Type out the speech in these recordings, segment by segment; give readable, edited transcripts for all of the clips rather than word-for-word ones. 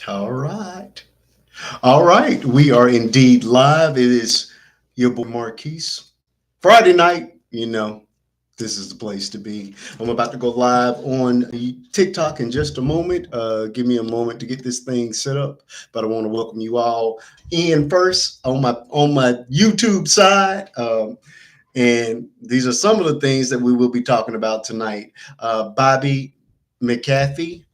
All right. All right. We are indeed live. It is your boy Marquise. Friday night, this is the place to be. I'm about to go live on TikTok in just a moment. Give me a moment to get this thing set up. But I want to welcome you all in first on my YouTube side. And these are some of the things that we will be talking about tonight. Bobby McAfee.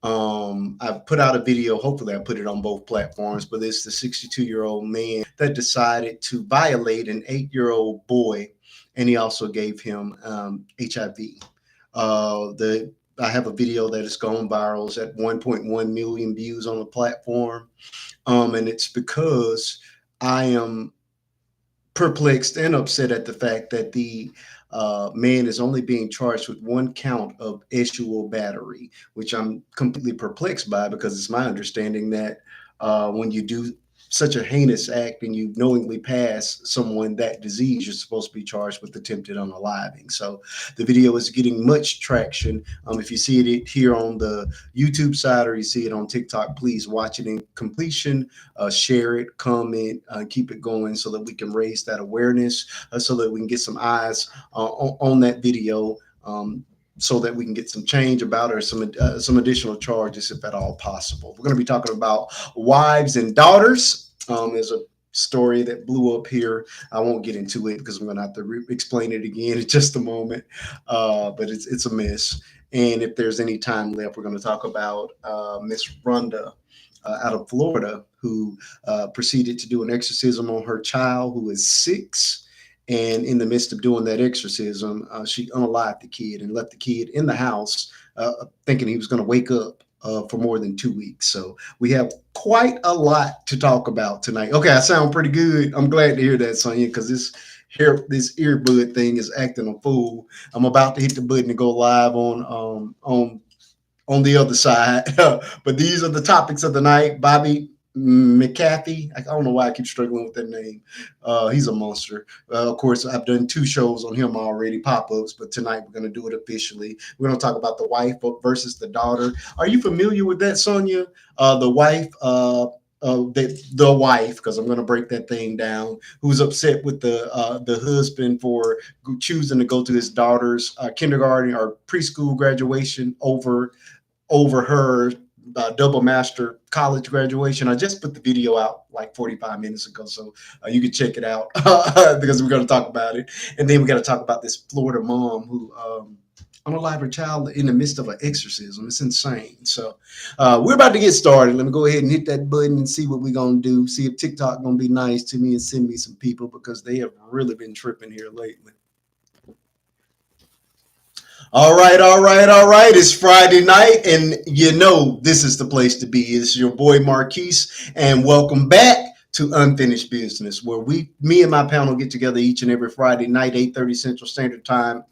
I put out a video. Hopefully, I put it on both platforms. But it's the 62-year-old man that decided to violate an 8-year-old boy, and he also gave him HIV. The I have a video that has gone viral. It's at 1.1 million views on the platform, and it's because I am perplexed and upset at the fact that the man is only being charged with one count of sexual battery, which I'm completely perplexed by because it's my understanding that when you do such a heinous act and you knowingly pass someone that disease, you're supposed to be charged with attempted unaliving. So the video is getting much traction. If you see it here on the YouTube side or you see it on TikTok, please watch it in completion, share it, comment, keep it going so that we can raise that awareness, so that we can get some eyes on that video. So that we can get some change about it or some additional charges if at all possible. We're going to be talking about wives and daughters. There's a story that blew up here. I won't get into it because I'm going to have to explain it again in just a moment. But it's a mess. And if there's any time left, we're going to talk about Miss Rhonda out of Florida who proceeded to do an exorcism on her child who is 6. And in the midst of doing that exorcism, she unalived the kid and left the kid in the house, thinking he was going to wake up for more than 2 weeks. So we have quite a lot to talk about tonight. Okay, I sound pretty good. I'm glad to hear that, Sonia, because this earbud thing is acting a fool. I'm about to hit the button to go live on the other side. But these are the topics of the night. Bobby McAfee. I don't know why I keep struggling with that name. He's a monster. Of course, I've done 2 shows on him already, pop-ups, but tonight we're going to do it officially. We're going to talk about the wife versus the daughter. Are you familiar with that, Sonia? The wife, the wife, because I'm going to break that thing down, who's upset with the husband for choosing to go to his daughter's kindergarten or preschool graduation over her double master college graduation. I just put the video out like 45 minutes ago, so you can check it out because we're going to talk about it. And then we got to talk about this Florida mom who unalived her child in the midst of an exorcism. It's insane. So we're about to get started. Let me go ahead and hit that button and see what we're going to do. See if TikTok going to be nice to me and send me some people because they have really been tripping here lately. All right, all right, all right. It's Friday night, and this is the place to be. It's your boy Marquise, and welcome back to Unfinished Business, where me and my panel get together each and every Friday night, 8:30 Central Standard Time,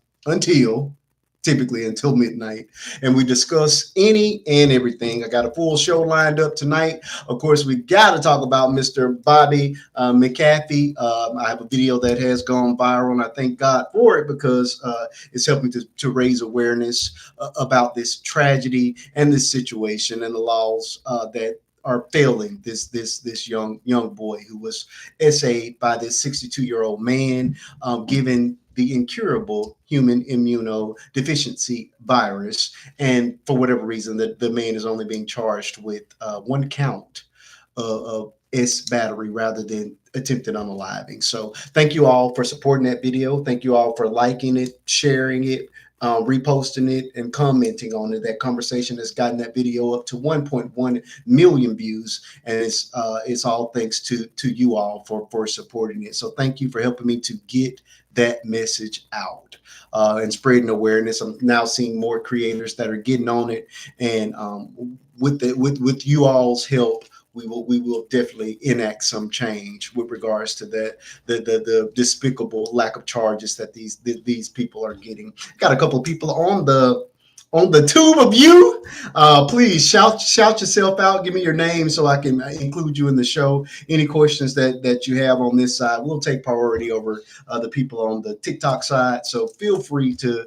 typically until midnight, and we discuss any and everything. I got a full show lined up tonight. Of course, we got to talk about Mr. Bobby McAfee. I have a video that has gone viral, and I thank God for it because it's helping to raise awareness about this tragedy and this situation and the laws that are failing this young boy who was essayed by this 62-year-old man, given the incurable human immunodeficiency virus. And for whatever reason, the man is only being charged with one count of S battery rather than attempted unaliving. So thank you all for supporting that video. Thank you all for liking it, sharing it, reposting it, and commenting on it. That conversation has gotten that video up to 1.1 million views, and it's all thanks to you all for supporting it. So thank you for helping me to get that message out and spreading awareness. I'm now seeing more creators that are getting on it, and with you all's help, we will definitely enact some change with regards to that the despicable lack of charges that these people are getting. Got a couple of people on on the tube of you. Please shout yourself out. Give me your name so I can include you in the show. Any questions that you have on this side, we'll take priority over the people on the TikTok side. So feel free to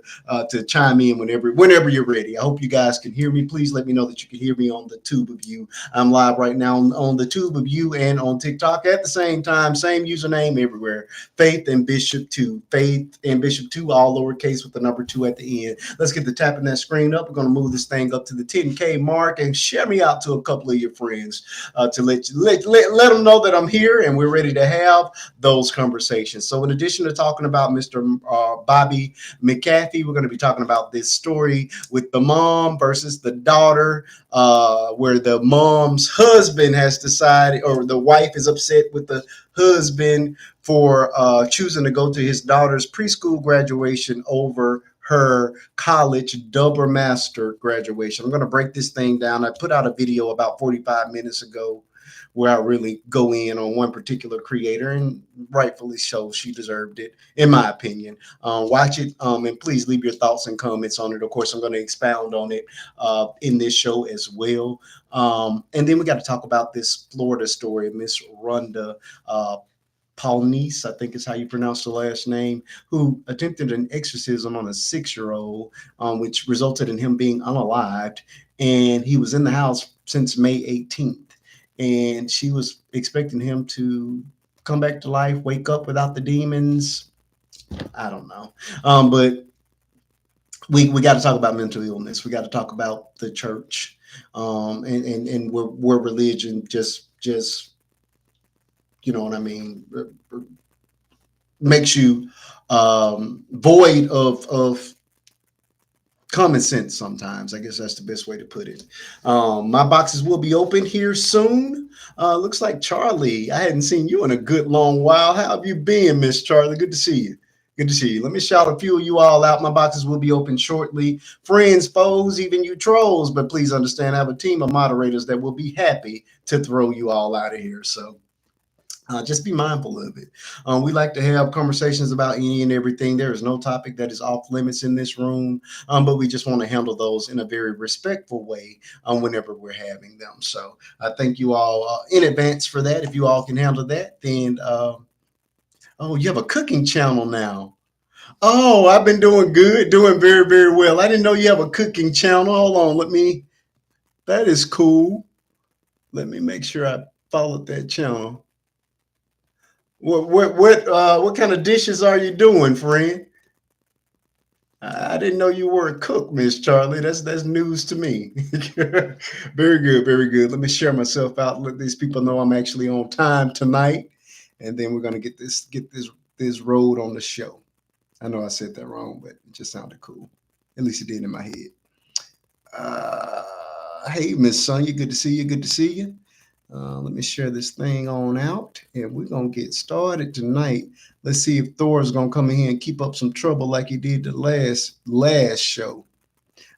chime in whenever you're ready. I hope you guys can hear me. Please let me know that you can hear me on the tube of you. I'm live right now on the tube of you and on TikTok at the same time. Same username everywhere. Faith and Bishop 2. Faith and Bishop 2, all lowercase with the number 2 at the end. Let's get the tapping that screen up. We're going to move this thing up to the 10K mark and share me out to a couple of your friends to let them know that I'm here and we're ready to have those conversations. So in addition to talking about Mr. Bobby McAfee, we're going to be talking about this story with the mom versus the daughter, where the mom's husband has decided, or the wife is upset with the husband for choosing to go to his daughter's preschool graduation over her college double master graduation. I'm going to break this thing down. I put out a video about 45 minutes ago where I really go in on one particular creator, and rightfully so, she deserved it, in my opinion. Watch it, and please leave your thoughts and comments on it. Of course, I'm going to expound on it in this show as well. And then we got to talk about this Florida story, Miss Rhonda Paulnice, I think is how you pronounce the last name, who attempted an exorcism on a 6-year-old, which resulted in him being unalived. And he was in the house since May 18th. And she was expecting him to come back to life, wake up without the demons. I don't know. But we got to talk about mental illness. We got to talk about the church, and where religion just you know what I mean, makes you void of common sense sometimes. I guess that's the best way to put it. My boxes will be open here soon. Looks like Charlie. I hadn't seen you in a good long while. How have you been, Miss Charlie? Good to see you. Good to see you. Let me shout a few of you all out. My boxes will be open shortly. Friends, foes, even you trolls. But please understand, I have a team of moderators that will be happy to throw you all out of here. So just be mindful of it. We like to have conversations about any and everything. There is no topic that is off limits in this room, but we just want to handle those in a very respectful way whenever we're having them. So I thank you all in advance for that. If you all can handle that, then oh, you have a cooking channel now. Oh, I've been doing good, doing very, very well. I didn't know you have a cooking channel. Hold on, that is cool. Let me make sure I followed that channel. What kind of dishes are you doing, friend? I didn't know you were a cook, Miss Charlie. That's news to me. Very good, very good. Let me share myself out. Let these people know I'm actually on time tonight, and then we're gonna get this road on the show. I know I said that wrong, but it just sounded cool. At least it did in my head. Hey, Miss Sonia, good to see you. Good to see you. Let me share this thing on out, and we're going to get started tonight. Let's see if Thor's going to come in here and keep up some trouble like he did the last show.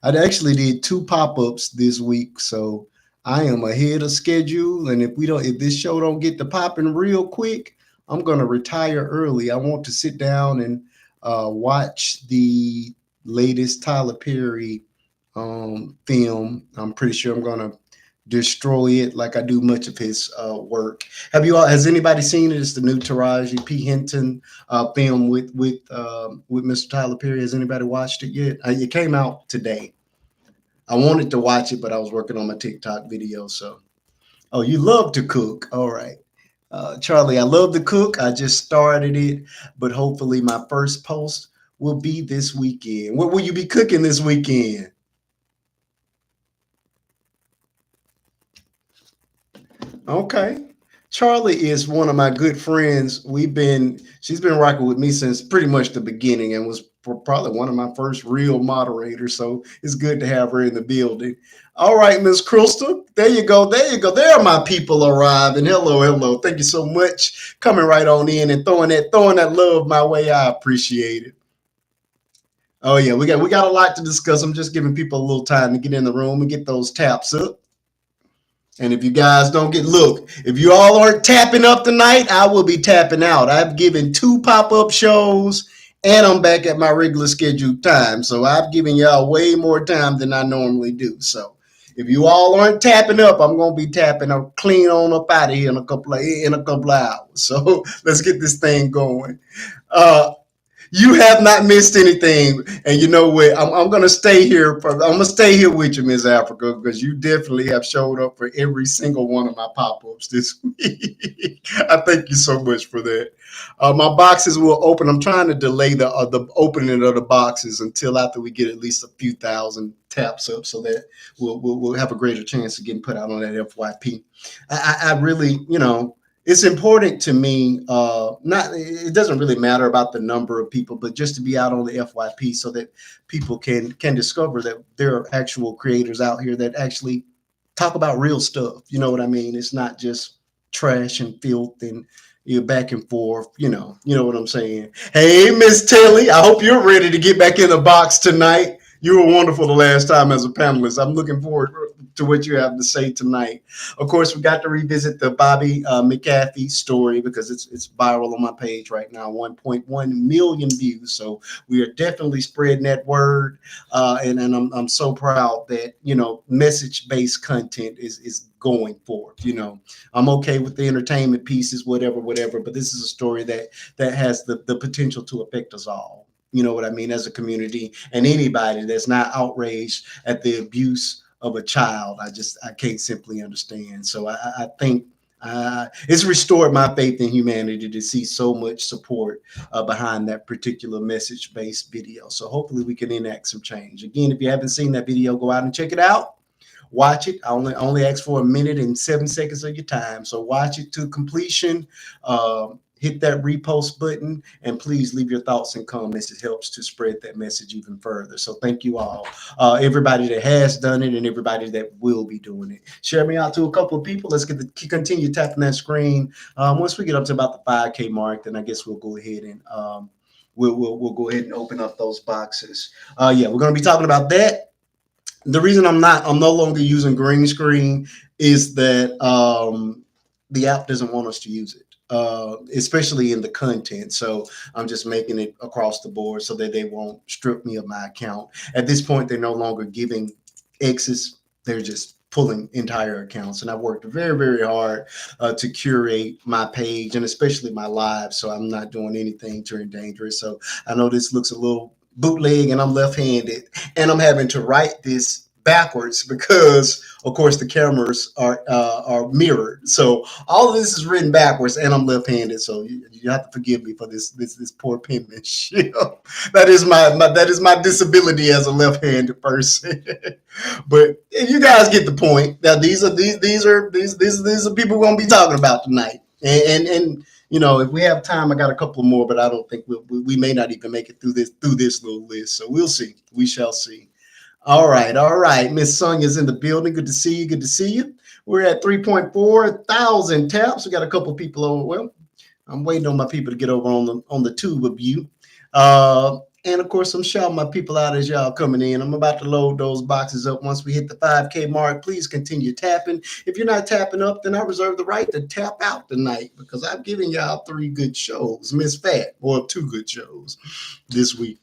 I actually did 2 pop-ups this week, so I am ahead of schedule. And if this show don't get to popping real quick, I'm going to retire early. I want to sit down and watch the latest Tyler Perry film. I'm pretty sure I'm going to destroy it like I do much of his work. Has anybody seen it? It's the new Taraji P. Henson film with Mr. Tyler Perry. Has anybody watched it yet? It came out today. I wanted to watch it, but I was working on my TikTok video. So, oh, you love to cook. All right. Charlie, I love to cook. I just started it, but hopefully my first post will be this weekend. What will you be cooking this weekend? Okay. Charlie is one of my good friends. She's been rocking with me since pretty much the beginning and was probably one of my first real moderators. So it's good to have her in the building. All right, Miss Crystal. There you go. There you go. There are my people arriving. Hello, hello. Thank you so much. Coming right on in and throwing that love my way. I appreciate it. Oh yeah, we got a lot to discuss. I'm just giving people a little time to get in the room and get those taps up. And if you guys don't if you all aren't tapping up tonight, I will be tapping out. I've given 2 pop-up shows and I'm back at my regular scheduled time. So I've given y'all way more time than I normally do. So if you all aren't tapping up, I'm gonna be tapping up clean on up out of here in a couple of hours. So let's get this thing going. Uh, you have not missed anything, and you know what? I'm gonna stay here. I'm gonna stay here with you, Miss Africa, because you definitely have showed up for every single one of my pop-ups this week. I thank you so much for that. My boxes will open. I'm trying to delay the opening of the boxes until after we get at least a few thousand taps up, so that we'll have a greater chance of getting put out on that FYP. I really, it's important to me. Not it doesn't really matter about the number of people, but just to be out on the FYP so that people can discover that there are actual creators out here that actually talk about real stuff. You know what I mean? It's not just trash and filth and back and forth. You know what I'm saying. Hey, Miss Tilly, I hope you're ready to get back in the box tonight. You were wonderful the last time as a panelist. I'm looking forward to what you have to say tonight. Of course, we got to revisit the Bobby McAfee story because it's viral on my page right now, 1.1 million views. So we are definitely spreading that word, and I'm so proud that message based content is going forth. I'm okay with the entertainment pieces, whatever, but this is a story that has the potential to affect us all. You know what I mean? As a community, and anybody that's not outraged at the abuse of a child, I can't simply understand. So I think it's restored my faith in humanity to see so much support behind that particular message-based video. So hopefully we can enact some change. Again, if you haven't seen that video, go out and check it out. Watch it. I only ask for a minute and 7 seconds of your time. So watch it to completion. Hit that repost button, and please leave your thoughts and comments. It helps to spread that message even further. So thank you all, everybody that has done it and everybody that will be doing it. Share me out to a couple of people. Let's continue tapping that screen. Once we get up to about the 5K mark, then I guess we'll go ahead and we'll go ahead and open up those boxes. Yeah, we're going to be talking about that. The reason I'm no longer using green screen is that the app doesn't want us to use it. Especially in the content. So I'm just making it across the board so that they won't strip me of my account. At this point, they're no longer giving X's. They're just pulling entire accounts. And I've worked very, very hard to curate my page and especially my live. So I'm not doing anything to endanger it. So I know this looks a little bootleg and I'm left-handed and I'm having to write this backwards because of course the cameras are mirrored, so all of this is written backwards and I'm left-handed, so you have to forgive me for this poor penmanship. That is my disability as a left-handed person. But you guys get the point. Now these are people we're going to be talking about tonight, and if we have time, I got a couple more, but I don't think we may not even make it through this little list, so we'll see. We shall see. All right. Miss Sonia's in the building. Good to see you. Good to see you. We're at 3.4 thousand taps. We got a couple people over. Well, I'm waiting on my people to get over on the tube of you. And of course, I'm shouting my people out as y'all coming in. I'm about to load those boxes up. Once we hit the 5K mark, please continue tapping. If you're not tapping up, then I reserve the right to tap out tonight because I've given y'all 3 good shows, Miss Fat, or 2 good shows this week.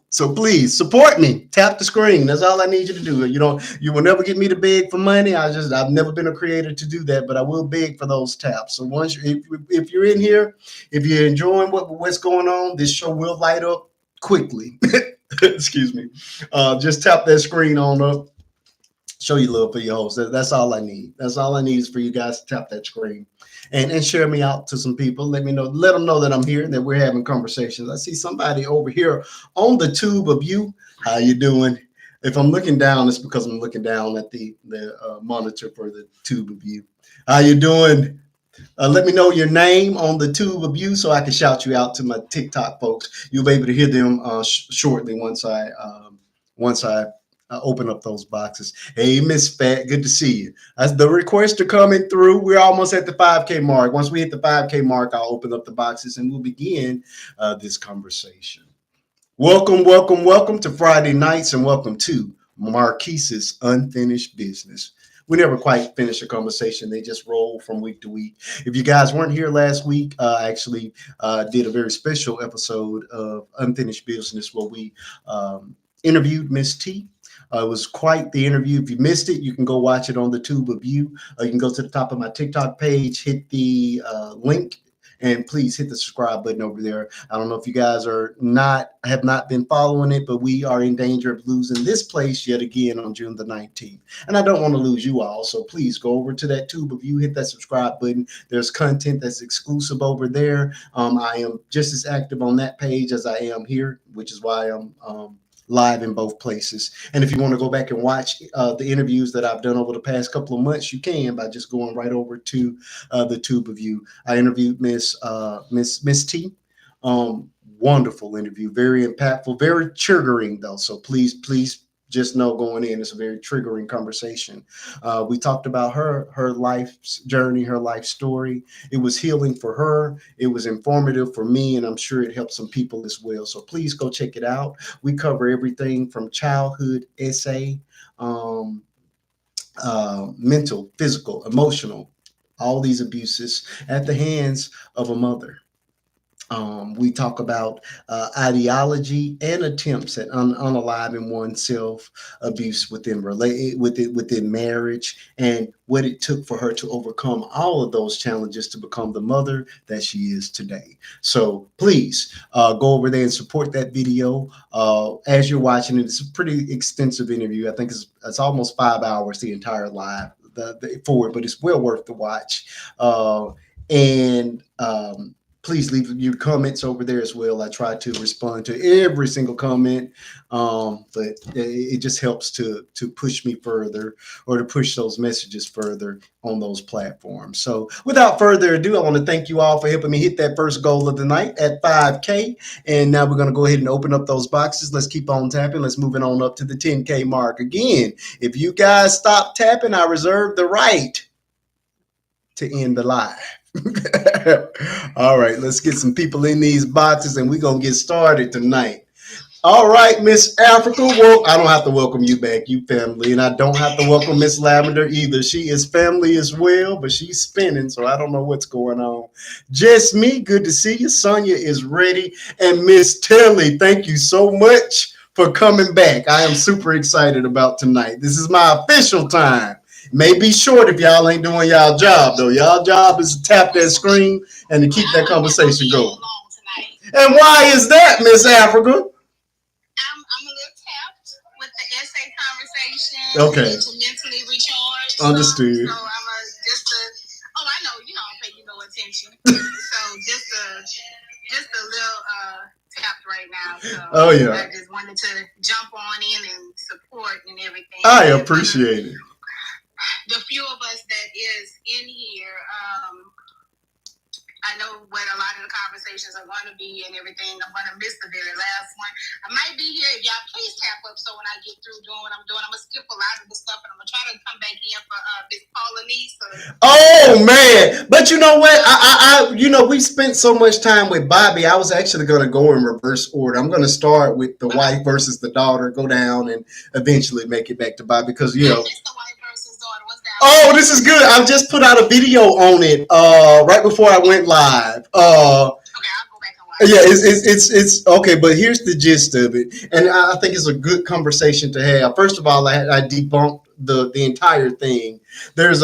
So please support me. Tap the screen. That's all I need you to do. You will never get me to beg for money. I've never been a creator to do that, but I will beg for those taps. So if you're in here, if you're enjoying what's going on, this show will light up quickly. Excuse me. Just tap that screen on up. Show your love for your host. That's all I need. That's all I need is for you guys to tap that screen and share me out to some people. Let them know that I'm here and that we're having conversations. I see somebody over here on the tube of you. How you doing? If I'm looking down, it's because I'm looking down at the monitor for the tube of you. How you doing? Let me know your name on the tube of you so I can shout you out to my TikTok folks. You'll be able to hear them shortly once I open up those boxes. Hey, Miss Fat, good to see you. As the requests are coming through, we're almost at the 5K mark. Once we hit the 5K mark, I'll open up the boxes and we'll begin this conversation. Welcome to Friday nights and welcome to Marquise's unfinished business. We never quite finish a conversation. They just roll from week to week. If you guys weren't here last week, I actually did a very special episode of Unfinished Business where we interviewed Miss T. It was quite the interview. If you missed it, you can go watch it on the Tube of You. You can go to the top of my TikTok page, hit the link, and please hit the subscribe button over there. I don't know if you guys have not been following it, but we are in danger of losing this place yet again on June the 19th. And I don't want to lose you all. So please go over to that Tube of You, hit that subscribe button. There's content that's exclusive over there. I am just as active on that page as I am here, which is why I'm live in both places. And if you want to go back and watch the interviews that I've done over the past couple of months, you can by just going right over to the Tube of You. I interviewed Miss T. Wonderful interview, very impactful, very triggering though. So please just know going in, it's a very triggering conversation. We talked about her life's journey, her life story. It was healing for her. It was informative for me, and I'm sure it helped some people as well. So please go check it out. We cover everything from childhood essay, mental, physical, emotional, all these abuses at the hands of a mother. We talk about ideology and attempts at unaliving oneself, abuse within marriage, and what it took for her to overcome all of those challenges to become the mother that she is today. So please go over there and support that video as you're watching it. It's a pretty extensive interview. I think it's almost 5 hours, the entire live for it, but it's well worth the watch. And please leave your comments over there as well. I try to respond to every single comment, but it just helps to push me further or to push those messages further on those platforms. So without further ado, I want to thank you all for helping me hit that first goal of the night at 5K. And now we're going to go ahead and open up those boxes. Let's keep on tapping. Let's move it on up to the 10K mark. Again, if you guys stop tapping, I reserve the right to end the live. All right, let's get some people in these boxes and we're going to get started tonight. All right, Miss Africa. Well, I don't have to welcome you back, you family, and I don't have to welcome Miss Lavender either. She is family as well, but she's spinning, so I don't know what's going on. Just me, good to see you. Sonia is ready, and Miss Telly, thank you so much for coming back. I am super excited about tonight. This is my official time. May be short if y'all ain't doing y'all job, though. Y'all job is to tap that screen and to keep that conversation going. And why is that, Miss Africa? I'm a little tapped with the essay conversation. Okay. To mentally recharge. Understood. So I know, I pay you no attention. So just a little tapped right now. So oh yeah. I just wanted to jump on in and support and everything. I appreciate it. The few of us that is in here, I know what a lot of the conversations are going to be and everything. I'm going to miss the very last one. I might be here. If y'all please tap up so when I get through doing what I'm doing, I'm going to skip a lot of the stuff and I'm going to try to come back in for Miss Paula Lisa. Oh, man. But you know what? We spent so much time with Bobby. I was actually going to go in reverse order. I'm going to start with the wife versus the daughter, go down and eventually make it back to Bobby because, the wife versus daughter. What's that? Oh, this is good. I've just put out a video on it right before I went live. Okay, I'll go back and watch. Yeah, it's okay, but here's the gist of it, and I think it's a good conversation to have. First of all, I debunked the entire thing. There's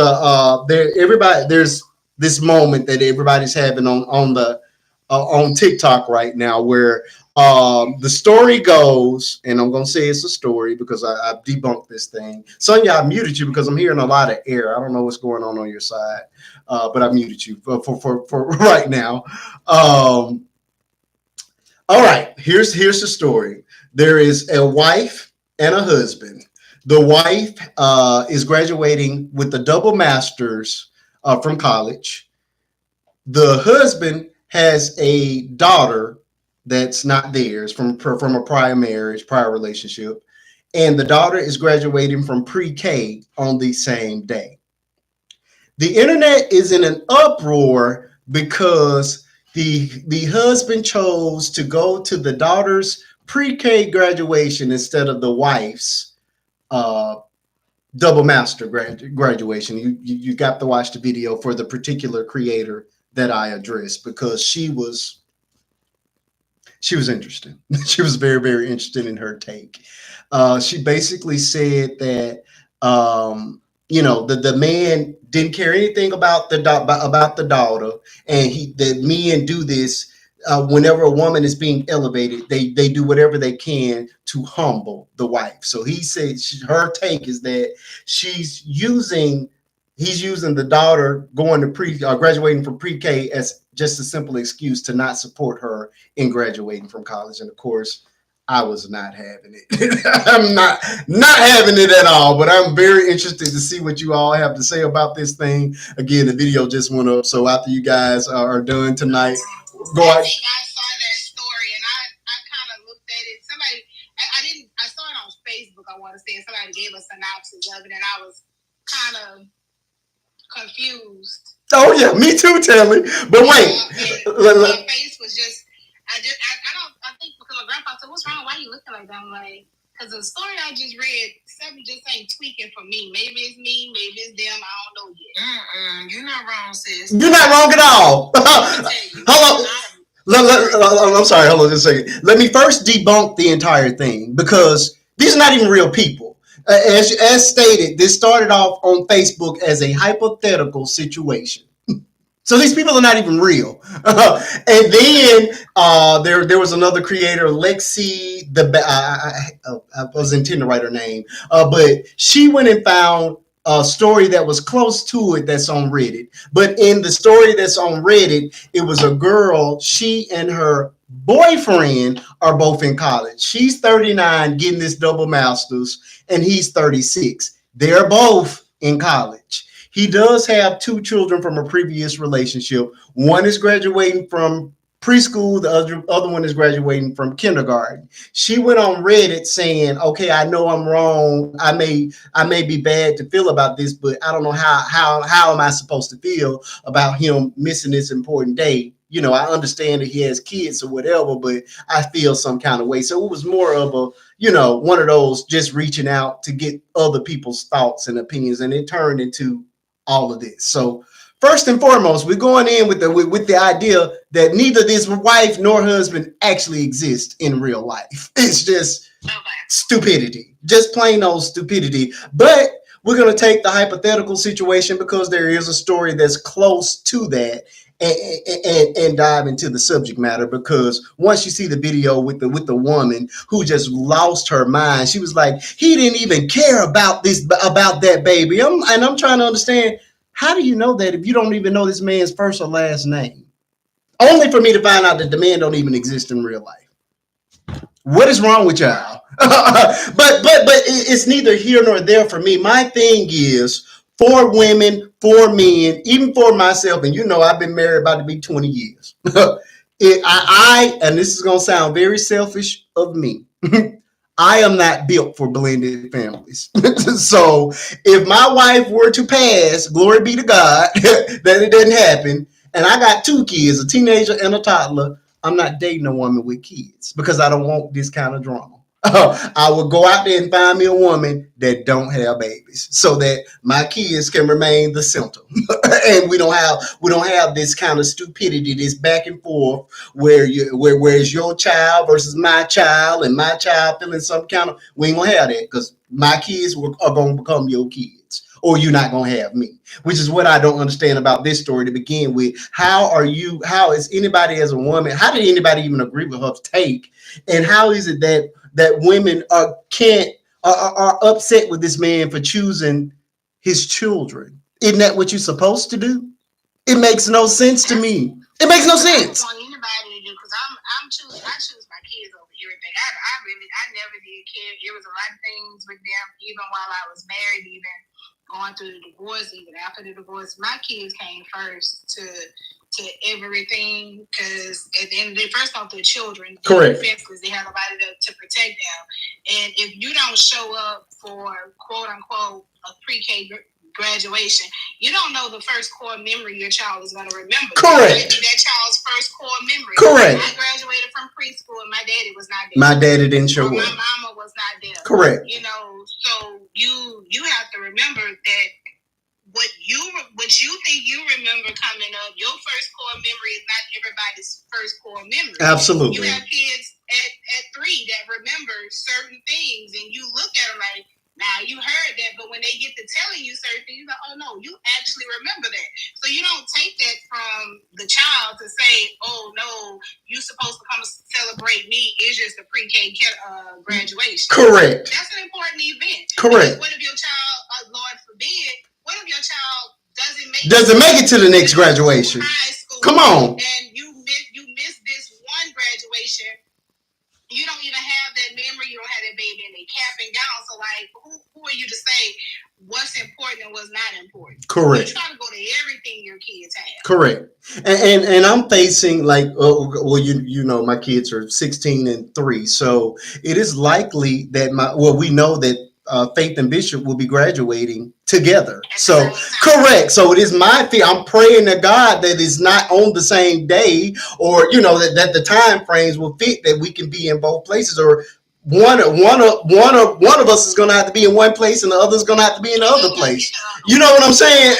there's this moment that everybody's having on TikTok right now where the story goes, and I'm going to say it's a story because I've debunked this thing. Sonia, I muted you because I'm hearing a lot of air. I don't know what's going on your side, but I muted you for right now. All right, here's the story. There is a wife and a husband. The wife is graduating with a double master's from college. The husband has a daughter that's not theirs from a prior marriage, prior relationship, and the daughter is graduating from pre-K on the same day. The internet is in an uproar because the husband chose to go to the daughter's pre-K graduation instead of the wife's uh, double master graduation. You got to watch the video for the particular creator that I addressed because she was interesting. She was very, very interested in her take. She basically said that the man didn't care anything about about the daughter, and the men do this. Whenever a woman is being elevated, they do whatever they can to humble the wife. So he said her take is that she's using he's using the daughter going to graduating from pre-K as just a simple excuse to not support her in graduating from college. And of course, I was not having it. I'm not having it at all. But I'm very interested to see what you all have to say about this thing. Again, the video just went up, so after you guys are done tonight, go I out. think I saw that story and I kind of looked at it. Somebody, I didn't, I saw it on Facebook, I want to say, and somebody gave a synopsis of it, and I was kind of confused. Oh yeah, me too, Telly. But wait, My face was just, I think because my grandpa said, "What's wrong? Why are you looking like that?" I'm like, because the story I just read, something just ain't tweaking for me. Maybe it's me, maybe it's them. I don't know yet. You're not wrong, sis. you're not wrong at all. Hold on. I'm sorry. Hold on just a second. Let me first debunk the entire thing because these are not even real people. As stated, this started off on Facebook as a hypothetical situation. So these people are not even real. And then there was another creator, Lexi. I was intending to write her name, but she went and found a story that was close to it that's on Reddit. But in the story that's on Reddit, it was a girl. She and her boyfriend are both in college. She's 39, getting this double master's, and he's 36. They're both in college. He does have two children from a previous relationship. One is graduating from preschool, the other one is graduating from kindergarten. She went on Reddit saying, "Okay, I know I'm wrong. I may be bad to feel about this, but I don't know how am I supposed to feel about him missing this important day. I understand that he has kids or whatever, but I feel some kind of way." So it was more of a, one of those just reaching out to get other people's thoughts and opinions, and it turned into all of this. So first and foremost, we're going in with the idea that neither this wife nor husband actually exist in real life. It's just stupidity, just plain old stupidity. But we're going to take the hypothetical situation because there is a story that's close to that. And dive into the subject matter because once you see the video with the woman who just lost her mind, she was like, he didn't even care about that baby. I'm trying to understand, how do you know that if you don't even know this man's first or last name? Only for me to find out that the man don't even exist in real life. What is wrong with y'all? but it's neither here nor there for me. My thing is, for women, for men, even for myself, and I've been married about to be 20 years. And this is going to sound very selfish of me. I am not built for blended families. So if my wife were to pass, glory be to God, that it didn't happen, and I got two kids, a teenager and a toddler, I'm not dating a woman with kids because I don't want this kind of drama. I will go out there and find me a woman that don't have babies so that my kids can remain the center. And we don't have this kind of stupidity, this back and forth where's your child versus my child and my child feeling some kind of, we ain't gonna have that because my kids are gonna become your kids. Or you're not gonna have me, which is what I don't understand about this story to begin with. How is anybody as a woman? How did anybody even agree with her take? And how is it that women are upset with this man for choosing his children? Isn't that what you're supposed to do? It makes no sense to me. It makes no sense. I don't want anybody to do because I choose my kids over everything. I never did care. There was a lot of things with them, even while I was married, even going through the divorce, even after the divorce. My kids came first to everything because at the end of the day, first off, they're children. Correct. Because they have nobody to protect them. And if you don't show up for quote unquote a pre-K graduation, you don't know the first core memory your child is going to remember. Correct. Maybe that child's first core memory. Correct. I graduated from preschool and my daddy was not there. My daddy didn't show up. My mama was not there. Correct. So you have to remember that what you think you remember coming up, your first core memory is not everybody's first core memory. Absolutely. You have kids at 3 that remember certain things, and you look at them like, now you heard that, but when they get to telling you certain things, you're like, oh no, you actually remember that. So you don't take that from the child to say, oh no, you're supposed to come celebrate me. It's just a pre-K graduation. Correct. That's an important event. Correct. Because what if your child, Lord forbid, what if your child doesn't make it to the next graduation? High school. Come on. And you miss this one graduation. You don't even have that memory. You don't have that baby in a cap and gown. So, like, who are you to say what's important and what's not important? Correct. You try to go to everything your kids have. Correct. And I'm facing like, well, you know, my kids are 16 and 3, so it is likely that we know that Faith and Bishop will be graduating together. So correct. So it is my fear. I'm praying to God that it's not on the same day, or you know that the time frames will fit that we can be in both places, or one of us is going to have to be in one place and the other is going to have to be in the other place. You know what I'm saying?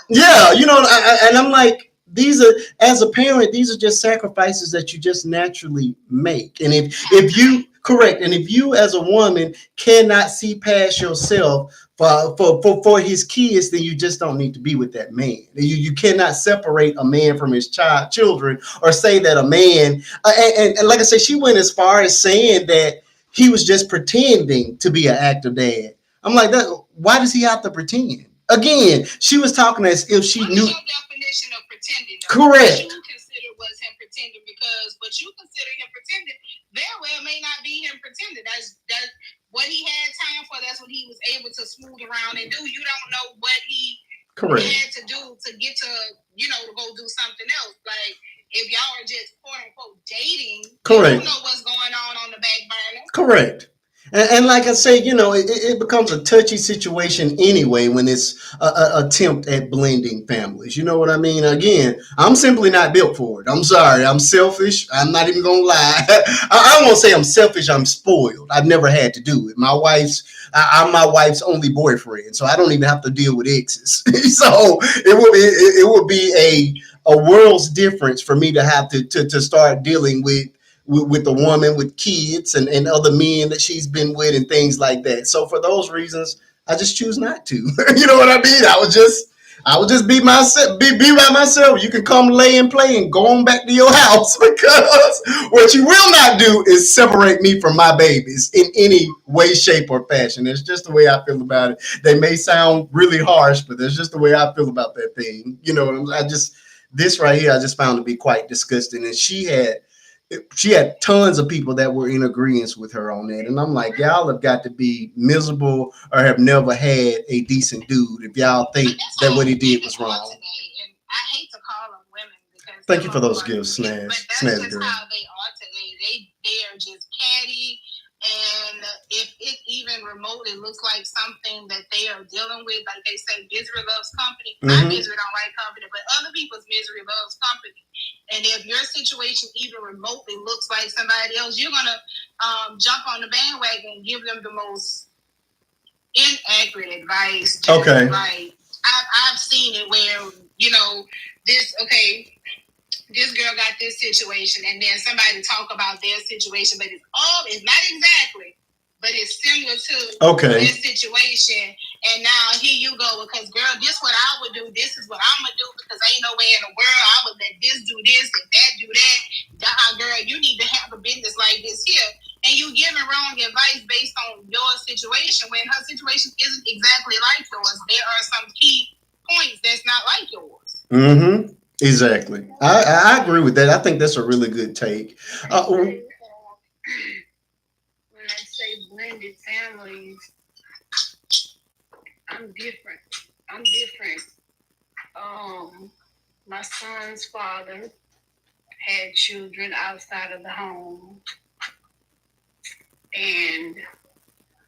Yeah, you know, and I'm like, these are, as a parent, these are just sacrifices that you just naturally make. And if you correct, and if you as a woman cannot see past yourself for his kids, then you just don't need to be with that man. You cannot separate a man from his children, or say that a man and like I said, she went as far as saying that he was just pretending to be an active dad. I'm like, that. Why does he have to pretend? Again, she was talking as if she knew. What's your definition of pretending? Correct. What you consider was him pretending, because what you consider him pretending very well may not be him pretending. That's what he had time for. That's what he was able to smooth around and do. You don't know what he had to do to get to, to go do something else. Like, if y'all are just quote unquote dating, correct, you don't know what's going on the back burner. Correct. And like I say, you know, it becomes a touchy situation anyway when it's a attempt at blending families. You know what I mean? Again, I'm simply not built for it. I'm sorry. I'm selfish. I'm not even going to lie. I won't say I'm selfish. I'm spoiled. I've never had to do it. I'm my wife's only boyfriend, so I don't even have to deal with exes. So it would be a world's difference for me to have to start dealing with a woman with kids and other men that she's been with and things like that. So for those reasons, I just choose not to. You know what I mean? I would just be myself, be by myself. You can come lay and play and go on back to your house, because what you will not do is separate me from my babies in any way, shape, or fashion. It's just the way I feel about it. They may sound really harsh, but that's just the way I feel about that thing. You know, this right here, I just found to be quite disgusting. And she had tons of people that were in agreement with her on that. And I'm like, y'all have got to be miserable or have never had a decent dude if y'all think that what he did was wrong. And I hate to call them women, because thank you for those gifts, Snaz. But that's just how they are today. They are just catty. And if it even remotely looks like something that they are dealing with, like they say, misery loves company. My misery don't like company, but other people's misery loves company. And if your situation even remotely looks like somebody else, you're gonna jump on the bandwagon and give them the most inaccurate advice. Okay. Like, I've seen it where this girl got this situation, and then somebody talk about their situation, but it's not exactly, but it's similar to this situation. And now here you go, because girl, this what I would do, this is what I'm gonna do, because ain't no way in the world I would let this do this and that do that. Girl, you need to have a business like this here. And you giving wrong advice based on your situation, when her situation isn't exactly like yours. There are some key points that's not like yours. Mm-hmm. Exactly. I agree with that. I think that's a really good take. When I say blended families, I'm different. My son's father had children outside of the home, and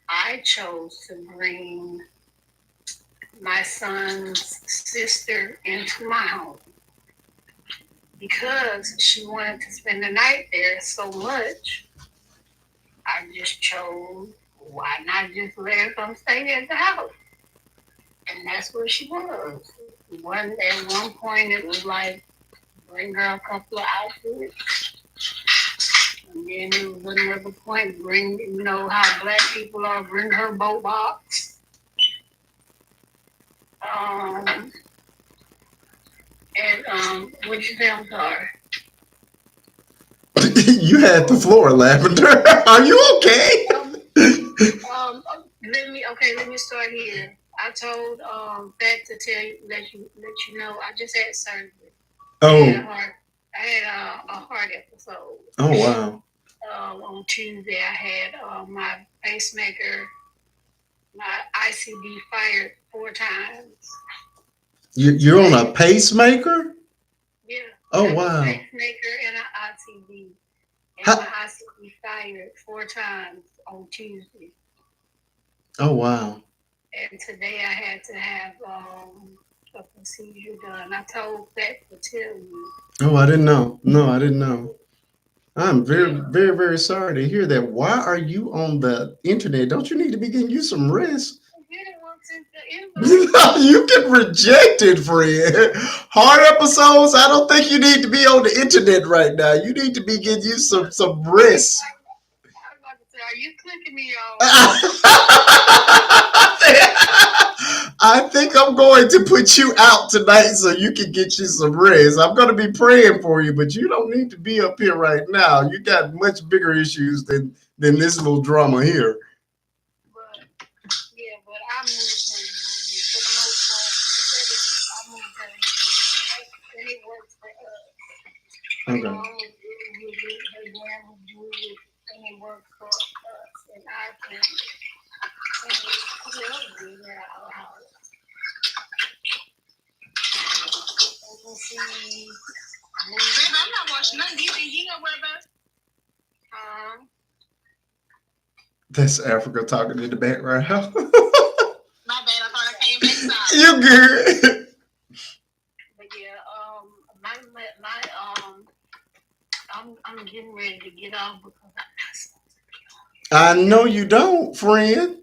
I chose to bring my son's sister into my home because she wanted to spend the night there so much. I just chose Why not just let her come stay at the house? And that's what she was. At one point, it was like bring her a couple of outfits. And then it was another point, how black people are, bring her boat box. Um, what you say? I'm sorry. You had the floor, Lavender. Are you okay? Let me start here. I told that to let you know. I just had surgery. Oh. I had a heart episode. Oh wow. On Tuesday, I had my pacemaker, my ICD fired 4 times. You're on a pacemaker? Yeah. Oh wow. Pacemaker and an ICD. And my ICD fired 4 times on Tuesday. Oh wow. And today I had to have a procedure done. I told that to tell you. Oh, I didn't know. No, I didn't know. I'm very, very, very sorry to hear that. Why are you on the internet? Don't you need to be getting you some rest? You get rejected, friend. Hard episodes. I don't think you need to be on the internet right now. You need to be getting you some rest. Are you clicking me off? I think I'm going to put you out tonight so you can get you some rest. I'm going to be praying for you, but you don't need to be up here right now. You got much bigger issues than this little drama here. But I moved for the most part. I moved and it works for us. Okay. And it works for us and our family. And it at our house. Babe, I'm not watching nothing. You know where about? That's Africa talking in the background. My bad, I thought I came back inside. You good? But yeah, I'm getting ready to get off because I'm not supposed to be on I here. know you don't, friend.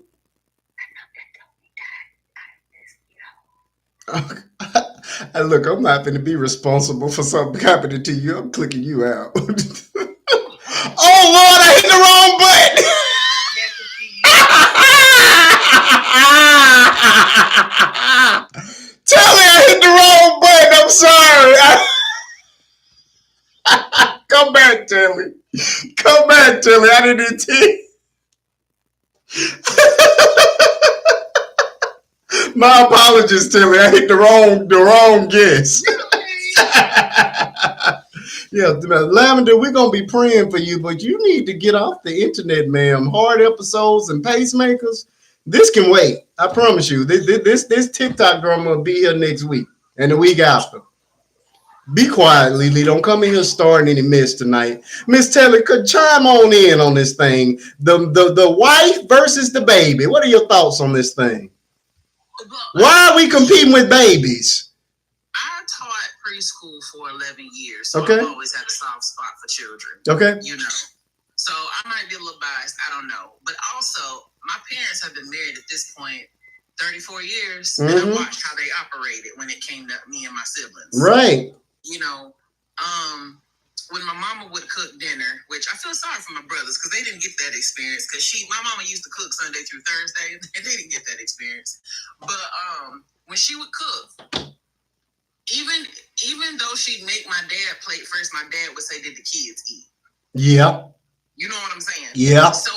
Look, I'm not going to be responsible for something happening to you. I'm clicking you out. Oh, Lord, I hit the wrong button. Tell me I hit the wrong button. I'm sorry. Come back, Telly. Come back, Telly. I didn't intend. My apologies, Telly. I hit the wrong guess. Yeah, Lavender, we're gonna be praying for you, but you need to get off the internet, ma'am. Hard episodes and pacemakers. This can wait. I promise you. This TikTok drama will be here next week and the week after. Be quiet, Lily. Don't come in here starting any mess tonight. Miss Taylor, could chime on in on this thing. The wife versus the baby. What are your thoughts on this thing? Why are we competing with babies? I taught preschool for 11 years, so okay. I've always had a soft spot for children. Okay. You know. So I might be a little biased. I don't know. But also, my parents have been married at this point 34 years, and I watched how they operated when it came to me and my siblings. Right. You know, when my mama would cook dinner, which I feel sorry for my brothers because they didn't get that experience. Because my mama used to cook Sunday through Thursday, and they didn't get that experience. But when she would cook, even though she'd make my dad plate first, my dad would say, "Did the kids eat?" Yeah. You know what I'm saying? Yeah. So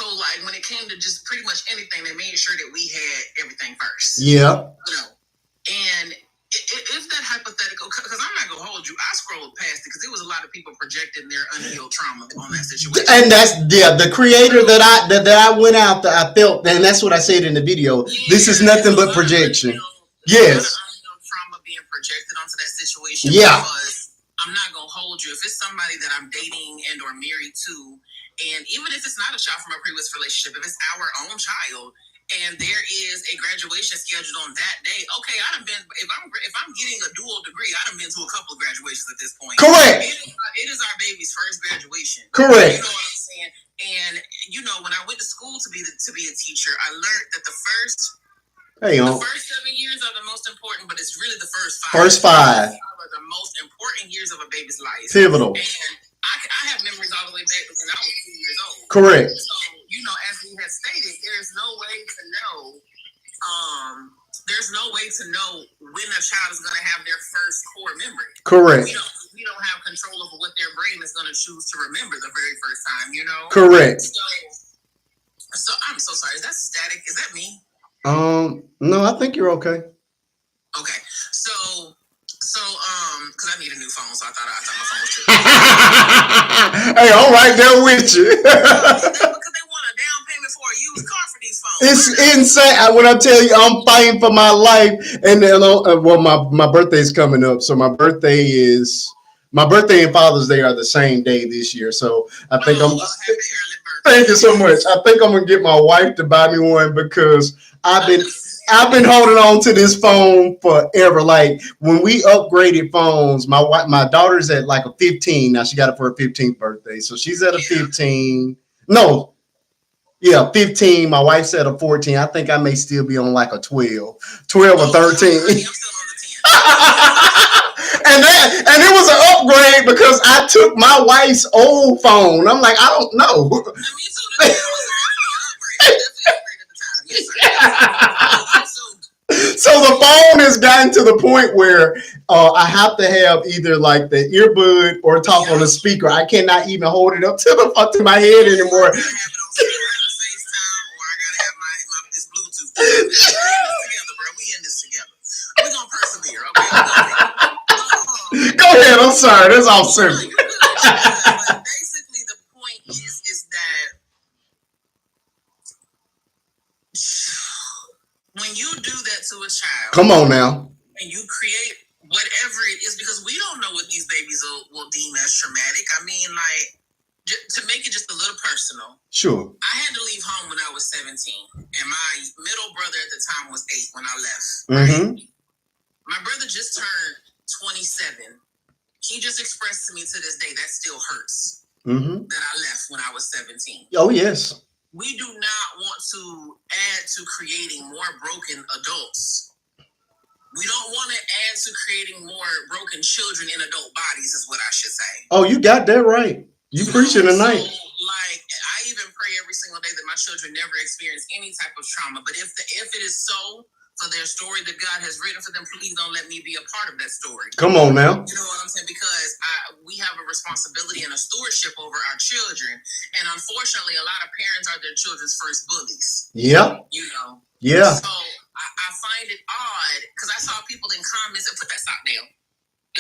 like when it came to just pretty much anything, they made sure that we had everything first. Yeah. You know, and if that hypothetical, because I'm not gonna hold you, I scrolled past it because there was a lot of people projecting their unhealed trauma on that situation. And that's the creator that I went out that I felt, and that's what I said in the video. Yeah, this is nothing but projection. Yes. Unhealed trauma being projected onto that situation. Yeah. Because I'm not gonna hold you if it's somebody that I'm dating and or married to, and even if it's not a child from a previous relationship, if it's our own child. And there is a graduation scheduled on that day. Okay, I done been. If I'm getting a dual degree, I done been to a couple of graduations at this point. Correct. It is our baby's first graduation. Correct. You know what I'm saying? And when I went to school to be a teacher, I learned that the first 7 years are the most important, but it's really the first five. First five are the most important years of a baby's life. Pivotal. And I have memories all the way back when I was 2 years old. Correct. So, as we had stated, there's no way to know. There's no way to know when a child is going to have their first core memory. Correct. We don't have control over what their brain is going to choose to remember the very first time. Correct. So I'm so sorry. Is that static? Is that me? No, I think you're okay. Okay. So, because I need a new phone, so I thought my phone was tripping. Hey, I'm right there with you. Because they want a down payment for a used car for these phones. It's insane. When I tell you, I'm fighting for my life, and then my birthday's coming up, so my birthday and Father's Day are the same day this year. So I think happy early birthday. Thank you so much. I think I'm gonna get my wife to buy me one because I've been holding on to this phone forever. Like when we upgraded phones, my daughter's at like a 15 now. She got it for her 15th birthday, so she's at a 15. No, yeah, 15. My wife's at a 14. I think I may still be on like a 12 or 13. I'm still on the 10. And it was an upgrade because I took my wife's old phone. I'm like, I don't know. Me too. The was So the phone has gotten to the point where I have to have either like the earbud or talk on the speaker. I cannot even hold it up to my head anymore. This Bluetooth together, bro. We in this together. We're gonna persevere, okay? Go ahead. I'm sorry. That's all simple. But basically, the point is that when you do that to a child, come on now, and you create whatever it is, because we don't know what these babies will deem as traumatic. I mean, like, to make it just a little personal. Sure. I had to leave home when I was 17, and my middle brother at the time was 8 when I left. Mm-hmm. Right? My brother just turned 27. He just expressed to me to this day that still hurts. Mm-hmm. That I left when I was 17. Oh, yes. We do not want to add to creating more broken adults. We don't want to add to creating more broken children in adult bodies, is what I should say. Oh, you got that right. You preaching tonight. So, like, I even pray every single day that my children never experience any type of trauma. But if it is so, for their story that God has written for them, please don't let me be a part of that story. Come on now. You know what I'm saying? Because we have a responsibility and a stewardship over our children. And unfortunately, a lot of parents are their children's first bullies. Yeah. Yeah. So I find it odd because I saw people in comments that put that sock down.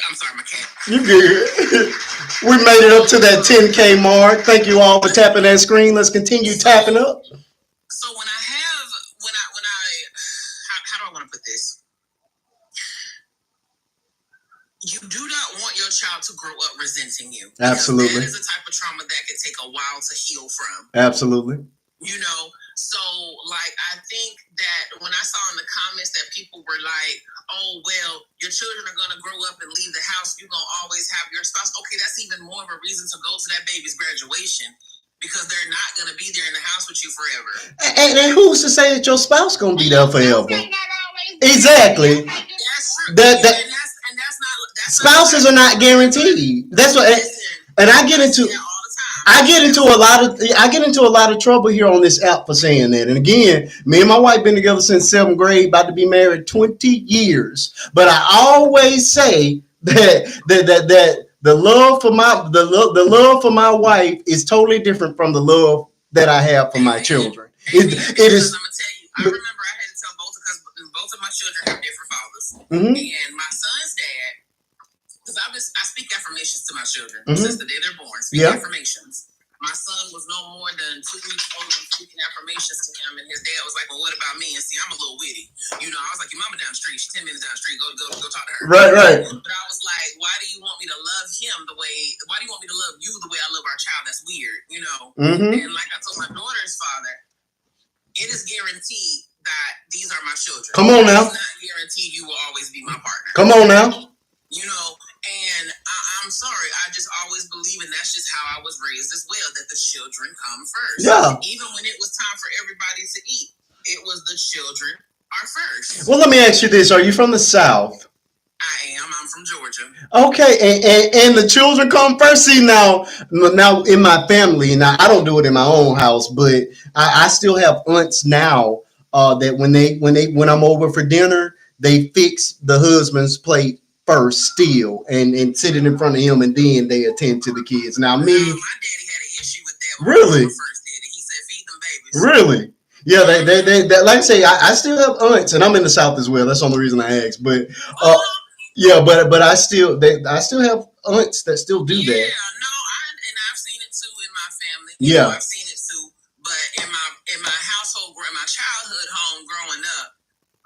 I'm sorry, my cat. You good. We made it up to that 10K mark. Thank you all for tapping that screen. Let's continue tapping up. So when I how do I want to put this? You do not want your child to grow up resenting you. Absolutely. That is a type of trauma that can take a while to heal from. Absolutely. So like I think that when I saw in the comments that people were like, oh, well, your children are going to grow up and leave the house. You're going to always have your spouse. Okay, that's even more of a reason to go to that baby's graduation because they're not going to be there in the house with you forever. And who's to say that your spouse going to be there forever? Exactly. That's true. And that's spouses are not guaranteed. That's what. And I get into a lot of trouble here on this app for saying that. And again, me and my wife been together since 7th grade, about to be married 20 years. But I always say that the love for my wife is totally different from the love that I have for my children. It is. I'm gonna tell you. I remember I had to tell both of my children have different fathers, and my son's dad. Because I speak affirmations to my children since the day they're born. Speak affirmations. My son was no more than 2 weeks old and speaking affirmations to him, and his dad was like, "Well, what about me?" And see, I'm a little witty, I was like, "Your mama down the street. She's 10 minutes down the street. Go talk to her." Right. But I was like, "Why do you want me to love him the way? Why do you want me to love you the way I love our child? That's weird, And like I told my daughter's father, it is guaranteed that these are my children. Come on now. It's not guaranteed you will always be my partner. Come on now. And I'm sorry, I just always believe, and that's just how I was raised as well, that the children come first. Yeah. Even when it was time for everybody to eat, it was the children are first. Well, let me ask you this. Are you from the South? I am. I'm from Georgia. Okay, and the children come first. See now in my family, now I don't do it in my own house, but I still have aunts now that when I'm over for dinner, they fix the husband's plate first still and sit it in front of him and then they attend to the kids. Now No, me, my daddy had an issue with that when my really, mama first did it. He said, "Feed them babies." really. Yeah, they like I say, I still have aunts, and I'm in the South as well. That's the only reason I asked. But yeah, but I still have aunts that still do Yeah, that. no, and I've seen it too in my family. Yeah, I've seen it too. But in my household, in my childhood home growing up,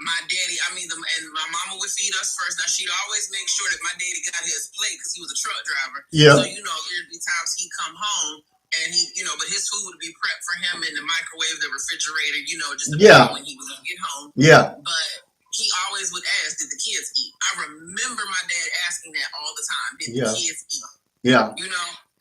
my daddy, and my mama would feed us first. Now she'd always make sure that my daddy got his plate because he was a truck driver. yeah, So there'd be times he'd come home and but his food would be prepped for him in the microwave, the refrigerator, just yeah, when he was gonna get home. yeah, But he always would ask, "Did the kids eat?" I remember my dad asking that all the time. Did the yeah, kids eat? yeah.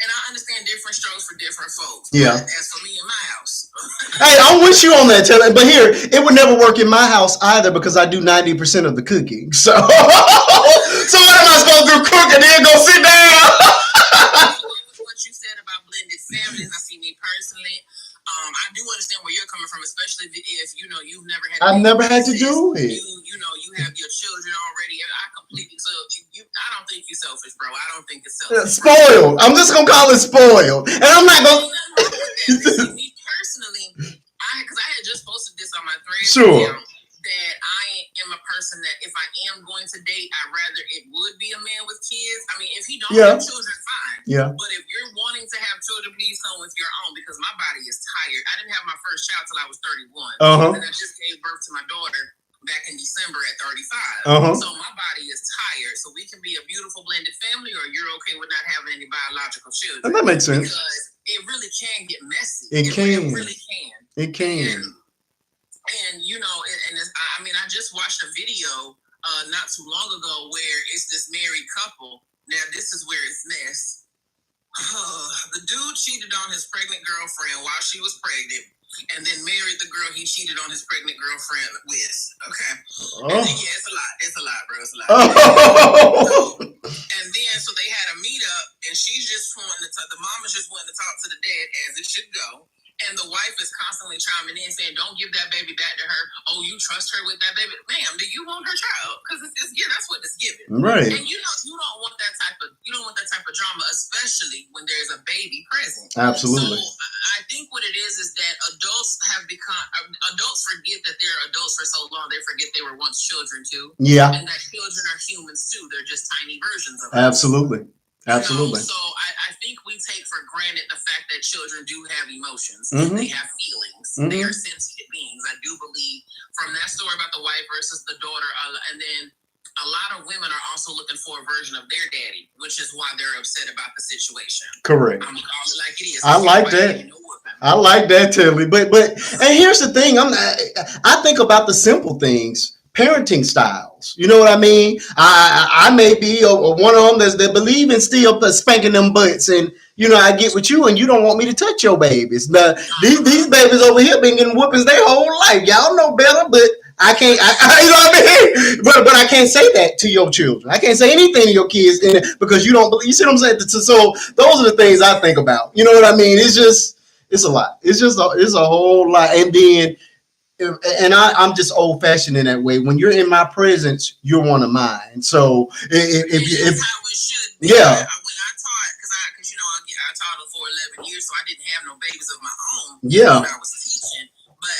And I understand different strokes for different folks. Yeah. But as for me in my house, Hey, I'm with you on that, Taylor. But here, it would never work in my house either because I do 90% of the cooking. So, so what am I supposed to do? Cook and then go sit down? what you said about blended families, I see me personally. I do understand where you're coming from, especially if you've never had. I've never had to do it. You have your children already. And I completely I don't think you're selfish, bro. I don't think it's selfish. Spoiled. I'm just gonna call it spoiled, and I'm not gonna. See, me personally, because I had just posted this on my thread. Sure. That I am a person that if I am going to date, I'd rather it would be a man with kids. I mean, if he don't have children, fine. Yeah. But if you're wanting to have children, please come with your own because my body is tired. I didn't have my first child till I was 31. And I just gave birth to my daughter back in December at 35. So my body is tired. So we can be a beautiful blended family, or you're okay with not having any biological children. And that makes sense. Because it really can get messy. It can. It really can. It can. And I just watched a video not too long ago where it's this married couple. Now this is where it's mess. The dude cheated on his pregnant girlfriend while she was pregnant, and then married the girl he cheated on his pregnant girlfriend with. Okay. Yeah, it's a lot, bro. It's a lot. And then so they had a meetup, and she's just wanting to talk. The mama's just wanting to talk to the dad as it should go. And the wife is constantly chiming in saying, "Don't give that baby back to her. Oh, you trust her with that baby, ma'am? Do you want her child? Because that's what it's giving, right? And you don't want that type of drama, especially when there's a baby present. Absolutely. So I think what it is that adults forget that they're adults for so long they forget they were once children too. Yeah. And that children are humans too. They're just tiny versions of us. Absolutely. Absolutely. So I think we take for granted the fact that children do have emotions. They have feelings. They are sensitive beings. I do believe from that story about the wife versus the daughter, and then a lot of women are also looking for a version of their daddy, which is why they're upset about the situation. Correct. I'm gonna call it like it is. I like that. I like that, Tilly. But and here's the thing. I think about the simple things. Parenting styles, you know what I mean? I may be one of them that believe in still spanking them butts, and I get with you, and you don't want me to touch your babies. Now these babies over here been getting whoopings their whole life. Y'all know better, but I can't. You know what I mean? But I can't say that to your children. I can't say anything to your kids because you don't believe. You see what I'm saying? So those are the things I think about. You know what I mean? It's a lot. It's a whole lot, and then. And I'm just old fashioned in that way. When you're in my presence, you're one of mine. So if how it should be. Yeah. When I taught, because I taught for 11 years, so I didn't have no babies of my own. Yeah. When I was teaching, but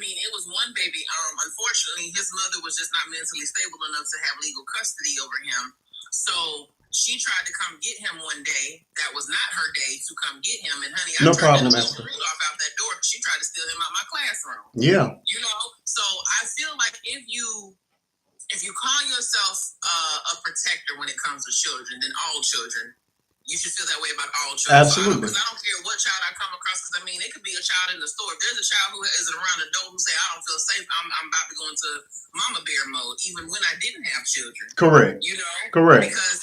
it was one baby. Unfortunately, his mother was just not mentally stable enough to have legal custody over him. So she tried to come get him one day. That was not her day to come get him. And honey, I no tried problem, to pull the off out that door because she tried to steal him out my classroom. Yeah. So I feel like if you call yourself a protector when it comes to children, then all children, you should feel that way about all children. Absolutely. Because I don't care what child I come across. Because it could be a child in the store. If there's a child who is around an adult who say I don't feel safe, I'm about to go into mama bear mode, even when I didn't have children. Correct. Correct. Because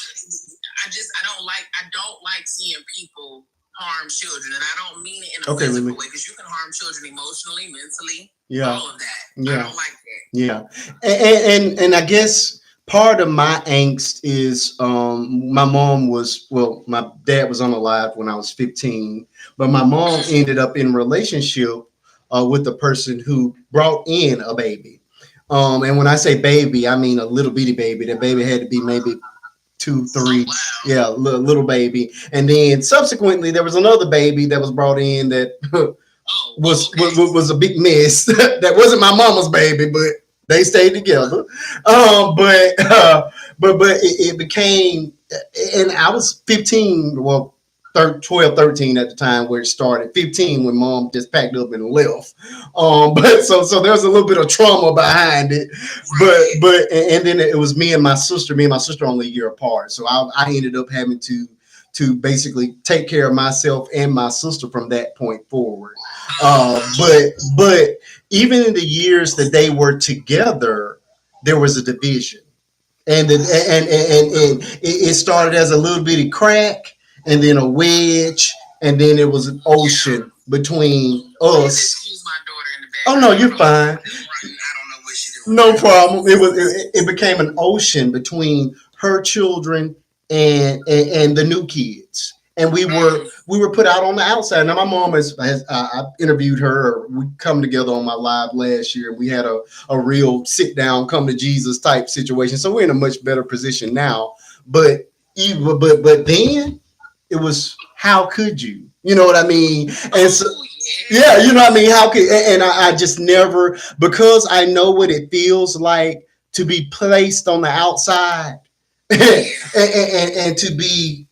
I don't like seeing people harm children, and I don't mean it in a Okay, physical Lily. way, because you can harm children emotionally, mentally, Yeah. all of that. I Yeah. don't like that. Yeah. And I guess part of my angst is my mom was, well, my dad was unalive when I was 15, but my mom ended up in a relationship with a person who brought in a baby. And when I say baby, I mean a little bitty baby. The baby had to be maybe two, three, Oh, wow. yeah, little baby. And then subsequently, there was another baby that was brought in that Oh, was, okay. was a big mess. That wasn't my mama's baby, but they stayed together. But it became, and I was 15, well, 12, 13 at the time where it started. 15 when mom just packed up and left. But so there's a little bit of trauma behind it. And then it was me and my sister. Me and my sister only a year apart. So I ended up having to basically take care of myself and my sister from that point forward. But even in the years that they were together, there was a division, and it started as a little bitty crack, and then a wedge, and then it was an ocean between us. Excuse my daughter in the Oh background. no, you're fine. I don't know what she's doing. No problem. It became an ocean between her children and the new kids, and we were put out on the outside. Now my mom has I interviewed her. We come together on my live last year. We had a real sit down, come to Jesus type situation. So we're in a much better position now. But even but then it was, how could you? You know what I mean? And so, yeah, you know what I mean? How could, and I just never, because I know what it feels like to be placed on the outside and to be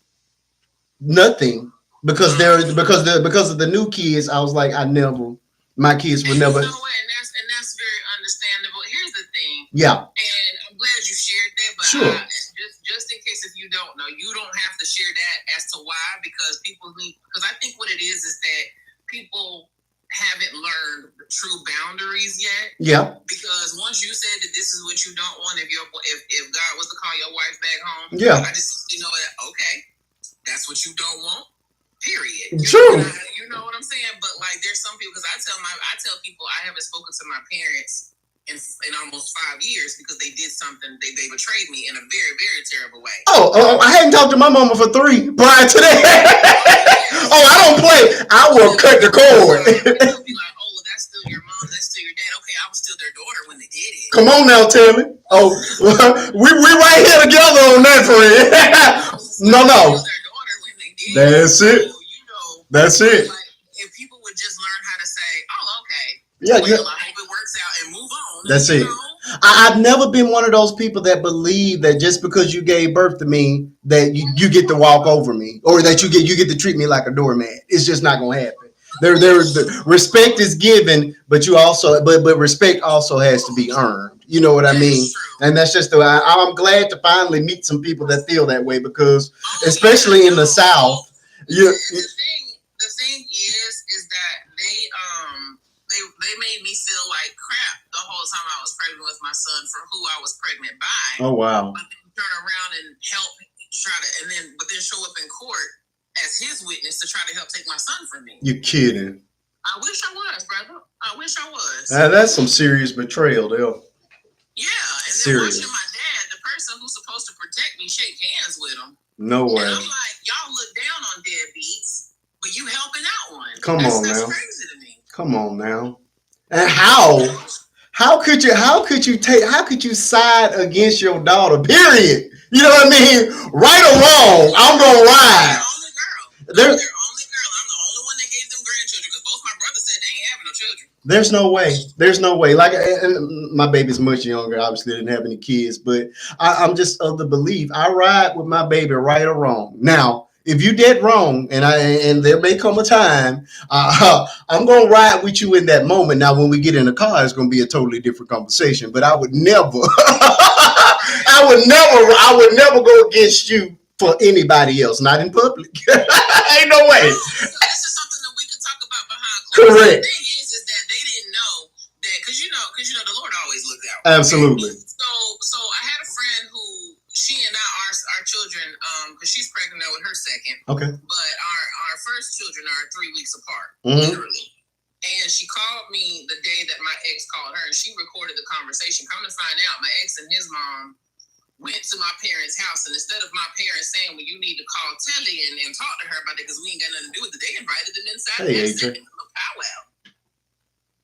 nothing because of the new kids. I was like, my kids would never. You know what? And that's very understandable. Here's the thing. Yeah. And I'm glad you shared that, but Sure. Just in case if you don't know, you don't have to share that as to why, because because I think what it is that people haven't learned the true boundaries yet. Yeah. Because once you said that this is what you don't want, if God was to call your wife back home, Yeah. I just that okay, that's what you don't want. Period. True. You know what I'm saying? But like, there's some people, because I tell people I haven't spoken to my parents in almost 5 years because they did something. They betrayed me in a very, very terrible way. Oh, I hadn't talked to my mama for 3 prior to that. Oh, I don't play. I will cut the cord. They'll be like, oh, that's still your mom, that's still your dad. Okay, I was still their daughter when they did it. Come on now, Tammy. Oh, we right here together on that, friend. No. That's it. That's it. Like, if people would just learn how to say, oh, okay. Yeah, well, I hope it works out and move on. That's it. I've never been one of those people that believe that just because you gave birth to me that you get to walk over me, or that you get to treat me like a doormat. It's just not gonna happen. The respect is given, but respect also has to be earned. You know what I mean? And that's just I'm glad to finally meet some people that feel that way, because especially in the South, the thing is that they made me feel like crap the whole time I was pregnant with my son for who I was pregnant by. Oh wow! But then turn around and help but then show up in court as his witness to try to help take my son from me. You're kidding. I wish I was, brother. I wish I was. That's some serious betrayal, though. Yeah, and then watching my dad, the person who's supposed to protect me, shake hands with him. No way. And I'm like, y'all look down on deadbeats, but you helping out one. That's crazy to me. Come on now. And how could you side against your daughter? Period. You know what I mean? Right or wrong, I'm gonna ride. They're only girl. I'm the only one that gave them grandchildren, because both my brothers said they ain't having no children. There's no way. Like, and my baby's much younger. Obviously, didn't have any kids, but I'm just of the belief I ride with my baby, right or wrong. Now, if you did wrong, and there may come a time, I'm gonna ride with you in that moment. Now, when we get in the car, it's gonna be a totally different conversation. But I would never, I would never go against you for anybody else, not in public. Ain't no way. So this is something that we could talk about behind closed. Correct. The thing is that they didn't know that, because you know the Lord always looked out. Absolutely. So I had a friend who, she and I, our children, because she's pregnant now with her second. Okay. But our our first children are 3 weeks apart, literally. And she called me the day that my ex called her, and she recorded the conversation. Come to find out, my ex and his mom went to my parents' house, and instead of my parents saying, well, you need to call Telly and talk to her about it because we ain't got nothing to do with it, they invited them inside and said, powwow.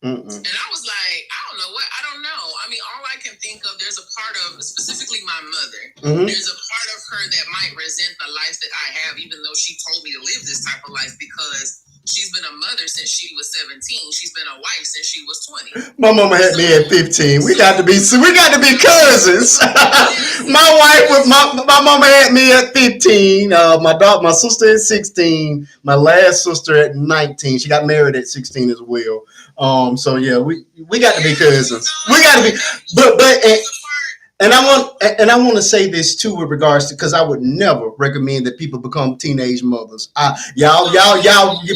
And I was like, I don't know what, I don't know. I mean, all I can think of, there's a part of, specifically my mother, there's a part of her that might resent the life that I have, even though she told me to live this type of life, because she's been a mother since she was 17. She's been a wife since she was 20. My mama had me at 15. We got to be cousins. My wife with my mama had me at 15. My sister at 16. My last sister at 19. She got married at 16 as well. So yeah, we got to be cousins. We got to be, but and I want to say this too with regards to, because I would never recommend that people become teenage mothers. Y'all,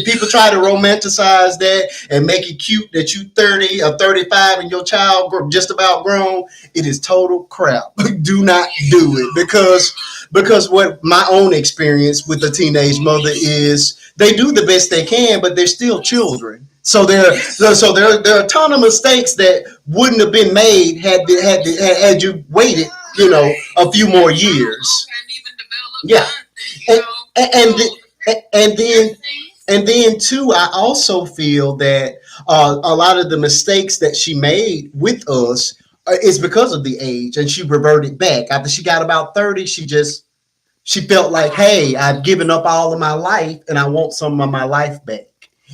people try to romanticize that and make it cute that you 30 or 35 and your child just about grown. It is total crap. Do not do it, because what my own experience with a teenage mother is, they do the best they can, but they're still children. So there are a ton of mistakes that wouldn't have been made had you waited, a few more years. Yeah, and then too, I also feel that a lot of the mistakes that she made with us is because of the age, and she reverted back after she got about 30. She felt like, hey, I've given up all of my life, and I want some of my life back.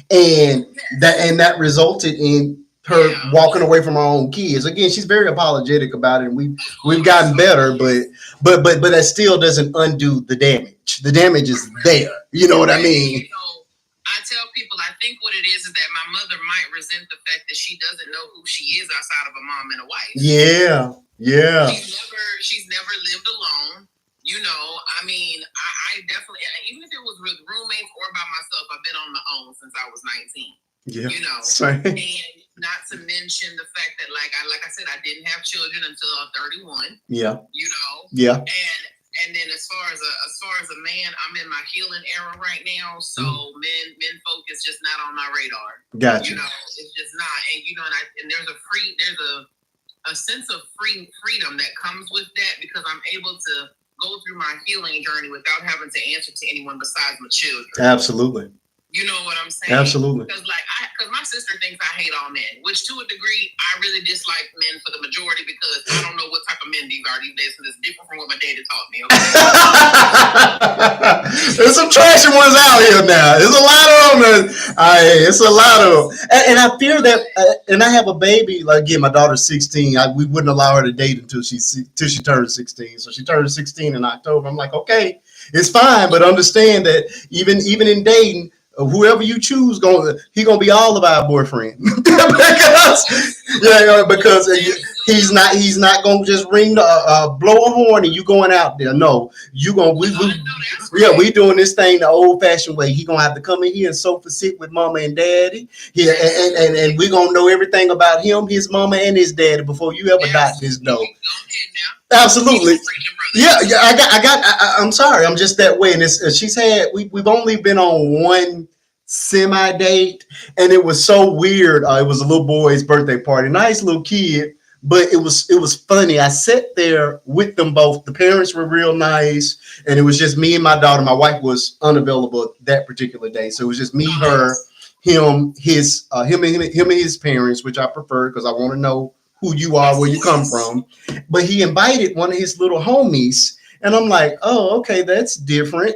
And that resulted in her walking away from her own kids. Again, she's very apologetic about it, and we've gotten better, but that still doesn't undo the damage. The damage is there. You know what I mean? I tell people, I think what it is that my mother might resent the fact that she doesn't know who she is outside of a mom and a wife. Yeah. She's never lived alone. I mean, I definitely, even if it was with roommates or by myself, I've been on my own since I was 19. Yeah. And not to mention the fact that, like I said, I didn't have children until 31. Yeah. Yeah. And then as far as a man, I'm in my healing era right now. So men folk is just not on my radar. Gotcha. It's just not. And there's a sense of freedom that comes with that, because I'm able to go through my healing journey without having to answer to anyone besides my children. Absolutely. You know what I'm saying? Absolutely. Because my sister thinks I hate all men, which to a degree I really dislike men for the majority, because I don't know what type of men these are these days, because it's different from what my daddy taught me. Okay? There's some trashy ones out here now. There's a lot of them. It's a lot of them. And I fear that, and I have a baby. Like, again, my daughter's 16. We wouldn't allow her to date until she turned 16. So she turned 16 in October. I'm like, okay, it's fine, but understand that even in dating, whoever you choose, he gonna be all of our boyfriend. because he's not gonna just ring blow a horn and you going out there. No, we doing this thing the old fashioned way. He gonna have to come in here and sofa sit with mama and daddy. Yeah, and we gonna know everything about him, his mama, and his daddy before you ever dot this door. Absolutely. Yeah, I'm sorry, I'm just that way. And we've only been on one semi date, and it was so weird. It was a little boy's birthday party, nice little kid, but it was funny. I sat there with them both. The parents were real nice, and it was just me and my daughter. My wife was unavailable that particular day, so it was just me, her, him, and his parents, which I prefer because I want to know who you are, where you come from. But he invited one of his little homies, and I'm like, oh, okay, that's different.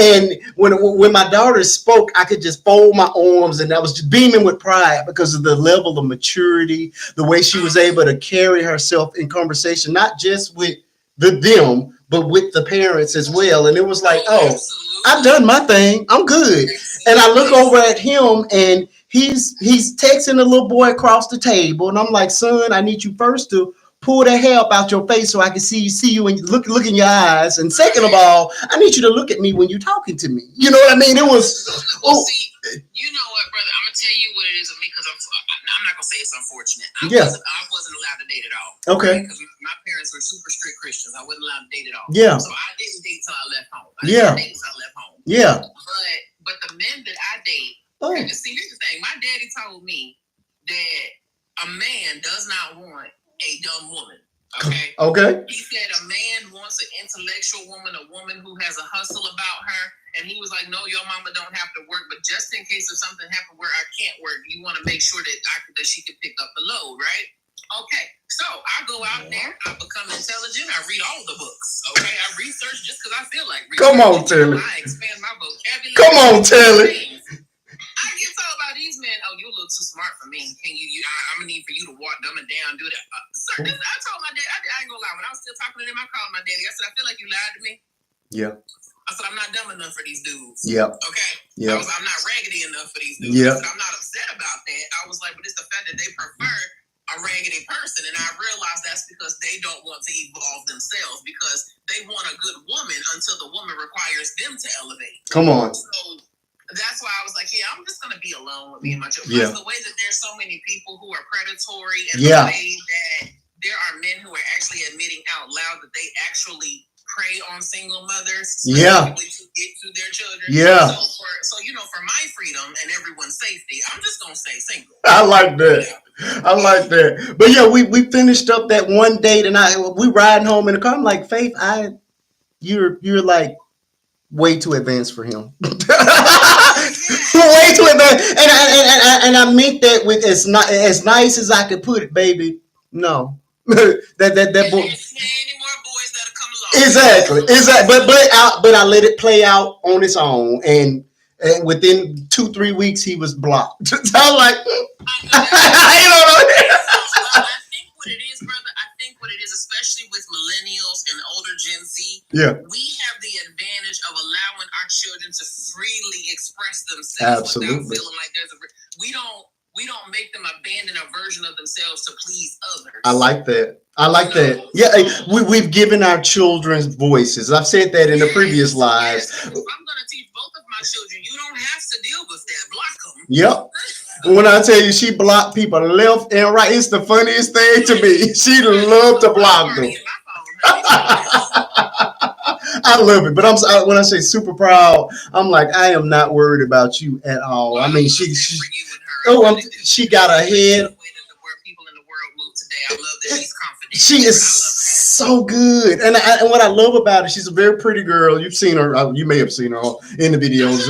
and when my daughter spoke, I could just fold my arms, and I was just beaming with pride because of the level of maturity, the way she was able to carry herself in conversation, not just with them, but with the parents as well. And it was like, oh, I've done my thing, I'm good. And I look over at him, and he's texting the little boy across the table, and I'm like, son, I need you first to pull that hair up out your face so I can see you and look in your eyes. And second of all, I need you to look at me when you're talking to me. You know what I mean? It was. See, you know what, brother? I'm gonna tell you what it is with me, because I'm not gonna say it's unfortunate. I wasn't allowed to date at all. Okay. Because my parents were super strict Christians. I wasn't allowed to date at all. Yeah. So I didn't date till I left home. I didn't date till I left home. Yeah. But the men that I date, Oh. see, here's the thing. My daddy told me that a man does not want a dumb woman. Okay. Okay. He said a man wants an intellectual woman, a woman who has a hustle about her. And he was like, no, your mama don't have to work, but just in case if something happened where I can't work, you want to make sure that she can pick up the load, right? Okay, so I go out there, I become intelligent, I read all the books. Okay, I research just because I feel like research. Come on, Telly. I expand my vocabulary. Come on, Telly. I get told by these men, oh, you a little too smart for me. Can I'm gonna need for you to dumb it down, do that. Sir, I told my dad, I ain't gonna lie. When I was still talking to them, I called my daddy. I said, I feel like you lied to me. Yeah. I said, I'm not dumb enough for these dudes. Yep. Okay. Yeah. I'm not raggedy enough for these dudes. Yeah. I'm not upset about that. I was like, but it's the fact that they prefer a raggedy person, and I realized that's because they don't want to evolve themselves, because they want a good woman until the woman requires them to elevate. Come on. So that's why I was like, yeah, I'm just gonna be alone with me and my children. Yeah. Because the way that there's so many people who are predatory, and yeah. the way that there are men who are actually admitting out loud that they actually prey on single mothers, yeah, to get to their children. Yeah. So for my freedom and everyone's safety, I'm just gonna say single. I like that. I like that. But yeah, we finished up that one date, and we riding home in the car. I'm like, Faith, you're like way too advanced for him. Way too advanced. And I meant that with as nice as I could put it, baby. No. that boy. Exactly. But I let it play out on its own, and within 2-3 weeks he was blocked. So I'm like, I think what it is, brother. I think what it is, especially with millennials and older Gen Z. Yeah. We have the advantage of allowing our children to freely express themselves. Absolutely. Without feeling like we don't make them abandon a version of themselves to please others. I like that. Yeah, we've given our children voices. I've said that in the previous lives. Yes. I'm going to teach both of my children. You don't have to deal with that. Block them. Yep. When I tell you she blocked people left and right, it's the funniest thing to me. She loved to block them. I love it, but when I say super proud, I'm like, I am not worried about you at all. I mean, she got a head. She is so good, and what I love about it, she's a very pretty girl. You've seen her. You may have seen her in the videos.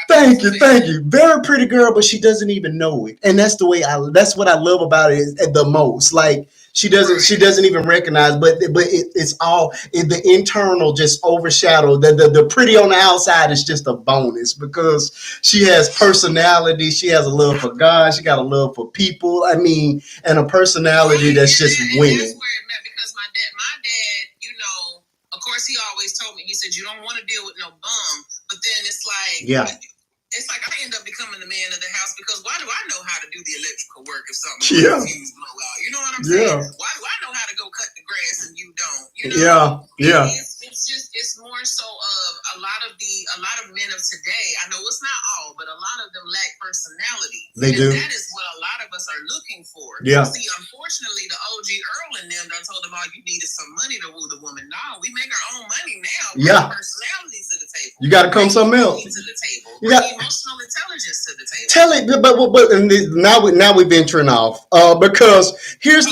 Thank you. Very pretty girl, but she doesn't even know it, and that's what I love about it the most. Like she doesn't even recognize, but it's all the internal just overshadow. The pretty on the outside is just a bonus because she has personality. She has a love for God. She got a love for people. I mean, and a personality that's just winning. That's where it met, because my dad, of course, he always told me. He said, "You don't want to deal with no bum," but then it's like, yeah. It's like I end up becoming the man of the house because why do I know how to do the electrical work if something fuse blow out? You know what I'm saying? Why do I know how to go cut the grass and you don't? Yeah. It's more so of a lot of men of today. I know it's not all, but a lot of them lack personality. They do. That is what a lot of us are looking for. Yeah. See, unfortunately, the OG Earl and them done told them all you need is some money to woo the woman. No, we make our own money now. Yeah. Personality to the table. You got to come something else. To the table. Emotional intelligence to the table. Tell it, but now we're venturing off. Because here's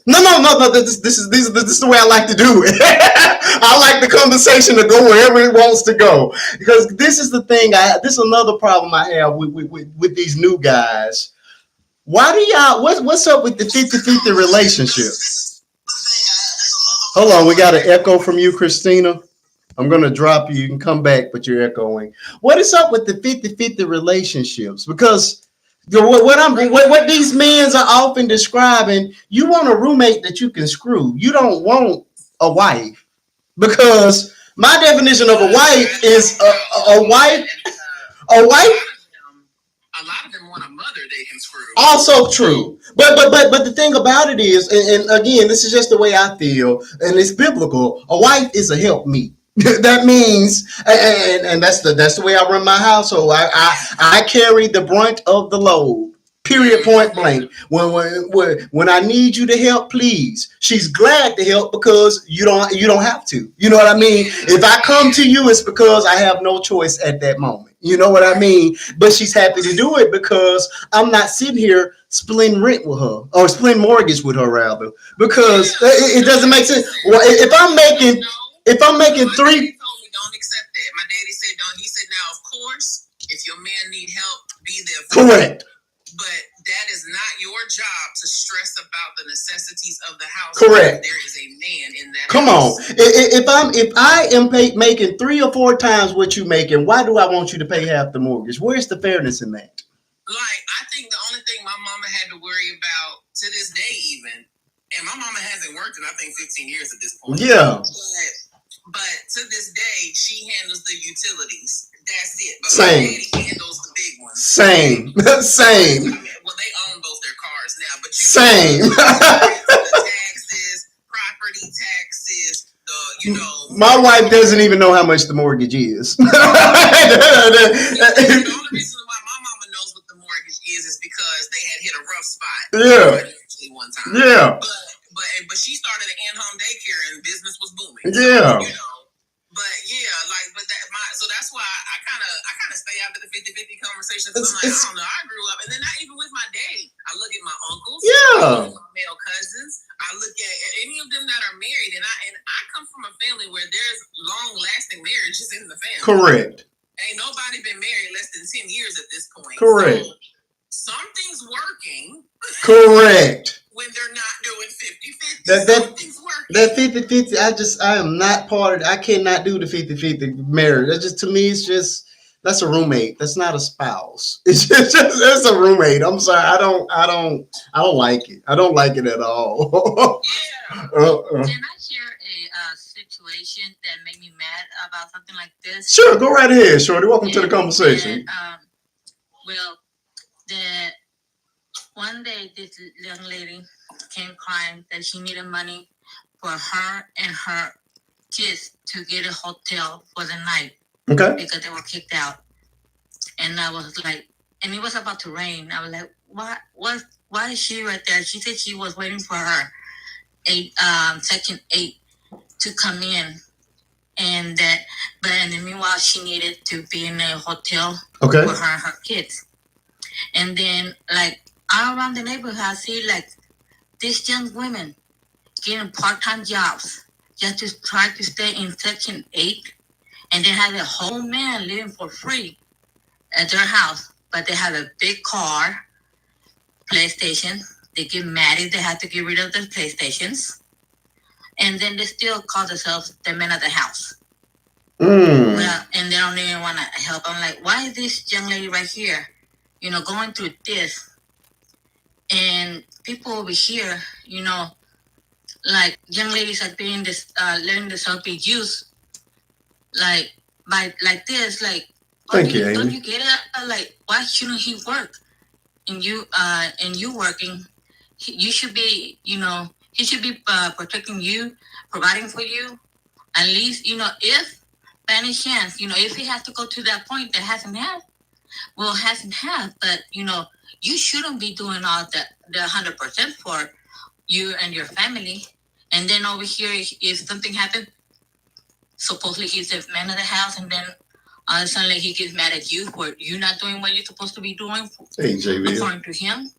no. This is the way I like to do it. I like the conversation to go wherever it wants to go, because this is the thing. This is another problem I have with these new guys. Why do y'all? What's up with the 50-50 relationship? Hold on, we got an echo from you, Christina. I'm going to drop you. You can come back, but you're echoing. What is up with the 50-50 relationships? Because what these men are often describing, you want a roommate that you can screw. You don't want a wife. Because my definition of a wife is a wife. A wife. A lot of them want a mother they can screw. Also true. But the thing about it is, and again, this is just the way I feel, and it's biblical. A wife is a helpmeet. That means, and that's the way I run my household. I carry the brunt of the load. Period, point blank. When I need you to help, please. She's glad to help because you don't have to. You know what I mean? If I come to you, it's because I have no choice at that moment. You know what I mean? But she's happy to do it because I'm not sitting here splitting rent with her or splitting mortgage with her rather because it doesn't make sense. Well, if I'm making My three. daddy told me don't accept that. My daddy said don't. He said now, of course, if your man need help, be there for him. Correct. But that is not your job to stress about the necessities of the house. Correct. There is a man in that Come house. on. If I am making 3 or 4 times what you making, why do I want you to pay half the mortgage? Where's the fairness in that? Like, I think the only thing my mama had to worry about to this day, even, and my mama hasn't worked in I think 15 years at this point. Yeah. But to this day, she handles the utilities. That's it. But Same. my daddy handles the big ones. Same. Same. Well, they own both their cars now, but Same. the taxes, property taxes, My wife doesn't even know how much the mortgage is. The only reason why my mama knows what the mortgage is because they had hit a rough spot. Yeah. One time. Yeah. But she started an in-home daycare and business was booming. Yeah. But yeah, so that's why I kind of stay out of the 50-50 conversations. I'm like, I don't know. I grew up, and then not even with my dad. I look at my uncles. Yeah. I look at my male cousins. I look at any of them that are married, and I come from a family where there's long-lasting marriages in the family. Correct. Ain't nobody been married less than 10 years at this point. Correct. So something's working. Correct. When they're not doing 50-50. Something's working. That 50-50, I am not part of it. I cannot do the 50-50 marriage. That's just, to me, it's just, that's a roommate. That's not a spouse. It's just it's a roommate. I'm sorry. I don't like it. I don't like it at all. Yeah. Can I share a situation that made me mad about something like this? Sure, go right ahead, Shorty. Welcome to the conversation. Well, one day this young lady came crying that she needed money for her and her kids to get a hotel for the night. Okay. Because they were kicked out. And I was like, and it was about to rain. I was like, why is she right there? She said she was waiting for her section 8 to come in. But in the meanwhile, she needed to be in a hotel for her and her kids. And then, like, all around the neighborhood, I see, like, these young women getting part-time jobs just to try to stay in Section 8. And they have a whole man living for free at their house. But they have a big car, PlayStation. They get mad if they have to get rid of their PlayStations. And then they still call themselves the men of the house. Well, and they don't even want to help. I'm like, why is this young lady right here, going through this? And people over here, like young ladies are being this, letting themselves be used, like by like this, like. Thank you, Amy. Don't you get it? Like, why shouldn't he work? And you working, you should be, he should be protecting you, providing for you. At least, if by any chance, if he has to go to that point that hasn't had. But you shouldn't be doing all the 100% for you and your family. And then over here, if something happened, supposedly he's the man of the house, and then suddenly he gets mad at you for you not doing what you're supposed to be doing. Hey, JB. According to him,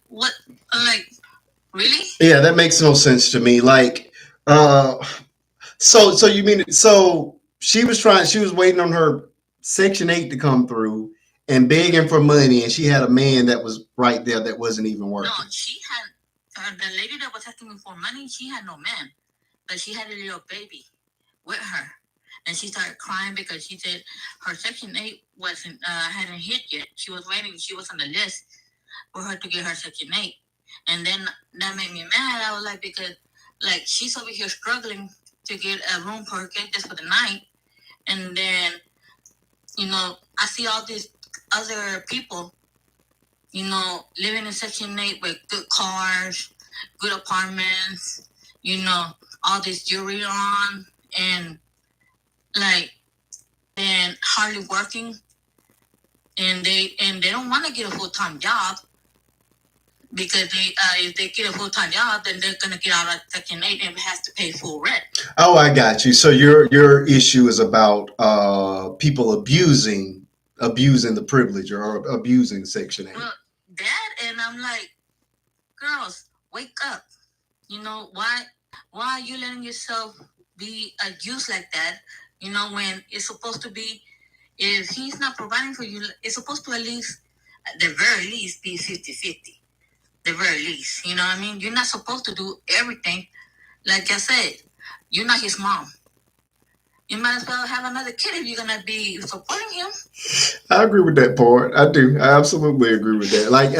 what? Like, really? Yeah, that makes no sense to me. Like, so you mean so she was waiting on her Section 8 to come through and begging for money, and she had a man that was right there that wasn't even working. No, she had the lady that was asking me for money. She had no man, but she had a little baby with her, and she started crying because she said her Section 8 hadn't hit yet. She was waiting. She was on the list for her to get her Section 8, and then that made me mad. I was like, because like she's over here struggling to get a room for her kid just for the night, and then I see all these other people, living in Section 8 with good cars, good apartments, all this jewelry on, and hardly working, and they don't want to get a full-time job. because if they get a full time job, then they're gonna get out of Section 8 and has to pay full rent. Oh, I got you. So your issue is about people abusing the privilege or abusing Section 8. Well, that, and I'm like, girls, wake up. You know why are you letting yourself be abused like that? You know, when it's supposed to be, if he's not providing for you, it's supposed to at least, at the very least, be 50-50. The very least. You know what I mean? You're not supposed to do everything. Like I said, you're not his mom. You might as well have another kid if you're gonna be supporting him. I agree with that part. I do. I absolutely agree with that. Like,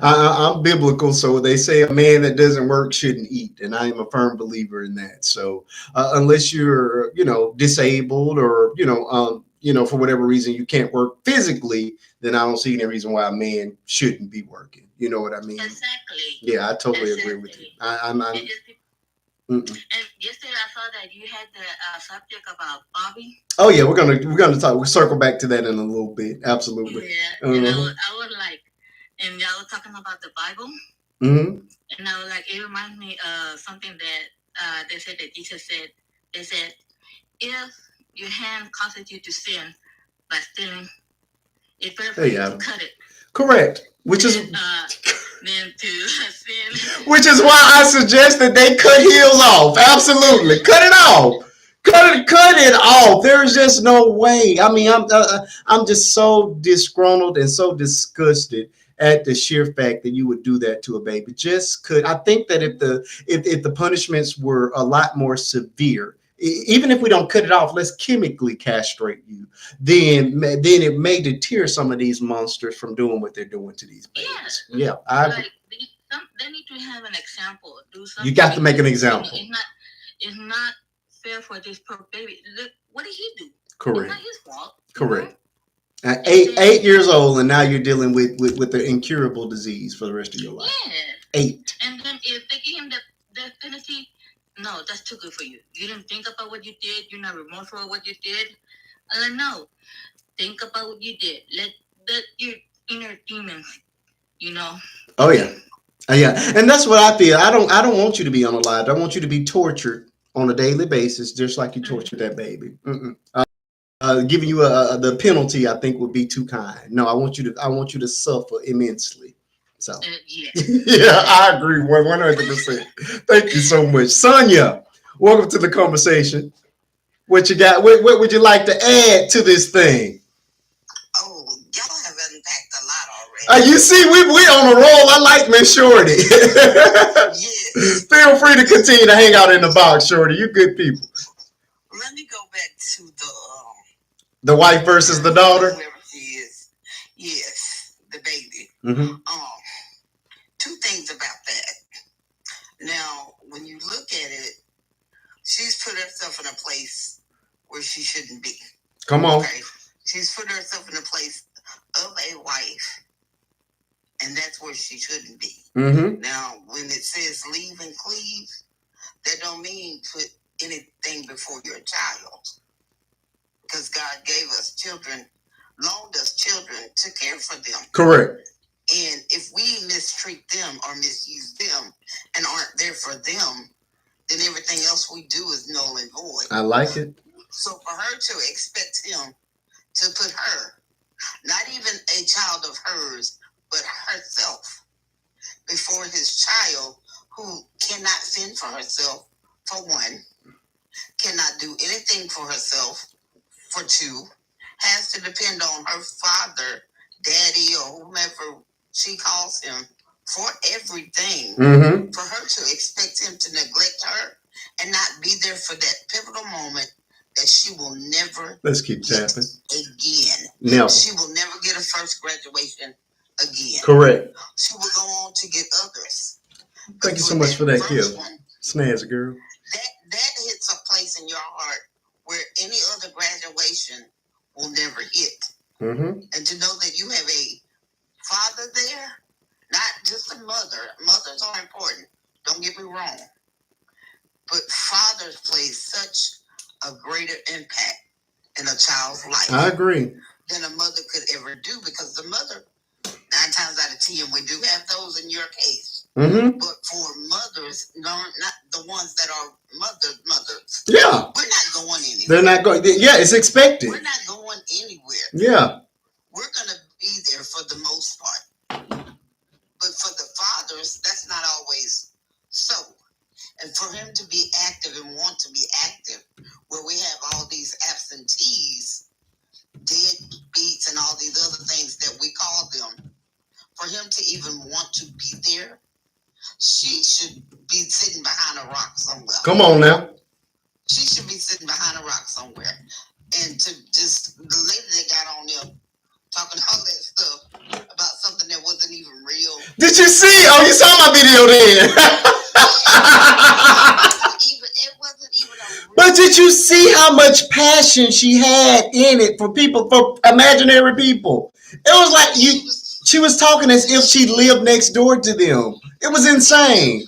I'm biblical, so they say a man that doesn't work shouldn't eat, and I am a firm believer in that. So, unless you're, disabled or for whatever reason you can't work physically, then I don't see any reason why a man shouldn't be working. You know what I mean? Exactly. Yeah, I totally agree with you. I'm And yesterday I saw that you had the subject about Bobby. Oh yeah, we're gonna talk. We'll circle back to that in a little bit. Absolutely. Yeah, and I was like, and y'all were talking about the Bible, and I was like, it reminds me of something that they said that Jesus said. They said, if your hand causes you to sin by stealing, it's better for you to cut it. Correct. Which is than to sin. Which is why I suggested they cut heels off. Absolutely, cut it off. Cut it off. There's just no way. I mean, I'm just so disgruntled and so disgusted at the sheer fact that you would do that to a baby. Just could. I think that if the punishments were a lot more severe, even if we don't cut it off, let's chemically castrate you. Then it may deter some of these monsters from doing what they're doing to these babies. Yeah, they need to have an example. Do something. You got to make an example. It's not fair for this poor baby. Look, what did he do? Correct. It's not his fault. Correct. 8 years old, and now you're dealing with the incurable disease for the rest of your life. Yeah. 8. And then if they give him the penalty, no, that's too good for you. You didn't think about what you did. You're not remorseful of what you did. No, think about what you did. Let your inner demons, Oh yeah. Yeah, and that's what I feel. I don't want you to be unalived. I want you to be tortured on a daily basis, just like you tortured that baby. Giving you the penalty, I think, would be too kind. No, I want you to suffer immensely. So yeah, I agree 100%. Thank you so much, Sonia. Welcome to the conversation. What you got? What would you like to add to this thing? Oh, y'all have unpacked a lot already. You see, we on a roll. I like Miss Shorty. Yes. Feel free to continue to hang out in the box, Shorty. You good people. Let me go back to the wife versus the daughter. Whoever she is. Yes, the baby. Mm-hmm. Two things about that. Now, when you look at it, she's put herself in a place where she shouldn't be. Come on. Okay? She's put herself in a place of a wife, and that's where she shouldn't be. Mm-hmm. Now, when it says leave and cleave, that don't mean put anything before your child. Because God gave us children, loaned us children to care for them. Correct. And if we mistreat them or misuse them and aren't there for them, then everything else we do is null and void. I like it. So for her to expect him to put her, not even a child of hers, but herself, before his child, who cannot fend for herself, for one, cannot do anything for herself, for two, has to depend on her father, daddy, or whomever she calls him for everything. Mm-hmm. For her to expect him to neglect her and not be there for that pivotal moment that she will never tapping again. No. She will never get a first graduation again. Correct. She will go on to get others. Thank you so much for that, Kill. Snazzy girl. That hits a place in your heart where any other graduation will never hit. Mm-hmm. And to know that you have a father there, not just a mother. Mothers are important, don't get me wrong. But fathers play such a greater impact in a child's life. I agree. Than a mother could ever do, because the mother, 9 9 times out of 10, we do have those in your case. Mm-hmm. But for mothers, no, not the ones that are mothers. Yeah. We're not going anywhere. They're not going. Yeah, it's expected. We're not going anywhere. Yeah. We're going to be there for the most part. But for the fathers, that's not always so. And for him to be active and want to be active, where we have all these absentees, deadbeats, and all these other things that we call them, for him to even want to be there, she should be sitting behind a rock somewhere. Come on now. She should be sitting behind a rock somewhere. And to just, the lady that got on there talking all that stuff about something that wasn't even real. Did you see? Oh, you saw my video then. It wasn't even a real. But did you see how much passion she had in it for people, for imaginary people? It was like she was talking as if she lived next door to them. It was insane.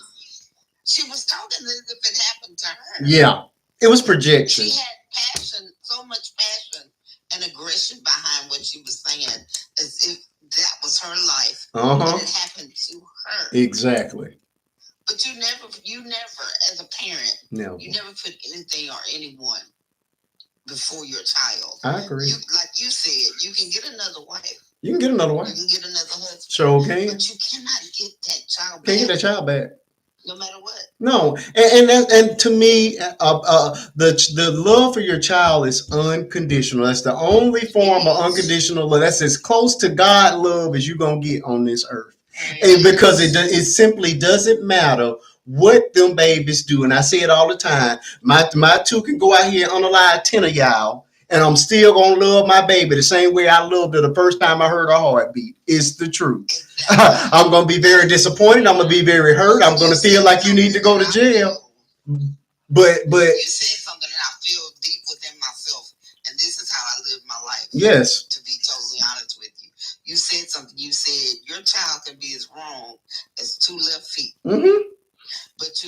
She was talking as if it happened to her. Yeah. It was projection. She had passion, so much passion and aggression behind what she was saying, as if that was her life. And it happened to her. Exactly. But you never, as a parent, you never put anything or anyone before your child. I agree. Like you said, you can get another wife. You can get another wife. You can get another husband. Sure can. But you cannot get that child back. Can't get that child back. No matter what. No, and to me, the love for your child is unconditional. That's the only form of unconditional love. That's as close to God love as you're gonna get on this earth, and because it simply doesn't matter what them babies do. And I say it all the time. My two can go out here and unalive 10 of y'all, and I'm still gonna love my baby the same way I loved her the first time I heard her heartbeat. It's the truth. I'm gonna be very disappointed. I'm gonna be very hurt. I'm gonna feel like you need to go to jail. But you said something that I feel deep within myself, and this is how I live my life. Yes. To be totally honest with you, you said something. You said your child can be as wrong as 2 left feet. Mm-hmm. But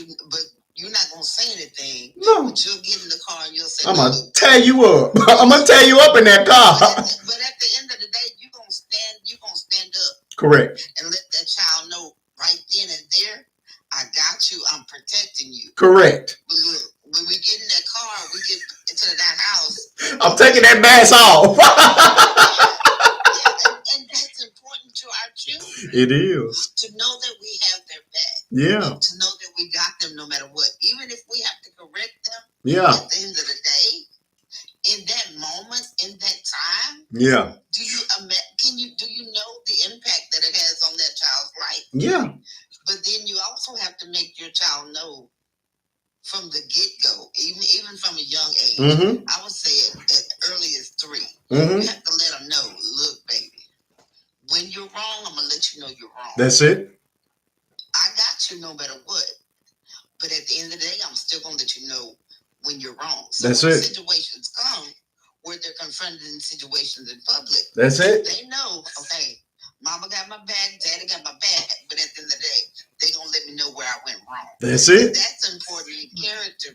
you're not gonna say anything. No. But you'll get in the car and you'll say, I'm gonna tear you up. I'm gonna tear you up in that car. But at the end of the day, you're gonna stand up. Correct. And let that child know right then and there, I got you. I'm protecting you. Correct. But look, when we get in that car, we get into that house. I'm taking that mask off. And that's important to our children. It is. To know that we have their back. Yeah. To know that we got them no matter what. Even if we have to correct them. Yeah. At the end of the day, in that moment, in that time. Yeah. Do you know the impact that it has on that child's life? Yeah. But then you also have to make your child know from the get-go, even from a young age. Mm-hmm. I would say as early as 3. Mm-hmm. You have to let them know, look, baby, when you're wrong, I'm going to let you know you're wrong. That's it. I got you no matter what. But at the end of the day, I'm still going to let you know when you're wrong. So that's when it. Situations come where they're confronted in situations in public. That's it. They know, okay, mama got my back, daddy got my back, but at the end of the day, they're going to let me know where I went wrong. That's it. That's important in character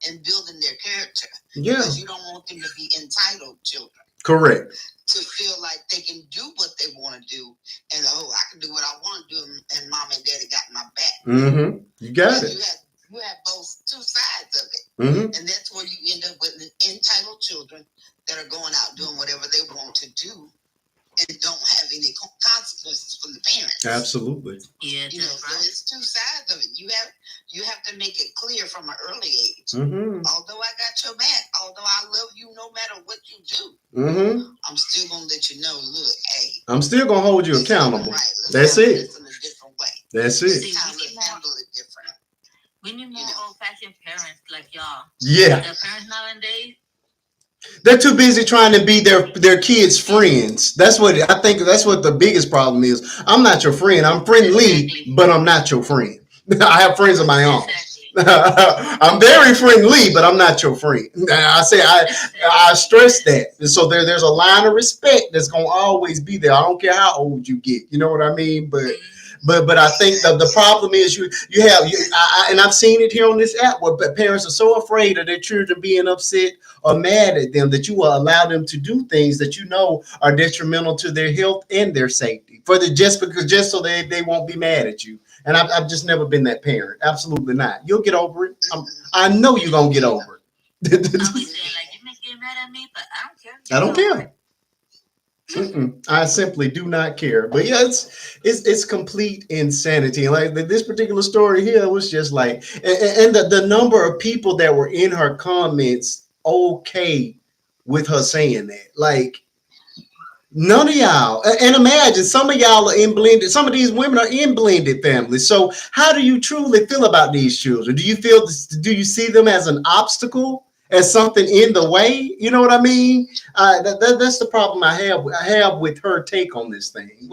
and building their character. Yeah. Because you don't want them to be entitled children. Correct. To feel like they can do what they want to do, and I can do what I want to do, and mom and daddy got my back. Mm-hmm. You got it. You have both 2 sides of it, mm-hmm. And that's where you end up with entitled children that are going out doing whatever they want to do, and don't have any consequences from the parents. Absolutely. Yeah, you know, so it's 2 sides of it. You have to make it clear from an early age. Mm-hmm. Although I got your back, although I love you no matter what you do, mm-hmm. I'm still gonna let you know. Look, hey, I'm still gonna hold you accountable. Right. That's it. In a different way. That's it. See, Handle it different. We need more old-fashioned parents like y'all. Yeah. The parents nowadays. They're too busy trying to be their kids' friends. That's what I think. That's what the biggest problem is. I'm not your friend. I'm friendly, but I'm not your friend. I have friends of my own. I'm very friendly, but I'm not your friend. I stress that. So there's a line of respect that's gonna always be there. I don't care how old you get. You know what I mean? But But I think the problem is and I've seen it here on this app where parents are so afraid of their children being upset or mad at them that you will allow them to do things that you know are detrimental to their health and their safety for the just so they won't be mad at you. And I've just never been that parent. Absolutely not. You'll get over it. I know you're gonna get over I it. was saying like you may get mad at me, but I don't care. I don't care. I simply do not care. But yeah, it's complete insanity. Like this particular story here was just like, and the number of people that were in her comments okay with her saying that, like none of y'all. And imagine some of y'all are in blended. Some of these women are in blended families. So how do you truly feel about these children? Do you see them as an obstacle? As something in the way, you know what I mean? That's the problem I have with her take on this thing.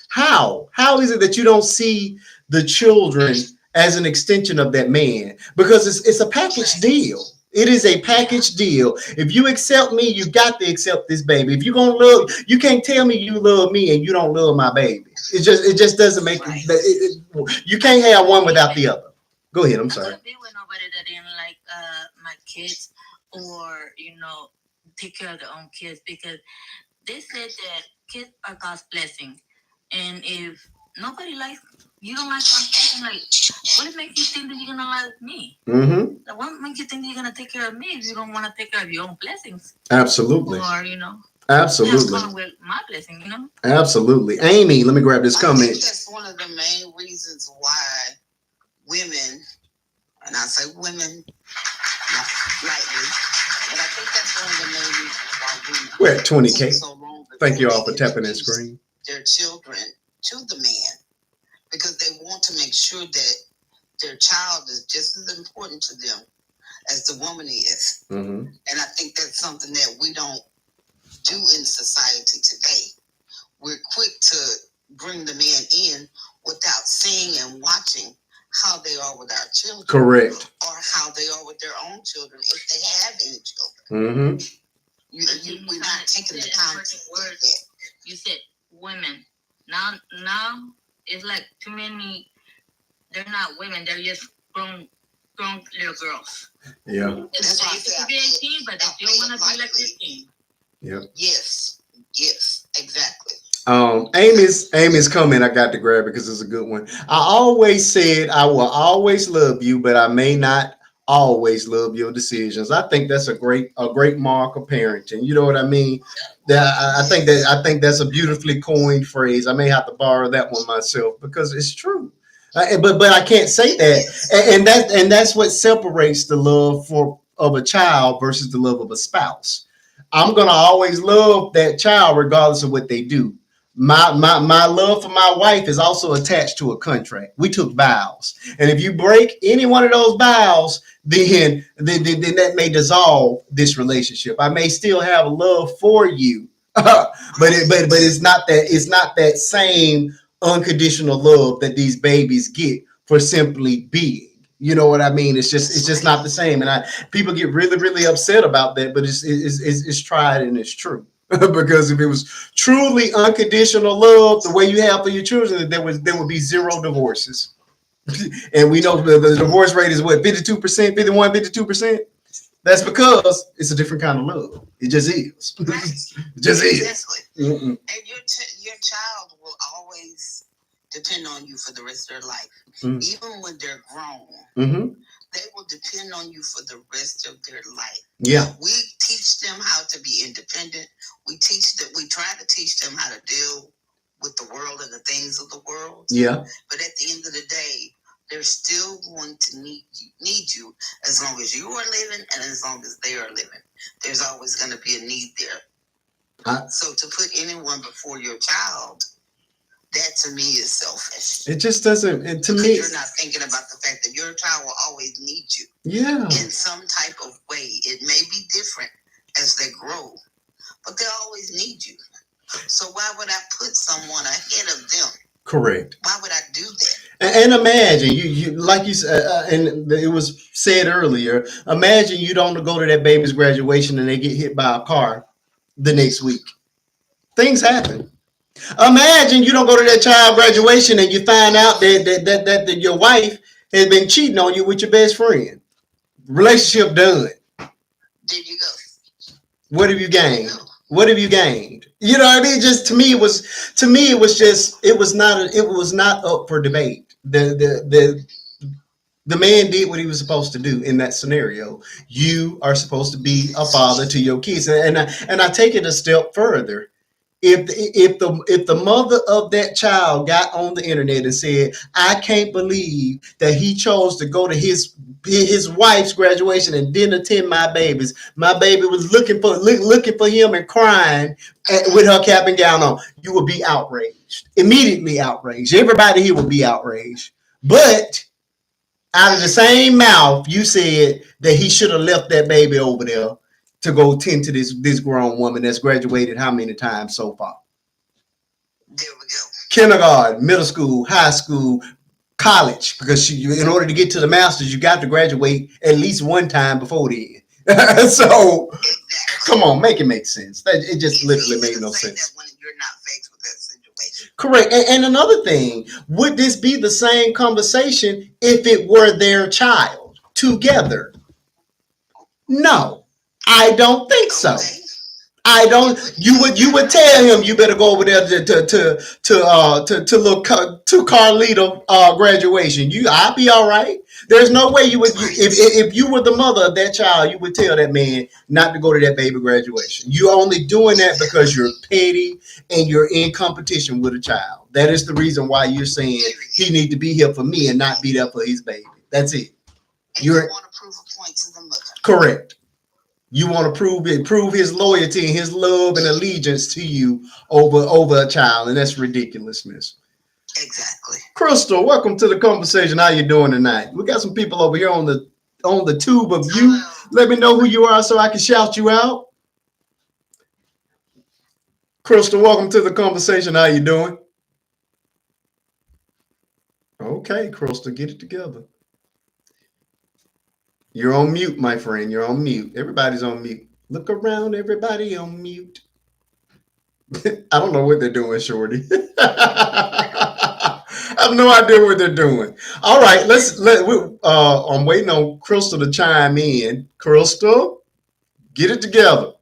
How is it that you don't see the children as an extension of that man? Because it's a package deal. It is a package deal. If you accept me, you got to accept this baby. If you're gonna love, you can't tell me you love me and you don't love my baby. It just doesn't make you can't have one without the other. Go ahead. I'm sorry. Be with nobody that didn't like my kids or take care of their own kids because they said that kids are God's blessing, and if nobody likes you don't like something like what makes you think that you're gonna like me? Mm-hmm. What makes you think that you're gonna take care of me if you don't want to take care of your own blessings? Absolutely. Or absolutely with my blessing, Absolutely. Amy, let me grab this comment. I think that's one of the main reasons why women, and I say women lightly, but I think that's one of the main reasons why women we're at 20K. so long Thank you all for tapping that screen. Their children to the man because they want to make sure that their child is just as important to them as the woman is. Mm-hmm. And I think that's something that we don't do in society today. We're quick to bring the man in without seeing and watching how they are with our children. Correct. Or how they are with their own children, if they have any children. Mm-hmm. We're not taking the time to work that. You said women. Now it's like too many. They're not women. They're just grown little girls. Yeah. It's safe to be 18, but they still want to be like 15. Yeah. Yes, exactly. Amy's comment I got to grab because it's a good one. I always said I will always love you, but I may not always love your decisions. I think that's a great mark of parenting. You know what I mean? I think that's a beautifully coined phrase. I may have to borrow that one myself because it's true. But I can't say that, and that's what separates the love of a child versus the love of a spouse. I'm gonna always love that child regardless of what they do. My love for my wife is also attached to a contract. We took vows, and if you break any one of those vows, then that may dissolve this relationship. I may still have a love for you, but it's not that same unconditional love that these babies get for simply being. You know what I mean? It's just not the same, and people get really upset about that. But it's tried and it's true. Because if it was truly unconditional love, the way you have for your children, there would be zero divorces. And we know the divorce rate is what 52%, 51, 52%. That's because it's a different kind of love. It just is. It just is. Exactly. And your child will always depend on you for the rest of their life, even when they're grown. They will depend on you for the rest of their life. Yeah. We teach them how to be independent. We try to teach them how to deal with the world and the things of the world. Yeah. But at the end of the day, they're still going to need you as long as you are living and as long as they are living. There's always going to be a need there. So to put anyone before your child, that to me is selfish. It just doesn't. And to me, you're not thinking about the fact that your child will always need you. Yeah. In some type of way. It may be different as they grow, but they always need you. So why would I put someone ahead of them? Correct. Why would I do that? And imagine you like you said, and it was said earlier. Imagine you don't go to that baby's graduation and they get hit by a car the next week. Things happen. Imagine you don't go to that child graduation and you find out that your wife has been cheating on you with your best friend. Relationship done. There you go. What have you There you gained? go. What have you gained? You know what I mean? Just it was just it was not up for debate. The man did what he was supposed to do in that scenario. You are supposed to be a father to your kids, and I take it a step further. If the mother of that child got on the internet and said, "I can't believe that he chose to go to his wife's graduation and didn't attend my baby's. My baby was looking for him and crying with her cap and gown on," you would be outraged, immediately outraged. Everybody here would be outraged, but out of the same mouth, you said that he should have left that baby over there to go tend to this grown woman that's graduated how many times so far? There we go. Kindergarten, middle school, high school, college, because in order to get to the masters, you got to graduate at least one time before then. So, come on, make it make sense. It just literally made no sense. When you're not faced with that situation. Correct. And another thing, would this be the same conversation if it were their child together? No, I don't think so. Okay. I don't. You would tell him you better go over there to Carlito graduation. I'll be all right. There's no way you would if you were the mother of that child, you would tell that man not to go to that baby graduation. You're only doing that because you're petty and you're in competition with a child. That is the reason why you're saying he need to be here for me and not be there for his baby. That's it. You want to prove a point to the mother. Correct. You want to prove his loyalty and his love and allegiance to you over a child, and that's ridiculousness. Exactly. Crystal, welcome to the conversation. How you doing tonight? We got some people over here on the tube of you. Let me know who you are so I can shout you out. Crystal, welcome to the conversation. How you doing? Okay, Crystal, get it together. You're on mute, my friend. You're on mute. Everybody's on mute. Look around, everybody on mute. I don't know what they're doing, Shorty. I have no idea what they're doing. All right, I'm waiting on Crystal to chime in. Crystal, get it together.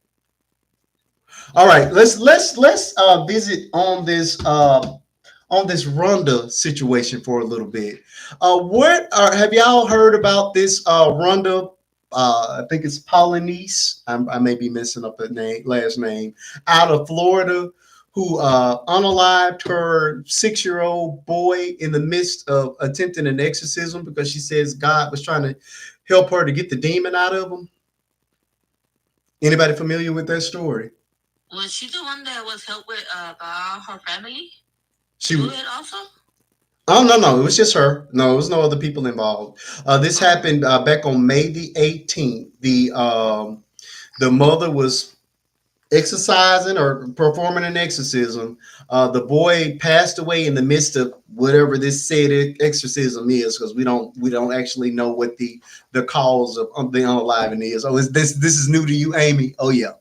All right, let's visit on this Rhonda situation for a little bit. Have y'all heard about this Rhonda? I think it's Polynice. I may be messing up the last name. Out of Florida, who unalived her 6-year-old boy in the midst of attempting an exorcism because she says God was trying to help her to get the demon out of him. Anybody familiar with that story? Was she the one that was helped with about her family? She do it also? Oh no, it was just her. No, there was no other people involved. This happened back on May the 18th. The mother was exercising or performing an exorcism. The boy passed away in the midst of whatever this said exorcism is, because we don't actually know what the cause of the unaliving is. Oh, this is new to you, Amy? Oh yeah.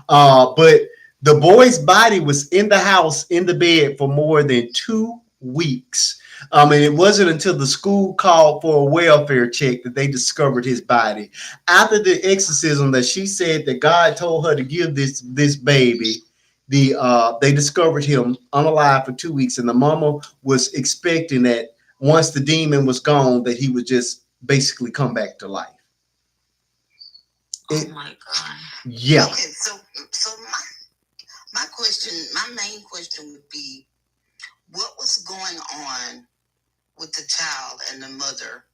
But the boy's body was in the house in the bed for more than 2 weeks. And it wasn't until the school called for a welfare check that they discovered his body. After the exorcism that she said that God told her to give this baby, they discovered him unalive for 2 weeks, and the mama was expecting that once the demon was gone, that he would just basically come back to life. Oh my God. Yeah. Okay, so my main question would be, what was going on with the child and the mother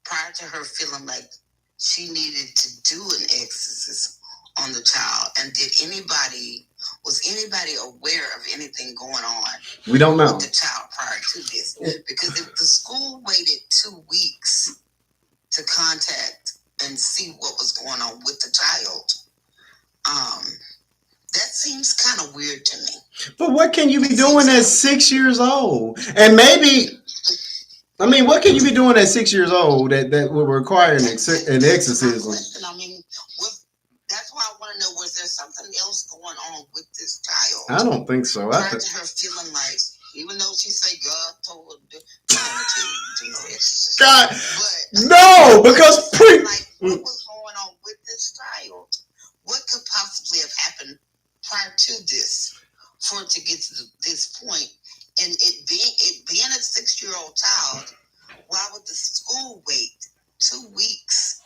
prior to her feeling like she needed to do an exorcism on the child? And was anybody aware of anything going on? We don't know. With the child prior to this? Because if the school waited 2 weeks to contact and see what was going on with the child, that seems kind of weird to me. But what can you be doing at 6 years old? And maybe, I mean, what can you be doing at 6 years old that would require an exorcism? I mean, that's that's why I want to know, was there something else going on with this child? I don't think so. Prior to her feeling like, even though she say God told her, God, but no, because like, what was going on with this child? What could possibly have happened prior to this for it to get to this point? And it being a 6-year-old child, why would the school wait 2 weeks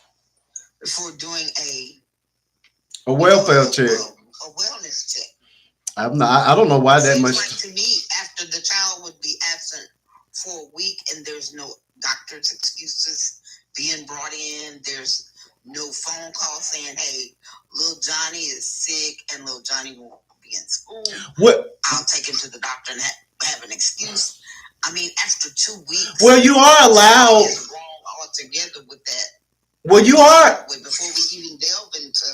before doing a welfare check? A wellness check. I don't know why that much. Like to me, after the child would be absent for a week and there's no doctor's excuses being brought in, there's no phone call saying, hey, little Johnny is sick and little Johnny won't be in school. What? I'll take him to the doctor and have an excuse. I mean, after 2 weeks. Well, you are allowed. Is wrong altogether with that. Well, you are. Before we even delve into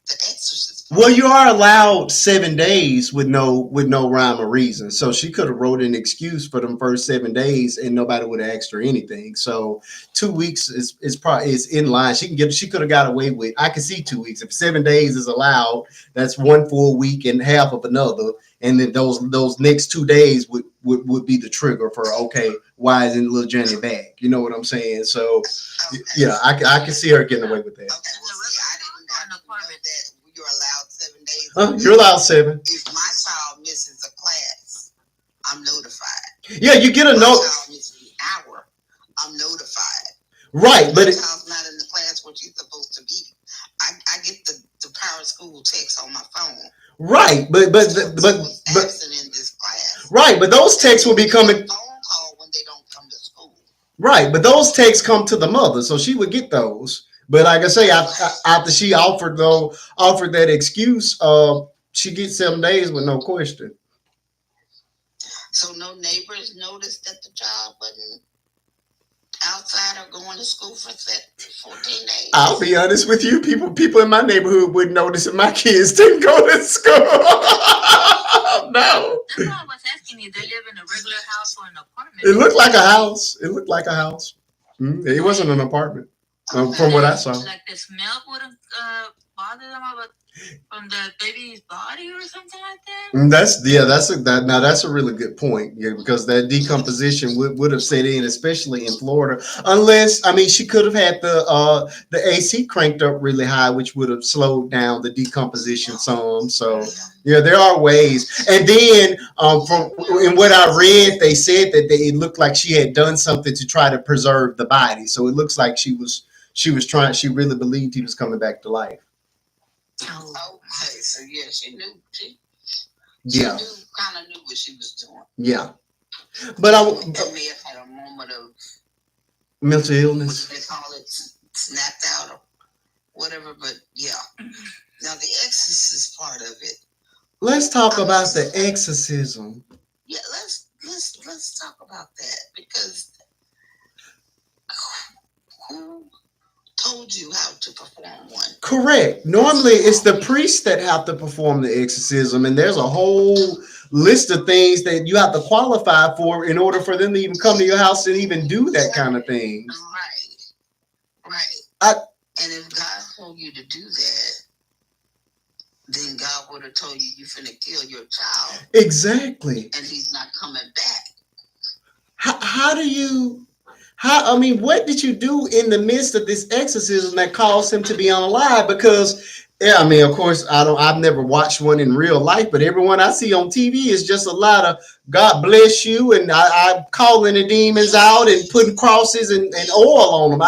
the exorcism. Well, you are allowed 7 days with no rhyme or reason. So she could have wrote an excuse for them first 7 days, and nobody would have asked her anything. So 2 weeks is probably in line. She could have got away with. I can see 2 weeks. If 7 days is allowed, that's 1 full week and half of another. And then those next 2 days would be the trigger for, okay, why isn't little Johnny back? You know what I'm saying? So yeah, I can see her getting away with that. Okay, well, see, I didn't know that you're allowed 7 days. You're allowed 7. If my child misses a class, I'm notified. Yeah, you get a note. My child misses an hour, I'm notified. Right, but my child's not in the class where she's supposed to be. I get the power school text on my phone. Right, but in this class. Right, but those texts will be coming. Phone call when they don't come to school. Right, but those texts come to the mother, so she would get those. But like I say, after she offered that excuse, she gets 7 days with no question. So no neighbors noticed that the child wasn't outside or going to school for 14 days. I'll be honest with you, people in my neighborhood wouldn't notice if my kids didn't go to school. No. That's why I was asking you. They live in a regular house or an apartment? It looked like a house. It wasn't an apartment, from what I saw. Like the smell wouldn't bother them from the baby's body or something like that? That's a really good point. Yeah, because that decomposition would have set in, especially in Florida. Unless, I mean, she could have had the AC cranked up really high, which would have slowed down the decomposition some. So yeah, there are ways. And then from in what I read, they said that it looked like she had done something to try to preserve the body. So it looks like she was trying. She really believed he was coming back to life. Oh, okay. So yeah, she knew. She Yeah. Kind of knew what she was doing. Yeah. But I may have had a moment of mental illness. What they call it, snapped out or whatever. But yeah. Now the exorcist part of it. Let's talk about the exorcism. Yeah, let's talk about that, because who told you how to perform one? Correct. Normally, it's the priests that have to perform the exorcism, and there's a whole list of things that you have to qualify for in order for them to even come to your house and even do that kind of thing. Right. And if God told you to do that, then God would have told you you're finna kill your child. Exactly. And he's not coming back. What did you do in the midst of this exorcism that caused him to be unalive? Because, yeah, I mean, of course, I've never watched one in real life, but everyone I see on TV is just a lot of God bless you, and I'm calling the demons out and putting crosses and oil on them.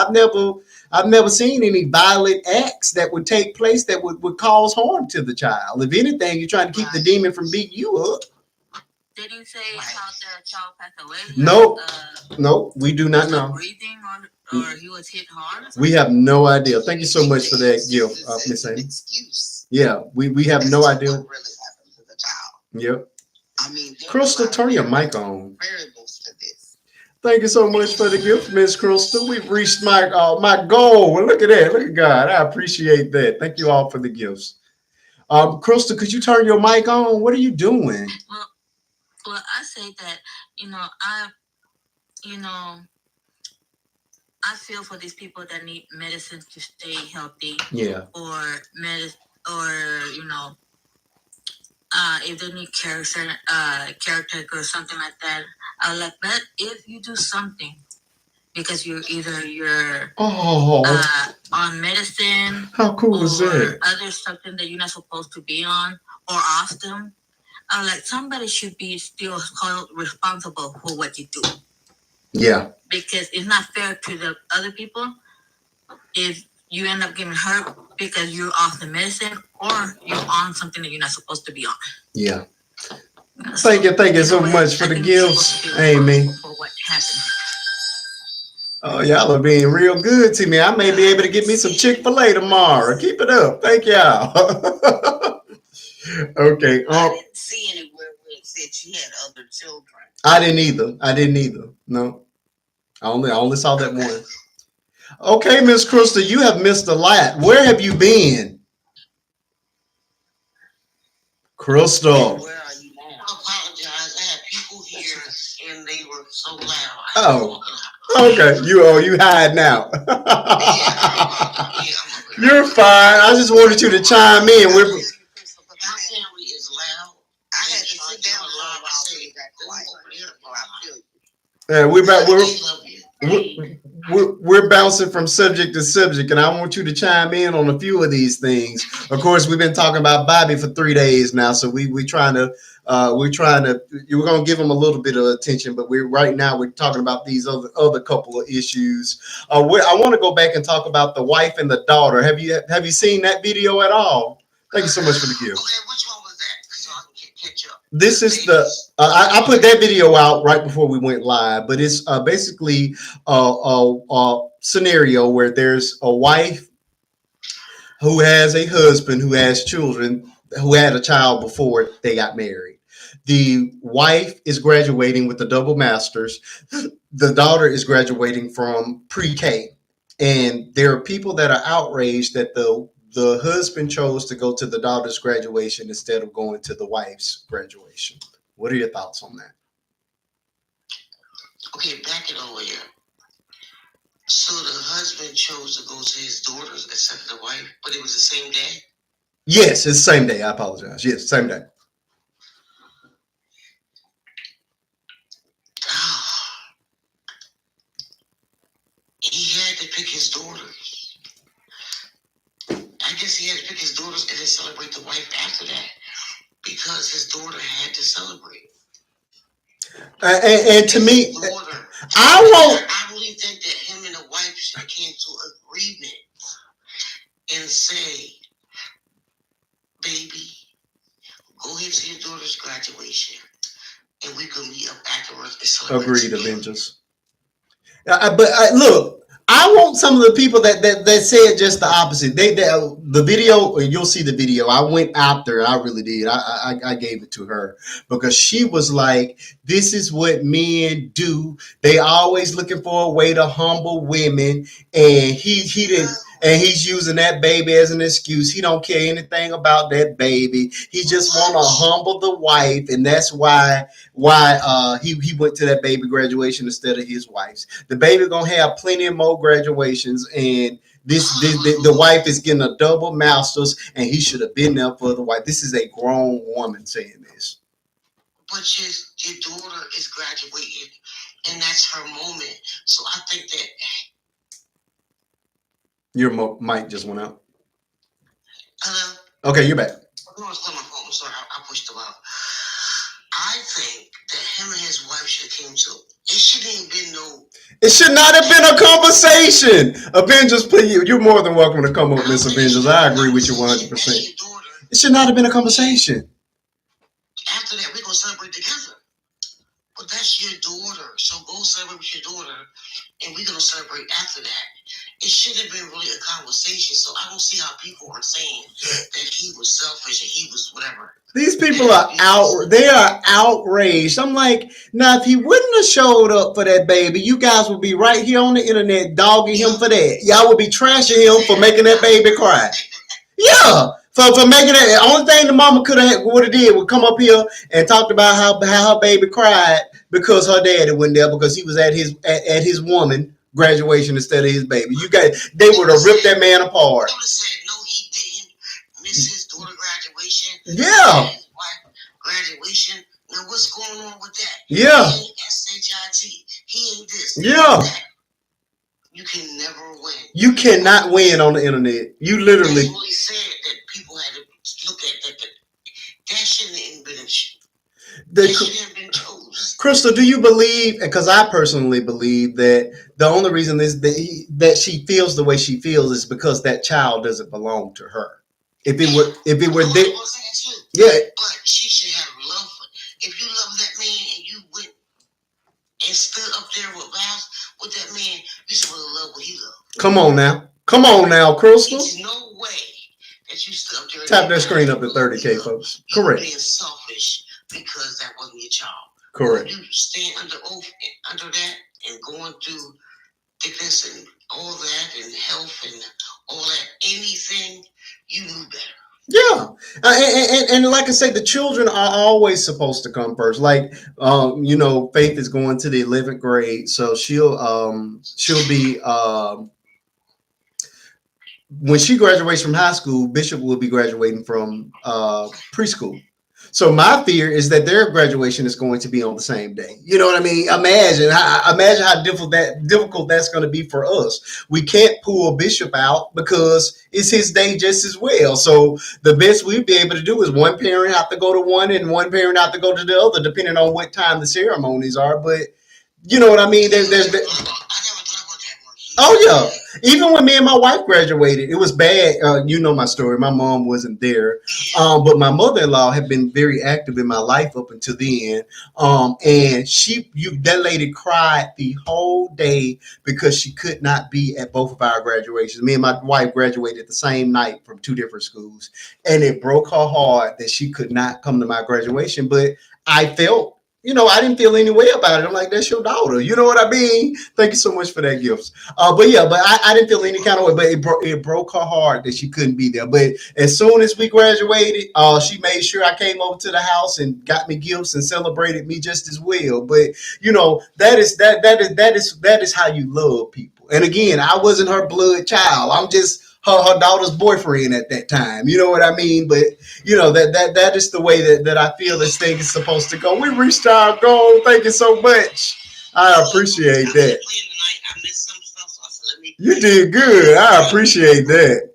I've never seen any violent acts that would take place that would cause harm to the child. If anything, you're trying to keep the demon from beating you up. They didn't say how the child passed away. Nope, we do not know. Breathing or he was hit hard. We have no idea. Thank you so much for that gift, Miss Amy. Yeah, we have no idea. What really happened to the child? Yep. I mean, Crystal, turn your mic on. Variables to this. Thank you so much for the gift, Miss Crystal. We've reached my goal. Well, look at that. Look at God. I appreciate that. Thank you all for the gifts. Crystal, could you turn your mic on? What are you doing? Well, I say that, I feel for these people that need medicine to stay healthy. Yeah. Or or if they need caretaker or something like that, I was like, but if you do something because you're on medicine how cool was or that? other something that you're not supposed to be on or off them, I was like, somebody should be still held responsible for what you do. Yeah. Because it's not fair to the other people if you end up getting hurt because you're off the medicine or you're on something that you're not supposed to be on. Yeah. Thank you so much for the gifts, Amy. For what happened. Oh, y'all are being real good to me. I may be able to get me some Chick-fil-A tomorrow. Keep it up. Thank y'all. Okay. I didn't see anywhere where it said she had other children. I didn't either. No. I only saw that one. Okay, Miss Crystal, you have missed a lot. Where have you been? Crystal. Where are you now? I apologize. I had people here and they were so loud. Oh. Okay. You hide now. You're fine. I just wanted you to chime in. My family is loud. I had to sit down a lot while they got quiet. Yeah, we're bouncing from subject to subject, and I want you to chime in on a few of these things. Of course, we've been talking about Bobby for 3 days now, so we're trying to we're gonna give him a little bit of attention, but we're talking about these other couple of issues. I want to go back and talk about the wife and the daughter. Have you seen that video at all? Thank you so much for the gift. Okay, which one was that? So I can catch up. This is I put that video out right before we went live, but it's basically a scenario where there's a wife who has a husband who has children, who had a child before they got married. The wife is graduating with a double master's. The daughter is graduating from pre-K. And there are people that are outraged that the husband chose to go to the daughter's graduation instead of going to the wife's graduation. What are your thoughts on that? Okay, back it over here. So the husband chose to go to his daughter's instead of the wife, but it was the same day? Yes, it's the same day. I apologize. Yes, same day. He had to pick his daughters. I guess he had to pick his daughters and then celebrate the wife after that because his daughter had to celebrate. And to me, daughter, I really think that him and the wife should have came to agreement and say, baby, go ahead to your daughter's graduation and we can meet up afterwards and celebrate. Agreed, Avengers. But look, I want some of the people that said just the opposite. The video, you'll see the video. I went after, I really did. I gave it to her because she was like, "This is what men do. They always looking for a way to humble women, and he didn't." And he's using that baby as an excuse. He don't care anything about that baby. He just want to humble the wife, and that's why he went to that baby graduation instead of his wife's. The baby gonna have plenty more graduations, and the wife is getting a double master's, and he should have been there for the wife. This is a grown woman saying this. But your daughter is graduating, and that's her moment. So I think that. Your mic just went out. Hello? Okay, you're back. No, it's on my phone. I'm sorry, I pushed them out. I think that him and his wife should have came to. It shouldn't have been no. It should not have been a conversation. Avengers, please. You're more than welcome to come up, Miss Avengers. I agree with you 100%. It should not have been a conversation. After that, we're going to celebrate together. But that's your daughter. So go celebrate with your daughter, and we're going to celebrate after that. It should have been really a conversation. So I don't see how people are saying that he was selfish and he was whatever. These people are they are outraged. I'm like, now if he wouldn't have showed up for that baby, you guys would be right here on the internet dogging him for that. Y'all would be trashing him for making that baby cry. Yeah. For making that, the only thing the mama would have did would come up here and talked about how her baby cried because her daddy went there because he was at his woman graduation instead of his baby. They would have ripped that man apart. They would have said, no, he didn't It's his daughter graduation. Yeah. His wife graduation. Now what's going on with that? Yeah. He ain't SHIT. He ain't this. He Yeah. ain't that. You can never win. You cannot win on the internet. You literally. That's really sad that people had to look at that. That shouldn't have been that shouldn't have been chose. Crystal, do you believe? Because I personally believe that the only reason is that she feels the way she feels is because that child doesn't belong to her. If it were there, yeah. But she should have love for. If you love that man and you went and stood up there with vows with that man, you supposed to love what he loved. Come on now, Crystal. There's no way that you stood up there. Tap that screen up to 30K, folks. Correct. You're being selfish because that wasn't your child. Correct. You stand under oath under that and going through thickness and all that and health and all that, anything, you knew better. Yeah, and like I say, the children are always supposed to come first. Like, Faith is going to the 11th grade, so she'll be when she graduates from high school, Bishop will be graduating from preschool. So my fear is that their graduation is going to be on the same day. You know what I mean? Imagine how difficult that's going to be for us. We can't pull Bishop out because it's his day just as well. So the best we'd be able to do is one parent have to go to one and one parent have to go to the other, depending on what time the ceremonies are. But you know what I mean? Oh yeah. Even when me and my wife graduated, it was bad. You know my story. My mom wasn't there, but my mother-in-law had been very active in my life up until then. And that lady cried the whole day because she could not be at both of our graduations. Me and my wife graduated the same night from two different schools, and it broke her heart that she could not come to my graduation. But I felt. I didn't feel any way about it. I'm like, that's your daughter. You know what I mean? Thank you so much for that gift. But I didn't feel any kind of way. But it broke her heart that she couldn't be there. But as soon as we graduated, she made sure I came over to the house and got me gifts and celebrated me just as well. But that is how you love people. And again, I wasn't her blood child. I'm just her daughter's boyfriend at that time. You know what I mean? But that is the way that I feel this thing is supposed to go. We reached our goal. Thank you so much. I appreciate that. You did good. I appreciate that.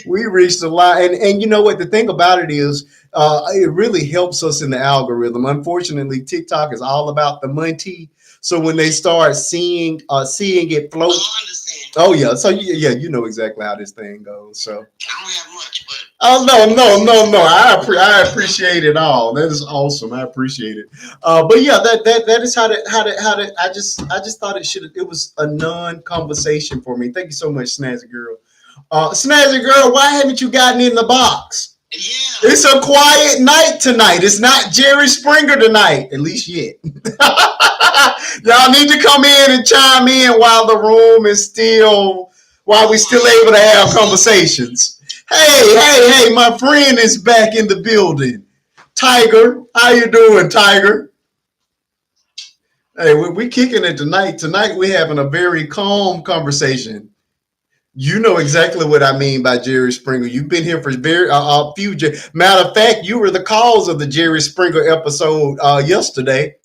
We reached a lot, and you know what? The thing about it is, it really helps us in the algorithm. Unfortunately, TikTok is all about the money. So when they start seeing it float, oh yeah, so you know exactly how this thing goes. So I don't have much, but no. I appreciate it all. That is awesome. I appreciate it. But yeah, that is how to. I just thought it was a non-conversation for me. Thank you so much, Snazzy Girl. Snazzy Girl, why haven't you gotten in the box? Yeah. It's a quiet night tonight. It's not Jerry Springer tonight, at least yet. Y'all need to come in and chime in while the room is while we're still able to have conversations. Hey, my friend is back in the building. Tiger, how you doing, Tiger? Hey, we kicking it tonight. Tonight we're having a very calm conversation. You know exactly what I mean by Jerry Springer. You've been here for a few. Matter of fact, you were the cause of the Jerry Springer episode yesterday.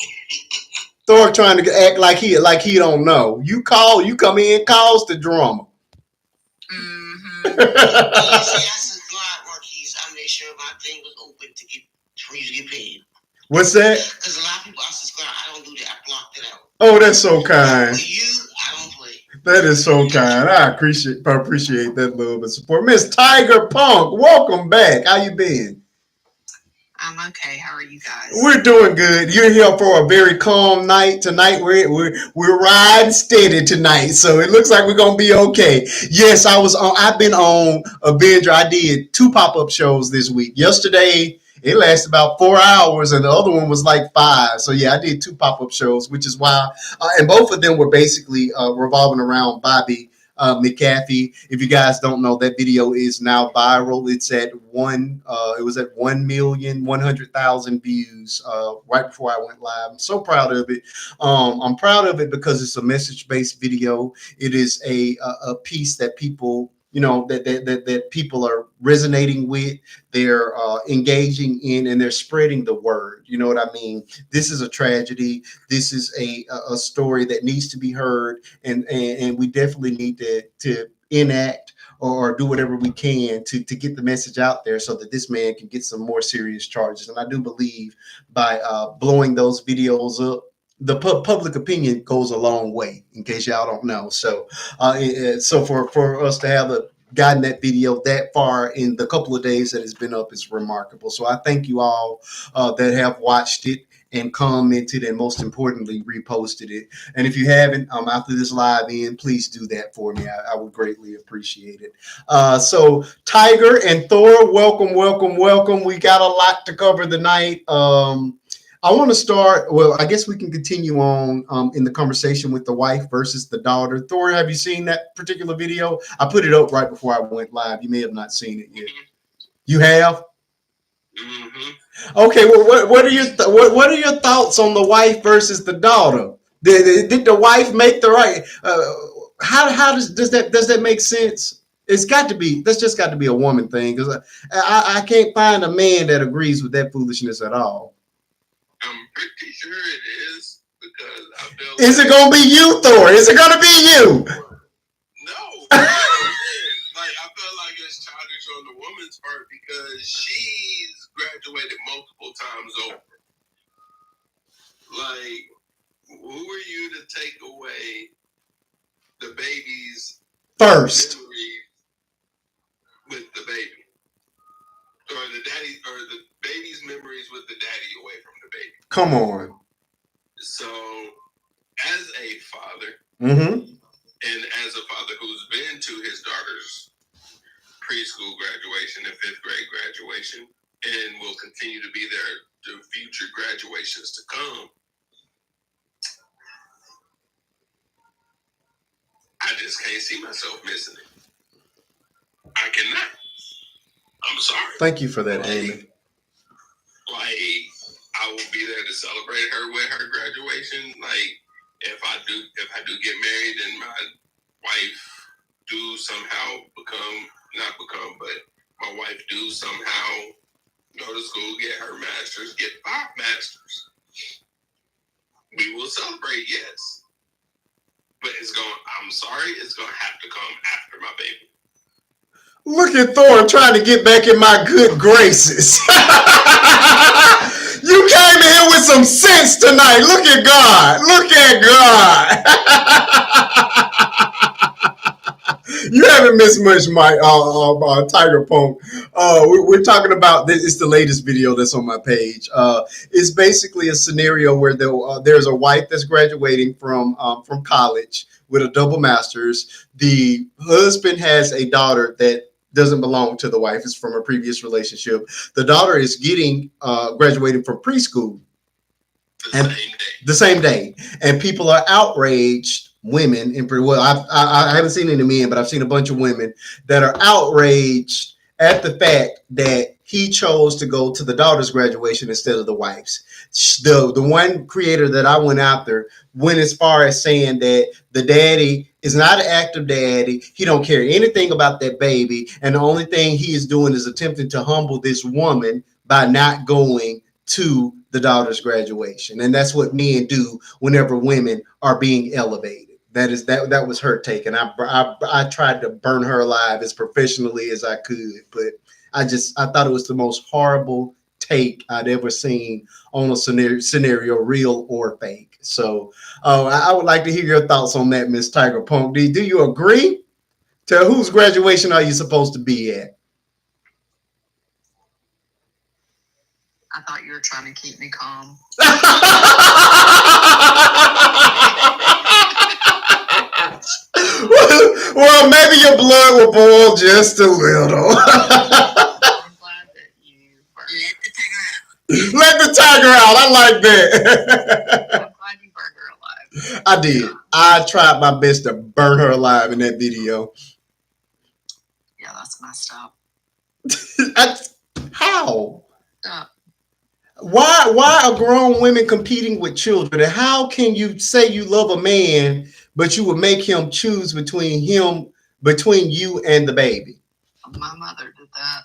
Thor trying to act like he don't know. You come in, cause the drama. Mm-hmm. I made sure my thing was open for you to get paid. What's that? Because a lot of people I subscribe, I don't do that. I blocked it out. Oh, that's so kind. For you, I don't play. That is so kind. I appreciate that love and support. Miss Tiger Punk, welcome back. How you been? I'm okay. How are you guys? We're doing good. You're here for a very calm night tonight. We're riding steady tonight, so it looks like we're gonna be okay. Yes, I've been on a binge. I did 2 pop-up shows this week. Yesterday, it lasted about 4 hours, and the other one was like 5. So yeah, I did 2 pop-up shows, which is why, and both of them were basically revolving around Bobby McAfee. If you guys don't know, that video is now viral. It's at it was at 1,100,000 views right before I went live. I'm so proud of it. I'm proud of it because it's a message-based video. It is a piece that people that people are resonating with, they're engaging in, and they're spreading the word. You know what I mean? This is a tragedy. This is a story that needs to be heard, and we definitely need to enact or do whatever we can to get the message out there so that this man can get some more serious charges. And I do believe by blowing those videos up, the public opinion goes a long way. In case y'all don't know, so for us to have gotten that video that far in the couple of days that it's been up is remarkable. So I thank you all that have watched it and commented, and most importantly reposted it. And if you haven't, after this live in, please do that for me. I would greatly appreciate it. So Tiger and Thor, welcome, welcome, welcome. We got a lot to cover tonight. I want to start. Well, I guess we can continue on in the conversation with the wife versus the daughter. Thor, have you seen that particular video? I put it up right before I went live. You may have not seen it yet. You have? Mm-hmm. Okay. Well, what are your what are your thoughts on the wife versus the daughter? Did the wife make the right? How does that make sense? It's got to be. That's just got to be a woman thing, because I can't find a man that agrees with that foolishness at all. I'm pretty sure it is, because I feel. Is it gonna be you, Thor? Is it gonna be you? No. Like, I feel like it's childish on the woman's part, because she's graduated multiple times over. Like, who are you to take away the baby's first memory with the baby, or the daddy, or the baby's memories with the daddy away from the baby? Come on. So, as a father, and as a father who's been to his daughter's preschool graduation and fifth grade graduation, and will continue to be there to future graduations to come, I just can't see myself missing it. I cannot. I'm sorry. Thank you for that, Amy. Like, I will be there to celebrate her with her graduation. Like, if I do get married and my wife do somehow but my wife do somehow go to school, get her master's, get 5 masters, we will celebrate, yes. But I'm sorry, it's going to have to come after my baby. Look at Thor trying to get back in my good graces. You came in here with some sense tonight. Look at God. Look at God. You haven't missed much, my Tiger Punk. We're talking about this. It's the latest video that's on my page. It's basically a scenario where there's a wife that's graduating from college with a double master's. The husband has a daughter that doesn't belong to the wife. It's from a previous relationship. The daughter is graduating from preschool the same day, and people are outraged. Women, I haven't seen any men, but I've seen a bunch of women that are outraged at the fact that he chose to go to the daughter's graduation instead of the wife's. The one creator that I went after went as far as saying that the daddy is not an active daddy. He don't care anything about that baby, and the only thing he is doing is attempting to humble this woman by not going to the daughter's graduation. And that's what men do whenever women are being elevated. That was her take, and I tried to burn her alive as professionally as I could, but I thought it was the most horrible take I'd ever seen on a scenario, real or fake. So I would like to hear your thoughts on that, Miss Tiger Punk. Do you agree? To whose graduation are you supposed to be at? I thought you were trying to keep me calm. Well, maybe your blood will boil just a little. I'm glad that you let the tiger out. I like that. I'm glad you burned her alive. I did. I tried my best to burn her alive in that video. Yeah, that's messed up. How? Why are grown women competing with children? And how can you say you love a man, but you would make him choose between him between you and the baby? My mother did that.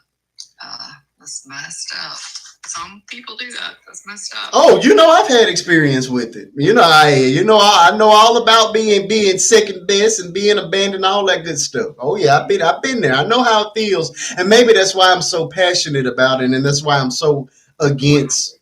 That's messed up. Some people do that. That's messed up. Oh, I've had experience with it. I know all about being second best and being abandoned, all that good stuff. Oh yeah, I've been there. I know how it feels, and maybe that's why I'm so passionate about it, and that's why I'm so against.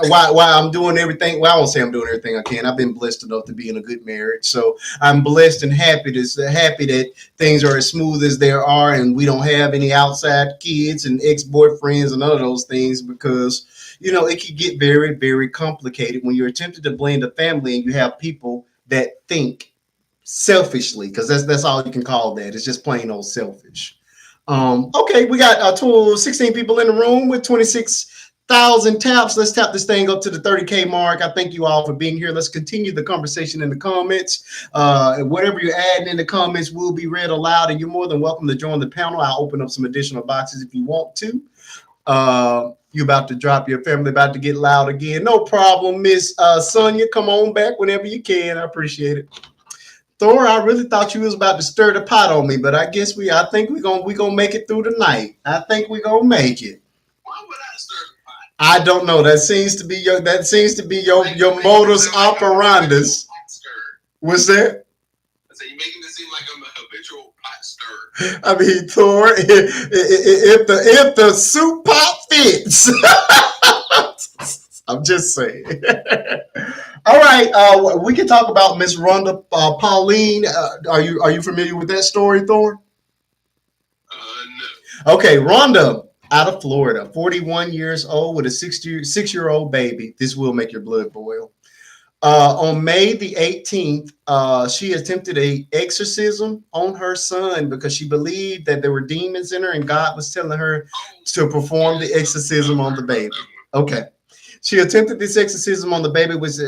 Why I'm doing everything. Well, I won't say I'm doing everything I can. I've been blessed enough to be in a good marriage, so I'm blessed and happy that things are as smooth as they are, and we don't have any outside kids and ex boyfriends and none of those things because it can get very, very complicated when you're attempting to blend a family and you have people that think selfishly, because that's all you can call that. It's just plain old selfish. Okay, we got 16 people in the room with 26,000 taps. Let's tap this thing up to the 30K mark. I thank you all for being here. Let's continue the conversation in the comments. Whatever you're adding in the comments will be read aloud, and you're more than welcome to join the panel. I'll open up some additional boxes if you want to. You about to drop your family, about to get loud again. No problem, Miss Sonia. Come on back whenever you can. I appreciate it. Thor, I really thought you was about to stir the pot on me, but I think we're gonna make it through the night. I think we're gonna make it. Why would I stir the pot? I don't know. That seems to be your modus operandus. What's that? I said, you're making it seem like I'm a habitual pot stirrer. I mean, Thor, if the soup pot fits. I'm just saying. All right, we can talk about Miss Rhonda Pauline. Are you familiar with that story, Thor? No. Okay, Rhonda out of Florida, 41 years old with a 6-year-old baby. This will make your blood boil. On May the 18th, she attempted a exorcism on her son because she believed that there were demons in her and God was telling her to perform the exorcism on the baby. Okay. She attempted this exorcism on the baby, which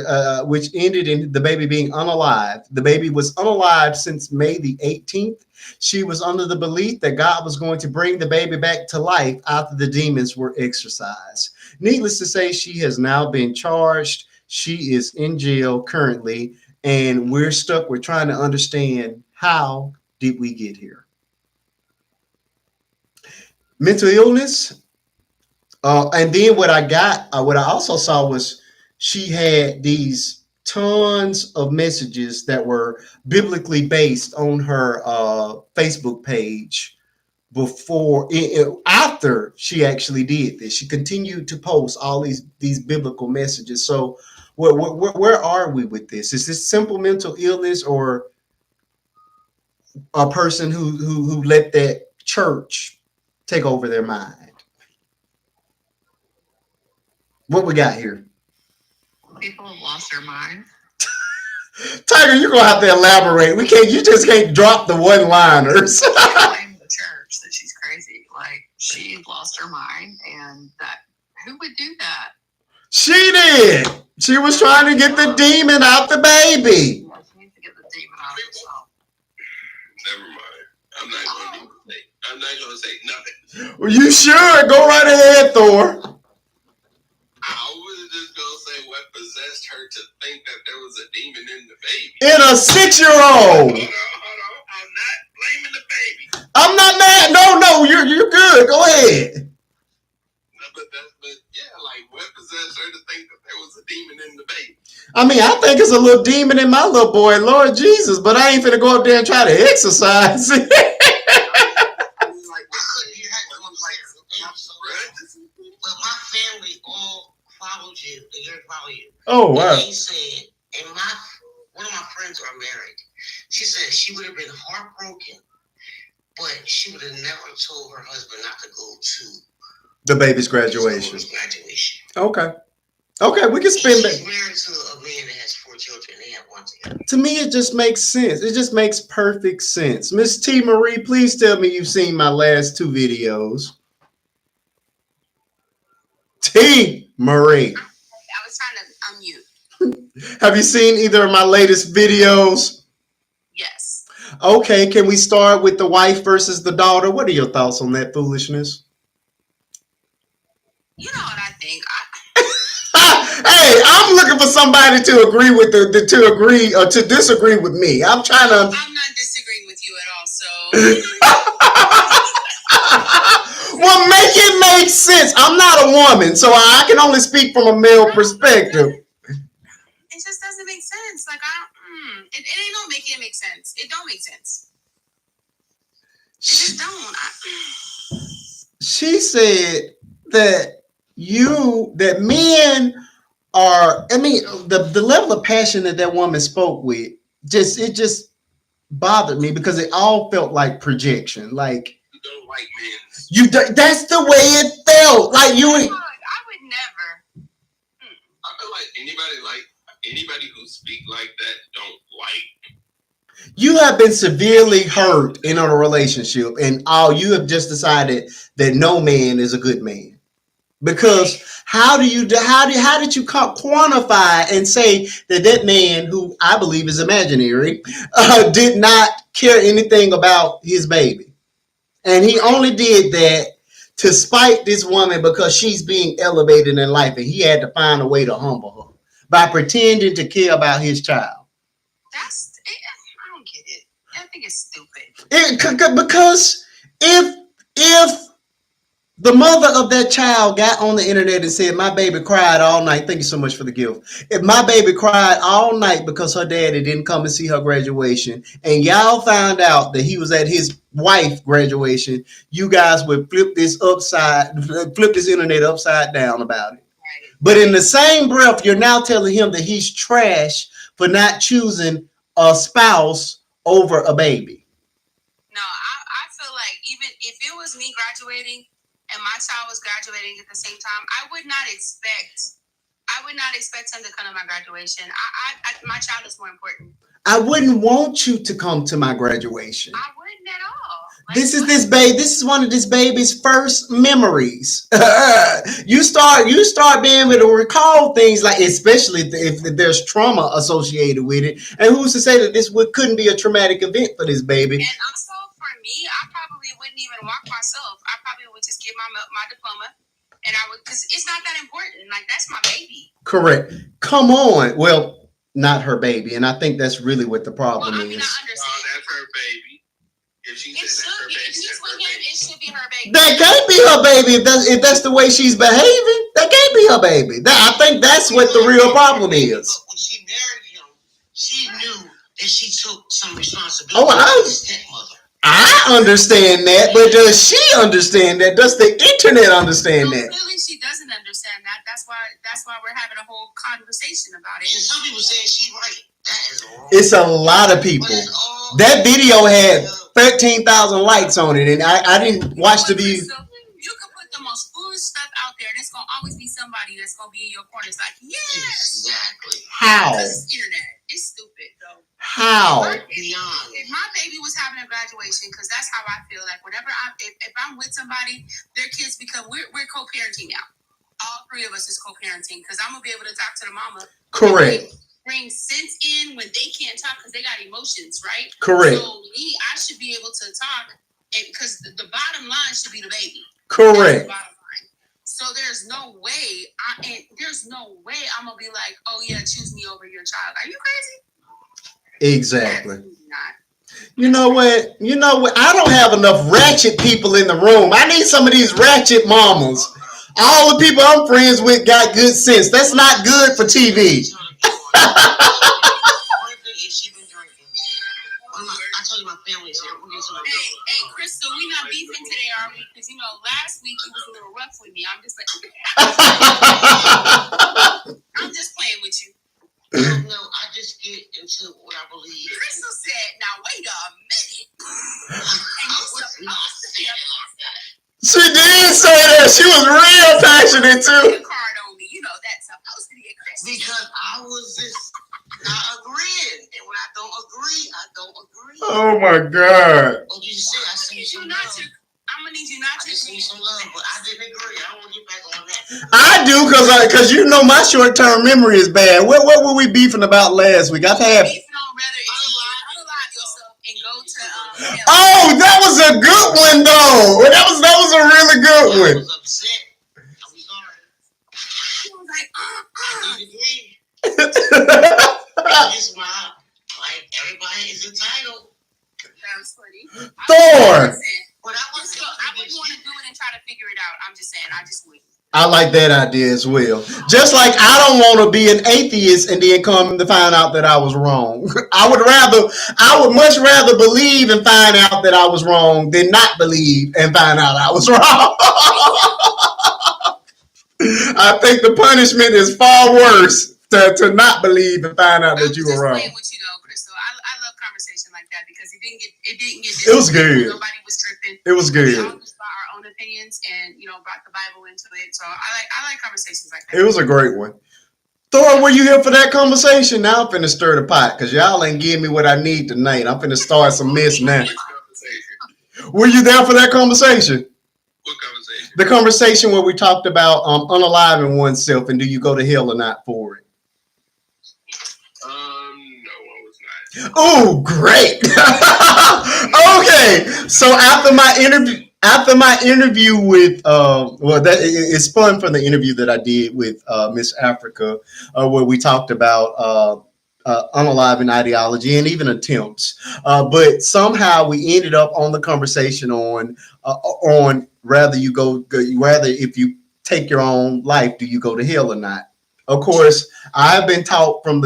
ended in the baby being unalive. The baby was unalive since May the 18th. She was under the belief that God was going to bring the baby back to life after the demons were exorcised. Needless to say, she has now been charged. She is in jail currently, and we're stuck with trying to understand how did we get here. Mental illness. And then what I also saw was she had these tons of messages that were biblically based on her Facebook page after she actually did this. She continued to post all these biblical messages. So where are we with this? Is this simple mental illness or a person who let that church take over their mind? What we got here? People have lost their mind. Tiger, you're gonna have to elaborate. You just can't drop the one-liners. Blame the church that she's crazy. Like, she lost her mind, and who would do that? She did. She was trying to get the demon out the baby. Yeah, she needs to get the demon out of herself. Never mind. I'm not gonna say nothing. Well, you should go right ahead, Thor. I was just gonna say what possessed her to think that there was a demon in the baby. In a 6-year-old. Hold on. I'm not blaming the baby. I'm not mad. No, you're good. Go ahead. But like what possessed her to think that there was a demon in the baby? I mean, I think it's a little demon in my little boy, Lord Jesus, but I ain't finna go up there and try to exercise it. But my family all followed you. They didn't follow you. Oh wow! And she said, and one of my friends are married. She said she would have been heartbroken, but she would have never told her husband not to go to the baby's graduation. Okay, we can spin that. She's married to a man that has 4 children. They have 1 together. To me, it just makes sense. It just makes perfect sense. Miss T. Marie, please tell me you've seen my last 2 videos. T. Marie. I was trying to unmute. Have you seen either of my latest videos? Yes. Okay, can we start with the wife versus the daughter? What are your thoughts on that foolishness? You know what I think? Hey, I'm looking for somebody to agree with to agree or to disagree with me. I'm trying to. I'm not disagreeing with you at all. So. Well, make it make sense. I'm not a woman, so I can only speak from a male perspective. It just doesn't make sense. Like it ain't don't make it make sense. It don't make sense. It just don't. She said that men are. I mean, the level of passion that woman spoke with just bothered me because it all felt like projection. Like You don't like men. that's the way it felt. Like you. I would never. I feel like anybody who speak like that don't like. You have been severely hurt in a relationship, and you have just decided that no man is a good man. Because how did you quantify and say that man, who I believe is imaginary, did not care anything about his baby, and he only did that to spite this woman because she's being elevated in life, and he had to find a way to humble her by pretending to care about his child. I don't get it. I think it's stupid. Because if the mother of that child got on the internet and said, "My baby cried all night." Thank you so much for the gift. If my baby cried all night because her daddy didn't come and see her graduation, and y'all found out that he was at his wife's graduation, you guys would flip this internet upside down about it. Right. But in the same breath, you're now telling him that he's trash for not choosing a spouse over a baby. No, I feel like even if it was me graduating and my child was graduating at the same time, I would not expect him to come to my graduation. My child is more important. I wouldn't want you to come to my graduation. I wouldn't at all. Like, this is one of this baby's first memories. you start being able to recall things, like, especially if there's trauma associated with it. And who's to say that this couldn't be a traumatic event for this baby? And also for me, I probably wouldn't even walk myself. I probably would just get my diploma, and I would, because it's not that important. Like, that's my baby. Correct. Come on. Well, not her baby, and I think that's really what the problem is. I understand. That's her baby. If she said that's her baby, if she's with him, it should be her baby. That can't be her baby if that's the way she's behaving. That can't be her baby. I think that's what the real problem is. But when she married him, she knew that she took some responsibility. Oh, as his stepmother. I understand that, but does she understand that? Does the internet understand that? Clearly, she doesn't understand that. That's why we're having a whole conversation about it. And some people saying she's right. That is wrong. It's a lot of people. That video had 13,000 likes on it, and I didn't watch the video. You can put the most foolish stuff out there, and it's gonna always be somebody that's gonna be in your corner. It's like, yes, exactly. How? It's internet. It's stupid though. How? If my baby was having a graduation, because that's how I feel. Like whenever if I'm with somebody, their kids become we're co-parenting now. All three of us is co-parenting because I'm gonna be able to talk to the mama. Correct. Bring sense in when they can't talk because they got emotions, right? Correct. So I should be able to talk, because the bottom line should be the baby. Correct. The bottom line. So there's no way I'm gonna be like, oh yeah, choose me over your child. Are you crazy? Exactly. You know what? I don't have enough ratchet people in the room. I need some of these ratchet mamas. All the people I'm friends with got good sense. That's not good for TV. I told you my family's here. Hey, Crystal, we not beefing today, are we? Because last week it was a little rough with me. I'm just like, I'm just playing with you. No, I just get into what I believe. Crystal said, "Now wait a minute." And you supposed to be She did say that. She was real passionate too. Card on me, that's supposed to be a Crystal. Because I was just not agreeing, and when I don't agree, I don't agree. Oh my God. What you say? I see some love. I'm gonna need you not to see some love, but I didn't agree. I don't want to get back on that. I do, because my short-term memory is bad. What were we beefing about last week? I've had. Beefing on whether if you unalive yourself and go to Oh, that was a good one though. That was a really good one. I was upset. I'm sorry. She was like, agree. It's my, like, everybody is entitled. That was funny. Thor. But I was I wouldn't want to do it and try to figure it out. I'm just saying, I just wouldn't. I like that idea as well. Just like I don't want to be an atheist and then come to find out that I was wrong. I would much rather believe and find out that I was wrong than not believe and find out I was wrong. I think the punishment is far worse to not believe and find out that you were wrong. Just playing with you though, Crystal. I love conversation like that because it didn't get it was good. Nobody was tripping. It was good. We all just brought our own opinions and brought the Bible into it. So I like conversations like that. It was a great one. Thor, were you here for that conversation? Now I'm finna stir the pot because y'all ain't give me what I need tonight. I'm finna start some mess now. Were you there for that conversation? What conversation? The conversation where we talked about unaliving oneself and do you go to hell or not for it? No, I was not. Oh, great. Okay, so after my interview with it's fun from the interview that I did with Miss Africa, where we talked about unaliving ideology and even attempts, but somehow we ended up on the conversation on rather if you take your own life, do you go to hell or not? Of course, I've been taught from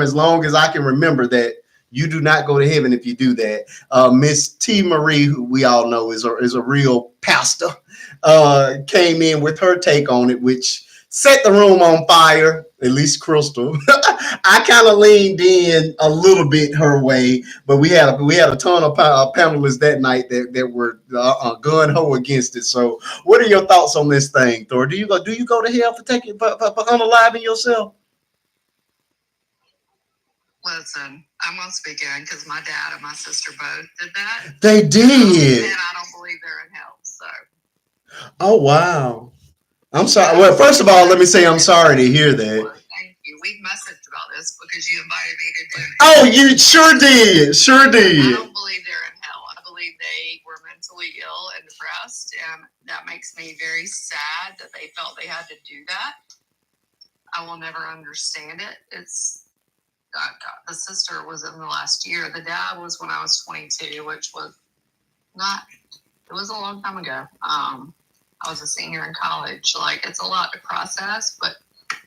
as long as I can remember that you do not go to heaven if you do that. Miss T. Marie, who we all know is a real pastor, came in with her take on it, which set the room on fire. At least Crystal. I kind of leaned in a little bit her way, but we had a ton of panelists that night that were gun ho against it. So, what are your thoughts on this thing, Thor? Do you go to hell for unaliving yourself? Listen, I'm gonna speak in because my dad and my sister both did that. They did, and I don't believe they're in hell. So. Oh wow. I'm sorry. Well, first of all, let me say I'm sorry to hear that. Thank you. We messaged about this because you invited me to dinner. Oh, you sure did. Sure did. I don't believe they're in hell. I believe they were mentally ill and depressed, and that makes me very sad that they felt they had to do that. I will never understand it. It's God. The sister was in the last year. The dad was when I was 22, which was not. It was a long time ago. I was a senior in college. Like, it's a lot to process, but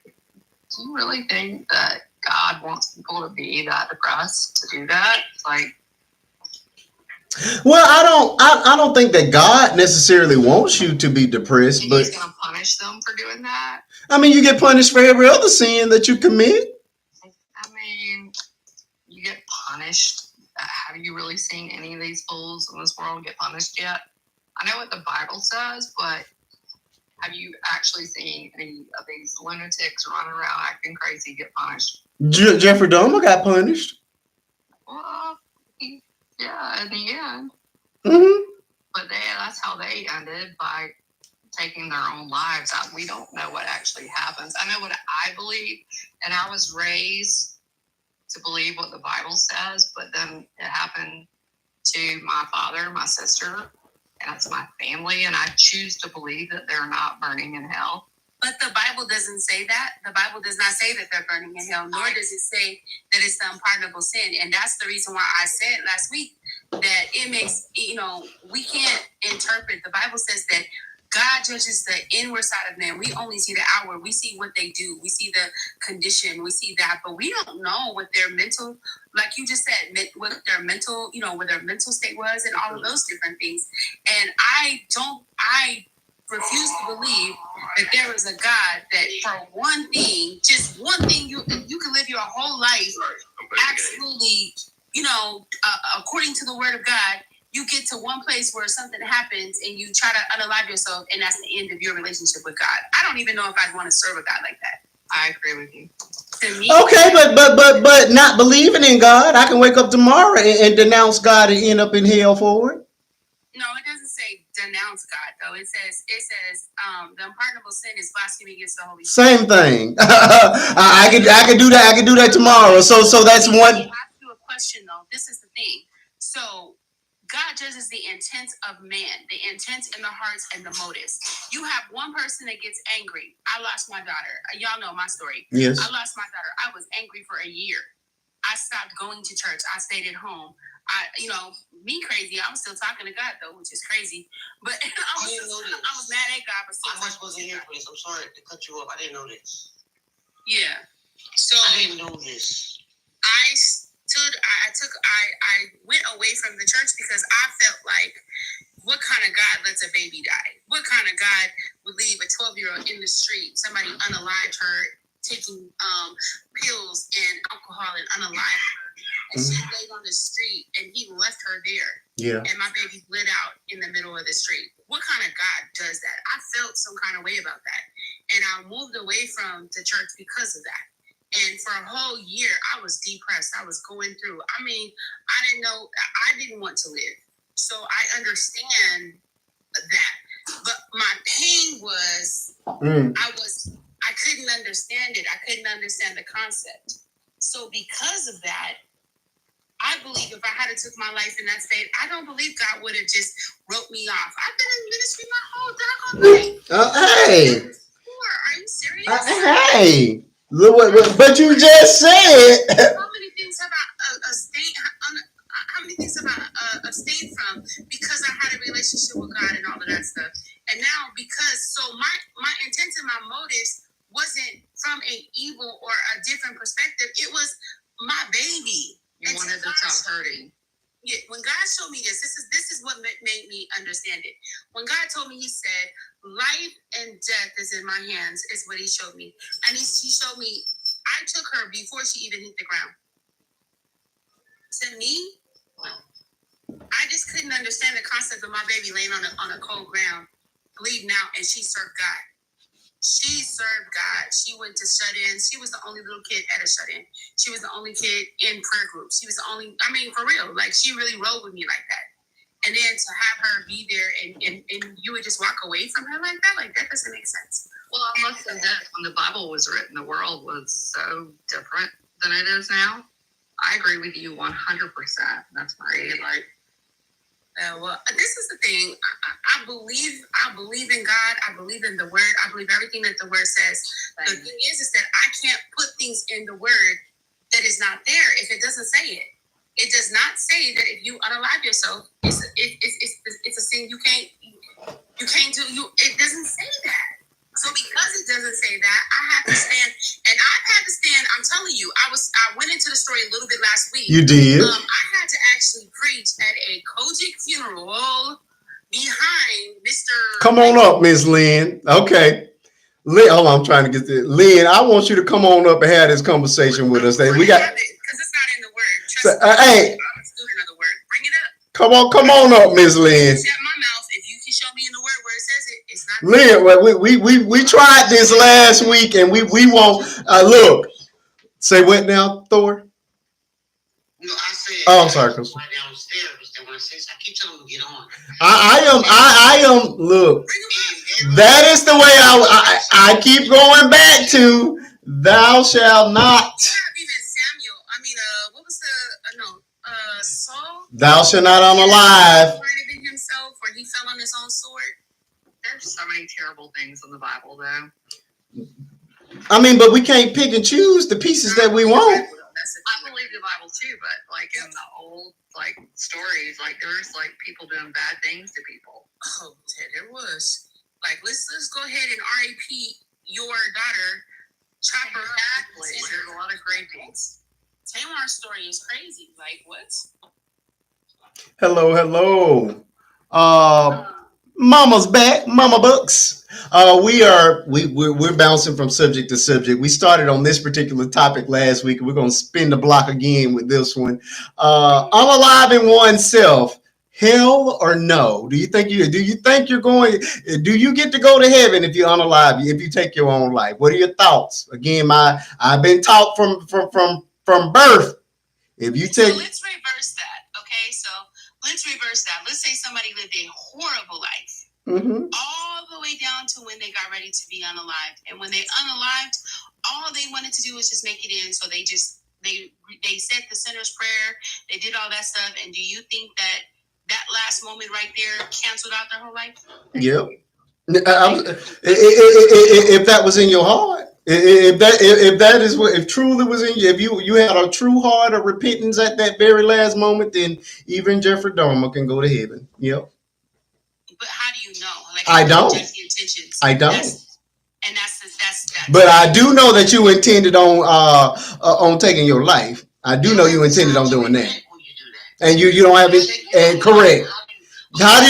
do you really think that God wants people to be that depressed to do that? Like, well, I don't think that God necessarily wants you to be depressed, but He's gonna punish them for doing that. I mean, you get punished for every other sin that you commit. I mean, you get punished. Have you really seen any of these fools in this world get punished yet? I know what the Bible says, but have you actually seen any of these lunatics running around acting crazy get punished? Jeffrey Dahmer got punished. Well, yeah, in the end. Mm-hmm. But that's how they ended, by taking their own lives. We don't know what actually happens. I know what I believe, and I was raised to believe what the Bible says, but then it happened to my father, my sister, and it's my family, and I choose to believe that they're not burning in hell. But the Bible doesn't say that. The Bible does not say that they're burning in hell, nor does it say that it's the unpardonable sin. And that's the reason why I said last week that it makes, we can't interpret. The Bible says that God judges the inward side of man. We only see the outward. We see what they do. We see the condition. We see that, but we don't know what their mental, like you just said, what their mental, what their mental state was, and all of those different things. And I refuse to believe that there is a God that for one thing, just one thing, you can live your whole life absolutely, according to the word of God. You get to one place where something happens and you try to unalive yourself, and that's the end of your relationship with God. I don't even know if I'd want to serve a God like that. I agree with you. To me, okay, but not believing in God, I can wake up tomorrow and denounce God and end up in hell for it. No, it doesn't say denounce God though. It says the unpardonable sin is blasphemy against the Holy Spirit. Same thing. I can do that. I can do that tomorrow. So that's one. Let me ask you a question though. This is the thing. So God judges the intent of man, the intent in the hearts and the motives. You have one person that gets angry. I lost my daughter. Y'all know my story. Yes. I lost my daughter. I was angry for a year. I stopped going to church. I stayed at home. Me crazy. I was still talking to God though, which is crazy. But I was mad at God for still. I wasn't here for this. I'm sorry to cut you off. I didn't know this. Yeah. So I didn't know this. I went away from the church because I felt like, what kind of God lets a baby die? What kind of God would leave a 12-year-old in the street? Somebody unalived her, taking pills and alcohol and unalived her. And she laid on the street and he left her there. Yeah. And my baby bled out in the middle of the street. What kind of God does that? I felt some kind of way about that. And I moved away from the church because of that. And for a whole year, I was depressed. I was going through. I mean, I didn't want to live. So I understand that. But my pain was, I couldn't understand it. I couldn't understand the concept. So because of that, I believe if I had took my life in that state, I don't believe God would have just wrote me off. I've been in ministry my whole doggone life. Hey. Are you serious? Hey. But you just said. How many things have I abstained? How many things have I abstained from because I had a relationship with God and all of that stuff? And now my intent and my motives wasn't from an evil or a different perspective. It was my baby. You wanted to stop hurting. Yeah, when God showed me this is what made me understand it. When God told me, he said, life and death is in my hands, is what he showed me. And he showed me, I took her before she even hit the ground. To me, I just couldn't understand the concept of my baby laying on a cold ground, bleeding out, and she served God. She served God. She went to shut-ins. She was the only little kid at a shut-in. She was the only kid in prayer groups. She was the only, for real. Like, she really rolled with me like that. And then to have her be there and you would just walk away from her like that doesn't make sense. Well, I must admit, when the Bible was written, the world was so different than it is now. I agree with you 100%. That's Marie. Like, this is the thing. I believe in God. I believe in the Word. I believe everything that the Word says. The thing is that I can't put things in the Word that is not there if it doesn't say it. It does not say that if you unalive yourself, it's a sin you can't do. It doesn't say that. So because it doesn't say that, I have to stand, and I've had to stand. I'm telling you, I went into the story a little bit last week. You did. I had to actually preach at a Kojic funeral behind Mr. Come on up, Miss Lynn. Okay. I'm trying to get this. Lynn, I want you to come on up and have this conversation with us. We got because it's not in the Word. Trust me, hey, I'm a student of the Word. Bring it up. Come on up, Miss Lynn. Shut my mouth. If you can show me in the Word where it says it, it's not. Lynn, well, we tried this last week, and we won't look. Say what now, Thor? No, I said. Oh, I'm sorry, Chris. Right downstairs. They want to say, I keep telling them to get on. I am. Look, that is the way I keep going back to. Thou shalt not. Even Samuel. What was Saul? Thou shalt not unalive. Himself, where he fell on his own sword. There's so many terrible things in the Bible, though. But we can't pick and choose the pieces that we want. I believe the Bible too, but like in the old stories, there's people doing bad things to people. Oh, there was. Let's go ahead and R.A.P. your daughter. Chop her back. There's a lot of great things. Tamar's story is crazy. What? Hello. Mama's back. Mama Bucks. We're bouncing from subject to subject. We started on this particular topic last week. We're going to spin the block again with this one. Unaliving oneself, hell or no? Do you think you're going? Do you get to go to heaven if you unalive? If you take your own life? What are your thoughts? Again, I've been taught from birth. If you take, let's reverse that. Okay, so let's reverse that. Let's say somebody lived a horrible life. Mm-hmm. All the way down to when they got ready to be unalived. And when they unalived, all they wanted to do was just make it in. So they said the sinner's prayer. They did all that stuff. And do you think that last moment right there canceled out their whole life? Yep. If that was in your heart, if that is what, if truly was in you, if you had a true heart of repentance at that very last moment, then even Jeffrey Dahmer can go to heaven. Yep. But how do you know? Like, I don't. just the intentions. I don't. That's But I do know that you intended on taking your life. I do know you intended on doing that, and you don't have it. And correct. How do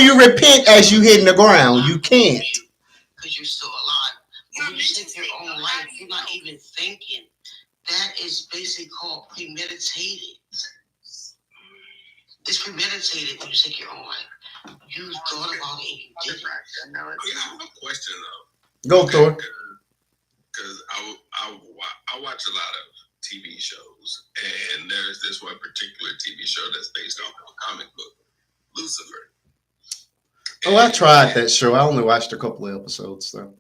you repent as you hit in the ground? You can't. Because you're still alive. When you take your own life, you're not even thinking. That is basically called premeditated. It's premeditated when you take your own life. You thought about it and you did it. I have a question though. Go, Thor. Because I watch a lot of TV shows, and there's this one particular TV show that's based off of a comic book, Lucifer. Oh, I tried that show. I only watched a couple of episodes though.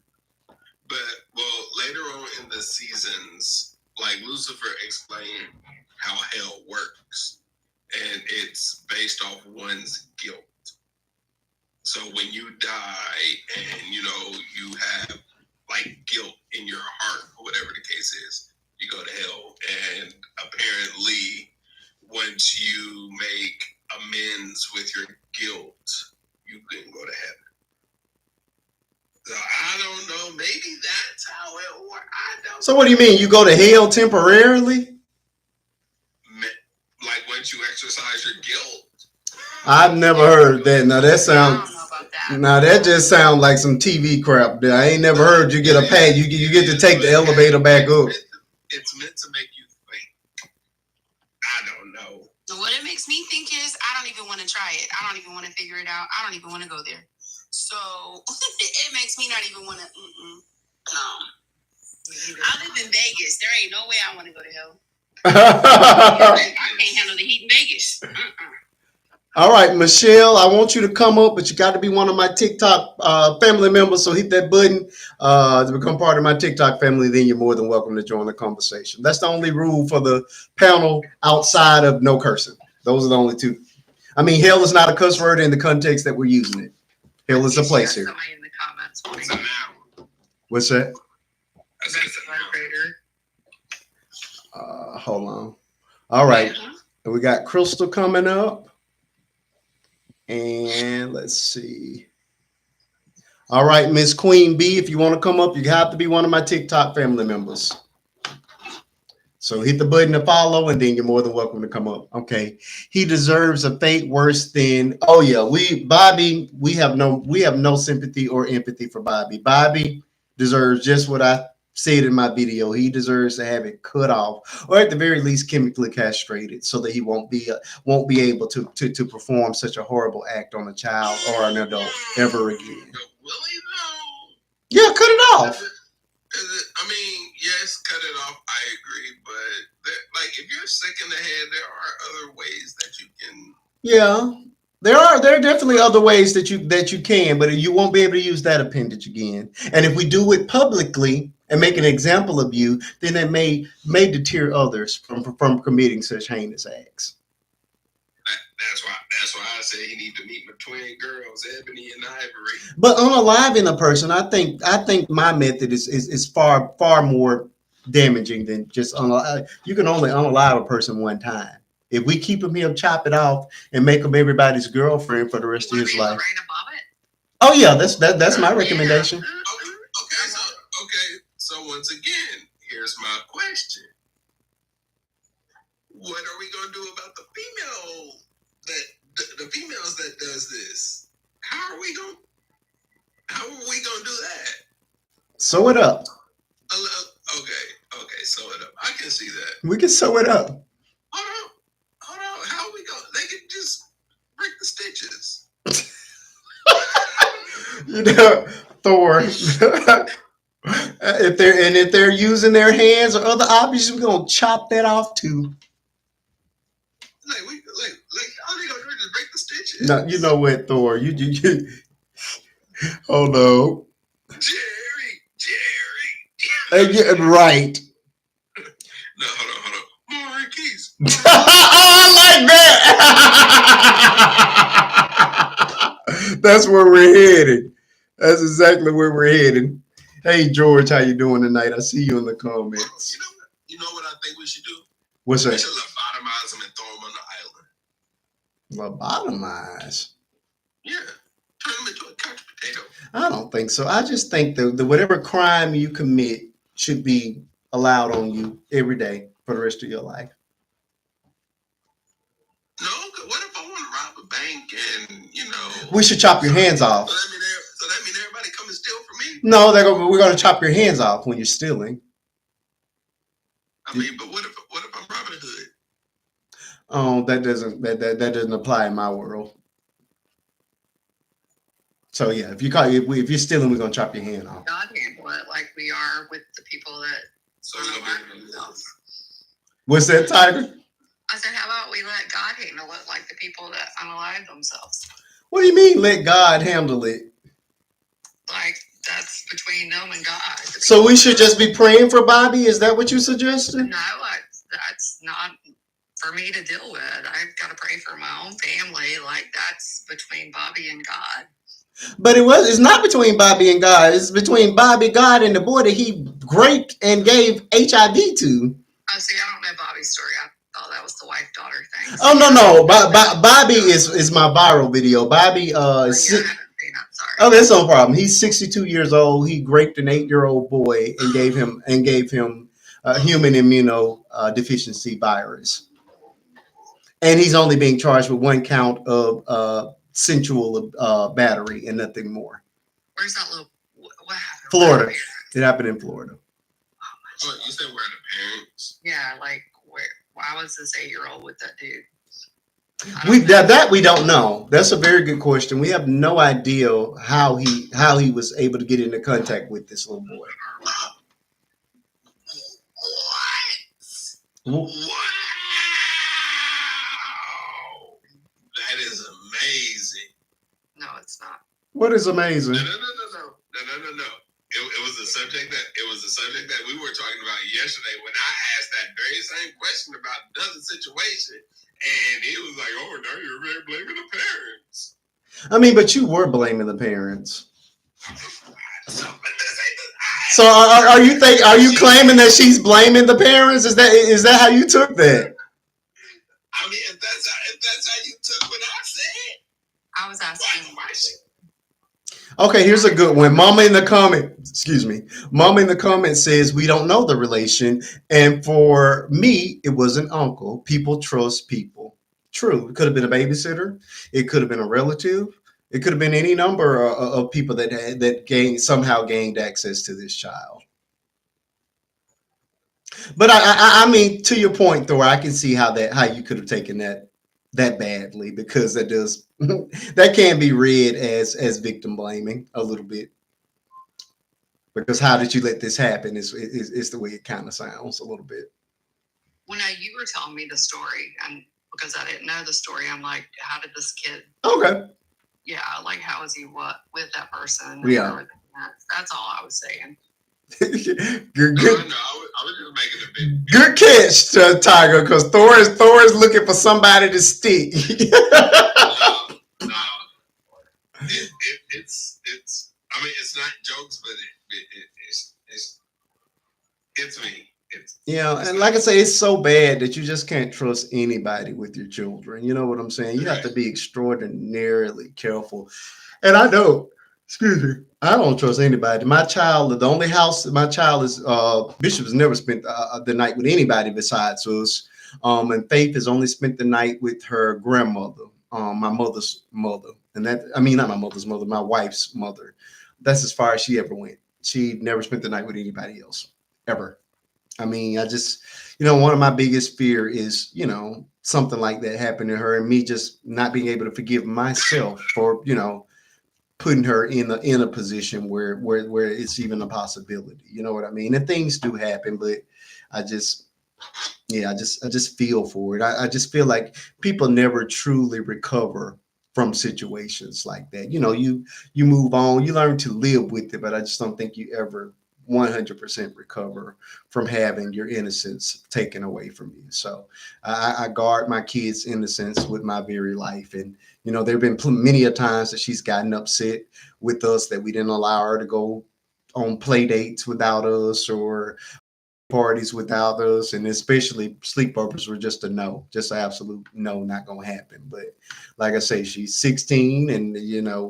But well, later on in the seasons, like Lucifer explained how hell works, and it's based off one's guilt. So when you die, and you know you have like guilt in your heart or whatever the case is, you go to hell. And apparently, once you make amends with your guilt, you can go to heaven. So I don't know. Maybe that's how it works. I don't. So what do you mean? You go to hell temporarily? Like once you exercise your guilt. I've never heard that. Now that sounds. Now that just sounds like some TV crap. I ain't never heard you get a pad. You get to take the elevator back up. It's meant to make you think. I don't know. What it makes me think is I don't even want to try it. I don't even want to figure it out. I don't even want to go there. So it makes me not even want to. I live in Vegas. There ain't no way I want to go to hell. I can't handle the heat in Vegas. All right, Michelle, I want you to come up, but you got to be one of my TikTok family members. So hit that button to become part of my TikTok family. Then you're more than welcome to join the conversation. That's the only rule for the panel outside of no cursing. Those are the only two. I mean, hell is not a cuss word in the context that we're using it. Hell is a place here. Somebody in the comments. What's a noun? What's that? I said it's a noun. Hold on. All right. We got Crystal coming up. And let's see. All right, Miss Queen B, if you want to come up, you have to be one of my TikTok family members. So hit the button to follow, and then you're more than welcome to come up. Okay. He deserves a fate worse than. Oh yeah, we have no sympathy or empathy for Bobby. Bobby deserves just what I said in my video. He deserves to have it cut off, or at the very least chemically castrated, so that he won't be able to perform such a horrible act on a child or an adult ever again. Yeah, cut it off. I mean, yes, cut it off. I agree, but like if you're sick in the head, there are other ways that you can. Yeah, there are definitely other ways that you can, but you won't be able to use that appendage again. And if we do it publicly and make an example of you, then it may deter others from committing such heinous acts. That's why I say he need to meet my twin girls, Ebony and Ivory. But unaliving a person, I think my method is far more damaging than just unalive. You can only unalive a person one time. If we keep him here, chop it off, and make him everybody's girlfriend for the rest of his life. Oh yeah, that's my recommendation. Okay. So once again, here's my question: what are we gonna do about the females that does this? How are we gonna do that? Sew it up. Okay, sew it up. I can see that. We can sew it up. Hold on. How are we going? They can just break the stitches. You know, Thor. if they're using their hands or other objects, we're gonna chop that off too. Like all they gonna do is just break the stitches. No, you know what, Thor? You hold on. Jerry. Yeah, right. No, hold on. Marquise. I like that. That's where we're headed. That's exactly where we're heading. Hey George, how you doing tonight? I see you in the comments. You know what I think we should do? What's We that? should lobotomize them and throw them on the island. Lobotomize. Yeah. Turn them into a couch potato. I don't think so. I just think the whatever crime you commit should be allowed on you every day for the rest of your life. No, 'cause what if I want to rob a bank and We should chop your hands off. So that mean everybody come and steal from me? No, we're going to chop your hands off when you're stealing. I mean, but what if I'm Robin Hood? Oh, that doesn't apply in my world. So yeah, if you're stealing, we're gonna chop your hand off. God handle it like we are with the people that So unalive themselves. What's that, Tiger? I said, how about we let God handle it like the people that unalive themselves? What do you mean, let God handle it? Like, that's between them and God. So we should just be praying for Bobby? Is that what you suggested? No, that's not for me to deal with. I've got to pray for my own family. Like, that's between Bobby and God. But it's not between Bobby and God. It's between Bobby, God, and the boy that he raped and gave HIV to. Oh, see, I don't know Bobby's story. I thought that was the wife-daughter thing. Oh no. Bobby is my viral video. Bobby I haven't seen it. Sorry. Oh, that's no problem. He's 62 years old. He raped an 8-year-old boy and gave him a human immunodeficiency virus. And he's only being charged with one count of sensual battery and nothing more. Where's that little? What happened? Florida. It happened in Florida. Oh, you said where the parents? Yeah, like where? Why was this 8-year-old with that dude? That we don't know. That's a very good question. We have no idea how he was able to get into contact with this little boy. Wow! That is amazing. No, it's not. What is amazing? No. It was a subject that we were talking about yesterday when I asked that very same question about the situation, and he was like, "Oh, now you're really blaming the parents." I mean, but you were blaming the parents. So are you claiming that she's blaming the parents? Is that how you took that? I mean, if that's how you took what I said, I was asking. Okay, here's a good one. Mama in the comments says we don't know the relation, and for me, it was an uncle. People trust people. True. It could have been a babysitter. It could have been a relative. It could have been any number of people that somehow gained access to this child. But I mean, to your point, Thor, I can see how you could have taken that badly, because that can be read as victim blaming a little bit. Because how did you let this happen is the way it kind of sounds a little bit. When you were telling me the story, and because I didn't know the story, I'm like, how did this kid? Okay. Yeah, like how is he with that person? Yeah. That's all I was saying. Good, I was just making a big good catch, Tiger, because Thor is looking for somebody to stick. No. It's. I mean, it's not jokes, but it's me. And like I say, it's so bad that you just can't trust anybody with your children. You know what I'm saying? You have to be extraordinarily careful. And I don't trust anybody. My child, the only house my child is, Bishop has never spent the night with anybody besides us. And Faith has only spent the night with her grandmother, my mother's mother. And not my mother's mother, my wife's mother. That's as far as she ever went. She never spent the night with anybody else, ever. I mean, I just, one of my biggest fear is, something like that happened to her, and me just not being able to forgive myself for, putting her in a position where it's even a possibility. You know what I mean? And things do happen, but I just feel for it. I just feel like people never truly recover from situations like that. You move on, you learn to live with it, but I just don't think you ever 100% recover from having your innocence taken away from you. So I guard my kids' innocence with my very life. And, there have been many a times that she's gotten upset with us that we didn't allow her to go on play dates without us or parties without us, and especially sleepovers were just a no, just an absolute no, not gonna happen. But like I say, she's 16, and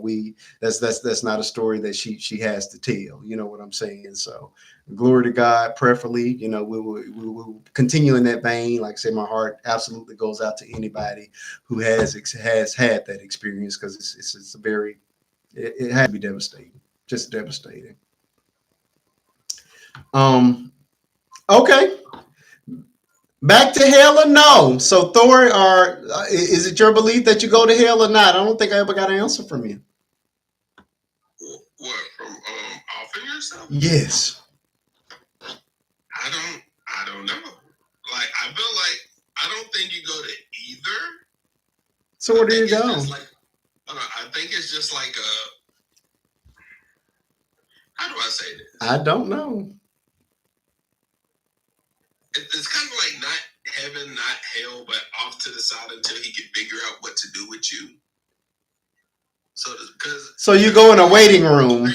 we that's not a story that she has to tell. You know what I'm saying? So glory to God. Preferably, we will continue in that vein. Like I say, my heart absolutely goes out to anybody who has had that experience, because it's a very it has to be devastating, just devastating. Um. Okay. Back to hell or no? So Thor, is it your belief that you go to hell or not? I don't think I ever got an answer from you. What, from offering yourself? Yes. I don't know. Like, I feel like I don't think you go to either. So where do you go? I think it's just like how do I say this? I don't know. It's kind of like not heaven, not hell, but off to the side until he can figure out what to do with you. So you go in a waiting room.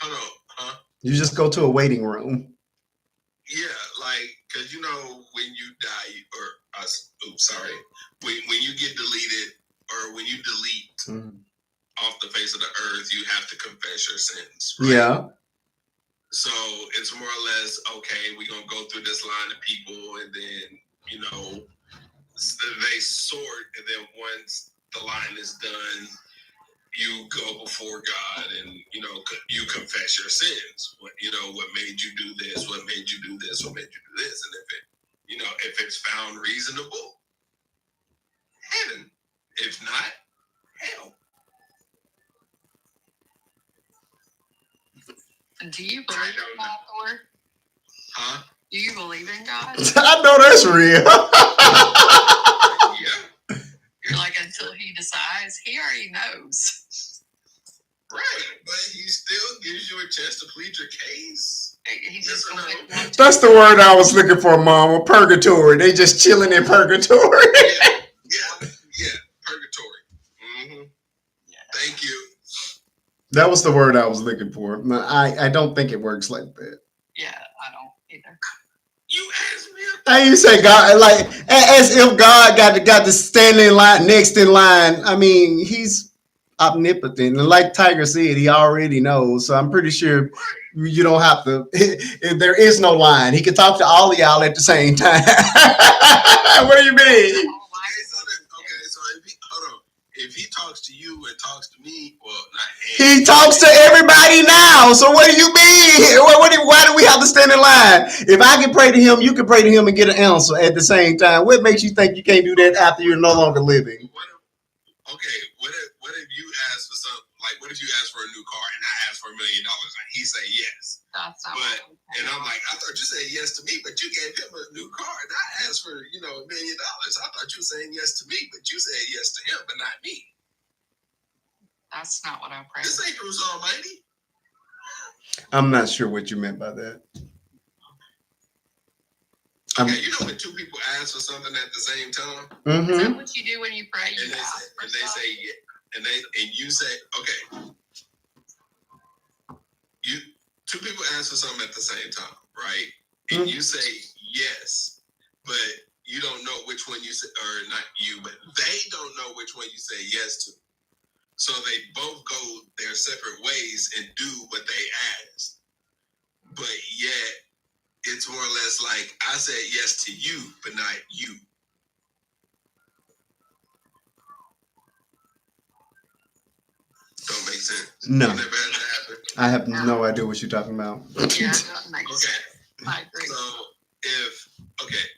Hold on, huh? You just go to a waiting room. Yeah, like, because when you die, when you get deleted, or when you delete off the face of the earth, you have to confess your sins, right? Yeah. So it's more or less, okay, we're going to go through this line of people, and then, they sort, and then once the line is done, you go before God, and, you confess your sins. What made you do this? What made you do this? What made you do this? And if it's found reasonable, heaven. If not, hell. Do you believe in God, Thor? Huh? Do you believe in God? I know that's real. Yeah. You're like, until he decides, he already knows. Right, but he still gives you a chance to plead your case. He just That's the word I was looking for, Mama. Purgatory. They just chilling in purgatory. Yeah, purgatory. Mm-hmm. Yeah. Thank you. That was the word I was looking for. I don't think it works like that. Yeah, I don't either. You asked me. How you say God? Like, as if God got to stand in line, next in line. I mean, he's omnipotent, and like Tiger said, he already knows. So I'm pretty sure you don't have to. There is no line. He can talk to all of y'all at the same time. What do you mean? Okay, so if he talks to you and talks to me, well, not he talks to everybody now. So what do you mean? Why do we have to stand in line? If I can pray to him, you can pray to him and get an answer at the same time. What makes you think you can't do that after you're no longer living? What if you ask for something? Like, what if you ask for a new car and I ask for $1 million and he say yes? That's not and I'm like, I thought you said yes to me, but you gave him a new car and I asked for $1 million. I thought you were saying yes to me, but you said yes to him, but not me. That's not what I prayed. This ain't Bruce Almighty. I'm not sure what you meant by that. Okay, when two people ask for something at the same time? Mm-hmm. Is that what you do when you pray? You you say, okay. Two people ask for something at the same time, right? And you say yes, but you don't know which one you say, or not you, but they don't know which one you say yes to. So they both go their separate ways and do what they ask. But yet, it's more or less like, I said yes to you, but not you. Don't make sense. No. Never had that happen. I have no idea what you're talking about. Yeah, it doesn't make sense. I agree.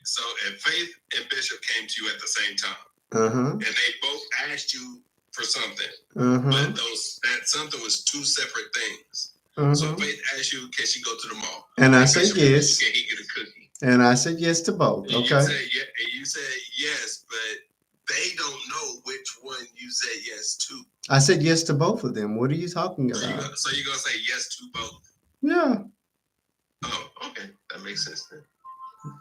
So if Faith and Bishop came to you at the same time, and they both asked you for something, but that something was two separate things. So Faith asked you, can she go to the mall? And I said yes. Can he get a cookie? And I said yes to both. And okay. You said yes, but they don't know which one you said yes to. I said yes to both of them. What are you talking about? So you're going to say yes to both? Yeah. Okay, that makes sense then.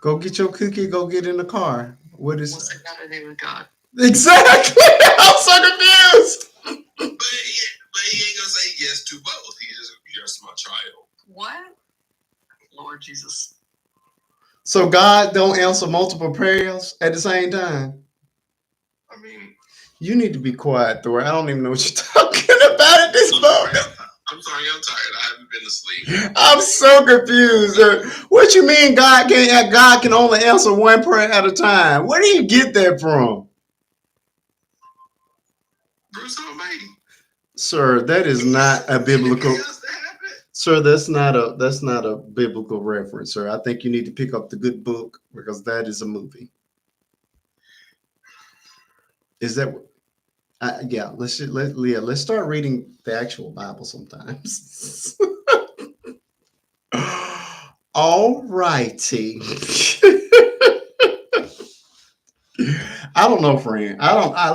Go get your cookie. Go get in the car. What is What's it got to do with God? exactly? I'm so confused. But he ain't gonna say yes to both. He just my child. What? Lord Jesus. So God don't answer multiple prayers at the same time. I mean, You need to be quiet, Thor. I don't even know what you're talking about at this I'm sorry. moment. I'm sorry. I'm tired. I haven't been asleep. I'm so confused. What you mean God can only answer one prayer at a time? Where do you get that from? Bruce Almighty. Sir, that is not a biblical Sir, that's not a biblical reference, sir. I think you need to pick up the good book because that is a movie. Is that yeah, let's start reading the actual Bible sometimes. All righty. I don't know, friend. I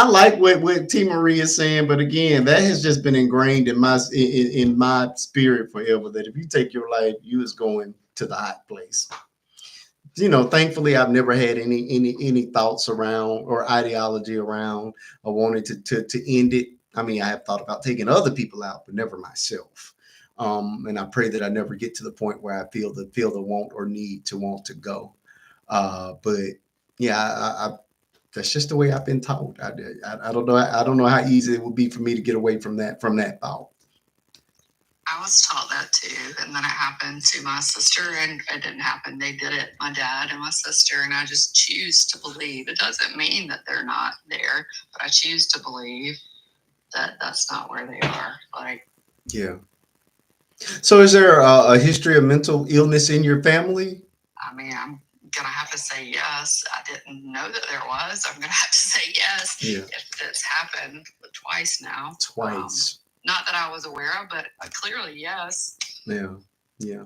like what T Marie is saying, but again, that has just been ingrained in my spirit forever. That if you take your life, you is going to the hot place. Thankfully, I've never had any thoughts around or ideology around or wanting to end it. I mean, I have thought about taking other people out, but never myself. And I pray that I never get to the point where I feel the want or need to want to go. But yeah, that's just the way I've been taught. I don't know. I don't know how easy it would be for me to get away from that thought. I was taught that too, and then it happened to my sister, and it didn't happen. They did it, my dad and my sister, and I just choose to believe. It doesn't mean that they're not there, but I choose to believe that that's not where they are. Like, Yeah. So, is there a history of mental illness in your family? I mean, I'm gonna have to say yes. I didn't know that there was. I'm gonna have to say yes. Yeah. If it's happened twice now. Twice. Not that I was aware of, but clearly yes. Yeah. Yeah.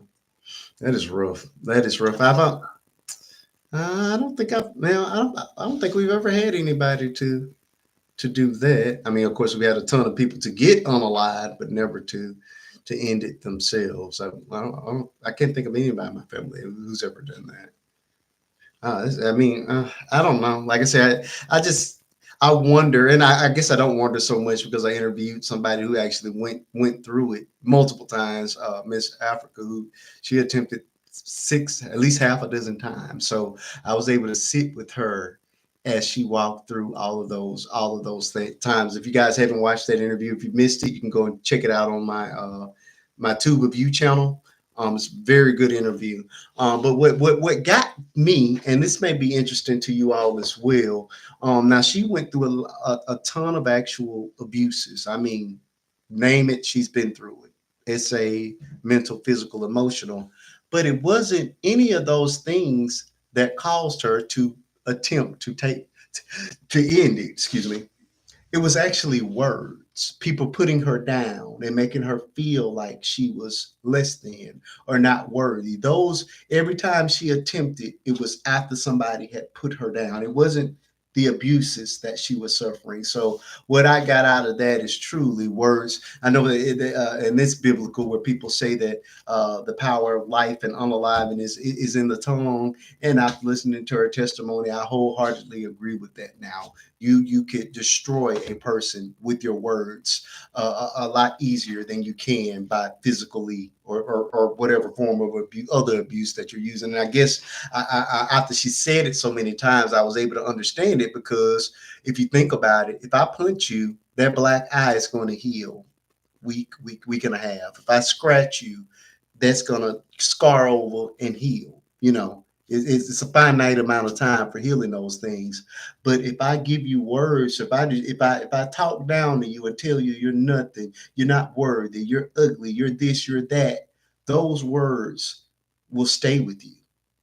That is rough. That is rough. I don't think I've. Well, I don't think we've ever had anybody to do that. I mean, of course, we had a ton of people to get unalive, but never to end it themselves. I can't think of anybody in my family who's ever done that. I don't know. Like I said, I wonder, and I guess I don't wonder so much because I interviewed somebody who actually went through it multiple times. Miss Africa, who she attempted at least half a dozen times. So I was able to sit with her as she walked through all of those times. If you guys haven't watched that interview, if you missed it, you can go and check it out on my Tube of You channel. It's a very good interview. But what got me, and this may be interesting to you all as well. Now she went through a ton of actual abuses. I mean, name it, she's been through it. It's a mental, physical, emotional, but it wasn't any of those things that caused her to attempt to end it. Excuse me. It was actually words, people putting her down and making her feel like she was less than or not worthy. Those, every time she attempted, it was after somebody had put her down. It wasn't the abuses that she was suffering. So what I got out of that is truly words. I know and it's biblical where people say that the power of life and unaliving is in the tongue. And after listening to her testimony, I wholeheartedly agree with that now. You could destroy a person with your words a lot easier than you can by physically or whatever form of other abuse that you're using. And I guess after she said it so many times, I was able to understand it because if you think about it, if I punch you, that black eye is going to heal week and a half. If I scratch you, that's going to scar over and heal. It's a finite amount of time for healing those things. But if I give you words, if I talk down to you and tell you you're nothing, you're not worthy, you're ugly, you're this, you're that, those words will stay with you.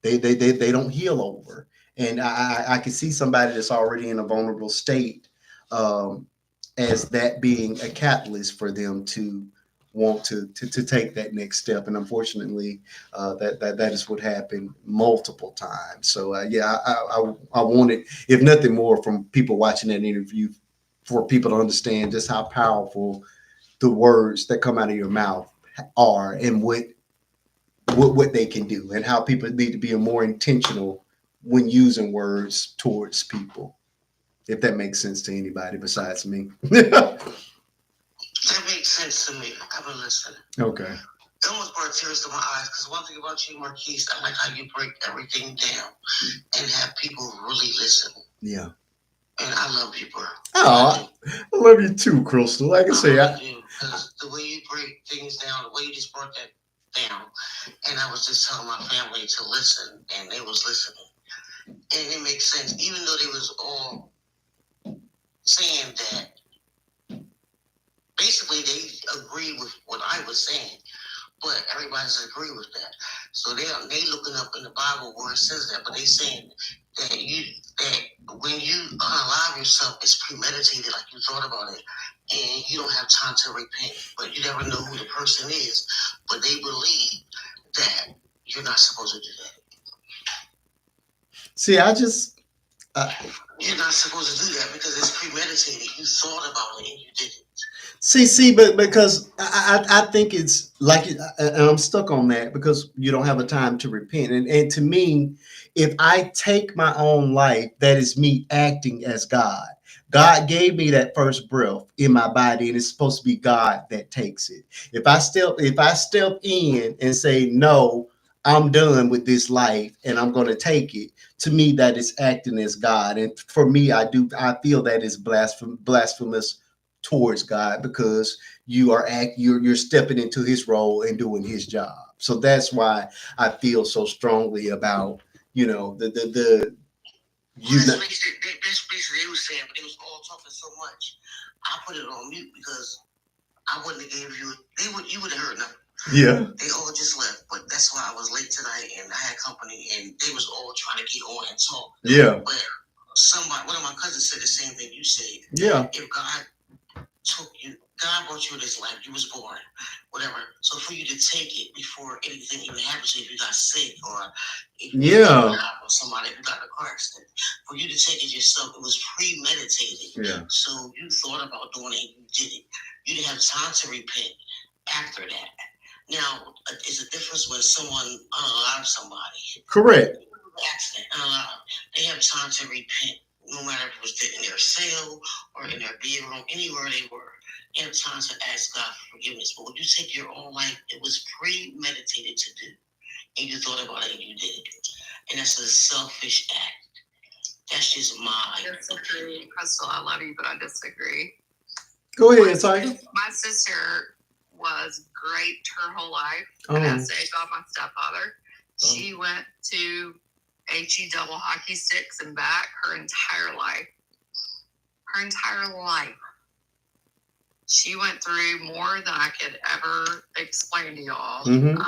They don't heal over. And I can see somebody that's already in a vulnerable state as that being a catalyst for them to want to take that next step. And unfortunately, that is what happened multiple times. So yeah, I wanted, if nothing more, from people watching that interview, for people to understand just how powerful the words that come out of your mouth are, and what what they can do and how people need to be more intentional when using words towards people. If that makes sense to anybody besides me. That makes sense to me. I've been listening. Okay. It almost brought tears to my eyes because one thing about you, Marquise, I like how you break everything down and have people really listen. Yeah. And I love you, bro. Oh, I love you too, Crystal. Like I say, love you because the way you break things down, the way you just brought that down, and I was just telling my family to listen, and they was listening, and it makes sense, even though they was all saying that basically they agree with what I was saying, but everybody doesn't agree with that. So they looking up in the Bible where it says that, but they saying that when you unalive yourself, it's premeditated, like you thought about it, and you don't have time to repent. But you never know who the person is. But they believe that you're not supposed to do that. see, you're not supposed to do that because it's premeditated. You thought about it and you did it. see, but because I think it's like, and I'm stuck on that because you don't have a time to repent. And to me, if I take my own life, that is me acting as God. God gave me that first breath in my body, and it's supposed to be God that takes it. If I step in and say no, I'm done with this life and I'm going to take it. To me, that is acting as God, and for me, I feel that is blasphemous towards God because you're stepping into His role and doing His job. So that's why I feel so strongly about the you Well, know. that's basically they was saying, but they was all talking so much. I put it on mute because I wouldn't have gave you. You would have heard nothing. Yeah. They all just left, but that's why I was late tonight, and I had company, and they was all trying to get on and talk. Yeah. But one of my cousins said the same thing you said. Yeah. If God God brought you this life, you was born, whatever. So for you to take it before anything even happens to you, if you got sick or if you or somebody, if you got a car accident, for you to take it yourself, it was premeditated. Yeah. So you thought about doing it and you did it. You didn't have time to repent after that. Now, it's a difference when someone unalives somebody. Correct. Accident, they have time to repent, no matter if it was in their cell or in their bedroom, anywhere they were. They have time to ask God for forgiveness. But when you take your own life, it was premeditated to do. And you thought about it and you did it. And that's a selfish act. That's just my disagree. Crystal, I love you, but I disagree. Go ahead, Ty. My sister was great her whole life. And I say about my stepfather. She went to HE double hockey sticks and back her entire life. Her entire life. She went through more than I could ever explain to y'all. Mm-hmm.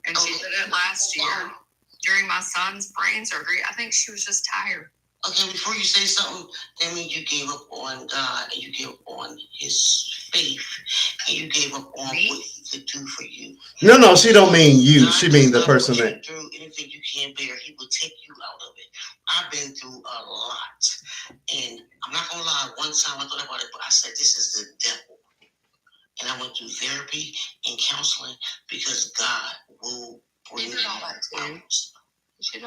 And she did it last year during my son's brain surgery. I think she was just tired. Okay, before you say something, that means you gave up on God and you gave up on His faith and you gave up on what He could do for you. No, she don't mean you. God she mean the person put you that through anything you can't bear. He will take you out of it. I've been through a lot, and I'm not gonna lie. One time I thought about it, but I said this is the devil, and I went through therapy and counseling because God will bring you out. So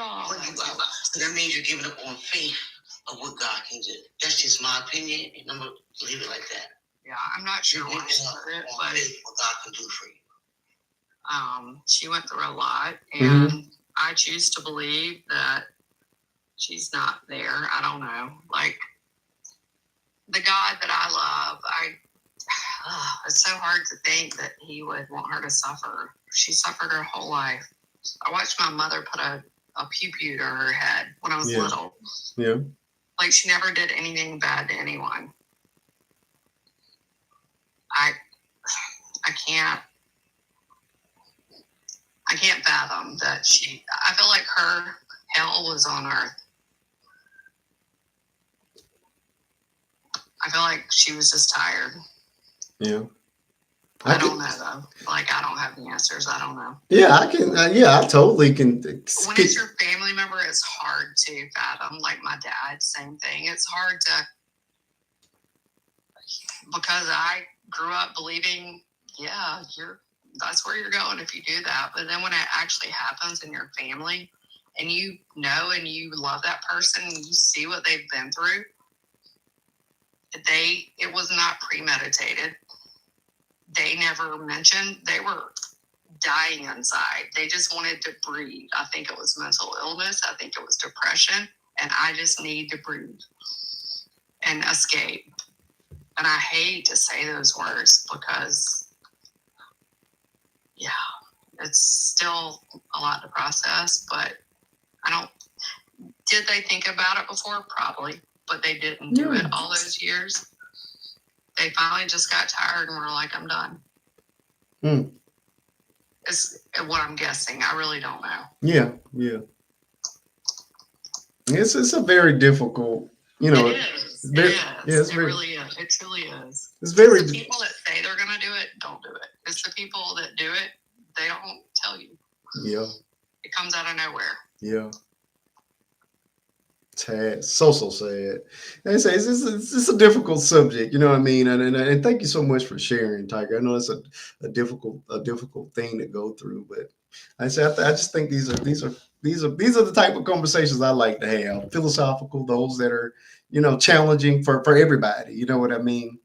that means you're giving up on faith of what God can do. That's just my opinion, and I'm gonna leave it like that. Yeah, I'm not sure what God can do for you. She went through a lot, and I choose to believe that she's not there. I don't know. Like the God that I love, it's so hard to think that He would want her to suffer. She suffered her whole life. I watched my mother put a pew to her head when I was little. Yeah. Like she never did anything bad to anyone. I can't fathom that I feel like her hell was on earth. I feel like she was just tired. Yeah. I don't know though. Like I don't have the answers. I don't know. Yeah, I can. I totally can. When it's your family member, it's hard to fathom. Like my dad, same thing. It's hard to because I grew up believing, yeah, that's where you're going if you do that. But then when it actually happens in your family, and you know and you love that person, and you see what they've been through, it was not premeditated. They never mentioned they were dying inside. They just wanted to breathe. I think it was mental illness. I think it was depression. And I just need to breathe and escape. And I hate to say those words because, yeah, it's still a lot to process. But did they think about it before? Probably. But they didn't do it all those years. They finally just got tired and were like, I'm done. Is what I'm guessing. I really don't know. Yeah. It's a very difficult, It is. It really is. It truly is. It's very. The people that say they're going to do it don't do it. It's the people that do it, they don't tell you. Yeah. It comes out of nowhere. Yeah. Sad. So sad. And it's a difficult subject, you know what I mean? And thank you so much for sharing, Tiger. I know it's a difficult thing to go through, but I just think these are the type of conversations I like to have. Philosophical, those that are, challenging for everybody. You know what I mean?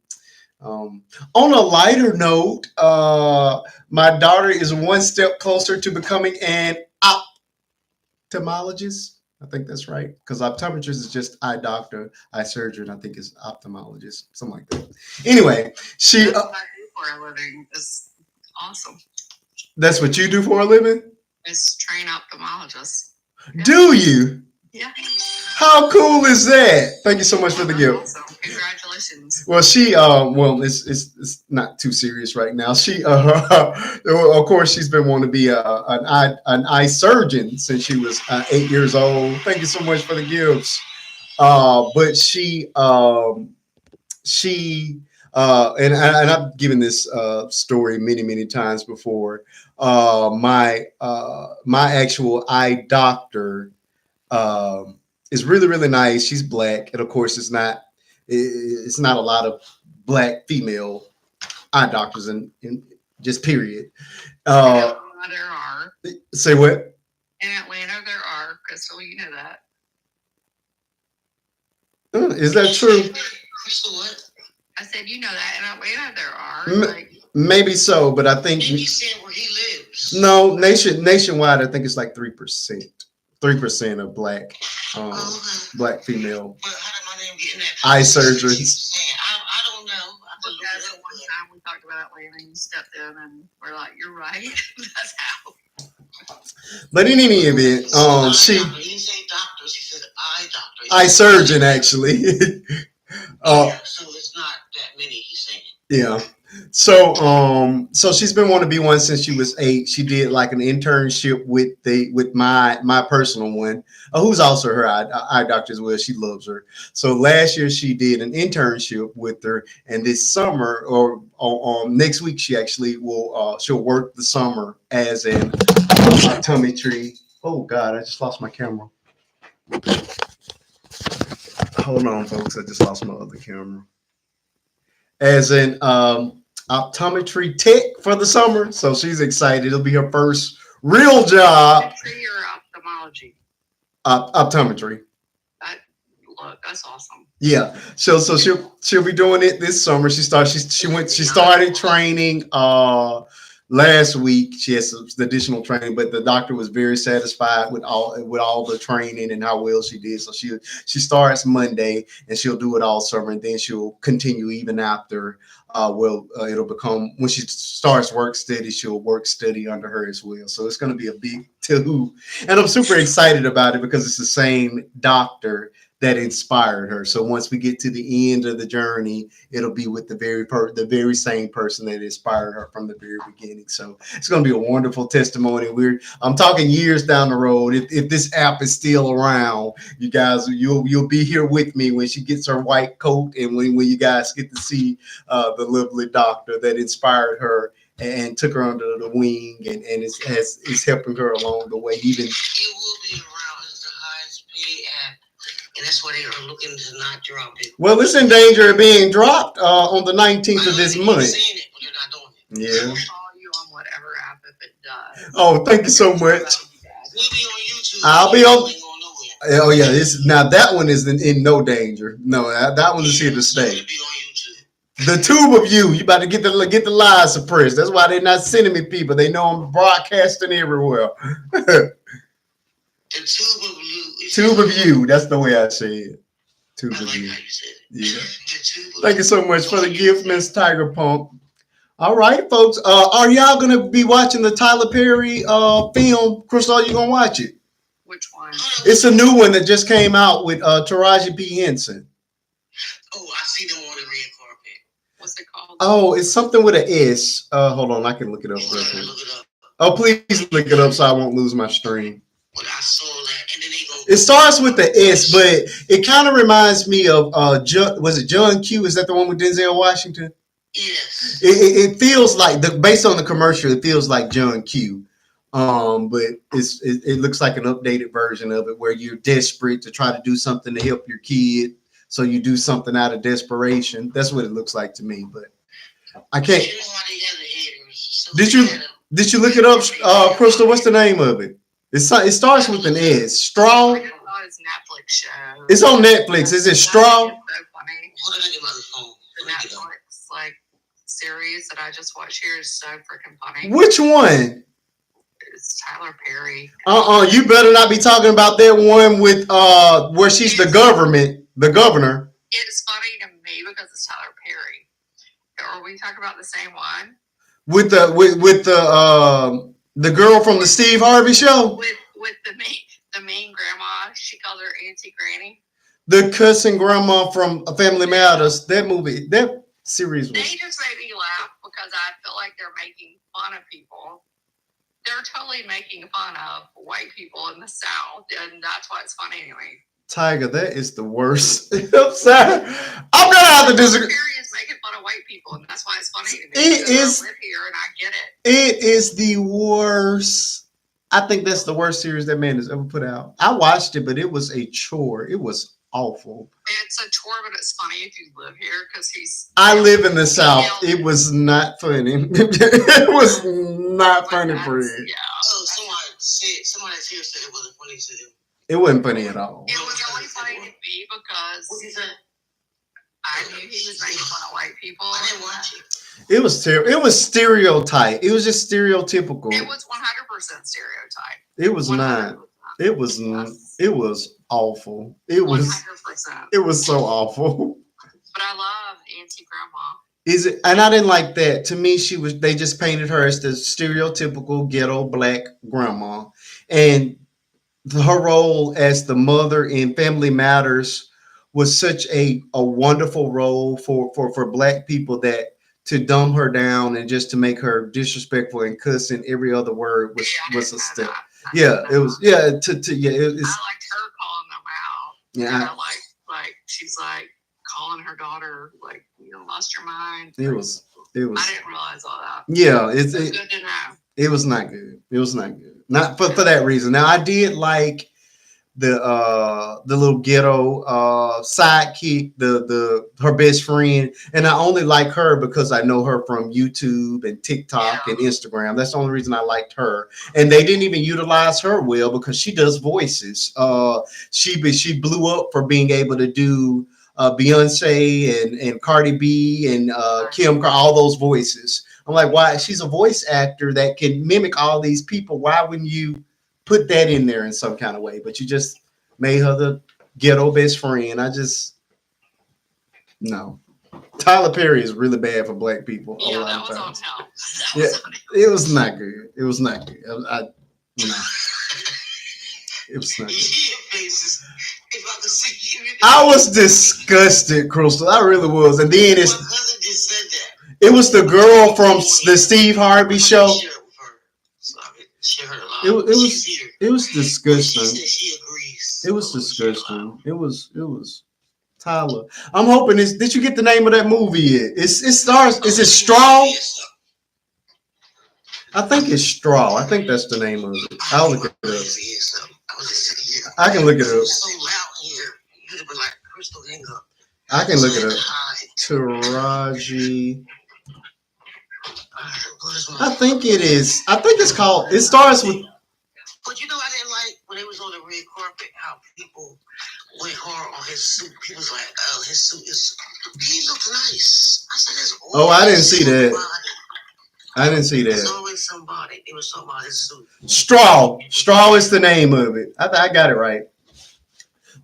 On a lighter note, my daughter is one step closer to becoming an ophthalmologist. I think that's right. Because optometrist is just eye doctor, eye surgeon. I think is ophthalmologist, something like that. Anyway, That's what I do for a living. It's awesome. That's what you do for a living? Is train ophthalmologists. Yeah. Do you? Yeah. How cool is that? Thank you so much for the gift. Awesome. Congratulations. Well, it's not too serious right now. She, of course, she's been wanting to be an eye surgeon since she was 8 years old. Thank you so much for the gifts. But and I've given this story many times before. My actual eye doctor is really nice. She's black, and of course, it's not a lot of black female eye doctors in just period. In Atlanta, there are. Say what? In Atlanta, there are. Crystal, you know that. Is that true? Crystal, what? I said, you know that. In Atlanta, there are. Maybe so, but I think. Maybe saying where he lives. No, nationwide, I think it's like 3%. 3% of black female But how did my name get in that? eye surgeons. I don't know. Because at one time we talked about Atlanta and you stepped in and we're like, you're right. That's how. But in any event, she. He didn't say doctors. He said eye doctor. Eye surgeon, actually. So it's not that many. He's saying. Yeah. So she's been wanting to be one since she was 8. She did like an internship with my personal one, who's also her eye doctor as well. She loves her. So last year she did an internship with her, and this summer or next week she actually will she'll work the summer as an optometry. Oh God, I just lost my camera. Hold on, folks. I just lost my other camera. As an optometry tech for the summer. So she's excited. It'll be her first real job. Optometry or ophthalmology? Optometry. Look, that's awesome. Yeah. So she'll be doing it this summer. She started training last week. She has some additional training, but the doctor was very satisfied with all the training and how well she did. So she starts Monday and she'll do it all summer, and then she'll continue even after. It'll become, when she starts work study, she'll work study under her as well. So it's going to be a big to-who, and I'm super excited about it because it's the same doctor that inspired her. So once we get to the end of the journey, it'll be with the very same person that inspired her from the very beginning. So it's going to be a wonderful testimony. I'm talking years down the road. If this app is still around, you guys, you'll be here with me when she gets her white coat, and when you guys get to see the lovely doctor that inspired her and took her under the wing and is helping her along the way. Even it will be around as the highest paid app. And that's why they are looking to not drop it. Well, it's in danger of being dropped on the 19th of this month. Saying it, but they're not doing it. Yeah. We'll follow you on whatever it does. Oh, thank you so much. We'll be on YouTube. I'll be on. Ain't going nowhere. Oh yeah, now that one is in no danger. No, that one is here to stay. It'll be on YouTube. The tube of you about to get the lies suppressed. That's why they're not sending me people. They know I'm broadcasting everywhere. The tube of you. Tube of you. That's the way I say it. Tube I of like you. how you said it. Yeah. The tube of Thank you so much for the gift, Miss Tiger Pump. All right, folks. Are y'all gonna be watching the Tyler Perry film? Crystal, are you gonna watch it? Which one? It's a new one that just came out with Taraji P. Henson. Oh, I see them on the red carpet. What's it called? Oh, it's something with an S. Hold on, I can look it up real quick. Look it up. Oh, please look it up so I won't lose my stream. But I saw that, and then they go. It starts with the S, but it kind of reminds me of was it John Q? Is that the one with Denzel Washington? Yes. It feels like based on the commercial, it feels like John Q. But it looks like an updated version of it where you're desperate to try to do something to help your kid, so you do something out of desperation. That's what it looks like to me. But I can't. You know how they have the haters. So Did you look it up, Crystal? What's the name of it? It starts with an S. Straw. I thought it's Netflix show. It's on Netflix. Is it Straw? It's so funny. What did I get my phone? The Netflix like series that I just watched here is so freaking funny. Which one? It's Tyler Perry. You better not be talking about that one with where she's the governor. It's funny to me because it's Tyler Perry. Are we talking about the same one? With the girl from the Steve Harvey show. With the mean grandma, she called her Auntie Granny. The cussing grandma from Family Matters. That series was. They just made me laugh because I feel like they're making fun of people. They're totally making fun of white people in the South, and that's why it's funny anyway. Tiger, that is the worst. I'm sorry. I'm gonna have to disagree. Perry is making fun of white people, and that's why it's funny to me. It is. I live here, and I get it. It is the worst. I think that's the worst series that man has ever put out. I watched it, but it was a chore. It was awful. It's a chore, but it's funny if you live here because he's. I live in the South. It was not funny. It was not funny for you. Yeah. Oh, somebody here said it wasn't funny to them. It wasn't funny at all. It was only funny to me because What did you say? I knew he was making fun of white people. I didn't watch it. It was terrible. It was stereotype. It was just stereotypical. It was 100% stereotype. It was 100%. Not. It was. Yes. It was awful. It was. 100%. It was so awful. But I love Auntie Grandma. Is it? And I didn't like that. To me, she was. They just painted her as the stereotypical ghetto black grandma, and her role as the mother in Family Matters was such a wonderful role for black people that to dumb her down and just to make her disrespectful and cussing every other word was a step. Yeah, it was. Yeah, it's. I liked her calling them out. Yeah, like she's like calling her daughter like you lost your mind. It was. I didn't realize all that. Yeah, it's good to know. It was not good. It was not good. Not for that reason. Now I did like the little ghetto sidekick, her best friend, and I only like her because I know her from YouTube and TikTok and Instagram. That's the only reason I liked her. And they didn't even utilize her well because she does voices. She blew up for being able to do Beyonce and Cardi B and Kim, all those voices. I'm like, why? She's a voice actor that can mimic all these people. Why wouldn't you put that in there in some kind of way? But you just made her the ghetto best friend. No. Tyler Perry is really bad for black people. Yeah, that was on hell. It was not good. It was not good. No. It was not good. I was disgusted, Crystal. I really was. And then it was the girl from the Steve Harvey show. It was disgusting. It was disgusting. It was Tyler. I'm hoping did you get the name of that movie yet? It stars. Is it Straw? I think it's Straw. I think that's the name of it. I'll look it up. I can look it up. I can look it up. Taraji. I think it is. I think it's called. It starts with. But you know, I didn't like when it was on the red carpet how people went hard on his suit. People was like, "Oh, his suit is. He looks nice." I said, "There's Oh, I didn't always see that. somebody. I didn't see There's that. always somebody." It was talking about his suit. Straw. Straw is the name of it. I got it right.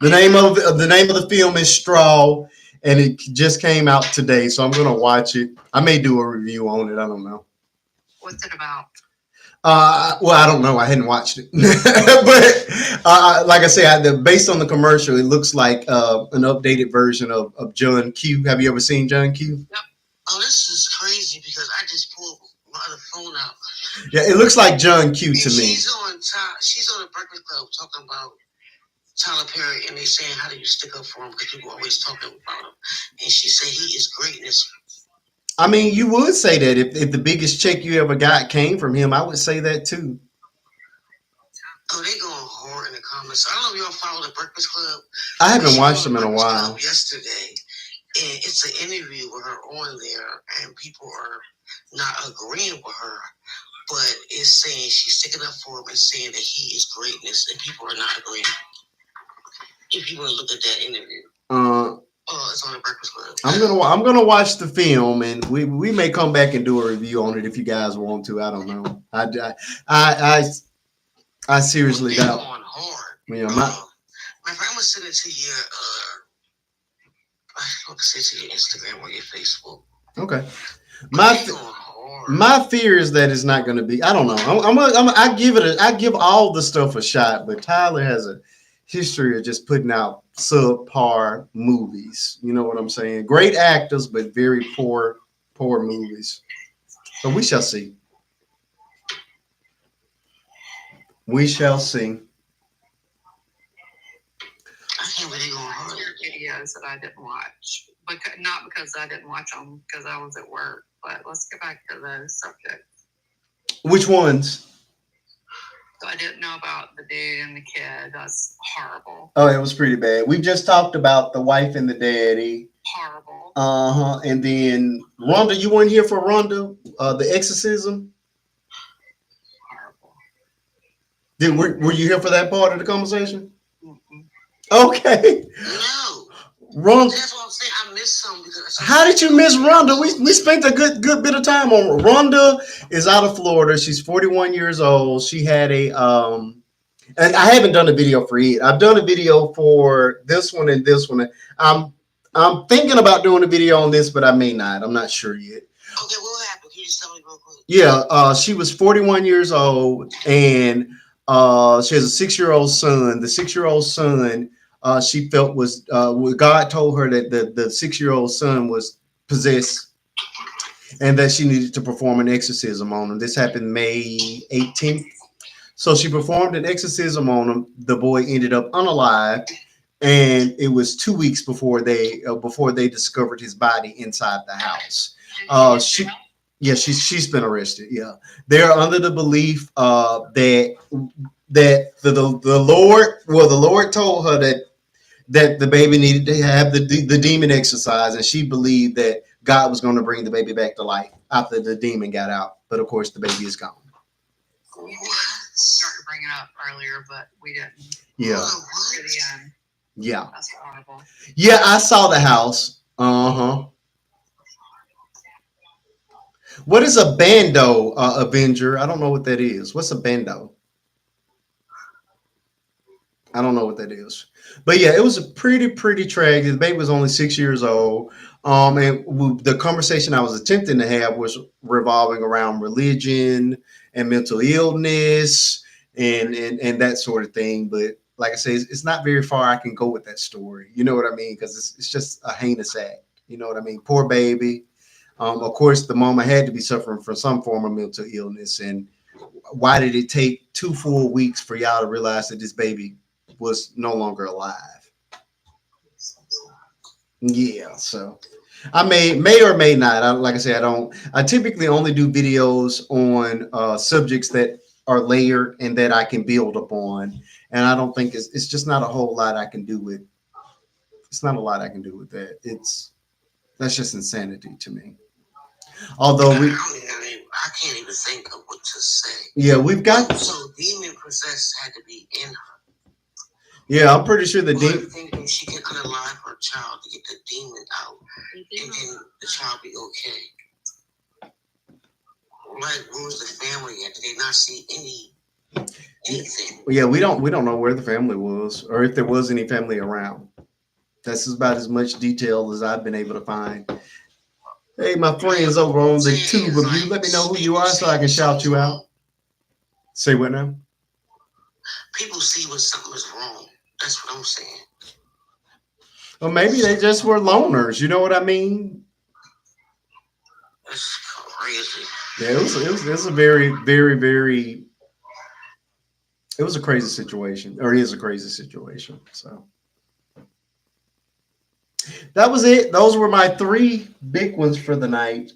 The name of the film is Straw, and it just came out today. So I'm gonna watch it. I may do a review on it. I don't know. What's it about? Well, I don't know. I hadn't watched it, but like I say, based on the commercial, it looks like an updated version of John Q. Have you ever seen John Q? Yep. Oh, this is crazy because I just pulled my other phone out. Yeah, it looks like John Q to And me. she's on the Breakfast Club talking about Tyler Perry, and they saying, "How do you stick up for him?" Because people always talking about him. And she said he is greatness. I mean, you would say that if the biggest check you ever got came from him, I would say that too. Oh, they going hard in the comments. I don't know if y'all follow the Breakfast Club. I haven't She watched on them the in a Breakfast while. Club yesterday, and it's an interview with her on there, and people are not agreeing with her, but it's saying she's sticking up for him and saying that he is greatness, and people are not agreeing. If you want to look at that interview, it's on the Breakfast Club. I'm gonna watch the film, and we may come back and do a review on it if you guys want to. I don't know. I seriously They're doubt. going hard. Yeah, My friend, I'm gonna send it to your I'm send it to your Instagram or your Facebook. okay. My fear is that it's not going to be. I don't know. I give all the stuff a shot, but Tyler has a history of just putting out subpar movies. You know what I'm saying? Great actors, but very poor movies. So we shall see. We shall see. I can't believe going hard. Videos that I didn't watch, but not because I didn't watch them because I was at work. But let's get back to the subject. Which ones? So I didn't know about the dude and the kid. That's horrible. Oh, it was pretty bad. We just talked about the wife and the daddy. Horrible. And then Rhonda, you weren't here for Rhonda, the exorcism. Horrible. Were you here for that part of the conversation? Mm-mm. Okay. No. Rhonda. That's what I'm saying. I missed some because. How did you miss Rhonda? We spent a good bit of time on her. Rhonda is out of Florida. She's 41 years old. She had and I haven't done a video for it. I've done a video for this one and this one. I'm thinking about doing a video on this, but I may not. I'm not sure yet. Okay, what happened? Can you just tell me real quick? Yeah, she was 41 years old, and she has a 6-year-old son. The 6-year-old son, she felt was God told her that the 6-year-old son was possessed, and that she needed to perform an exorcism on him. This happened May 18th. So she performed an exorcism on him. The boy ended up unalived, and it was 2 weeks before they discovered his body inside the house. She's been arrested. Yeah, they're under the belief that the Lord told her that the baby needed to have the demon exorcised, and she believed that God was going to bring the baby back to life after the demon got out. But of course, the baby is gone. We started to bring it up earlier, but we didn't. Yeah. To the end. Yeah. That's horrible. Yeah, I saw the house. What is a bando Avenger? I don't know what that is. What's a bando? I don't know what that is. But yeah, it was a pretty tragic. The baby was only 6 years old. And the conversation I was attempting to have was revolving around religion and mental illness and that sort of thing. But like I say, it's not very far I can go with that story. You know what I mean? Because it's just a heinous act. You know what I mean? Poor baby. Of course, the mama had to be suffering from some form of mental illness. And why did it take 2 full weeks for y'all to realize that this baby was no longer alive? Yeah, so I may or may not. Like I say, I typically only do videos on subjects that are layered and that I can build upon. And I don't think it's just not a whole lot I can do with. It's not a lot I can do with that. That's just insanity to me. Although we, I can't even think of what to say. yeah, we've got. So demon possessed had to be in her. Yeah, I'm pretty sure the demon. Thinking she can unalive her child to get the demon out, and then the child be okay. Like, where's the family at? Did they not see anything? Yeah, we don't know where the family was or if there was any family around. That's about as much detail as I've been able to find. Hey, my friends over on the tube of you, let me know who you are so I can shout you out. Say what now? People see when something is wrong. That's what I'm saying. Or maybe they just were loners. You know what I mean? That's crazy. Yeah, it was a very. It was a crazy situation, or it is a crazy situation. So that was it. Those were my three big ones for the night.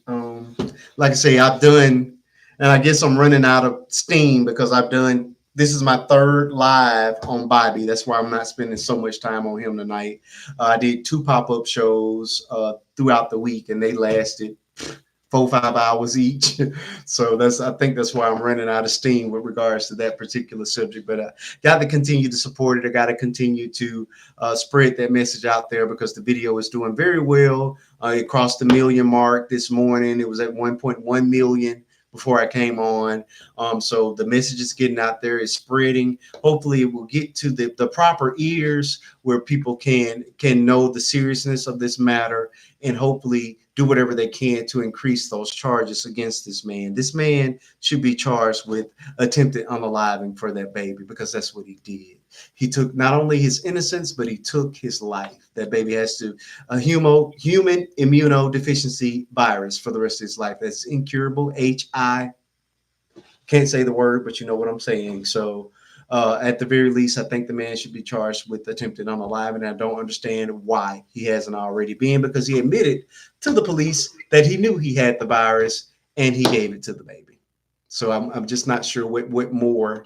Like I say, I've done, and I guess I'm running out of steam because I've done. This is my third live on Bobby. That's why I'm not spending so much time on him tonight. I did two pop-up shows throughout the week, and they lasted 4 or 5 hours each. So I think that's why I'm running out of steam with regards to that particular subject. But I got to continue to support it. I got to continue to spread that message out there because the video is doing very well. It crossed the million mark this morning. It was at 1.1 million before I came on. So the message is getting out there, is spreading. Hopefully it will get to the proper ears where people can know the seriousness of this matter and hopefully do whatever they can to increase those charges against this man. This man should be charged with attempted unaliving for that baby because that's what he did. He took not only his innocence, but he took his life. That baby has a human immunodeficiency virus for the rest of his life. That's incurable. HI. Can't say the word, but you know what I'm saying. So at the very least, I think the man should be charged with attempted unaliving. And I don't understand why he hasn't already been, because he admitted to the police that he knew he had the virus and he gave it to the baby. So I'm just not sure what more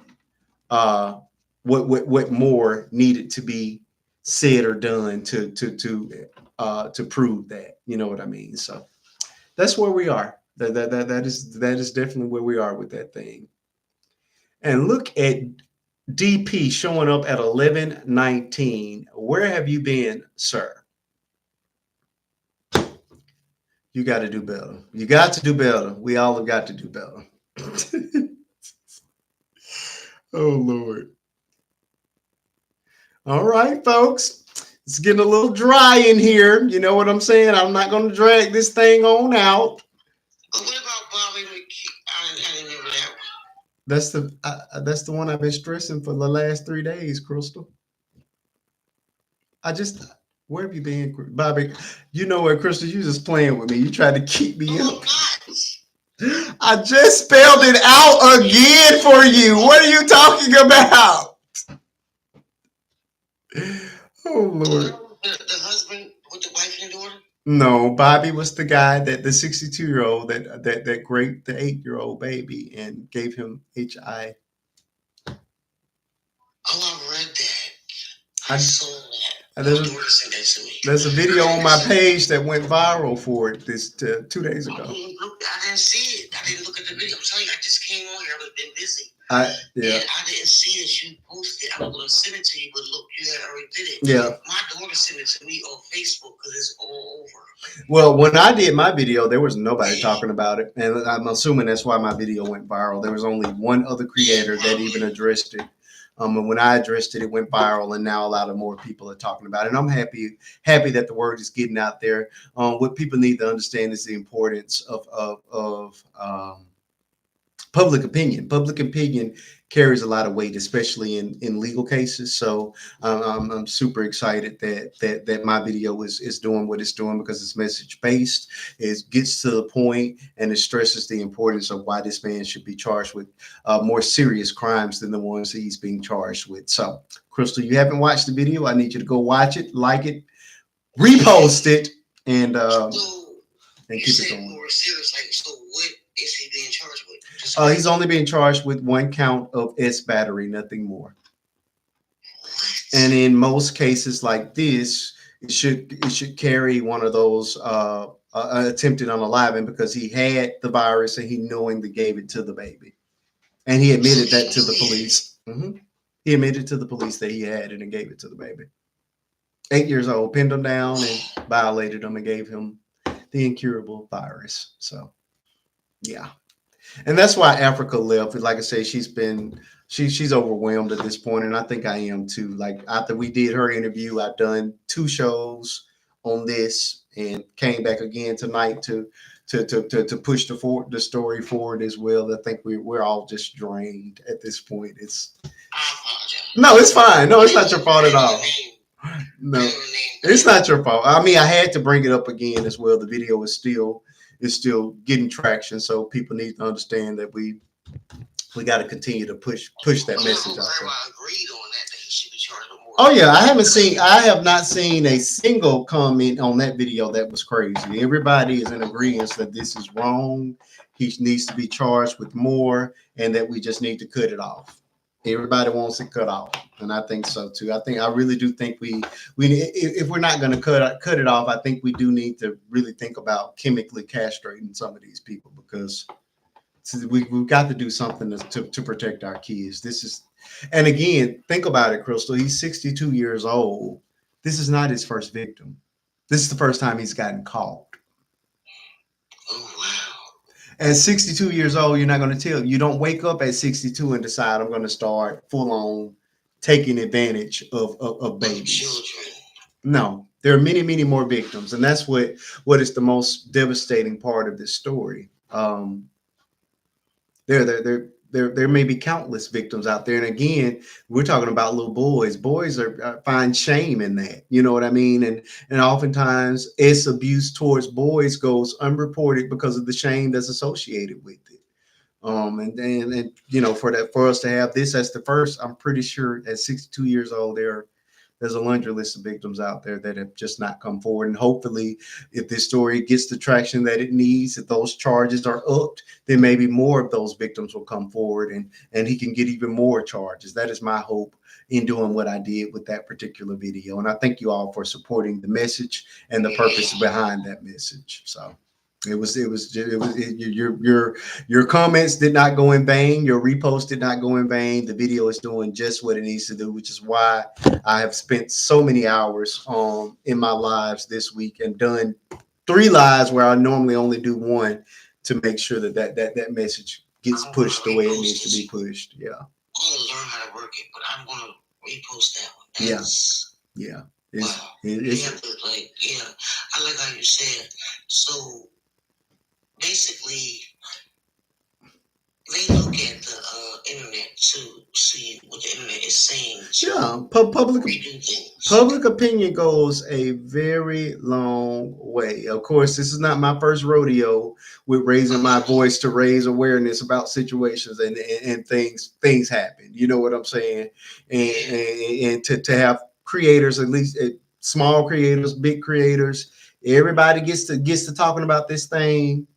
what more needed to be said or done to prove that. You know what I mean? So that's where we are. That is definitely where we are with that thing. And look at DP showing up at 11:19. Where have you been, sir? You got to do better. You got to do better. We all have got to do better. Oh, Lord. All right, folks. It's getting a little dry in here. You know what I'm saying? I'm not going to drag this thing on out. But what about Bobby McKee? I didn't know that one. That's the one I've been stressing for the last 3 days, Crystal. Where have you been, Bobby? You know what, Crystal? You just playing with me. You tried to keep me up. I just spelled it out again for you. What are you talking about? Oh, Lord. The husband with the wife and daughter? No, Bobby was the guy that the 62-year-old that raped the 8-year-old baby and gave him HI. Oh, I read that. I saw that. There's a video on my page that went viral for it 2 days ago. I didn't see it. I didn't look at the video. I'm telling you, I just came on here. I've been busy. Yeah. And I didn't see that you posted it. I was going to send it to you, but look, you had already did it. Yeah. My daughter sent it to me on Facebook because it's all over. Well, when I did my video, there was nobody talking about it. And I'm assuming that's why my video went viral. There was only one other creator that even addressed it. And when I addressed it, it went viral, and now a lot of more people are talking about it. And I'm happy that the word is getting out there. What people need to understand is the importance of public opinion. Public opinion carries a lot of weight, especially in legal cases. So I'm super excited that my video is doing what it's doing because it's message based. It gets to the point and it stresses the importance of why this man should be charged with more serious crimes than the ones that he's being charged with. So, Crystal, you haven't watched the video. I need you to go watch it, like it, repost it, and keep it going. More serious, like, so what is he being charged with? He's only being charged with 1 count of S battery, nothing more. What? And in most cases like this, it should carry one of those attempted unaliving because he had the virus and he knowingly gave it to the baby, and he admitted that to the police. He admitted to the police that he had it and gave it to the baby. 8 years old, pinned him down and violated him and gave him the incurable virus. So yeah, and that's why Africa left. Like I say, she's overwhelmed at this point, and I think I am too. Like after we did her interview, I've done 2 shows on this and came back again tonight to push the story forward as well. I think we're all just drained at this point. It's no, it's fine. No, it's not your fault at all. No, it's not your fault. I mean, I had to bring it up again as well. The video is still getting traction, so people need to understand that we got to continue to push that message out there. Oh yeah, I have not seen a single comment on that video that was crazy. Everybody is in agreement that this is wrong. He needs to be charged with more, and that we just need to cut it off. Everybody wants it cut off, and I think so too. I really do think we if we're not going to cut it off, I think we do need to really think about chemically castrating some of these people because we've got to do something to protect our kids. This is, and again, think about it, Crystal. He's 62 years old. This is not his first victim. This is the first time he's gotten caught. Oh wow! At 62 years old, you're not going to tell. You don't wake up at 62 and decide I'm going to start full on taking advantage of babies. Children. No, there are many more victims, and that's what is the most devastating part of this story. There may be countless victims out there, and again, we're talking about little boys. Boys find shame in that, you know what I mean, and oftentimes it's abuse towards boys goes unreported because of the shame that's associated with it. And for us to have this as the first, I'm pretty sure at 62 years old, there's a laundry list of victims out there that have just not come forward. And hopefully, if this story gets the traction that it needs, if those charges are upped, then maybe more of those victims will come forward and he can get even more charges. That is my hope in doing what I did with that particular video. And I thank you all for supporting the message and the purpose behind that message. So your comments did not go in vain. Your repost did not go in vain. The video is doing just what it needs to do, which is why I have spent so many hours in my lives this week and done 3 lives where I normally only do 1 to make sure that message gets pushed the way it needs to be pushed. Yeah. I want to learn how to work it, but I'm going to repost that one. Yeah. Wow. I like how you said. So basically, they look at the internet to see what the internet is saying. Yeah, public opinion goes a very long way. Of course, this is not my first rodeo with raising my voice to raise awareness about situations and things happen. You know what I'm saying? And to have creators, at least small creators, big creators, everybody gets to talking about this thing.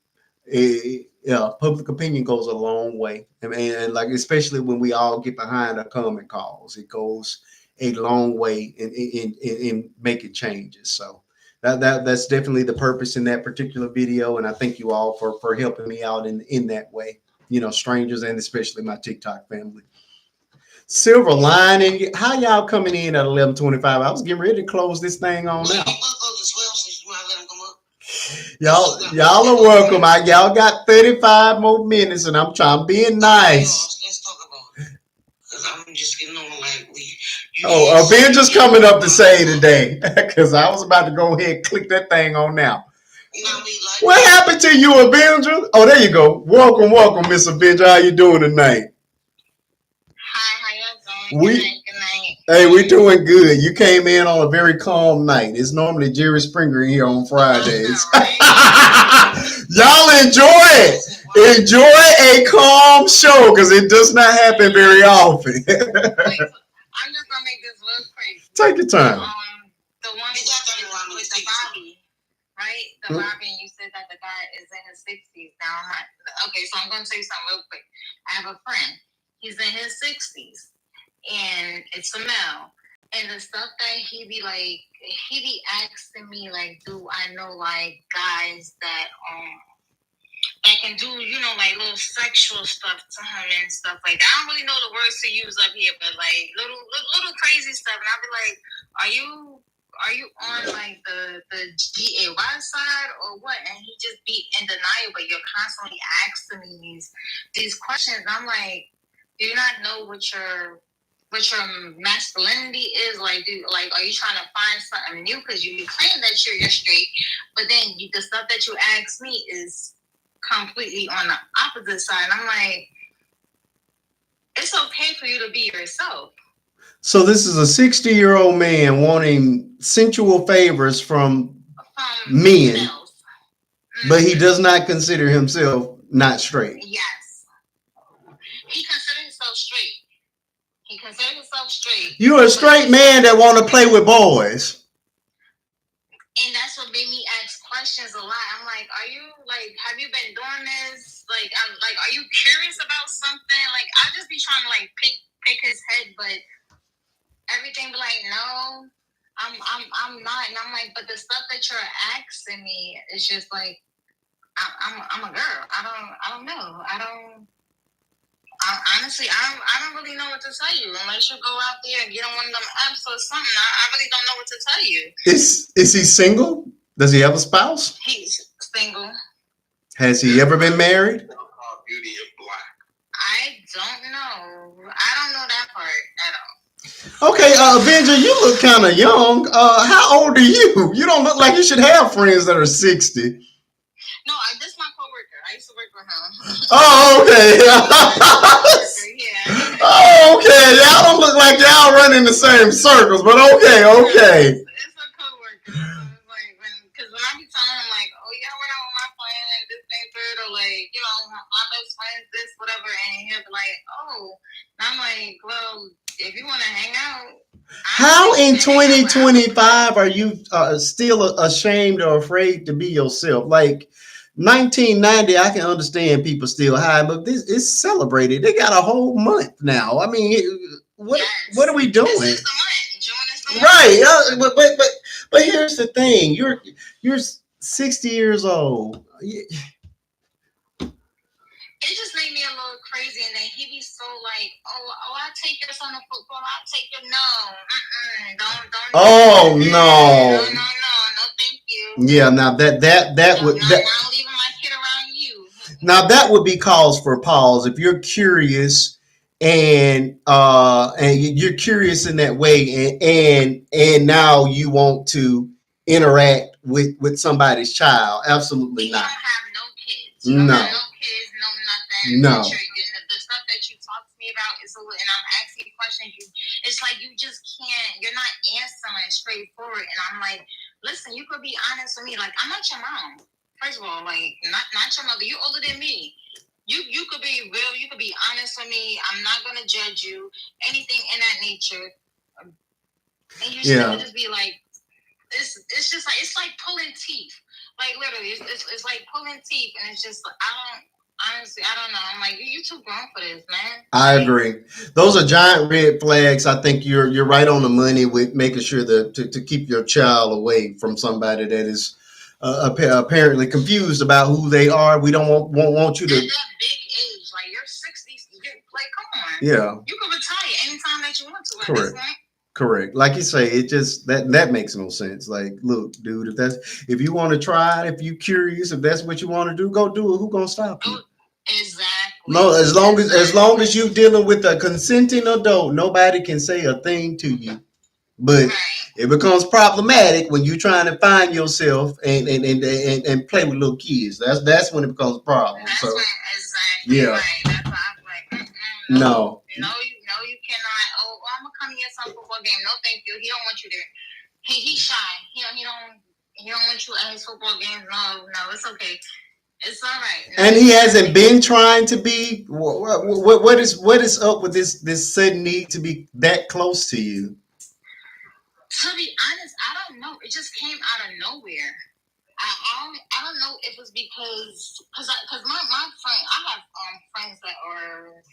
Yeah, public opinion goes a long way. And like especially when we all get behind our comment calls, it goes a long way in making changes. So that's definitely the purpose in that particular video. And I thank you all for helping me out in that way. Strangers and especially my TikTok family. Silver lining, how y'all coming in at 11:25? I was getting ready to close this thing on out. Y'all are welcome. Y'all got 35 more minutes, and I'm being nice. Let's talk about it. Because I'm just getting on like Avengers coming up to say today. Because I was about to go ahead and click that thing on now. What happened to you, Avenger? Oh, there you go. Welcome, Miss Avenger. How you doing tonight? Hi, how y'all doing? Good night. Hey, we're doing good. You came in on a very calm night. It's normally Jerry Springer here on Fridays. Y'all enjoy it. Enjoy a calm show because it does not happen very often. I'm just gonna make this real quick. Take your time. The one with the Bobby, right? The Bobby, and you said that the guy is in his 60s now. Okay, so I'm gonna say something real quick. I have a friend. He's in his 60s, and it's a male. And the stuff that he be asking me, like, do I know, like, guys that can do, like, little sexual stuff to him and stuff like that. I don't really know the words to use up here, but, like, little crazy stuff. And I'll be like, are you on, like, the GAY side or what? And he just be in denial, but you're constantly asking me these questions. And I'm like, do you not know what your masculinity is? Like, are you trying to find something new? Because you claim that you're straight, but then the stuff that you ask me is completely on the opposite side. I'm like, it's okay for you to be yourself. So this is a 60-year-old man wanting sensual favors from men, but he does not consider himself not straight. Yes, he considers himself straight. You're a straight man that want to play with boys. And that's what made me ask questions a lot. I'm like, have you been doing this? Like, are you curious about something? Like, I just be trying to, like, pick his head, but everything be like, no, I'm not. And I'm like, but the stuff that you're asking me is just like, I'm a girl. I don't know. Honestly, I don't really know what to tell you unless you go out there and get on one of them apps or something. I really don't know what to tell you. Is he single? Does he have a spouse? He's single. Has he ever been married? Beauty in Black. I don't know. I don't know that part at all. Okay, Avenger, you look kind of young. How old are you? You don't look like you should have friends that are 60. No, this is my coworker. I used to work with him. Oh, okay. Yeah. Oh, okay. Y'all don't look like y'all run in the same circles, but okay. It's a coworker. So it's like, because when I be telling him, like, oh, yeah, I went out with my friend and this thing, third, or like, my best friend's this, whatever, and he'll be like, oh. And I'm like, well, if you want to hang out. How in 2025 are you still ashamed or afraid to be yourself? Like 1990, I can understand people still hide, but this is celebrated. They got a whole month now. I mean, what are we doing? This is the month. June is the month. Right, but here's the thing: you're 60 years old. It just made me a little crazy, and then he be so like, I take your son to football. I take your don't. Oh no, thank you. Yeah, now that would I'm not leaving my kid around you. Now that would be cause for pause if you're curious and you're curious in that way and now you want to interact with somebody's child. Absolutely not. You don't have no kids. No. No kids, no nothing. No. The stuff that you talk to me about is and I'm asking questions. It's like you just can't. You're not answering straightforward. And I'm like, listen, you could be honest with me. Like, I'm not your mom. First of all, like, not your mother. You're older than me. You could be real. You could be honest with me. I'm not gonna judge you. Anything in that nature. And you just be like, it's just like it's like pulling teeth. Like literally, it's like pulling teeth, and it's just honestly, I don't know. I'm like, you too grown for this, man. I agree. Those are giant red flags. I think you're right on the money with making sure that to keep your child away from somebody that is apparently confused about who they are. We don't want you to. At that big age, like you're 60, like come on. Yeah. You can retire anytime that you want to. Correct. Correct. Like you say, it just that makes no sense. Like, look, dude, if you want to try it, if you're curious, if that's what you want to do, go do it. Who's gonna stop you? Exactly. No, as long as you're dealing with a consenting adult, nobody can say a thing to you. But it becomes problematic when you're trying to find yourself and play with little kids. That's when it becomes a problem. Exactly. Yeah. Right. That's why I'm like, no. You cannot. Oh, I'm gonna come here some football game. No, thank you. He don't want you there. He's shy. He don't want you at his football games. No, it's okay. It's all right. No, and he hasn't been trying to be. What is up with this sudden need to be that close to you? To be honest, I don't know. It just came out of nowhere. I don't know if it's because my friend, I have friends that are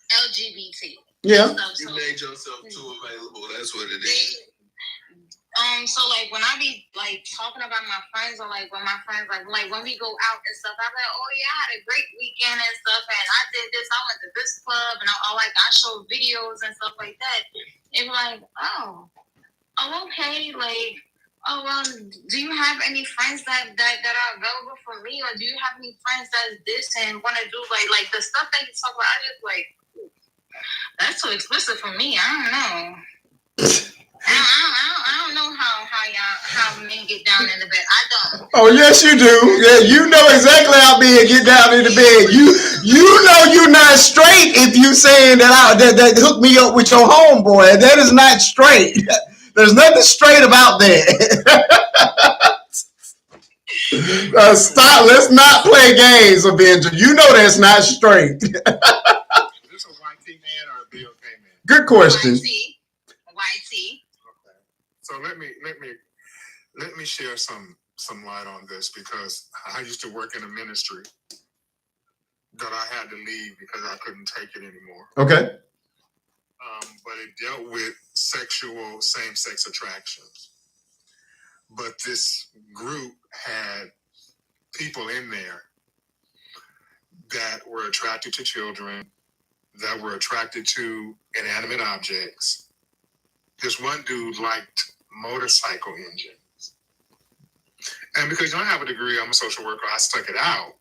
LGBT. Yeah. You made yourself too available. That's what it is. So like when I be like talking about my friends, or like when my friends like when we go out and stuff, I'm like, oh yeah, I had a great weekend and stuff, and I did this, I went to this club, and I show videos and stuff like that. And like, oh, okay, like, do you have any friends that are available for me, or do you have any friends that's this and want to do like the stuff that you talk about? I just like, that's too explicit for me. I don't know. I don't know how men get down in the bed. I don't. Oh yes, you do. Yeah, you know exactly how men get down in the bed. You know you're not straight if you saying that hook me up with your homeboy. That is not straight. There's nothing straight about that. Stop. Let's not play games, Avenger. You know that's not straight. Is this a YT man or a BOK man? Good question. YT. Okay. So let me share some light on this, because I used to work in a ministry that I had to leave because I couldn't take it anymore. Okay. But it dealt with sexual same-sex attractions. But this group had people in there that were attracted to children, that were attracted to inanimate objects. This one dude liked motorcycle engines. And because I don't have a degree, I'm a social worker, I stuck it out.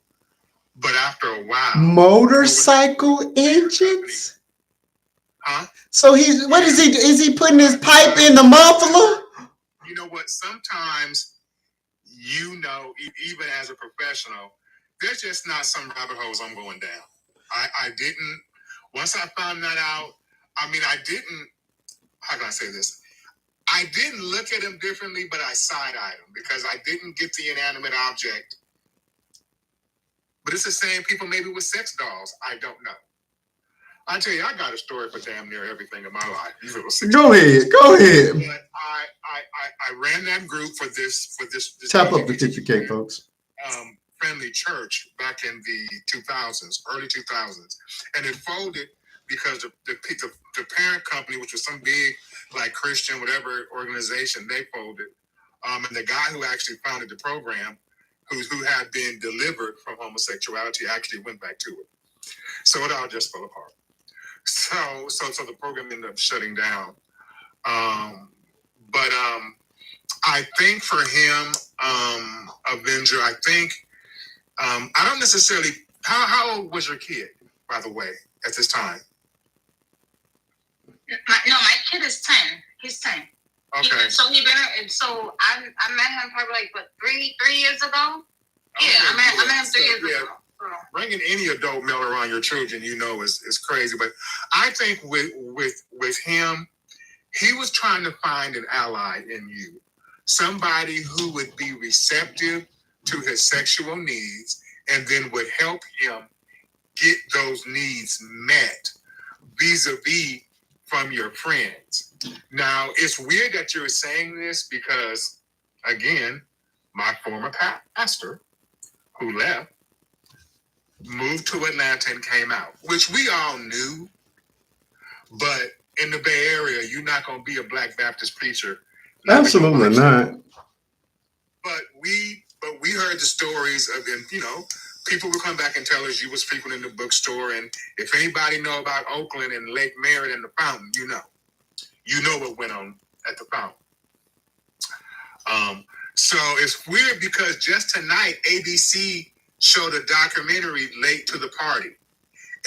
But after a while... Motorcycle engines? Huh? So what is he? Is he putting his pipe in the muffler? You know what? Sometimes, even as a professional, there's just not some rabbit holes I'm going down. I didn't, once I found that out, how can I say this? I didn't look at him differently, but I side-eyed him because I didn't get the inanimate object. But it's the same people maybe with sex dolls. I don't know. I tell you, I got a story for damn near everything in my life. Go ahead. But I ran that group for this Tap up the 50K, folks. Friendly church back in the 2000s, early 2000s, and it folded because the parent company, which was some big like Christian whatever organization, they folded. And the guy who actually founded the program, who had been delivered from homosexuality, actually went back to it. So it all just fell apart. So the program ended up shutting down. But I think for him, Avenger, I think I don't necessarily. How old was your kid, by the way, at this time? My kid is 10. He's 10. Okay. So I met him probably like 3 years ago. Okay, yeah, I met him 3 years ago. Bringing any adult male around your children, is crazy. But I think with him, he was trying to find an ally in you, somebody who would be receptive to his sexual needs and then would help him get those needs met vis-a-vis from your friends. Now, it's weird that you're saying this because, again, my former pastor who left moved to Atlanta and came out, which we all knew, but in the Bay Area, you're not going to be a Black Baptist preacher. Absolutely not. But we heard the stories of them, people would come back and tell us you was frequenting the bookstore, and if anybody know about Oakland and Lake Merritt and the Fountain, you know what went on at the Fountain. So it's weird because just tonight, ABC showed a documentary, Late to the Party,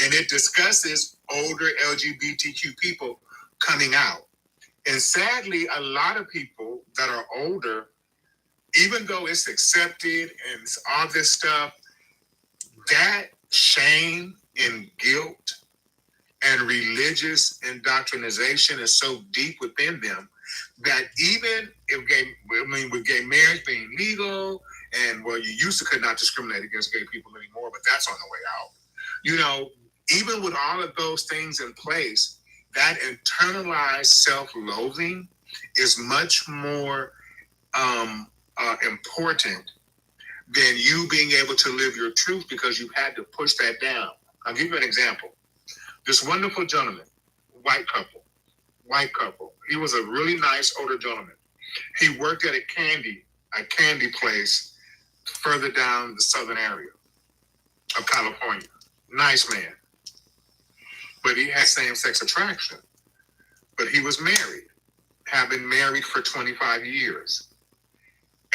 and it discusses older LGBTQ people coming out. And sadly, a lot of people that are older, even though it's accepted and all this stuff, that shame and guilt and religious indoctrination is so deep within them that even with gay marriage being legal, and you used to could not discriminate against gay people anymore, but that's on the way out. Even with all of those things in place, that internalized self-loathing is much more important than you being able to live your truth because you had to push that down. I'll give you an example. This wonderful gentleman, white couple. He was a really nice older gentleman. He worked at a candy place further down the southern area of California. Nice man. But he had same-sex attraction. But he was married, had been married for 25 years.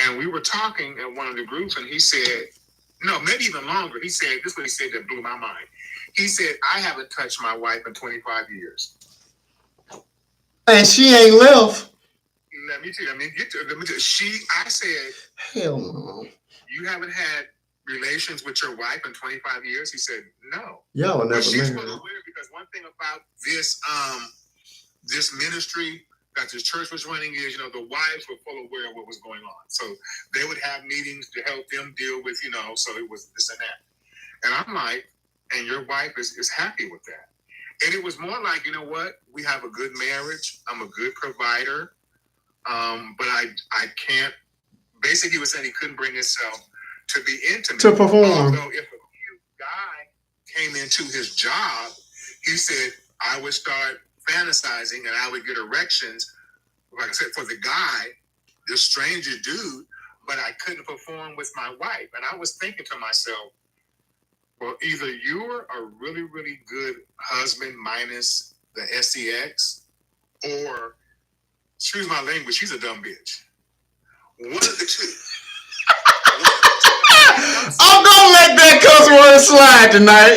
And we were talking at one of the groups, and he said, no, maybe even longer. He said, this is what he said that blew my mind. He said, I haven't touched my wife in 25 years. And she ain't left. Let me tell you, I said, hell no. You haven't had relations with your wife in 25 years? He said, no. Y'all never she's married. well aware, because one thing about this ministry that this church was running is, the wives were full aware of what was going on. So they would have meetings to help them deal with, so it was this and that. And I'm like, and your wife is happy with that. And it was more like, you know what? We have a good marriage. I'm a good provider. But I can't. Basically, he was saying he couldn't bring himself to be intimate. To perform. Although if a cute guy came into his job, he said, I would start fantasizing and I would get erections, like I said, for the guy, this stranger dude, but I couldn't perform with my wife. And I was thinking to myself, well, either you're a really, really good husband minus the sex, or, excuse my language, she's a dumb bitch. One of the two. I'm gonna let that cuss word slide tonight.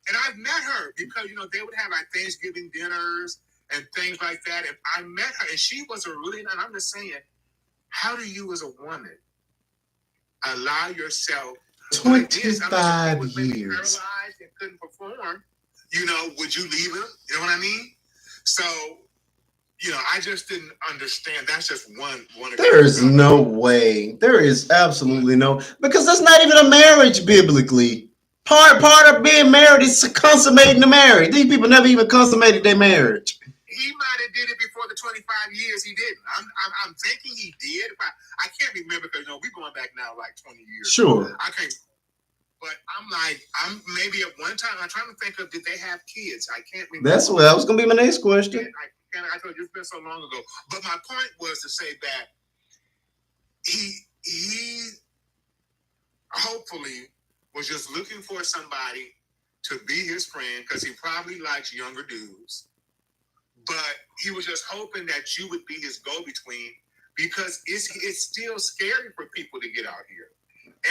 And I've met her because, they would have like Thanksgiving dinners and things like that. And I met her, and she was a really, and I'm just saying, how do you as a woman allow yourself 25 years paralyzed and couldn't perform? Would you leave him? You know what I mean? So, I just didn't understand. That's just one. There is no way. There is absolutely no, because that's not even a marriage biblically. Part of being married is consummating the marriage. These people never even consummated their marriage. He might have did it before the 25 years. He didn't. I'm thinking he did. I can't remember, because we're going back now like 20 years. Sure. I can't. But I'm maybe at one time I'm trying to think of, did they have kids? I can't remember. That was going to be my next question. I told you it's been so long ago. But my point was to say that he hopefully was just looking for somebody to be his friend, because he probably likes younger dudes. But he was just hoping that you would be his go-between, because it's still scary for people to get out here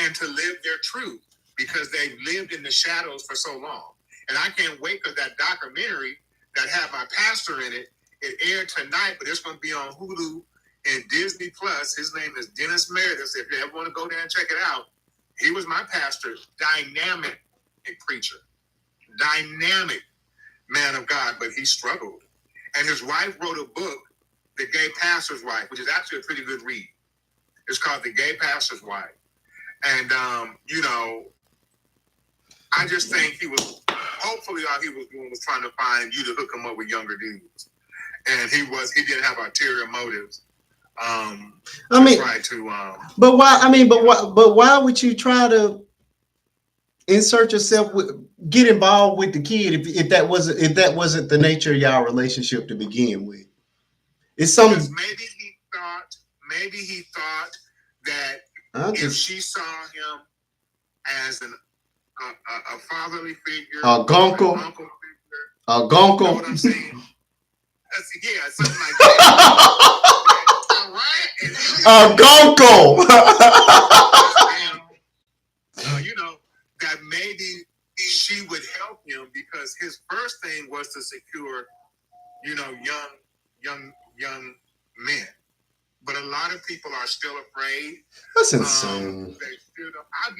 and to live their truth, because they've lived in the shadows for so long. And I can't wait, because that documentary that had my pastor in it aired tonight, but it's going to be on Hulu and Disney Plus. His name is Dennis Meredith. If you ever want to go there and check it out, he was my pastor. Dynamic preacher. Dynamic man of God, but he struggled. And his wife wrote a book, The Gay Pastor's Wife, which is actually a pretty good read. It's called The Gay Pastor's Wife. And, I just think hopefully all he was doing was trying to find you to hook him up with younger dudes. And he didn't have ulterior motives. But why would you try to insert yourself get involved with the kid if that wasn't the nature of y'all relationship to begin with? It's something. Maybe he thought that if she saw him as a fatherly figure, a gonko, you know what I'm saying? Yeah, something like that. A gonko. That maybe she would help him, because his first thing was to secure, young men. But a lot of people are still afraid. That's insane. I'll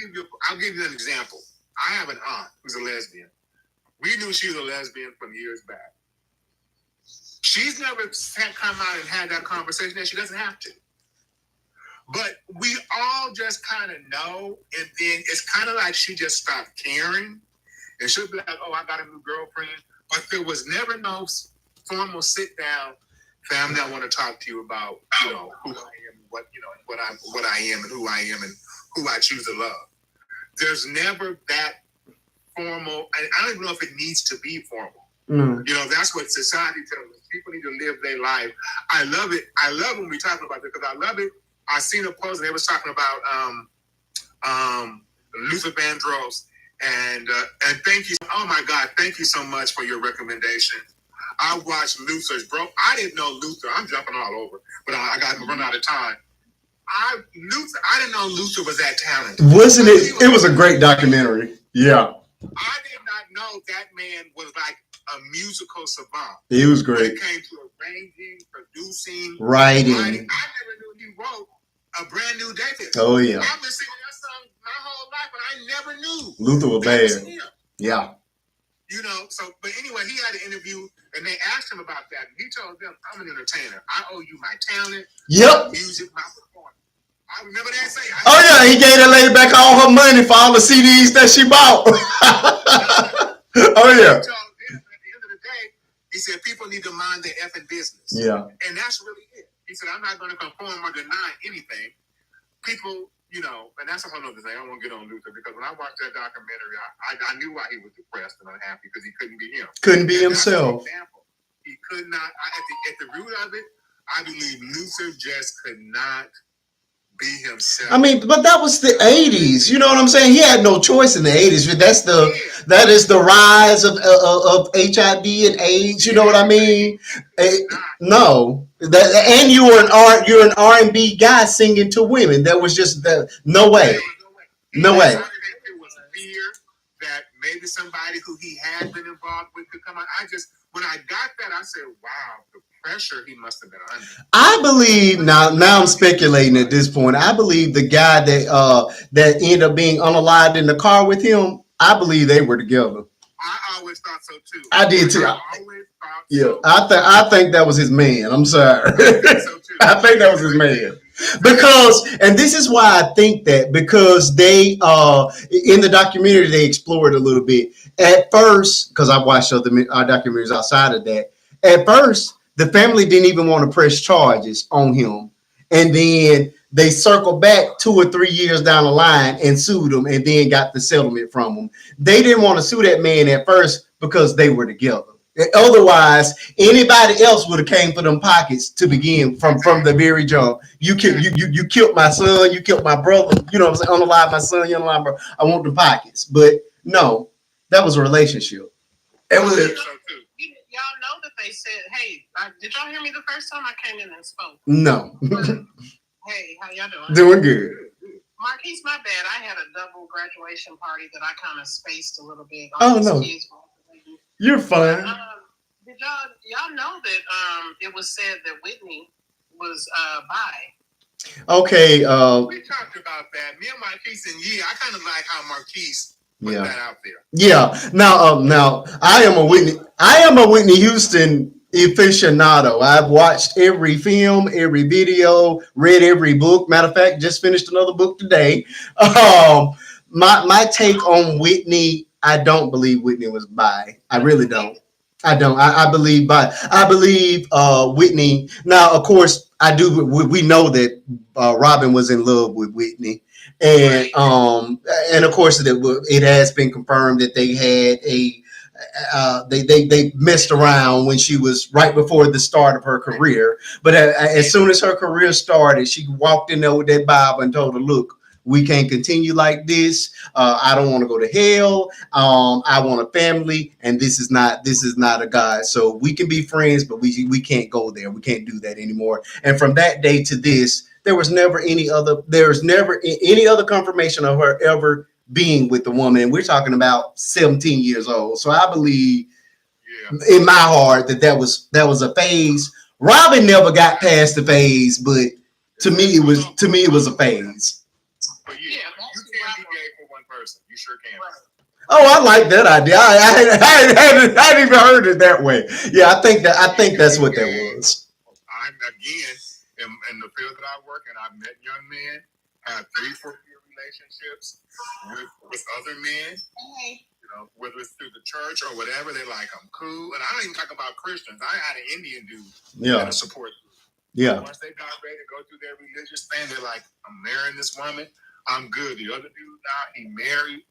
give you an example. I have an aunt who's a lesbian. We knew she was a lesbian from years back. She's never come out and had that conversation, and she doesn't have to. But we all just kind of know, and then it's kind of like she just stopped caring. And she'll be like, oh, I got a new girlfriend. But there was never no formal sit down, family, I want to talk to you about, who I am, what I am, and who I am, and who I choose to love. There's never that formal. I don't even know if it needs to be formal. Mm. You know, that's what society tells us. People need to live their life. I love it. I love when we talking about it because I love it. I seen a post and they was talking about Luther Vandross and thank you. Oh my God, thank you so much for your recommendation. I watched Luther's bro. I didn't know Luther. I'm jumping all over, but I got to run out of time. I didn't know Luther was that talented. Wasn't it? It was a great documentary. Yeah. I did not know that man was like a musical savant. He was When great. it came to arranging, producing, Writing. I never knew he wrote A Brand New Day. Oh yeah. I've been singing that song my whole life, but I never knew Luther was that was bad. him. Yeah. You know, so, but anyway, he had an interview and they asked him about that. And he told them, I'm an entertainer. I owe you my talent, Yep. my music, my performance. I remember that saying. Oh yeah, he gave that lady back all her money for all the CDs that she bought. Oh yeah. At the end of the day, he said people need to mind their effing business. Yeah. And that's really it. He said, I'm not going to conform or deny anything. People, you know, and that's a whole other thing. I don't want to get on Luther because when I watched that documentary, I knew why he was depressed and unhappy because he couldn't be him. Couldn't be And himself. that's an example. He could not. At the root of it, I believe Luther just could not be himself. I mean, but that was the 80s. You know what I'm saying? He had no choice in the 80s. That is the rise of HIV and AIDS. You know what I mean? No, and you're an R&B guy singing to women. That was just no way. No way. It was fear that maybe somebody who he had been involved with could come out. When I got that, I said, wow, the pressure he must have been under. I believe now I'm speculating at this point. I believe the guy that ended up being unalived in the car with him, I believe they were together. I always thought so too. I did too. I always thought Yeah, so. I think that was his man. I'm sorry. I think so too. I think that was his man. And this is why I think that, because they in the documentary they explored a little bit. At first, because I watched other documentaries outside of that, at first the family didn't even want to press charges on him. And then they circled back 2 or 3 years down the line and sued him and then got the settlement from him. They didn't want to sue that man at first because they were together. Otherwise, anybody else would have came for them pockets to begin from the very jump. You killed my son, you killed my brother, you know what I'm saying? Unalive my son, you unalive my brother. I want the pockets. But no, that was a relationship. It was Y'all know that they said, hey, did y'all hear me the first time I came in and spoke? No. Hey, how y'all doing? Doing good. Marquise, my bad. I had a double graduation party that I kind of spaced a little bit. Oh, no. You're fine. Did y'all know that it was said that Whitney was bi? Okay. We talked about that. Me and Marquise, and I kind of like how Marquise put that out there. Yeah. Now I am a Whitney Houston aficionado. I've watched every film, every video, read every book. Matter of fact, just finished another book today. My take on Whitney, I don't believe Whitney was bi. I really don't. I don't. I believe Whitney. Now, of course, I do. We know that Robin was in love with Whitney, and of course, it has been confirmed that they had they messed around when she was right before the start of her career. But as soon as her career started, she walked in there with that Bible and told her, "Look, we can't continue like this. I don't want to go to hell. I want a family, and this is not a God. So we can be friends, but we can't go there. We can't do that anymore." And from that day to this, there's never any other confirmation of her ever being with the woman. And we're talking about 17 years old. So I believe in my heart that was a phase. Robin never got past the phase, but to me it was a phase. But you can't be gay for one person. You sure can. Oh, I like that idea. I hadn't even heard it that way. Yeah, I think that's what that was. I'm again in the field that I work in. I've met young men have 3-4-year relationships with other men. You know, whether it's through the church or whatever, they're like, I'm cool. And I don't even talk about Christians. I had an Indian dude that a support group. Yeah. Once they got ready to go through their religious thing, they're like, I'm marrying this woman. I'm good. The other dude now, he married.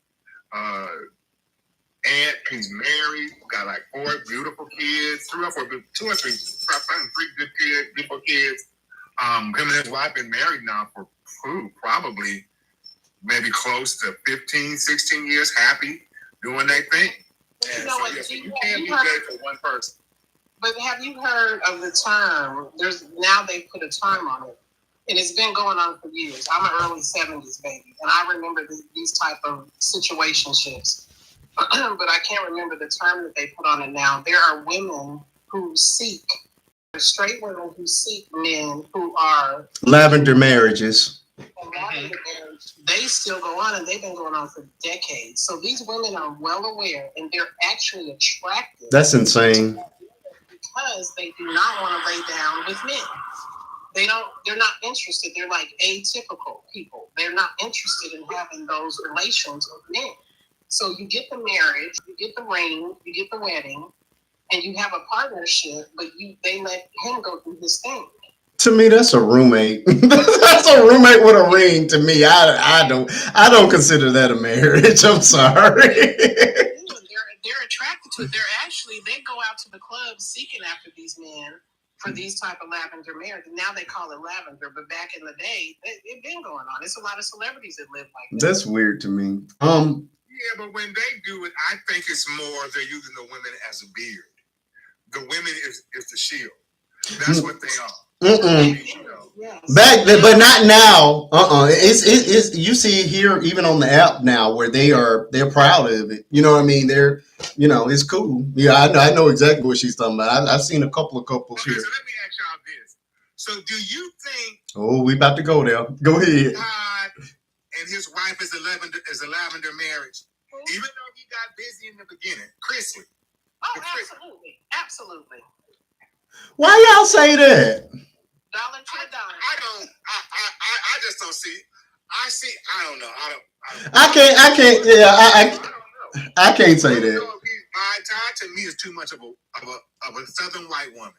aunt who's married, got like 4 beautiful kids, 2 or 4, 2 or 3, 3 good kids, beautiful kids. Him and his wife been married now for probably maybe close to 15, 16 years, happy, doing their thing. And so, yes, you can't be gay for one person. But have you heard of the term? Now they put a term on it, and it's been going on for years. I'm an early 70s baby, and I remember these type of situationships. But I can't remember the term that they put on it now. There are women who seek, straight women who seek men who are lavender marriages. They still go on, and they've been going on for decades. So these women are well aware, and they're actually attracted. That's insane. Because they do not want to lay down with men. They're not interested. They're like atypical people. They're not interested in having those relations with men. So you get the marriage, you get the ring, you get the wedding, and you have a partnership, but they let him go through his thing. To me, that's a roommate. That's a roommate with a ring. To me, I don't consider that a marriage. I'm sorry. They're attracted to it. They go out to the clubs seeking after these men for these type of lavender marriage. Now they call it lavender, but back in the day, it been going on. There's a lot of celebrities that live like that. That's weird to me. Yeah, but when they do it, I think it's more they're using the women as a beard. The women is the shield. That's what they are. Back then, but not now. It's you see here even on the app now where they're proud of it. You know what I mean? It's cool. Yeah, I know exactly what she's talking about. I've seen a couple of couples here. So let me ask y'all this. So do you think? Oh, we about to go there. Go ahead. Todd and his wife is a lavender marriage, even though he got busy in the beginning. Chrisley. Oh, absolutely. Why y'all say that? Dollar to a dollar. I just don't see. I don't know. I can't. Yeah, I can't say that. Todd to me is too much of a southern white woman.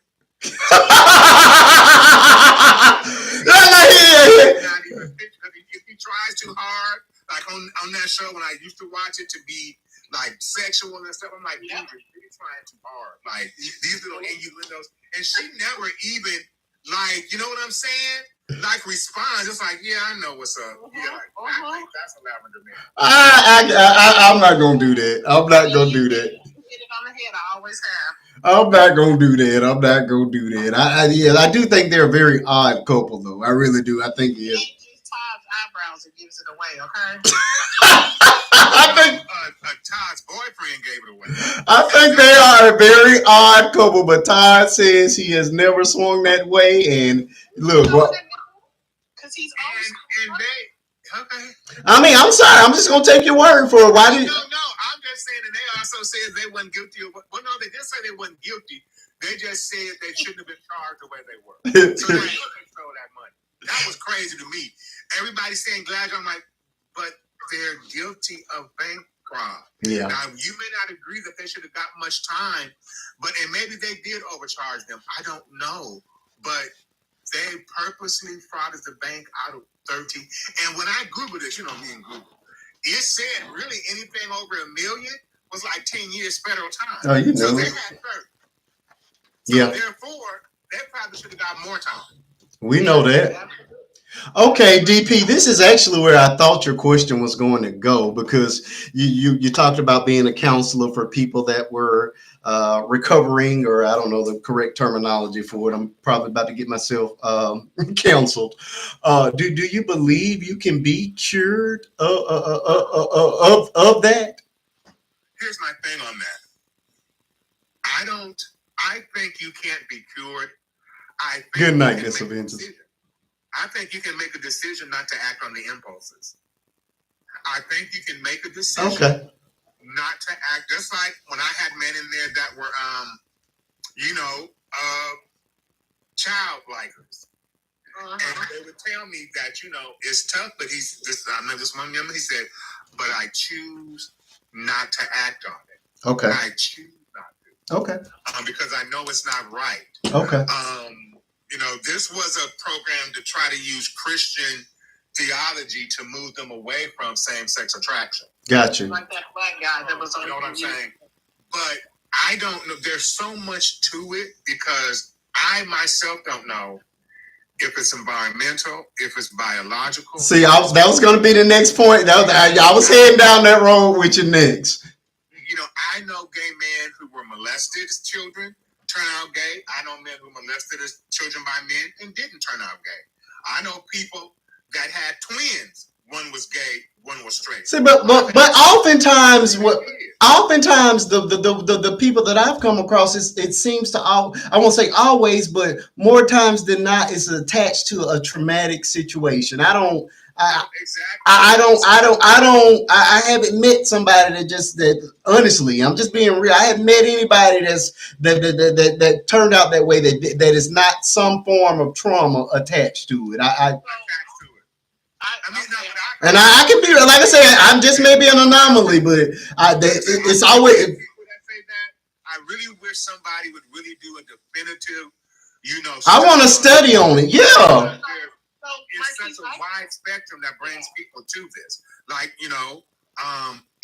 If he tries too hard, like on that show when I used to watch it to be like sexual and stuff, I'm like, dude, you're really trying too hard. Like these little innuendos, and she never even like, you know what I'm saying? Like responds, it's like, yeah, I know what's up. Yeah, like, I think that's a lavender man. I'm not gonna do that. I'm not gonna do that. Hit it on the head. I always have. I'm not gonna do that. I do think they're a very odd couple, though. I really do. I think it is. Todd's eyebrows that gives it away. Okay. I think Todd's boyfriend gave it away. I think they are a very odd couple, but Todd says he has never swung that way. And look, because he's always okay. I mean, I'm sorry. I'm just gonna take your word for it. Why did? No. I'm just saying that they also said they weren't guilty of. Well, no, they didn't say they weren't guilty. They just said they shouldn't have been charged the way they were. So they stole that money. That was crazy to me. Everybody saying glad. I'm like, but they're guilty of bank fraud. Yeah. Now you may not agree that they should have got much time, and maybe they did overcharge them. I don't know, but they purposely frauded the bank out of 13. And when I Googled this, you know me and Google, it said really anything over $1 million was like 10 years federal time. Oh, you know. So they had 30. So therefore, they probably should have got more time. We know that. Okay, DP, this is actually where I thought your question was going to go, because you talked about being a counselor for people that were recovering, or I don't know the correct terminology for it. I'm probably about to get myself counseled. Do you believe you can be cured of that? Here's my thing on that. I think you can't be cured. Good night, Miss Aventus. I think you can make a decision not to act on the impulses. I think you can make a decision not to act, just like when I had men in there that were, child likers. And they would tell me that, it's tough, but I know this one gentleman, he said, but I choose not to act on it. Okay. I choose not to. Okay. Because I know it's not right. Okay. This was a program to try to use Christian theology to move them away from same-sex attraction. Gotcha. Like that black guy that was on. You know what I'm saying? But I don't know. There's so much to it because I myself don't know if it's environmental, if it's biological. See, that was going to be the next point. I was heading down that road with you next. You know, I know gay men who were molested as children turn out gay. I know men who molested as children by men and didn't turn out gay. I know people that had twins. One was gay, one was straight. See, but oftentimes the people that I've come across, it seems to I won't say always, but more times than not, it's attached to a traumatic situation. I haven't met somebody that honestly, I'm just being real. I haven't met anybody that turned out that way that is not some form of trauma attached to it. And I can be, like I said, I'm just maybe an anomaly, but it's always. I really wish somebody would really do a definitive, I want to study on it. Yeah. It's such a wide spectrum that brings people to this. Like,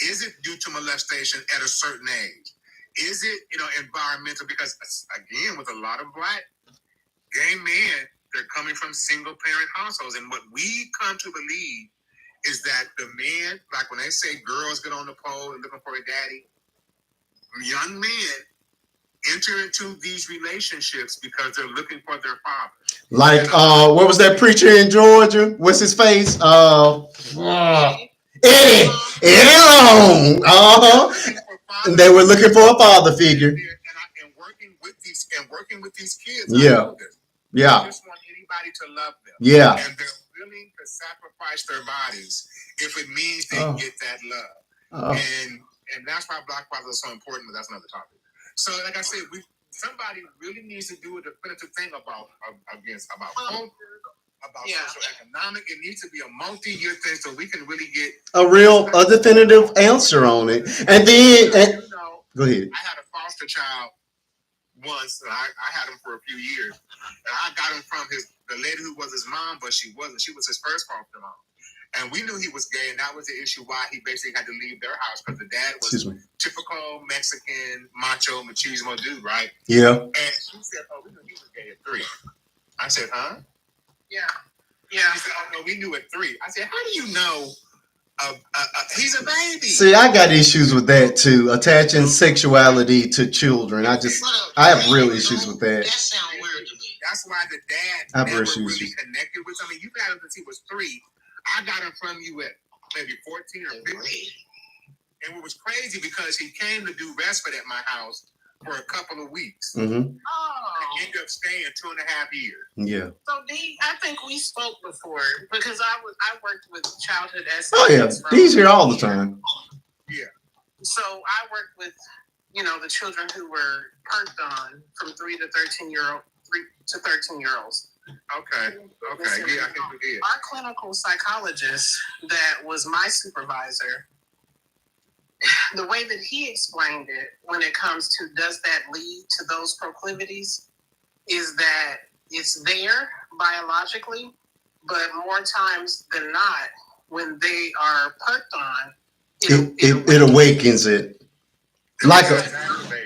is it due to molestation at a certain age? Is it, environmental? Because, again, with a lot of black gay men, they're coming from single parent households. And what we come to believe is that the man, like when they say girls get on the pole and looking for a daddy, young men enter into these relationships because they're looking for their father. Like, what was that preacher in Georgia? What's his face? Eddie Long. And they were looking for a father figure. And working with these kids. Yeah. Yeah. They just want anybody to love them. Yeah. And they're willing to sacrifice their bodies if it means they get that love. And that's why Black Fathers are so important, but that's another topic. So, like I said, somebody really needs to do a definitive thing about culture, about socioeconomic. It needs to be a multi-year thing so we can really get a definitive answer on it. And then, go ahead. I had a foster child once, and I had him for a few years, and I got him from the lady who was his mom, but she wasn't. She was his first foster mom. And we knew he was gay, and that was the issue why he basically had to leave their house, because the dad was typical Mexican, macho, machismo dude, right? Yeah. And she said, we knew he was gay at 3. I said, huh? Yeah. She said, no, we knew at 3. I said, how do you know he's a baby? See, I got issues with that, too, attaching sexuality to children. I have real issues with that. That sounds weird to me. That's why the dad never really connected with him. I mean, you got him since he was 3. I got him from you at maybe 14 or 15. And it was crazy because he came to do respite at my house for a couple of weeks. Mm-hmm. And ended up staying 2.5 years. Yeah. So Dee, I think we spoke before because I worked with childhood STDs. Oh yeah, Dee's here all the time. Yeah. So I worked with, the children who were perked on from 3 to 13-year-olds. Okay. Yeah, I think we did. Our clinical psychologist that was my supervisor, the way that he explained it when it comes to does that lead to those proclivities is that it's there biologically, but more times than not, when they are perked on, it awakens it. Like a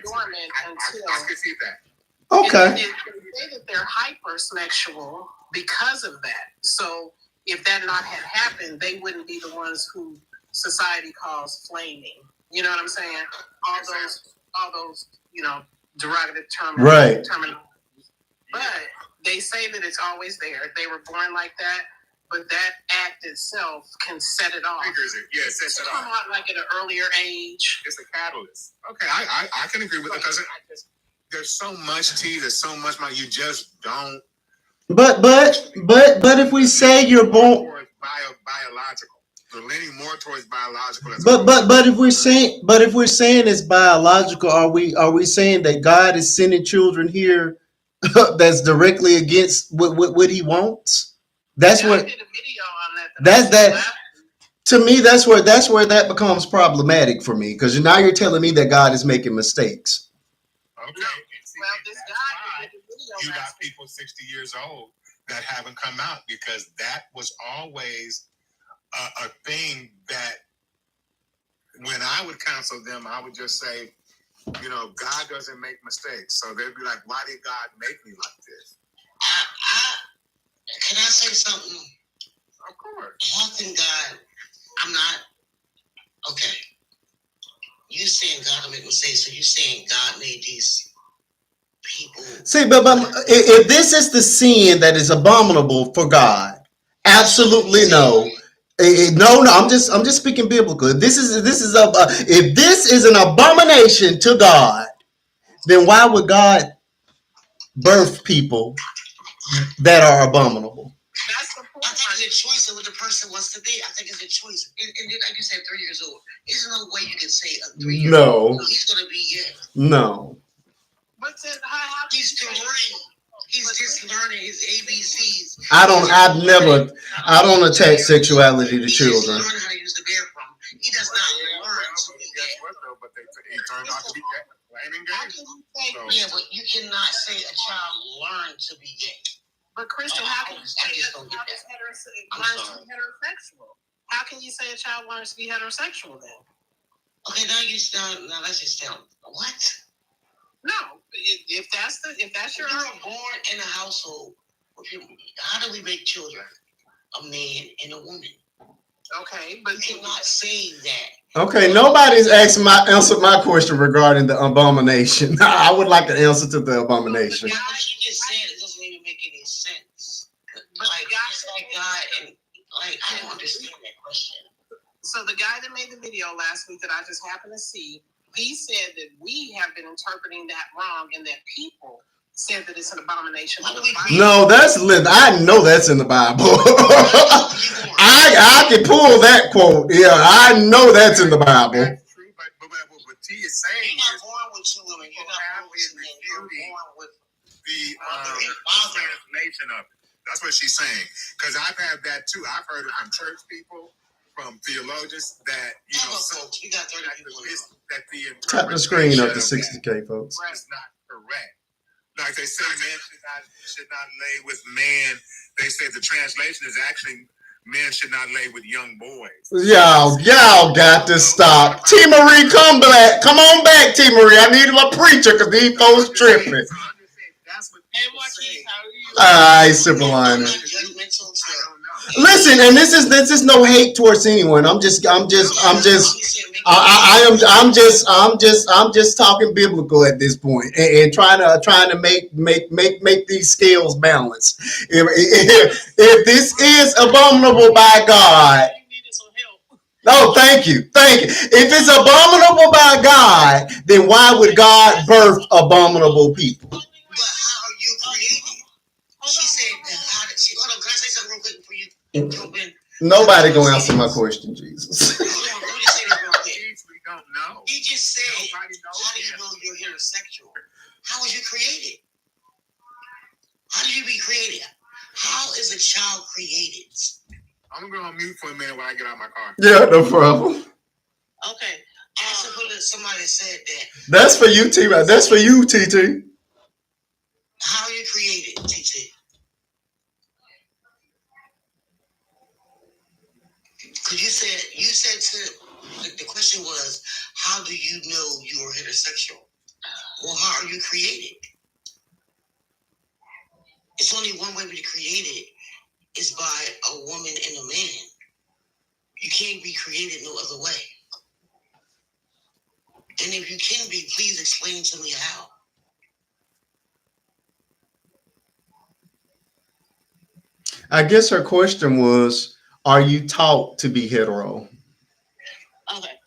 dormant until I can see that. Okay. And they say that they're hypersexual because of that. So if that not had happened, they wouldn't be the ones who society calls flaming. You know what I'm saying? All those, derogative terminology. But they say that it's always there. They were born like that, but that act itself can set it off. Triggers it. Yeah, it sets it off. Come out like at an earlier age. It's a catalyst. Okay, I can agree with it because there's so much tea, there's so much money, you just don't. But if we say you're born biological, we're leaning more towards biological. But if we're saying it's biological, are we saying that God is sending children here that's directly against what He wants? That's what. I did a video on that. That. To me, that's where that becomes problematic for me, because now you're telling me that God is making mistakes. Okay. Well, this guy you got people 60 years old that haven't come out, because that was always a thing that when I would counsel them, I would just say, God doesn't make mistakes. So they'd be like, why did God make me like this? Can I say something? Of course. How can God, I'm not, okay. You saying God will make mistakes, so you saying God made these people. See, but if this is the sin that is abominable for God, absolutely no. No, I'm just speaking biblical. If this is if this is an abomination to God, then why would God birth people that are abominable? That's the point. I think it's a choice of what the person wants to be. I think it's a choice. And like you said, 3 years old. There's no way you can say a 3-year-old. No. He's going to be gay. No. But then he's 3. He's just learning his ABCs. I don't attach sexuality to children. He learning how to use the bathroom. He does not learn to be gay. But he turned out to be gay. Yeah, but you cannot say a child learned to be gay. But Crystal, how can you say a child learns to be heterosexual? How can you say a child learns to be heterosexual then? Okay, now let's just tell them. What? No, if that's your. You were born in a household. How do we make children? A man and a woman. Okay, but you're not saying that. Okay, nobody's answered my question regarding the abomination. I would like an answer to the abomination. Yeah, what you just said, it doesn't even make any sense. Like God, and I don't understand that question. So the guy that made the video last week that I just happened to see, he said that we have been interpreting that wrong, and that people said that it's an abomination. No, I know that's in the Bible. I can pull that quote. Yeah, I know that's in the Bible. That's true, but what T is saying you're not born with 2 women. You're not born with men. You're born with the translation of it. That's what she's saying. Because I've had that too. I've heard it from church people, from theologians that you got 30 people that the tap the screen up to 60K, folks. It's not correct. Like they say, man should not lay with man. They say the translation is actually men should not lay with young boys. Y'all got to stop. T. Marie, come on back, T. Marie. I need a preacher because these folks tripping. Hey, Marquise, how are you? Simple line. Listen, and this is no hate towards anyone. I'm just talking biblical at this point, and trying to make these scales balance. If this is abominable by God, no, thank you. If it's abominable by God, then why would God birth abominable people? But how are you created? She said, hold on, can I say something real quick before you jump in? Nobody gonna answer my question, Jesus. Hold on, let me say that real quick. We don't know. He just said, how do you know you're heterosexual? How was you created? How did you be created? How is a child created? I'm going to mute for a minute when I get out of my car. Yeah, no problem. Okay. Somebody said that. That's for you, T. That's for you, TT. How are you created, TT? Because you said the question was, how do you know you're heterosexual? Well, how are you created? It's only one way to be created is by a woman and a man. You can't be created no other way. And if you can be, please explain to me how. I guess her question was, are you taught to be hetero? Okay.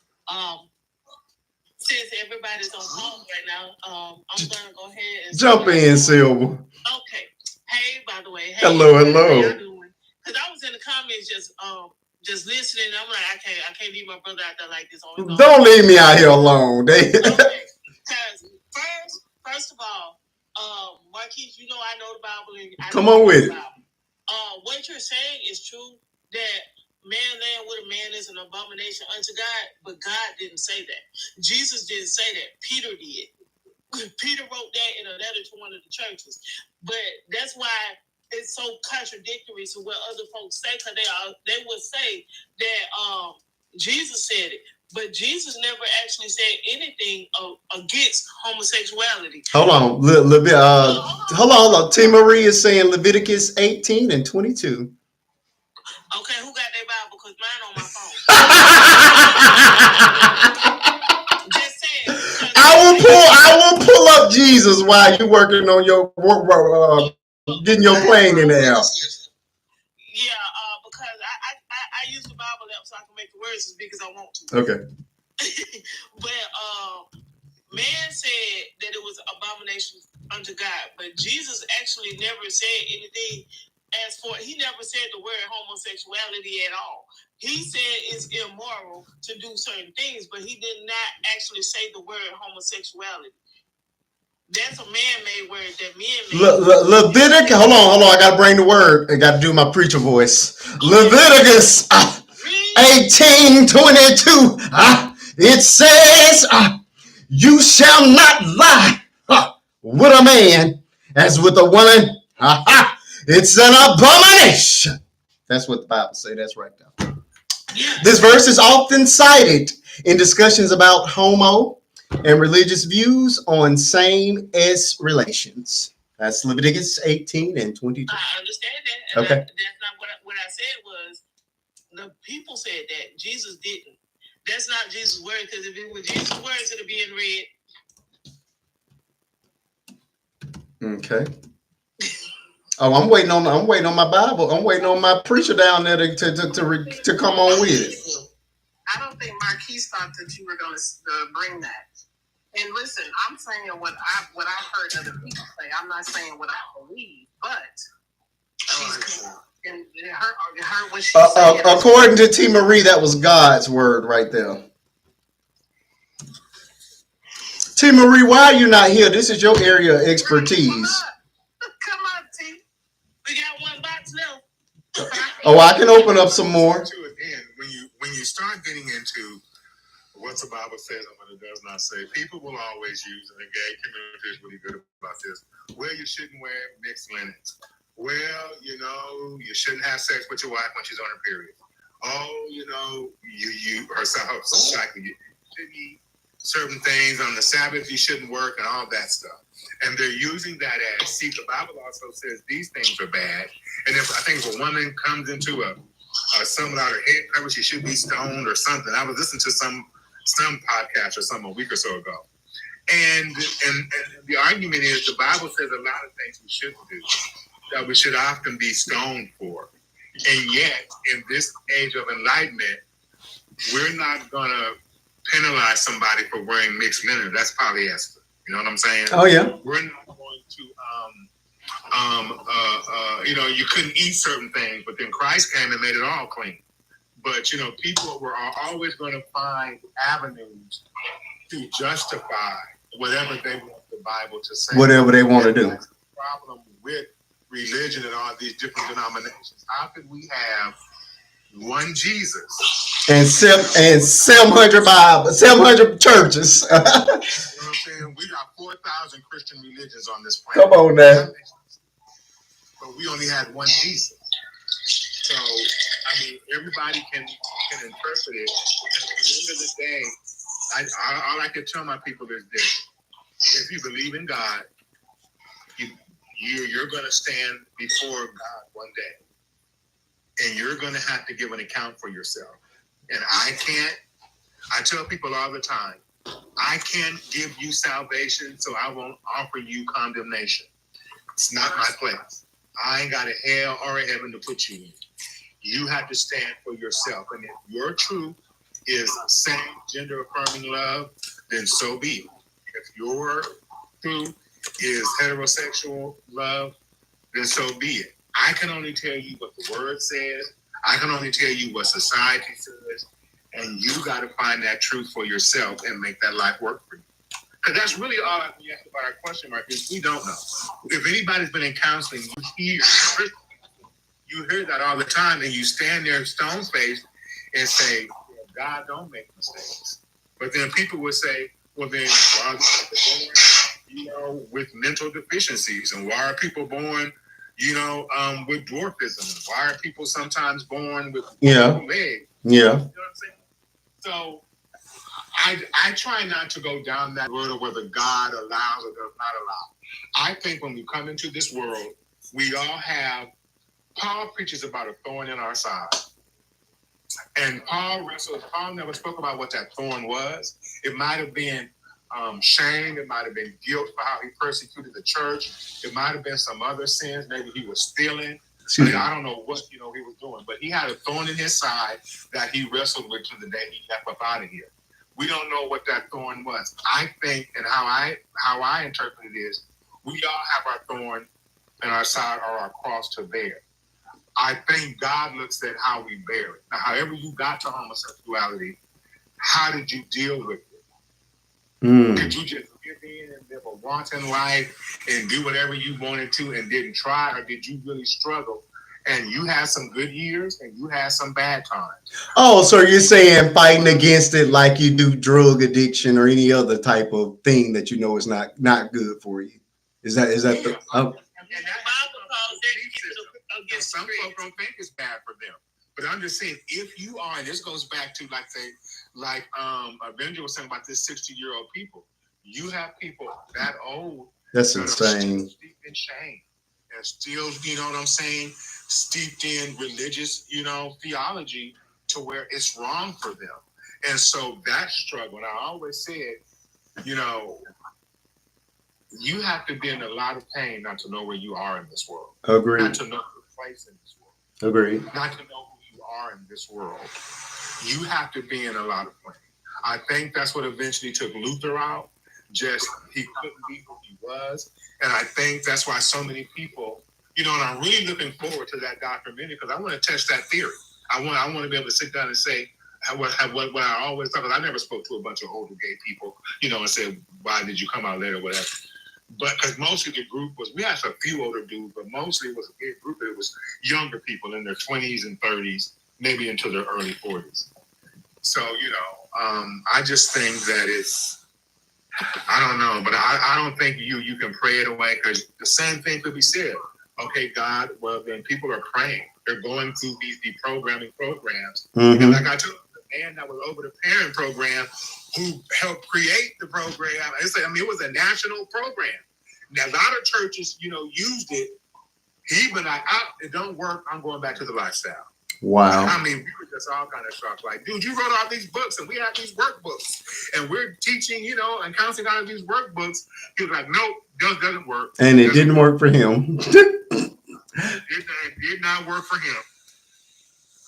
Since everybody's on call right now, I'm gonna go ahead and jump in, Silver. Okay. Hey, by the way. Hey, hello. How y'all doing? Because I was in the comments just listening. I'm like, I can't leave my brother out there like this. Don't leave me out here alone. Okay. Because first of all, Marquise, you know I know the Bible. And come on with it. What you're saying is true, that man laying with a man is an abomination unto God, but God didn't say that. Jesus didn't say that. Peter did. Peter wrote that in a letter to one of the churches. But that's why it's so contradictory to what other folks say, because they would say that Jesus said it, but Jesus never actually said anything against homosexuality. Hold on, little bit. Hold on. T. Marie is saying Leviticus 18 and 22. Okay, who got their Bible? Because mine on my phone. Just saying. I will pull up Jesus while you working on your getting your plane in the air. Yeah, because I use the Bible app so I can make the words as big as I want to. Okay. But man said that it was abomination unto God, but Jesus actually never said anything. He never said the word homosexuality at all. He said it's immoral to do certain things, but he did not actually say the word homosexuality. That's a man-made word that men made. Leviticus. Hold on. I gotta bring the word. I gotta do my preacher voice. Okay. Leviticus 18:22. It says, "You shall not lie with a man as with a woman. It's an abomination." That's what the Bible says. That's right there. Yes. This verse is often cited in discussions about homo and religious views on same-sex relations. That's Leviticus 18 and 22. I understand that. Okay. That's not what I said was the people said that. Jesus didn't. That's not Jesus' word, because if it was Jesus' words, it'd be in red. Okay. Oh, I'm waiting on my Bible. I'm waiting on my preacher down there to come on with it. I don't think Marquise thought that you were going to bring that. And listen, I'm saying what I've heard other people say. I'm not saying what I believe, but she's and her what she said. According to T. Marie, that was God's word right there. T. Marie, why are you not here? This is your area of expertise. Come on, T. We got one box left. Oh, I can open up some more. Again, when you start getting into what the Bible says and what it does not say, people will always use, and the gay community is really good about this. Well, you shouldn't wear mixed linens. Well, you shouldn't have sex with your wife when she's on her period. Oh, you herself, exactly. You shouldn't eat certain things on the Sabbath. You shouldn't work and all that stuff. And they're using that as, see, the Bible also says these things are bad. And I think if a woman comes into someone out her head cover, she should be stoned or something. I was listening to some podcast or something a week or so ago. And the argument is the Bible says a lot of things we shouldn't do, that we should often be stoned for. And yet, in this age of enlightenment, we're not going to penalize somebody for wearing mixed linen. That's polyester. You know what I'm saying? Oh, yeah. We're not going to, you couldn't eat certain things, but then Christ came and made it all clean. But, people are always going to find avenues to justify whatever they want the Bible to say. Whatever they want to do. That's the problem with religion and all these different denominations. How could we have one Jesus and 700 Bibles, 700 churches? You know what I'm saying? We got 4,000 Christian religions on this planet. Come on now. But we only had one Jesus. So, everybody can interpret it. At the end of the day, all I can tell my people is this: if you believe in God, you're going to stand before God one day, and you're going to have to give an account for yourself. And I tell people all the time, I can't give you salvation, so I won't offer you condemnation. It's not my place. I ain't got a hell or a heaven to put you in. You have to stand for yourself. And if your truth is same gender affirming love, then so be it. If your truth is heterosexual love, then so be it. I can only tell you what the word says. I can only tell you what society says. And you got to find that truth for yourself and make that life work for you. Because that's really all we ask about our question mark is we don't know. If anybody's been in counseling, you hear that all the time, and you stand there stone-faced and say, God don't make mistakes. But then people would say, well, then why are people born, with mental deficiencies? And why are people born with dwarfism. Why are people sometimes born with Yeah. legs? Yeah. You know what I'm saying? So I try not to go down that road of whether God allows or does not allow. I think when we come into this world, we all have. Paul preaches about a thorn in our side. And Paul never spoke about what that thorn was. It might have been shame. It might have been guilt for how he persecuted the church. It might have been some other sins. Maybe he was stealing. I don't know what he was doing, but he had a thorn in his side that he wrestled with to the day he left up out of here. We don't know what that thorn was. I think, and how I interpret it is, we all have our thorn in our side or our cross to bear. I think God looks at how we bear it. Now, however you got to homosexuality, how did you deal with it? Did you just give in and live a wanton life and do whatever you wanted to and didn't try, or did you really struggle? And you had some good years and you had some bad times. Oh, so you're saying fighting against it like you do drug addiction or any other type of thing that you know is not good for you? Is that the? Oh. Some folks don't think it's bad for them, but I'm just saying, if you are, and this goes back to Avenger was saying about this 60-year-old people. You have people that old. That's insane. Steeped in shame, and still, you know what I'm saying, steeped in religious, theology to where it's wrong for them, and so that struggle. And I always said, you have to be in a lot of pain not to know where you are in this world. Agreed. Not to know your place in this world. Agreed. Not to know who you are in this world. You have to be in a lot of pain. I think that's what eventually took Luther out. Just he couldn't be who he was. And I think that's why so many people, and I'm really looking forward to that documentary because I want to test that theory. I want to be able to sit down and say, what I always thought, because I never spoke to a bunch of older gay people, and said, why did you come out later or whatever. But because mostly the group we had a few older dudes, but mostly it was a big group. It was younger people in their 20s and 30s, maybe into their early 40s. So, I just think that it's, I don't know, but I don't think you can pray it away because the same thing could be said. Okay, God, well, then people are praying. They're going through these deprogramming programs. Mm-hmm. And like I told you, the man that was over the parent program who helped create the program, it was a national program. Now, a lot of churches, used it. He been like, it don't work. I'm going back to the lifestyle. Wow. I mean, we were just all kind of shocked. Like, dude, you wrote all these books and we have these workbooks and we're teaching, and counseling out of these workbooks. He was like, nope, doesn't work. And it didn't work for him. It did not work for him.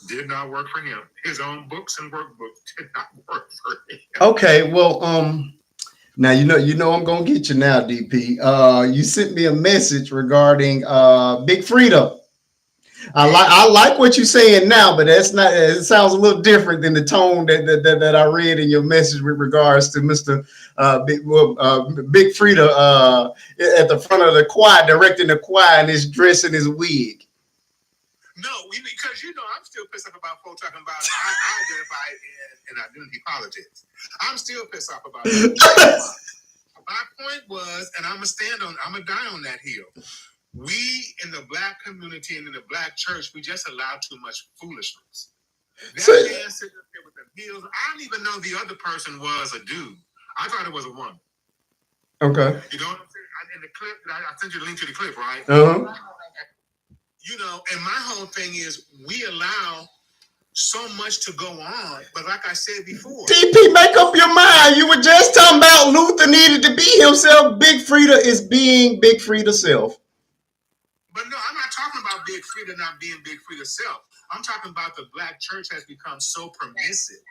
Did not work for him. His own books and workbooks did not work for him. Okay, well, now I'm gonna get you now, DP. You sent me a message regarding Big Frida. I like what you're saying now, but that's not. It sounds a little different than the tone that I read in your message with regards to Mr. Big Frida at the front of the choir, directing the choir in his dress and his wig. No, because I'm still pissed off about folks talking about I identify in identity politics. I'm still pissed off about it. My point was, and I'm gonna die on that hill. We in the black community and in the black church, we just allow too much foolishness. That man sitting up there with the heels. I don't even know the other person was a dude. I thought it was a woman. Okay. You know what I'm saying? In the clip, I sent you the link to the clip, right? Uh-huh. And my whole thing is we allow so much to go on, but like I said before, DP, make up your mind. You were just talking about Luther needed to be himself. Big Frida is being Big Frida self. But no, I'm not talking about Big Frida not being Big Frida self. I'm talking about the black church has become so permissive.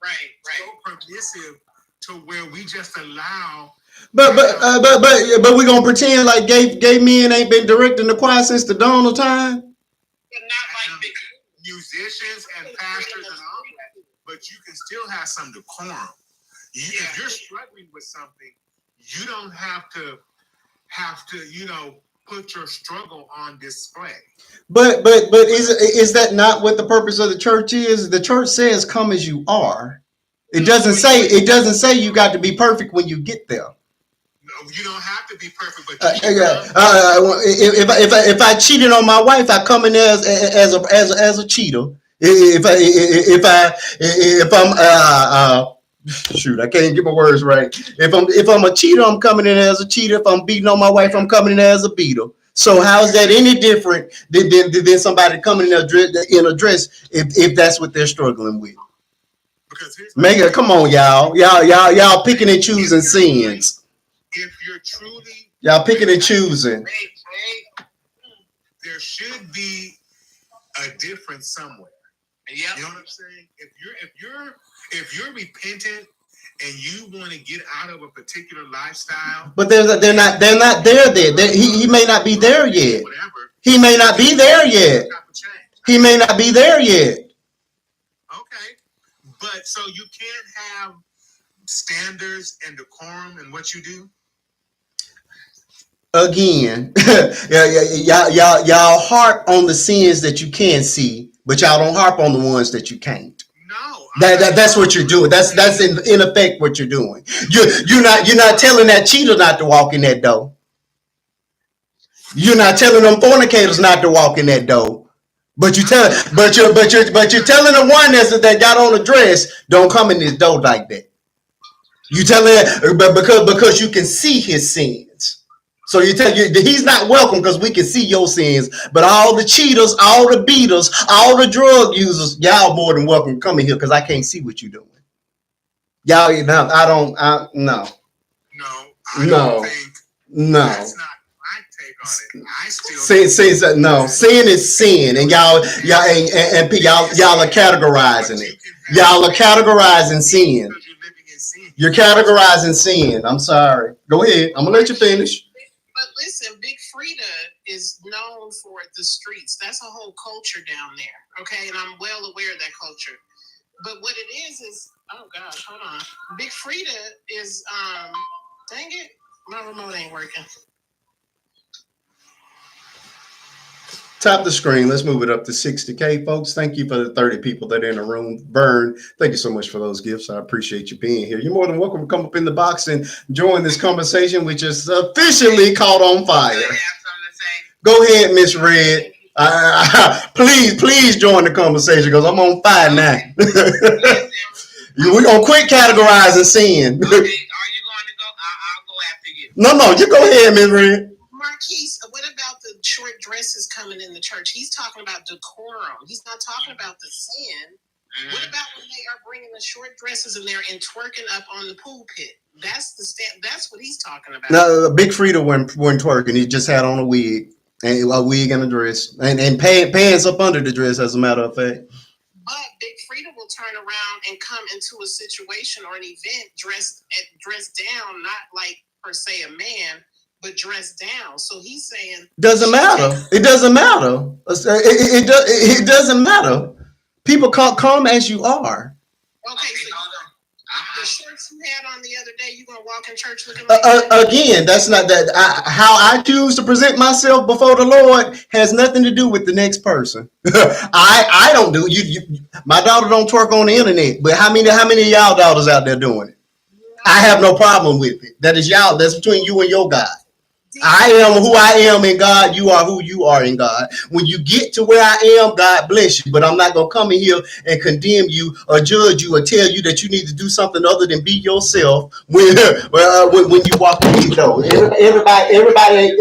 Right. So permissive to where we just allow. But we're gonna pretend like gay men ain't been directing the choir since the dawn of time. But not like musicians and pastors and all that. But you can still have some decorum. If you're struggling with something, you don't have to put your struggle on display. But is that not what the purpose of the church is? The church says, "Come as you are." It doesn't say you got to be perfect when you get there. You don't have to be perfect, but if I cheated on my wife, I come in there as a cheater. If I'm shoot, I can't get my words right. If I'm a cheater, I'm coming in as a cheater. If I'm beating on my wife, I'm coming in as a beater. So how is that any different than somebody coming in a dress if that's what they're struggling with? Mega, come on, y'all picking and choosing sins. If you're truly y'all picking and choosing, there should be a difference somewhere. Yeah. You know what I'm saying? If you're repentant and you want to get out of a particular lifestyle, but they're not there yet. He may not be there yet. He may not be there yet. He may not be there yet. Okay, but so you can't have standards and decorum in what you do. Again, y'all harp on the sins that you can see, but y'all don't harp on the ones that you can't. No, that's what you're doing. That's in effect what you're doing. You're not telling that cheater not to walk in that door. You're not telling them fornicators not to walk in that door. But you're telling the one that got on a dress, don't come in this door like that. You telling but because you can see his sins. So you tell he's not welcome because we can see your sins. But all the cheaters, all the beaters, all the drug users, y'all more than welcome to come in here because I can't see what you're doing. Y'all, no. No, I don't think. No. That's not my take on it. I still no. Sin is sin, and y'all are categorizing it. Y'all are categorizing sin. You're categorizing sin. I'm sorry. Go ahead. I'm gonna let you finish. But listen, Big Frida is known for the streets. That's a whole culture down there. Okay, and I'm well aware of that culture. But what it is oh gosh, hold on. Big Frida is dang it, my remote ain't working. Tap the screen. Let's move it up to 60K, folks. Thank you for the 30 people that are in the room. Burn, thank you so much for those gifts. I appreciate you being here. You're more than welcome to come up in the box and join this conversation, which is officially caught on fire. Go ahead, Miss Red. Please join the conversation because I'm on fire now. We're going to quit categorizing sin. Okay, are you going to go? I'll go after you. No, you go ahead, Miss Red. Marquise, what about the short dresses coming in the church? He's talking about decorum. He's not talking about the sin. Mm-hmm. What about when they are bringing the short dresses in there and twerking up on the pulpit? That's what he's talking about. No, Big Frida wasn't twerking. He just had on a wig and a dress and pants up under the dress, as a matter of fact. But Big Frida will turn around and come into a situation or an event dressed down, not like per se a man, but dressed down. So he's saying doesn't matter. It doesn't matter. It doesn't matter. People come as you are. Okay, so the shorts you had on the other day, you gonna walk in church looking like that? Again, that's not that. How I choose to present myself before the Lord has nothing to do with the next person. I don't do you. My daughter don't twerk on the internet, but how many of y'all daughters out there doing it? I have no problem with it. That is y'all. That's between you and your God. I am who I am in God. You are who you are in God. When you get to where I am, God bless you. But I'm not going to come in here and condemn you or judge you or tell you that you need to do something other than be yourself when you walk in the door.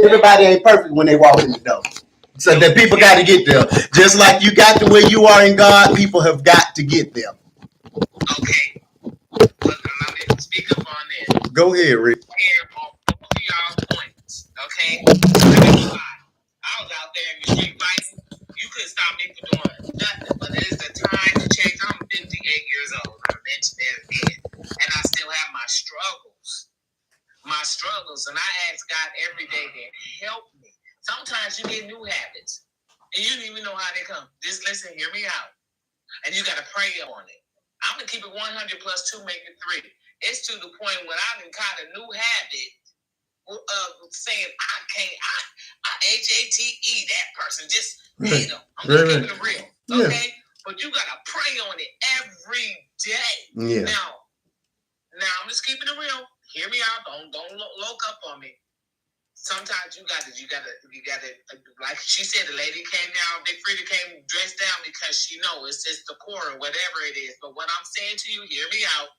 Everybody ain't perfect when they walk in the door. So that people got to get there. Just like you got to where you are in God, people have got to get there. Okay. Well, let me speak up on this. Go ahead, Rick. Y'all points, okay? I was out there in the street fighting. You couldn't stop me from doing nothing. But it is the time to change. I'm 58 years old. I mentioned that again, and I still have my struggles. And I ask God every day to help me. Sometimes you get new habits, and you don't even know how they come. Just listen, hear me out, and you got to pray on it. I'm gonna keep it 100 plus 2 make it 3. It's to the point when I've been caught a new habit of saying I HATE that person, just hate them. I'm just keeping it real, okay? Yeah. But you gotta pray on it every day. Yeah. Now I'm just keeping it real. Hear me out. Don't look up on sometimes you gotta, like she said, the lady came down, Big Frida came dressed down because she knows it's just the core or whatever it is. But what I'm saying to you, hear me out.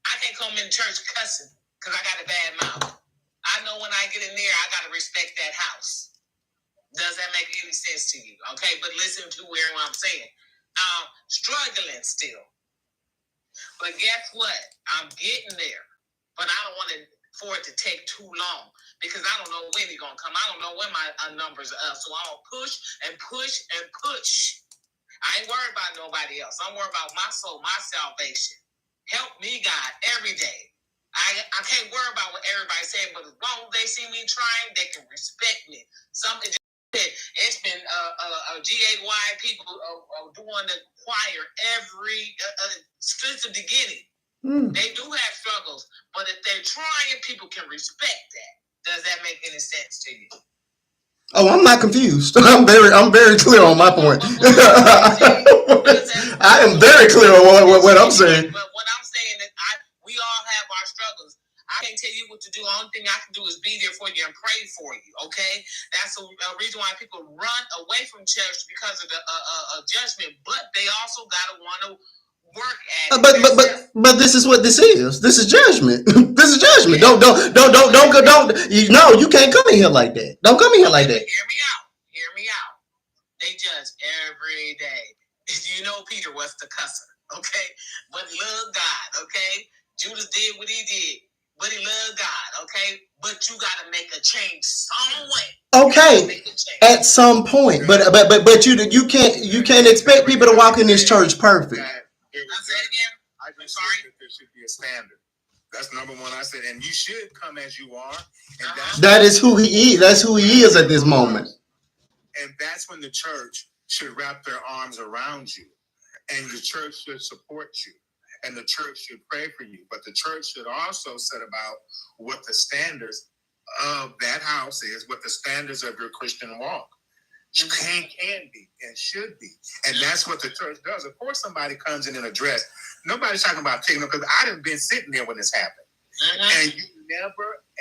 I can't come in church cussing because I got a bad mouth. I know when I get in there, I gotta respect that house. Does that make any sense to you? Okay, but listen to where I'm saying. Struggling still. But guess what? I'm getting there. But I don't want it for it to take too long because I don't know when he's going to come. I don't know when my numbers are up. So I'm going to push and push and push. I ain't worried about nobody else. I'm worried about my soul, my salvation. Help me, God, every day. I can't worry about what everybody's saying, but as long as they see me trying, they can respect me. Something just said, it's been GAY people doing the choir every since the beginning. They do have struggles, but if they're trying, people can respect that. Does that make any sense to you? Oh, I'm not confused. I'm very clear on my point. I am very clear on what I'm saying. But what I'm saying is, we all have our struggles. I can't tell you what to do. The only thing I can do is be there for you and pray for you. Okay, that's a reason why people run away from church because of the judgment. But they also gotta want to work at it. But this is what this is. This is judgment. This is judgment. Don't. You can't come in here like that. Don't come in here like that. Hear me out. They judge every day. You know Peter was the cusser, okay? But he loved God, okay? Judas did what he did, but he loved God, okay? But you gotta make a change some way. Okay, at some point, but you can't expect people to walk in this church perfect. I just said that there should be a standard. That's number one. I said, and you should come as you are. And that is who he is. That's who he is at this moment. And that's when the church should wrap their arms around you, and the church should support you, and the church should pray for you. But the church should also set about what the standards of that house is, what the standards of your Christian walk can be and should be. And that's what the church does. Of course, somebody comes in a dress. Nobody's talking about taking them, because I've been sitting there when this happened.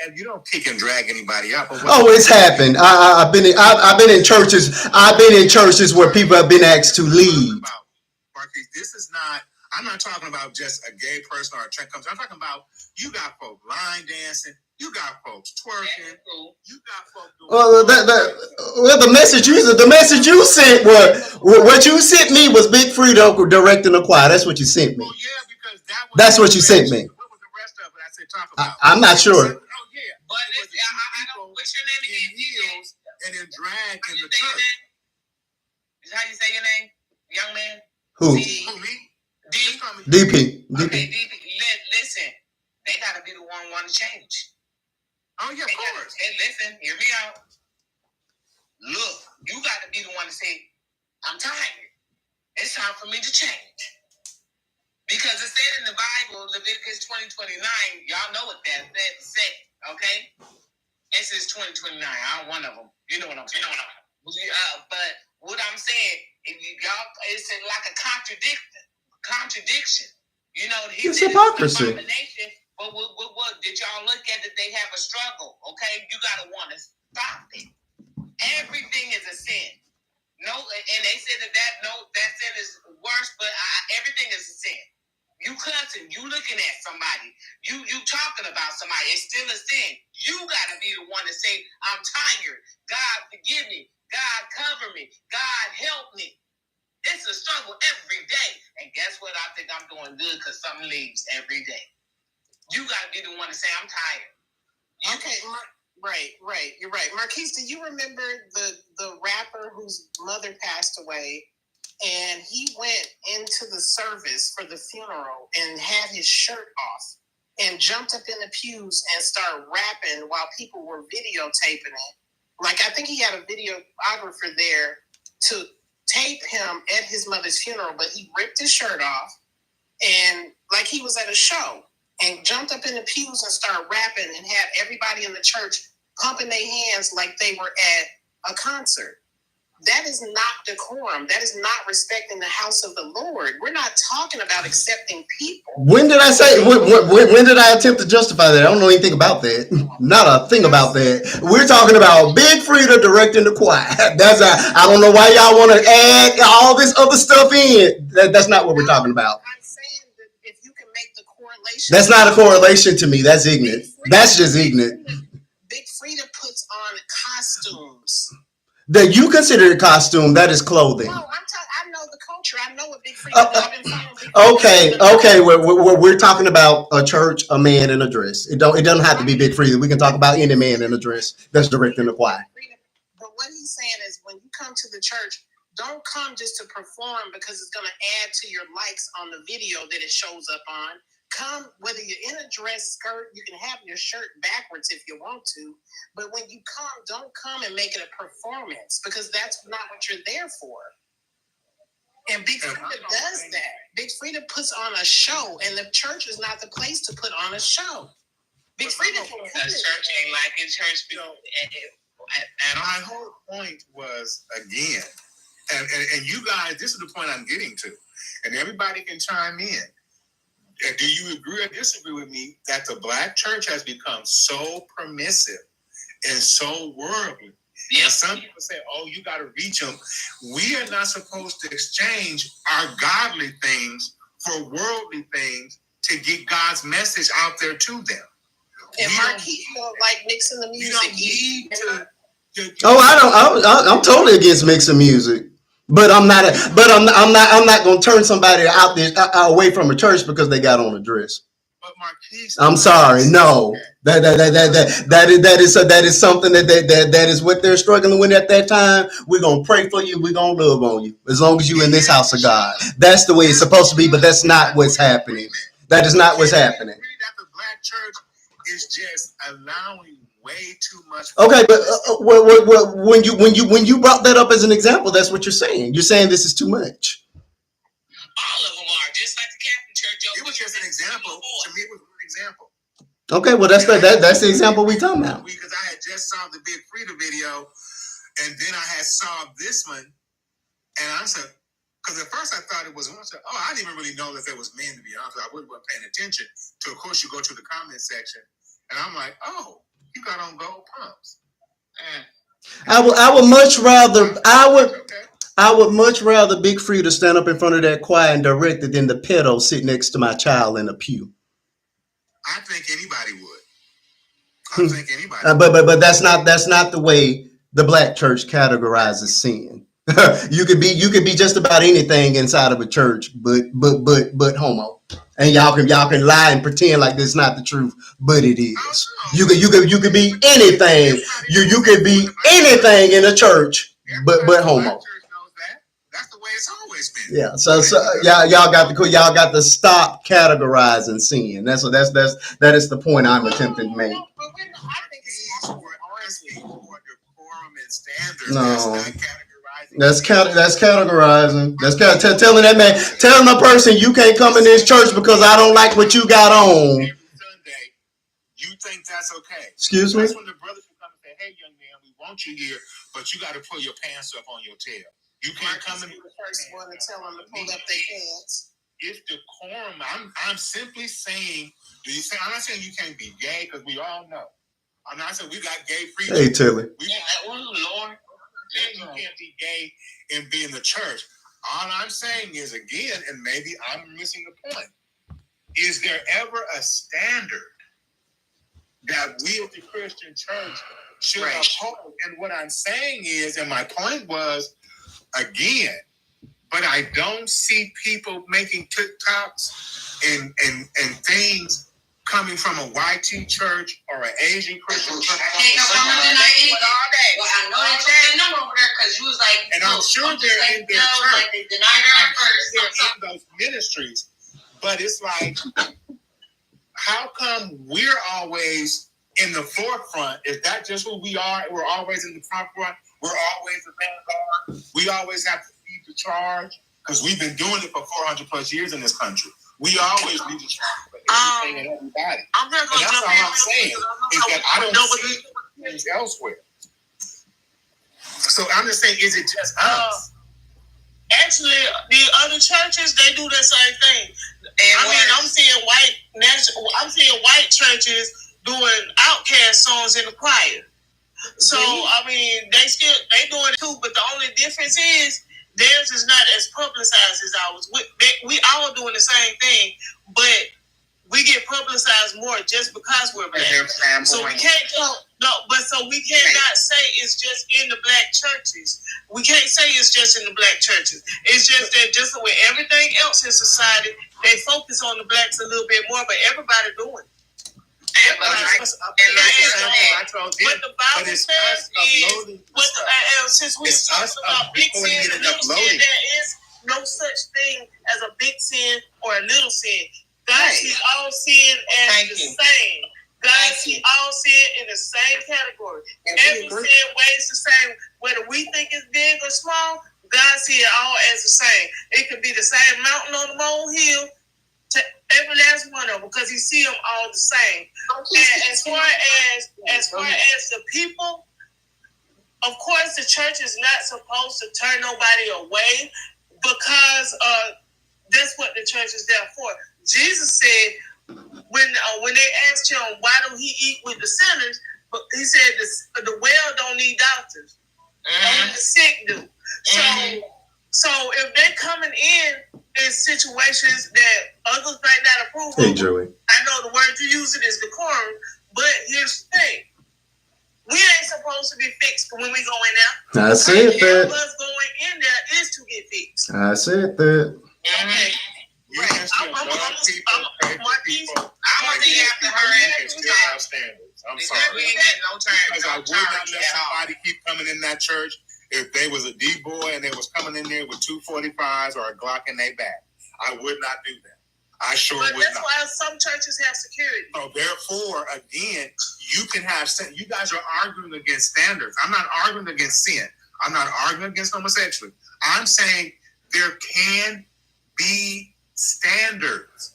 And you don't kick and drag anybody up. Oh, it's happened. I've been in churches. I've been in churches where people have been asked to leave. Marquise, this is not. I'm not talking about just a gay person or a trans couple. I'm talking about you got folks line dancing. You got folks twerking. You got folks doing. The message you sent was what you sent me was Big Frida directing the choir. That's what you sent me. Well, yeah, because that's what you sent me. What was the rest of it? I said talk about. I'm not sure. Oh yeah, but I don't. What's your name again? In heels and in drag in the church. Is how you say your name, young man? Who? DP. Okay, DP. Listen, they gotta be the one want to change. Oh yeah, of course. Hey, listen, hear me out. Look, you gotta be the one to say, I'm tired. It's time for me to change. Because it said in the Bible, Leviticus 20:29, y'all know what that said, okay? It says 20:29. I'm one of them. You know what I'm saying? But what I'm saying, if y'all, it's like a contradiction. You know, it's hypocrisy. But what did y'all look at that they have a struggle? Okay, you gotta want to stop it. Everything is a sin. No, and they said that sin is worse, but everything is a sin. You cussing, you looking at somebody, you talking about somebody, it's still a sin. You gotta be the one to say, I'm tired. God forgive me. God cover me. God help me. It's a struggle every day. And guess what? I think I'm doing good because something leaves every day. You gotta be the one to say, I'm tired. Right. You're right. Marquise, do you remember the rapper whose mother passed away? And he went into the service for the funeral and had his shirt off and jumped up in the pews and started rapping while people were videotaping it. Like, I think he had a videographer there to tape him at his mother's funeral, but he ripped his shirt off and like he was at a show and jumped up in the pews and started rapping and had everybody in the church pumping their hands like they were at a concert. That is not decorum. That is not respecting the house of the Lord. We're not talking about accepting people. When did I say? When did I attempt to justify that? I don't know anything about that. Not a thing about that. We're talking about Big Frida directing the choir. I don't know why y'all want to add all this other stuff in. That's not what we're talking about. I'm saying that if you can make the correlation. That's not a correlation to me. That's ignorant. That's just ignorant. Big Frida puts on costumes. That you consider a costume, that is clothing. No, I know the culture. I know what Big Frida does. Okay. We're talking about a church, a man in a dress. It doesn't have to be Big Frida. We can talk about any man in a dress that's directing the choir. But what he's saying is, when you come to the church, don't come just to perform because it's going to add to your likes on the video that it shows up on. Come, whether you're in a dress, skirt, you can have your shirt backwards if you want to. But when you come, don't come and make it a performance, because that's not what you're there for. And Big Frida does that. Big Frida puts on a show, and the church is not the place to put on a show. Big Frida can put a church ain't like in church, you know. And my whole point was, again, and you guys, this is the point I'm getting to, and everybody can chime in. Do you agree or disagree with me that the black church has become so permissive and so worldly? Yeah. Some people say, "Oh, you got to reach them." We are not supposed to exchange our godly things for worldly things to get God's message out there to them. And Marquis don't like mixing the music. You don't need to. I'm totally against mixing music. But I'm not going to turn somebody out there away from a church because they got on a dress. But Marquise, I'm sorry, no. That is something that is what they're struggling with at that time. We're gonna pray for you. We're gonna love on you as long as you're in this house of God. That's the way it's supposed to be. But that's not what's happening. That is not what's happening. That the black church is just allowing way too much. Okay, but when you brought that up as an example, that's what you're saying. You're saying this is too much. All of them are, just like the Catholic Church. It was just an example. To me, it was an example. Okay, well that's the example we talking about. Because I had just saw the Big Frida video, and then I had saw this one, and I said, because at first I thought it was one. I said, oh, I didn't even really know that there was men, to be honest. I wasn't paying attention. So of course you go to the comment section, and I'm like, oh. You got on gold pumps. I would much rather Big Frida stand up in front of that choir and direct it than the pedo sit next to my child in a pew. I think anybody would. But that's not the way the black church categorizes sin. you could be just about anything inside of a church, but homo. And y'all can lie and pretend like this is not the truth, but it is. You could be anything. You could be anything in a church, but homo. That's the way it's always been. Yeah. So y'all got to stop categorizing sin. That is the point I'm attempting to make. I think it's decorum and standards. No. That's categorizing. That's telling that man, telling a person you can't come in this church because I don't like what you got on. Every Sunday, you think that's okay? Excuse me. That's when the brothers will come and say, "Hey, young man, we want you here, but you got to pull your pants up on your tail. You can't come in." The first one to tell them to pull up their pants. It's decorum. I'm simply saying. I'm not saying you can't be gay because we all know. I'm not saying we got gay freedom. Hey, Tilly. Lord. You can't be gay and be in the church. All I'm saying is, again, and maybe I'm missing the point, is there ever a standard that we as the Christian church should uphold? And what I'm saying is, and my point was, again, but I don't see people making TikToks and things coming from a YT church or an Asian Christian church. I know they took their number over there because you was like, and I'm sure they're in their church. Like they denied her at first. They're in those ministries. But it's like, how come we're always in the forefront? Is that just who we are? We're always in the forefront. We're always the vanguard. We always have to lead the charge because we've been doing it for 400 plus years in this country. We always lead the charge for everything and everybody. I'm gonna go and that's all I'm saying is that I don't see things elsewhere. So I'm just saying, is it just us? Actually, the other churches, they do the same thing. I'm seeing white churches doing outcast songs in the choir. So they doing it too, but the only difference is theirs is not as publicized as ours. We all doing the same thing, but we get publicized more just because we're black. So we can't we cannot say it's just in the black churches. We can't say it's just in the black churches. It's just that just with everything else in society, they focus on the blacks a little bit more, but everybody doing it. What the Bible says is, since we were talking about big sin and little sin, there is no such thing as a big sin or a little sin. God sees all sin as the same. God sees all sin in the same category. Every sin weighs the same. Whether we think it's big or small, God sees it all as the same. It could be the same mountain on the molehill to every last one of them, because He sees them all the same. And as far as the people, of course, the church is not supposed to turn nobody away, because that's what the church is there for. Jesus said when they asked Him why don't He eat with the sinners, but He said the well don't need doctors, only the sick do. So if they're coming in situations that others might not approve of, hey Joey, I know the word you're using is decorum, but here's the thing: we ain't supposed to be fixed when we go in there. I said that. Us going in there is to get fixed. I said that. Okay. I'm gonna be after her and still have standards. I'm sorry. We ain't getting no time. Because I would not let somebody keep coming in that church if they was a D-boy and they was coming in there with 245s or a Glock in their back. I would not do that. I sure would not. That's why some churches have security. So therefore, again, you can have, you guys are arguing against standards. I'm not arguing against sin. I'm not arguing against homosexuality. I'm saying there can be standards.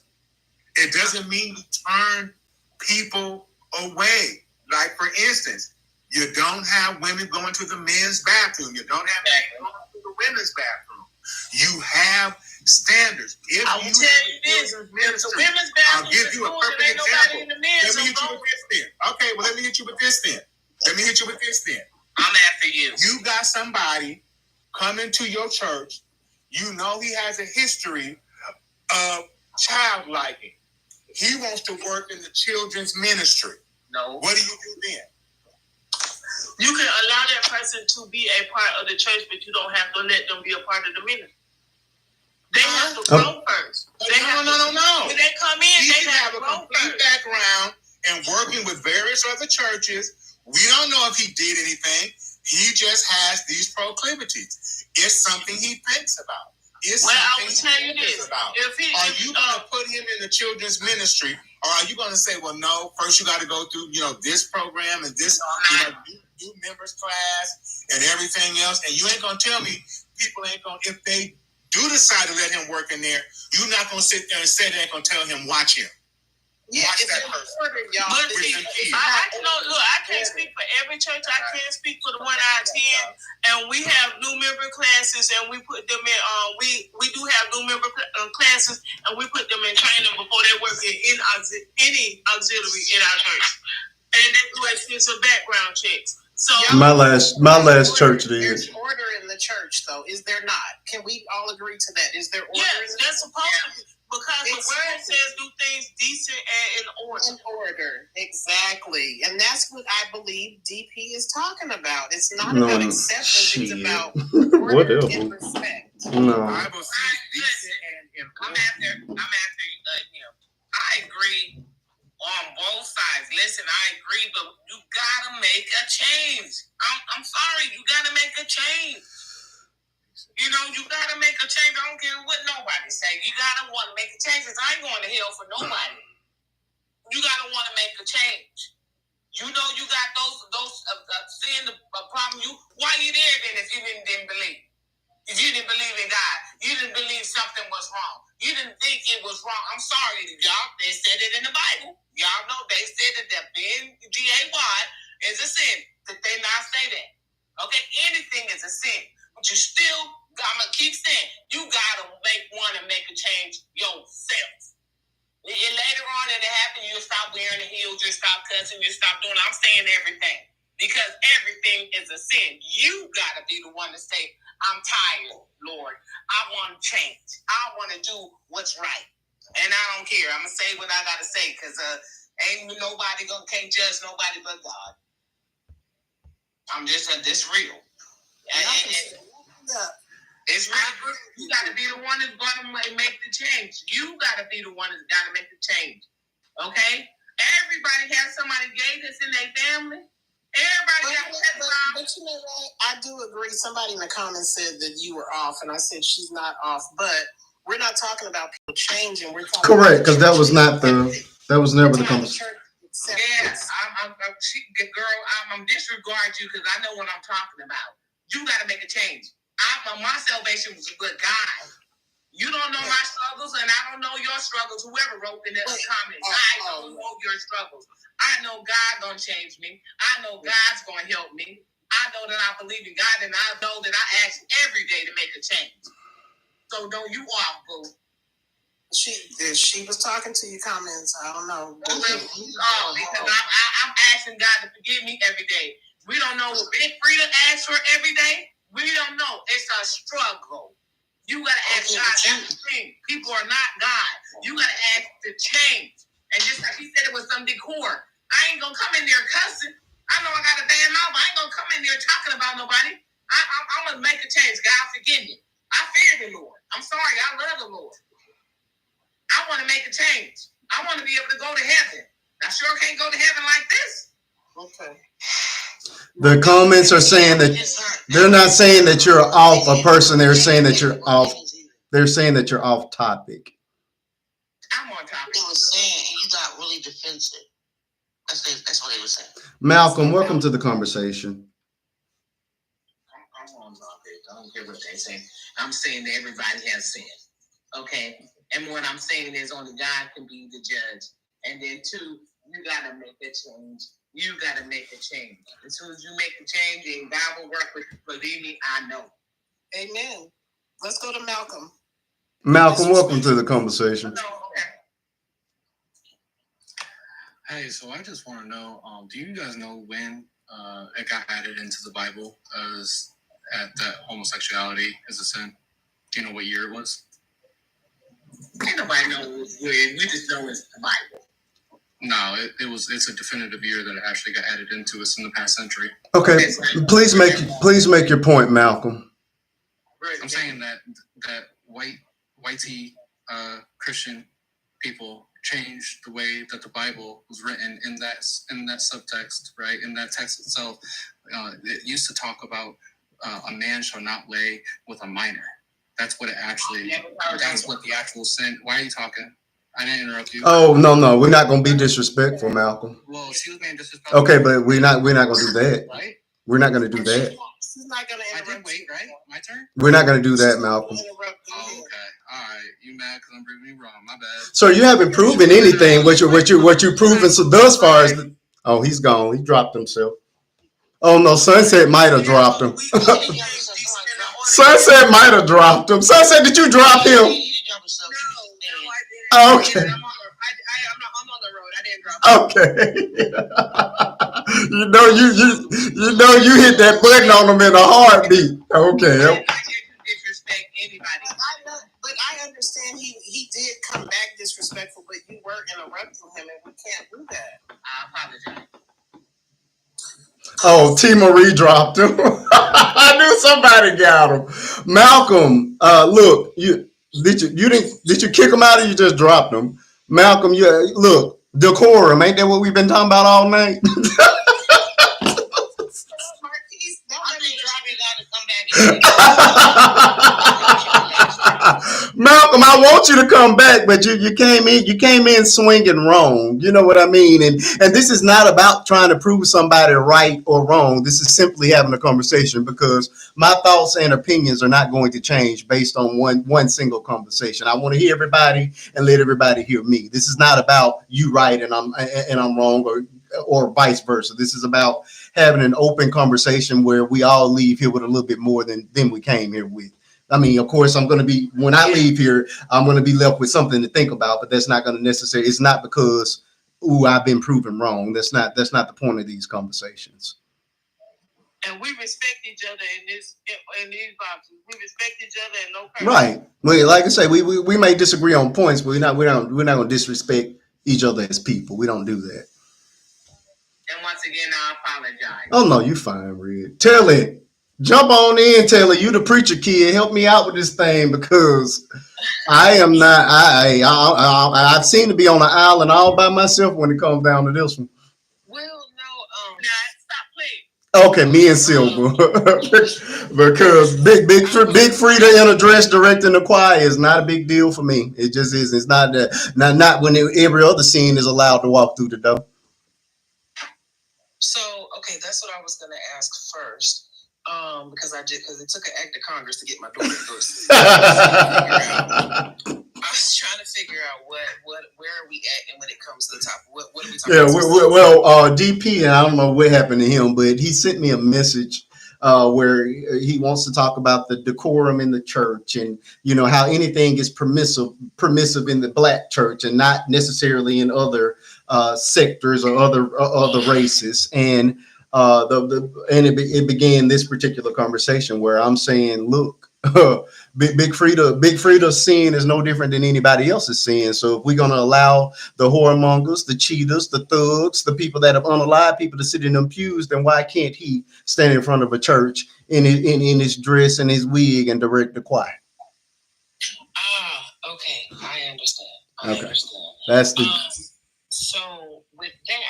It doesn't mean you turn people away. Like, for instance, you don't have women going to the men's bathroom. You don't have women going to the women's bathroom. You have standards. If I will tell you this: if the women's bathroom, I'll give you a perfect example. Let me hit you with this then. Okay, well, let me hit you with this then. I'm after you. You got somebody coming to your church. You know he has a history of child liking. He wants to work in the children's ministry. No. What do you do then? You can allow that person to be a part of the church, but you don't have to let them be a part of the ministry. They have to grow first. No. When they come in, He they can have a complete background and working with various other churches. We don't know if he did anything. He just has these proclivities. It's something he thinks about. I will tell you this: are you going to put him in the children's ministry, or are you going to say, well, no, first you got to go through, this program and this, new members class and everything else, and you ain't going to tell me people ain't going to, if they do decide to let him work in there, you're not going to sit there and say they ain't going to tell him, watch him. Yeah, watch that person. Y'all. I can't speak for every church. I can't speak for the one I attend. And we have new member classes, and we put them in. We do have new member classes, and we put them in training before they work in any auxiliary in our church. And they do extensive background checks. So my last church did. There's order in the church, though, is there not? Can we all agree to that? Is there order? Yes, that's supposed to be. Because the word says do things decent and in order. In order, exactly. And that's what I believe DP is talking about. It's not about acceptance, it's about order and respect. No. Bible says decent and in order. I'm after him. I agree on both sides. Listen, I agree, but you gotta make a change. I'm sorry, you gotta make a change. You gotta make a change. I don't care what nobody say. You gotta want to make a change. Cause I ain't going to hell for nobody. You gotta want to make a change. You got those seeing the problem. Why you there then if you didn't believe? If you didn't believe in God, you didn't believe something was wrong. You didn't think it was wrong. I'm sorry, y'all. They said it in the Bible. Y'all know they said that being GAY is a sin. Did they not say that? Okay, anything is a sin, but you still, I'm gonna keep saying, you gotta want to make a change yourself. And later on, it'll happen. You'll stop wearing the heels. You'll stop cussing. You'll stop doing. I'm saying everything because everything is a sin. You gotta be the one to say, "I'm tired, Lord. I want to change. I want to do what's right." And I don't care. I'm gonna say what I gotta say because ain't nobody can't judge nobody but God. I'm just this real. It's real. You got to be the one that's going to make the change. You got to be the one that's got to make the change. Okay? Everybody has somebody gay that's in their family. Everybody got but you know what? I do agree. Somebody in the comments said that you were off, and I said she's not off. But we're not talking about people changing. We're talking correct, because that was not that was never the conversation. Yes, I'm disregard you because I know what I'm talking about. You got to make a change. My salvation was with God. You don't know my struggles, and I don't know your struggles. Whoever wrote in the comments, I don't know your struggles. I know God gonna change me. I know God's gonna help me. I know that I believe in God, and I know that I ask every day to make a change. So don't you off, boo. She was talking to your comments. I don't know. Because I'm asking God to forgive me every day. We don't know what Big Frida asks for every day. We don't know. It's a struggle. You gotta ask God everything. People are not God. You gotta ask to change. And just like he said, it was some decor. I ain't gonna come in there cussing. I know I got a bad mouth, but I ain't gonna come in there talking about nobody. I'm gonna make a change. God forgive me. I fear the Lord. I'm sorry. I love the Lord. I want to make a change. I want to be able to go to heaven. I sure can't go to heaven like this. Okay. The comments are saying that they're not saying that you're off a person. They're saying that you're off. They're saying that you're off topic. I'm on topic. They were saying you got really defensive. That's what they were saying. Malcolm, welcome to the conversation. I'm on topic. I don't care what they say. I'm saying that everybody has sin. Okay? And what I'm saying is only God can be the judge. And then two, you got to make a change. You got to make a change. As soon as you make a change, then God will work with you. Believe me, I know. Amen. Let's go to Malcolm. Malcolm, welcome to the conversation. Hey, so I just want to know, do you guys know when it got added into the Bible as that homosexuality is a sin? Do you know what year it was? Ain't nobody knows. We just know it's the Bible. No, it's a definitive year that it actually got added into us in the past century. Okay, please make your point, Malcolm. I'm saying that whitey Christian people changed the way that the Bible was written in that subtext, right? In that text itself, it used to talk about a man shall not lay with a minor. That's what it actually. That's what the actual sin. Why are you talking? I didn't interrupt you. Oh no, we're not gonna be disrespectful, Malcolm. Well, she was being disrespectful. Okay, but we're not gonna do that. Right? We're not gonna do that. She's not gonna interrupt. I did wait, right? My turn. We're not gonna do that, Malcolm. Oh, okay. All right. You mad because I'm proving me wrong? My bad. So you haven't proven anything. What you proven so thus far is that, oh, he's gone. He dropped himself. Oh no, Sunset might have dropped him. Sunset might have dropped him. Sunset, did you drop him? Oh, okay. I'm on the road. I didn't drop it. Okay. you hit that button on him in a heartbeat. Okay. I didn't disrespect anybody. But I understand he did come back disrespectful, but you were interrupting him, and we can't do that. I apologize. Oh, T. Marie dropped him. I knew somebody got him. Malcolm, look, did you kick him out or you just dropped him? Malcolm, look, decorum, ain't that what we've been talking about all night? Malcolm, I want you to come back, but you came in swinging wrong. You know what I mean? And this is not about trying to prove somebody right or wrong. This is simply having a conversation because my thoughts and opinions are not going to change based on one single conversation. I want to hear everybody and let everybody hear me. This is not about you right and I'm wrong, or or vice versa. This is about having an open conversation where we all leave here with a little bit more than we came here with. I mean, of course, when I leave here, I'm going to be left with something to think about, but that's not going to necessarily, it's not because, ooh, I've been proven wrong. That's not the point of these conversations. And we respect each other in these boxes. We respect each other and no cursing. Right. Well, like I say, we may disagree on points, but we're not going to disrespect each other as people. We don't do that. And once again, I apologize. Oh no, you fine, Red. Telly, jump on in, Telly. You the preacher kid. Help me out with this thing because I am not. I seem to be on an island all by myself when it comes down to this one. Well, no, Stop playing. Okay, me and Silver, because big Frida in a dress directing the choir is not a big deal for me. It just is. It's not that. Not when every other scene is allowed to walk through the door. So, okay, that's what I was going to ask first. Because it took an act of Congress to get my daughter to go to sleep. I was trying to figure out where are we at, and when it comes to the top, what are we talking about? DP, and I don't know what happened to him, but he sent me a message where he wants to talk about the decorum in the church, and how anything is permissive in the black church, and not necessarily in other sectors or other races, and it began this particular conversation where I'm saying, look, Big Frida's sin is no different than anybody else's sin. So if we're gonna allow the whoremongers, the cheaters, the thugs, the people that have unalive people to sit in them pews, then why can't he stand in front of a church in his dress and his wig and direct the choir? Okay, I understand. I Okay. understand. That's the so with that,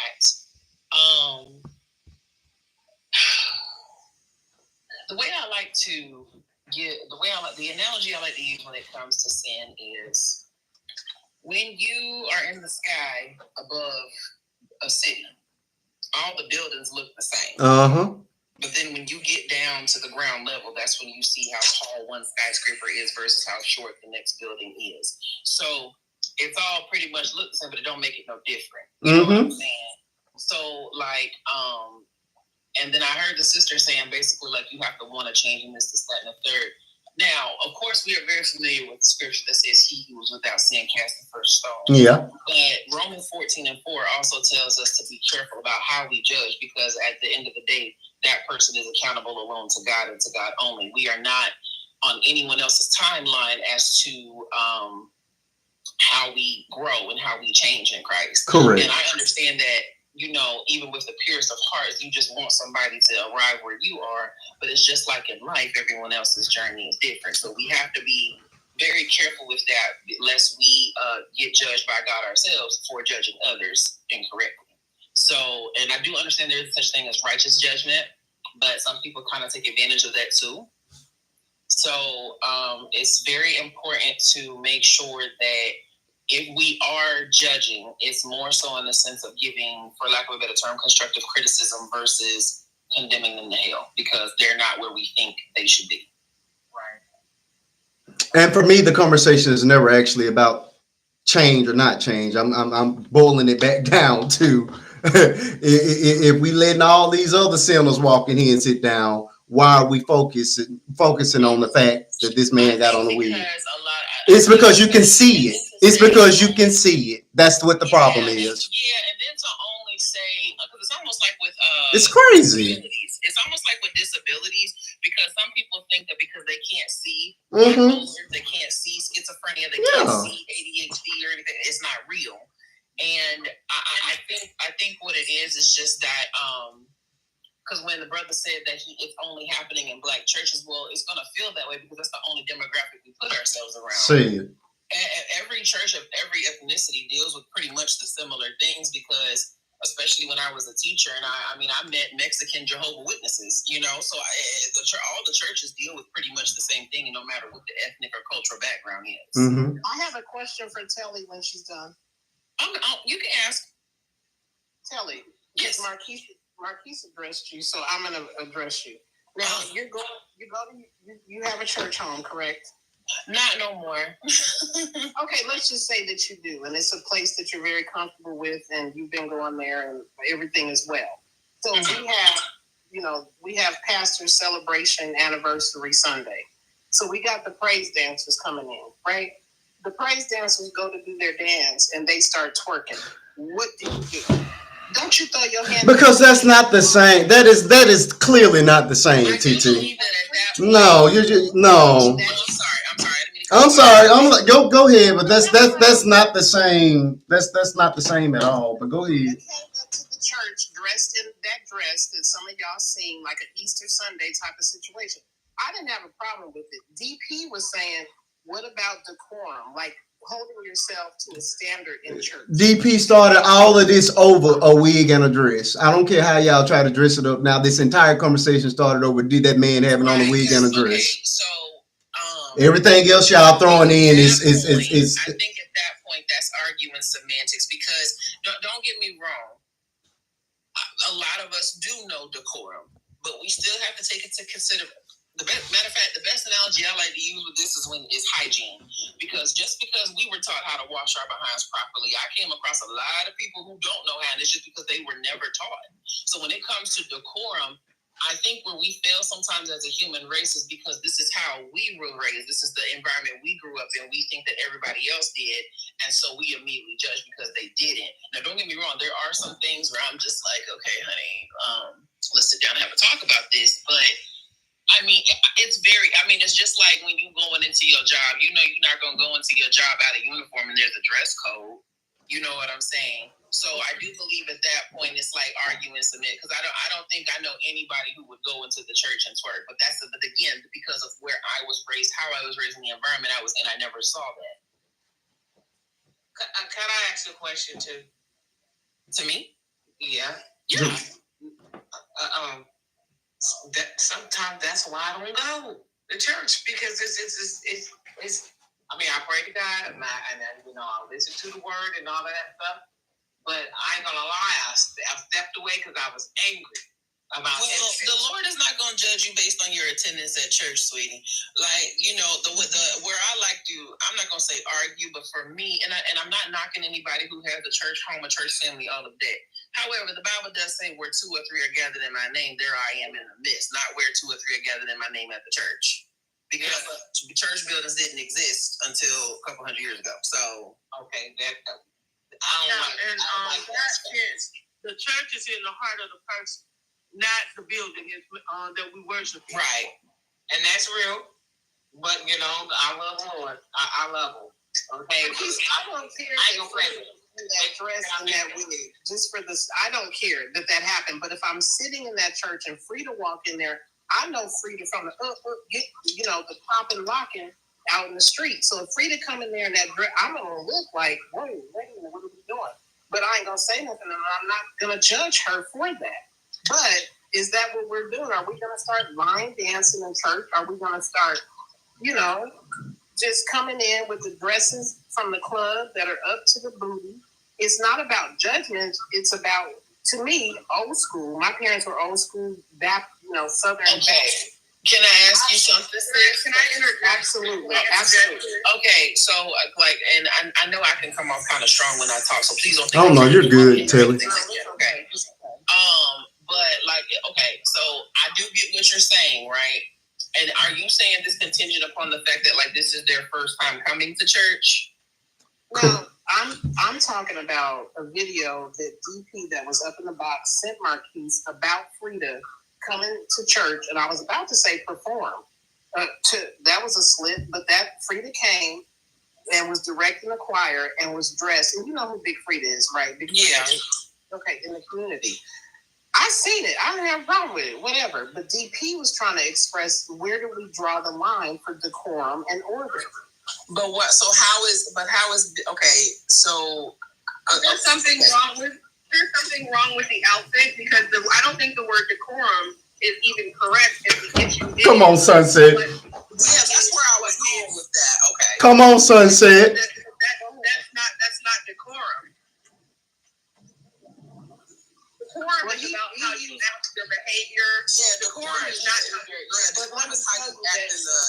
the analogy I like to use when it comes to sin is when you are in the sky above a city, all the buildings look the same. But then when you get down to the ground level, that's when you see how tall one skyscraper is versus how short the next building is. So it's all pretty much look the same, but it don't make it no different. You know what I'm saying? So and then I heard the sister saying basically like you have to want to change in this, that, and the third. Now, of course, we are very familiar with the scripture that says he who was without sin cast the first stone. Yeah. But Romans 14:4 also tells us to be careful about how we judge, because at the end of the day, that person is accountable alone to God and to God only. We are not on anyone else's timeline as to how we grow and how we change in Christ. Correct. And I understand that, even with the purest of hearts, you just want somebody to arrive where you are. But it's just like in life, everyone else's journey is different. So we have to be very careful with that, lest we get judged by God ourselves for judging others incorrectly. So, and I do understand there's such thing as righteous judgment, but some people kind of take advantage of that too. So it's very important to make sure that if we are judging, it's more so in the sense of giving, for lack of a better term, constructive criticism versus condemning them to hell, because they're not where we think they should be. Right. And for me, the conversation is never actually about change or not change. I'm boiling it back down to if we letting all these other sinners walk in here and sit down, why are we focusing on the fact that this man got on the wheel? It's because you can see it. It's because you can see it. That's what the problem is. Yeah, and then to only say, because it's almost like with it's crazy. It's almost like with disabilities, because some people think that because they can't see, they can't see schizophrenia, they can't see ADHD or anything, it's not real. And I think what it is just that because when the brother said that it's only happening in black churches, well, it's going to feel that way because that's the only demographic we put ourselves around. See it. Every church of every ethnicity deals with pretty much the similar things, because especially when I was a teacher, and I met Mexican Jehovah's Witnesses, so all the churches deal with pretty much the same thing, no matter what the ethnic or cultural background is. I have a question for Telly when she's done. You can ask. Telly. Yes. Marquise addressed you, so I'm going to address you. Now, you have a church home, correct? Not no more. Okay, let's just say that you do, and it's a place that you're very comfortable with, and you've been going there, and everything is well. So we have pastor celebration anniversary Sunday. So we got the praise dancers coming in, right? The praise dancers go to do their dance, and they start twerking. What do you do? Don't you throw your hand? Because that's not the same. That is clearly not the same, TT. No, you're just no. I'm sorry. I'm like, go ahead, but that's not the same. That's not the same at all. But go ahead. They came up to the church dressed in that dress that some of y'all seen like an Easter Sunday type of situation. I didn't have a problem with it. DP was saying, "What about decorum? Like holding yourself to a standard in church." DP started all of this over a wig and a dress. I don't care how y'all try to dress it up. Now this entire conversation started over that man having on a wig and a dress. Okay, so everything else y'all throwing in is. I think at that point that's arguing semantics because don't get me wrong. A lot of us do know decorum, but we still have to take it to consider. Matter of fact, the best analogy I like to use with this is hygiene. Because just because we were taught how to wash our behinds properly, I came across a lot of people who don't know how, and it's just because they were never taught. So when it comes to decorum, I think where we fail sometimes as a human race is because this is how we were raised. This is the environment we grew up in. We think that everybody else did, and so we immediately judge because they didn't. Now, don't get me wrong. There are some things where I'm just like, okay, honey, let's sit down and have a talk about this. But I mean, it's just like when you going into your job, you know, you're not going to go into your job out of uniform and there's a dress code. You know what I'm saying? So I do believe at that point it's like arguing submit because I don't think I know anybody who would go into the church and twerk. But again because of where I was raised, how I was raised in the environment I was in, I never saw that. Can I ask a question too? To me? Yeah. That sometimes that's why I don't go to church because it's. I mean, I pray to God and I listen to the word and all of that stuff. But I ain't gonna lie, I stepped away because I was angry about it. Well, the Lord is not gonna judge you based on your attendance at church, sweetie. Like the where I like to, I'm not gonna say argue, but for me, and I'm not knocking anybody who has a church home, a church family, all of that. However, the Bible does say where 2 or 3 are gathered in my name, there I am in the midst. Not where 2 or 3 are gathered in my name at the church. Because church buildings didn't exist until a couple hundred years ago. So, okay, that I don't like that. The church is in the heart of the person, not the building that we worship in. Right. And that's real. But, I love the Lord. I love him. Okay? I don't care. I ain't going to play that dress and that wig. Just for this, I don't care that happened. But if I'm sitting in that church and free to walk in there, I know Frida from the get the popping locking out in the street. So if Frida come in there in that dress, I'm gonna look like, whoa, wait a minute, what are we doing? But I ain't gonna say nothing, and I'm not gonna judge her for that. But is that what we're doing? Are we gonna start line dancing in church? Are we gonna start, just coming in with the dresses from the club that are up to the booty? It's not about judgment. It's about, to me, old school. My parents were old school, Southern. Okay. Can I ask you something, sis? Can I interrupt? Absolutely. Okay, so and I know I can come off kind of strong when I talk, so please don't think. Oh no, you're good, Telly. Okay. But so I do get what you're saying, right? And are you saying this contingent upon the fact that this is their first time coming to church? Well, I'm talking about a video that DP that was up in the box sent Marquise about Frida coming to church, and I was about to say perform. That was a slip, but that Frida came and was directing the choir and was dressed. And you know who Big Frida is, right? Big Frida. Okay, in the community. I seen it. I didn't have a problem with it, whatever. But DP was trying to express where do we draw the line for decorum and order. But what? So how is? Okay. So there's something wrong with. There's something wrong with the outfit because I don't think the word decorum is even correct. Come on, Sunset. Yeah, that's where I was going with that. Okay. Come on, Sunset. That's not decorum. Decorum is about how you act. your behavior. Yeah, decorum is not. But what is how you act in the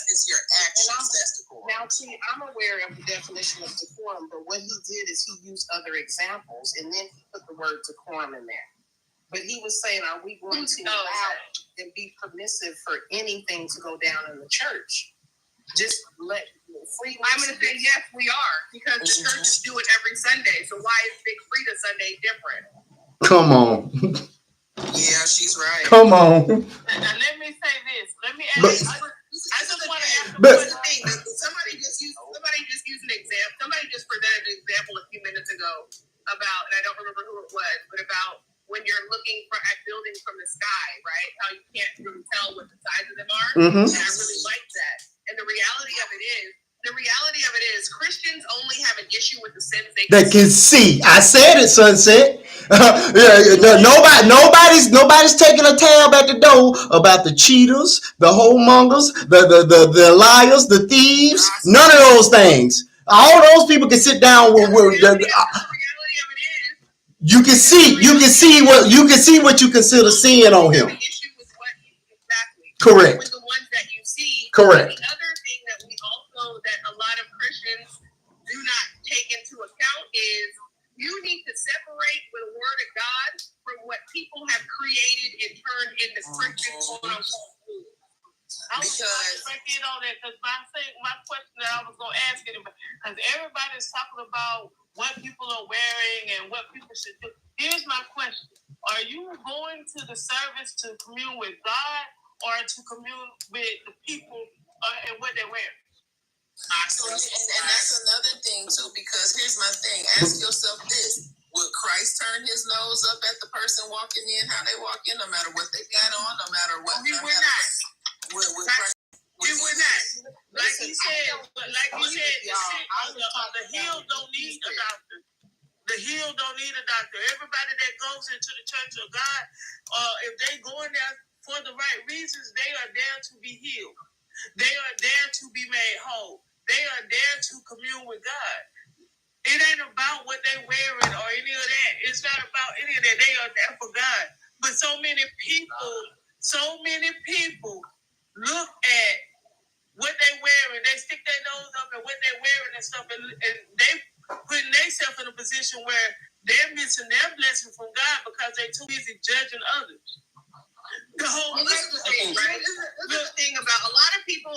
it's your actions. That's decorum. Now, see, I'm aware of the definition of decorum, but what he did is he used other examples and then he put the word decorum in there. But he was saying, are we going to allow and be permissive for anything to go down in the church? Just let free. I'm going to say yes, we are, because the churches do it every Sunday. So why is Big Frida Sunday different? Come on. Yeah, she's right. Come on. And let me say this. Let me ask. I just want to ask But- one thing. Somebody just used an example. Somebody just presented an example a few minutes ago about, and I don't remember who it was, but about when you're looking at buildings from the sky, right? How you can't really tell what the size of them are. Mhm. And I really like that. And the reality of it is, Christians only have an issue with the sins They can see. I said it, Sunset. Nobody's taking a tab at the door about the cheaters, the whoremongers, the liars, the thieves. None of those things. All those people can sit down with. The reality of it is, You can see what you consider sin on him. the issue with what exactly. Correct. With the ones that you see. Correct. The other thing that a lot of Christians do not take into account is you need to separate the word of God from what people have created and turned into Christian quote unquote rules. I was back in on that because my question that I was going to ask anybody, because everybody's talking about what people are wearing and what people should do. Here's my question. Are you going to the service to commune with God or to commune with the people and what they're wearing? So, and that's another thing too, because here's my thing. Ask yourself this: would Christ turn his nose up at the person walking in, how they walk in, no matter what they got on, no matter what? He would not. Would Christ? He would not. Like he said, the heel don't need a doctor. The heel don't need a doctor. Everybody that goes into the church of God, if they go in there for the right reasons, they are there to be healed. They are there to be made whole. They are there to commune with God. It ain't about what they wearing or any of that. It's not about any of that. They are there for God. But so many people look at what they wearing. They stick their nose up at what they wearing and stuff, and they putting themselves in a position where they're missing their blessing from God because they're too busy judging others. This is the thing, right? This is the thing about a lot of people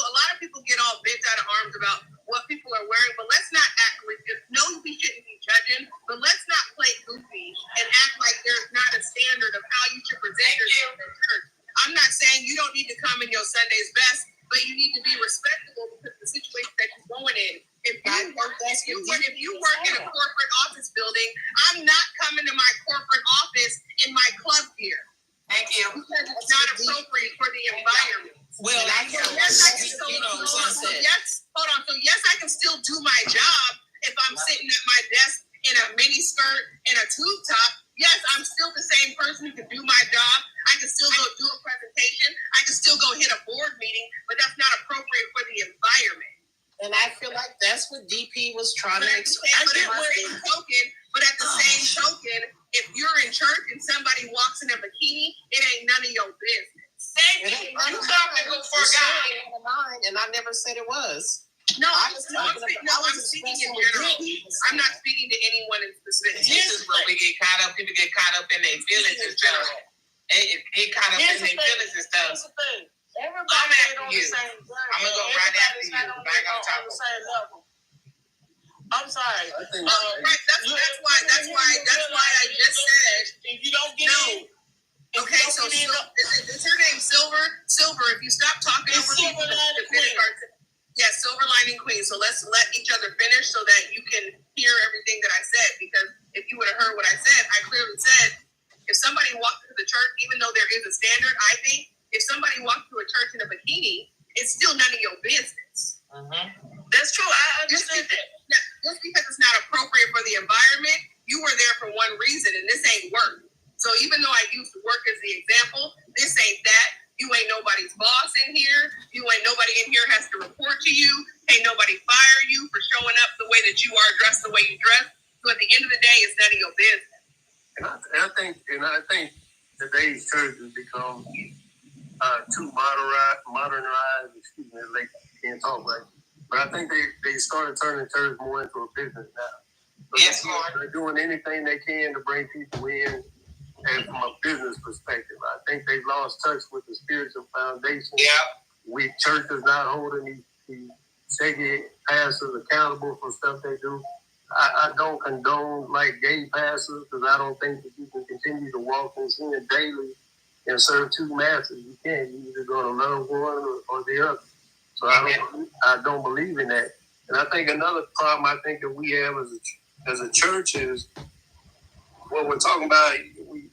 get all bent out of arms about what people are wearing, but let's not act like we shouldn't be judging, but let's not play goofy and act like there's not a standard of how you should present yourself in church. I'm not saying you don't need to come in your Sunday's best, but you need to be respectable because the situation that you're going in. If you work in a corporate office building, I'm not coming to my corporate office in my club gear. Thank you. Because it's not appropriate for the environment. Well, hold on. So yes, I can still do my job if I'm sitting at my desk in a mini skirt and a tube top. Yes, I'm still the same person who can do my job. I can still go do a presentation. I can still go hit a board meeting, but that's not appropriate for the environment. And I feel like that's what DP was trying to explain. But at the same token, if you're in church and somebody walks in a bikini, it ain't none of your business. You talking for God. And I never said it was. No, I'm speaking in general. I'm not speaking to anyone in specific. This is where we get caught up. People get caught up in their feelings and stuff. They get caught up in their feelings and stuff. Everybody ain't on the same level. I'm gonna go right after you. I ain't gonna talk. On the same level. I'm sorry. That's why I just said if you don't get in. Okay, so is her name Silver? Silver, if you stop talking over people, Silver Lining Queen. So let's let each other finish so that you can hear everything that I said. Because if you would have heard what I said, I clearly said if somebody walks into the church, even though there is a standard, I think if somebody walks to a church in a bikini, it's still none of your business. That's true. I understand that. Just because it's not appropriate for the environment, you were there for one reason, and this ain't work. So even though I used work as the example, this ain't that. You ain't nobody's boss in here. Nobody in here has to report to you. Ain't nobody fire you for showing up the way that you are, dressed the way you dress. So at the end of the day, it's none of your business. And I think today's church has become too modernized. Excuse me, like can't talk right. But I think they started turning church more into a business now. So Yes, Lord. they're doing anything they can to bring people in, and from a business perspective, I think they've lost touch with the spiritual foundation. Yeah. Church is not holding these shaky pastors accountable for stuff they do. I don't condone like gay pastors because I don't think that you can continue to walk in sin daily and serve two masters. You can't. You either going to love one or the other. So I don't believe in that. And I think another problem I think that we have as a church is what we're talking about. We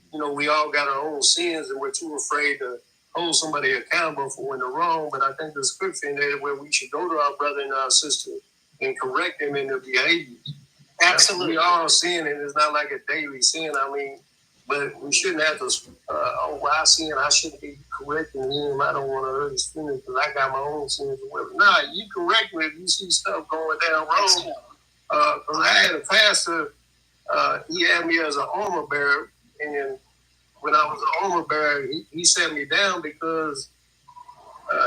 all got our own sins, and we're too afraid to hold somebody accountable for when they're wrong. But I think the scripture in there where we should go to our brother and our sister and correct them in their behaviors. Absolutely. We all sin, and it's not like a daily sin. I mean, but we shouldn't have to, I sin, I shouldn't be correcting him. I don't want to hurt his feelings because I got my own sins or whatever. Nah, you correct me if you see stuff going down wrong. Because I had a pastor, he had me as an armor bearer, and when I was an armor bearer, he set me down because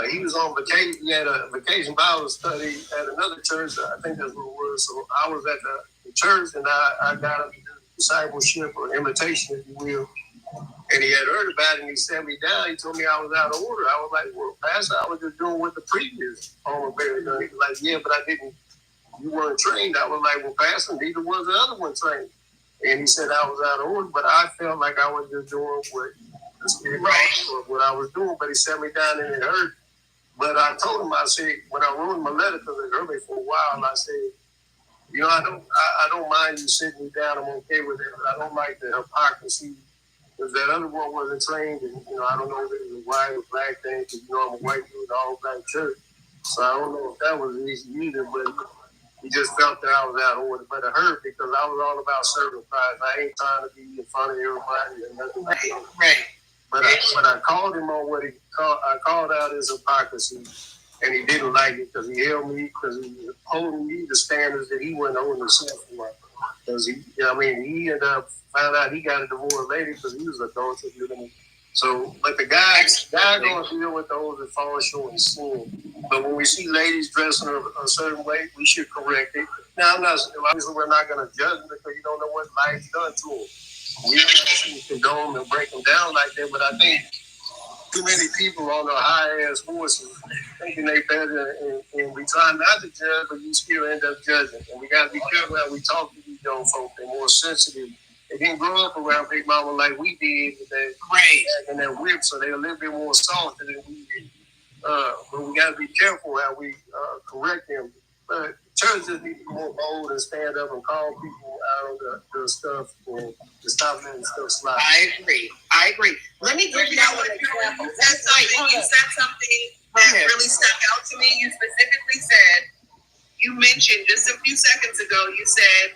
he was on vacation. He had a vacation Bible study at another church. I think that's what it was. So I was at the church, and I got him to do discipleship or imitation, if you will. And he had heard about it, and he set me down. He told me I was out of order. I was like, well, Pastor, I was just doing what the previous armor bearer done. He was like, yeah, but I didn't. You weren't trained. I was like, well, Pastor, neither was the other one trained. And he said I was out of order, but I felt like I was just doing what the Spirit called for, what I was doing. But he set me down, and it hurt. But I told him, I said, when I wrote him a letter, because it hurt me for a while, I said, I don't mind you sitting me down. I'm okay with it, but I don't like the hypocrisy. Because that other one wasn't trained, and I don't know if it was a white or black thing. Because I'm a white dude in an all-black church, so I don't know if that was easy either. But he just felt that I was out of order. But it hurt because I was all about serving Christ. I ain't trying to be in front of everybody or nothing. Right. But I called him on what he called. I called out his hypocrisy, and he didn't like it because he held me because he was holding me to standards that he wasn't holding himself for. Because he ended up found out he got a divorced lady because he was adulterous. So, but the guy going to deal with those that fall short in sin. But when we see ladies dressing a certain way, we should correct it. Now, obviously we're not going to judge them because you don't know what life's done to them. We don't condone and break them down like that, but I think too many people on their high-ass horses thinking they better, and we try not to judge, but you still end up judging. And we got to be careful how we talk to these young folks. They're more sensitive. They didn't grow up around Big Mama like we did, and they're whip, so they're a little bit more salty than we did. But we got to be careful how we correct them. But churches need to be more bold and stand up and call people out on the stuff and to stop letting stuff slide. I agree. Let me give you an example. You said something that really stuck out to me. You specifically said, you mentioned just a few seconds ago, you said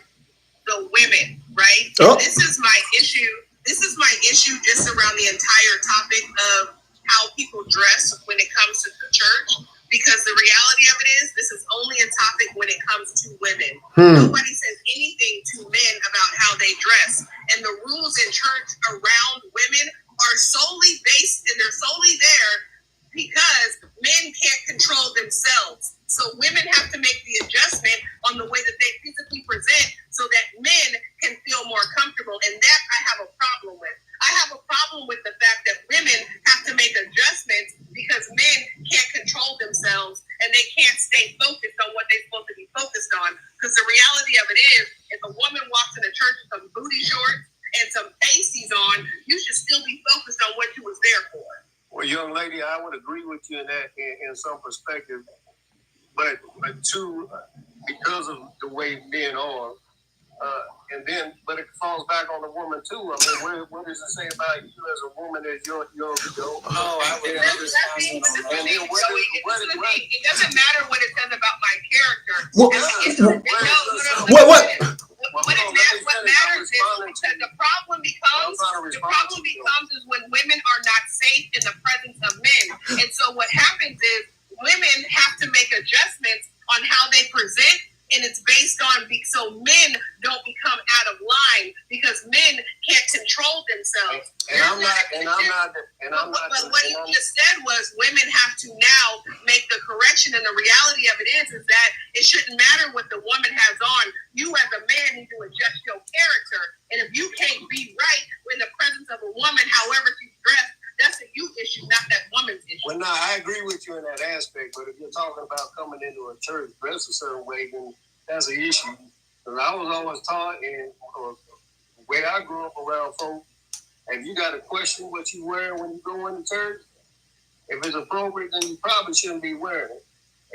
the women, right? Oh. This is my issue. This is my issue just around the entire topic of how people dress when it comes to the church. Because the reality of it is, this is only a topic when it comes to women. Nobody says anything to men about how they dress. And the rules in church around women are solely based, and they're solely there because men can't control themselves. So women have to make the adjustment on the way that they physically present so that men can feel more comfortable. And that I have a problem with. I have a problem with the fact that women have to make adjustments because men can't control themselves and they can't stay focused on what they're supposed to be focused on. Because the reality of it is, if a woman walks in a church with some booty shorts and some pasties on, you should still be focused on what you was there for. Well, young lady, I would agree with you in that in some perspective. But two, because of the way men are, but it falls back on the woman too. I mean, what does it say about you as a woman as you're I would never respond to that. It doesn't matter what it says about my character. What matters is because the problem becomes is when women are not safe in the presence of men. And so what happens is women have to make adjustments on how they present and it's based on so men don't become out of line because men can't control themselves. But what you just said was women have to now make the correction, and the reality of it is that it shouldn't matter what the woman has on. You as a man need to adjust your character, and if you can't be right in the presence of a woman, however she's dressed, that's a you issue, not that woman's issue. Well, no, I agree with you in that aspect, but if you're talking about coming into a church dressed a certain way, then that's an issue. Because I was always taught, and the way I grew up around folks, if you got to question what you wear when you go into church, if it's appropriate, then you probably shouldn't be wearing it.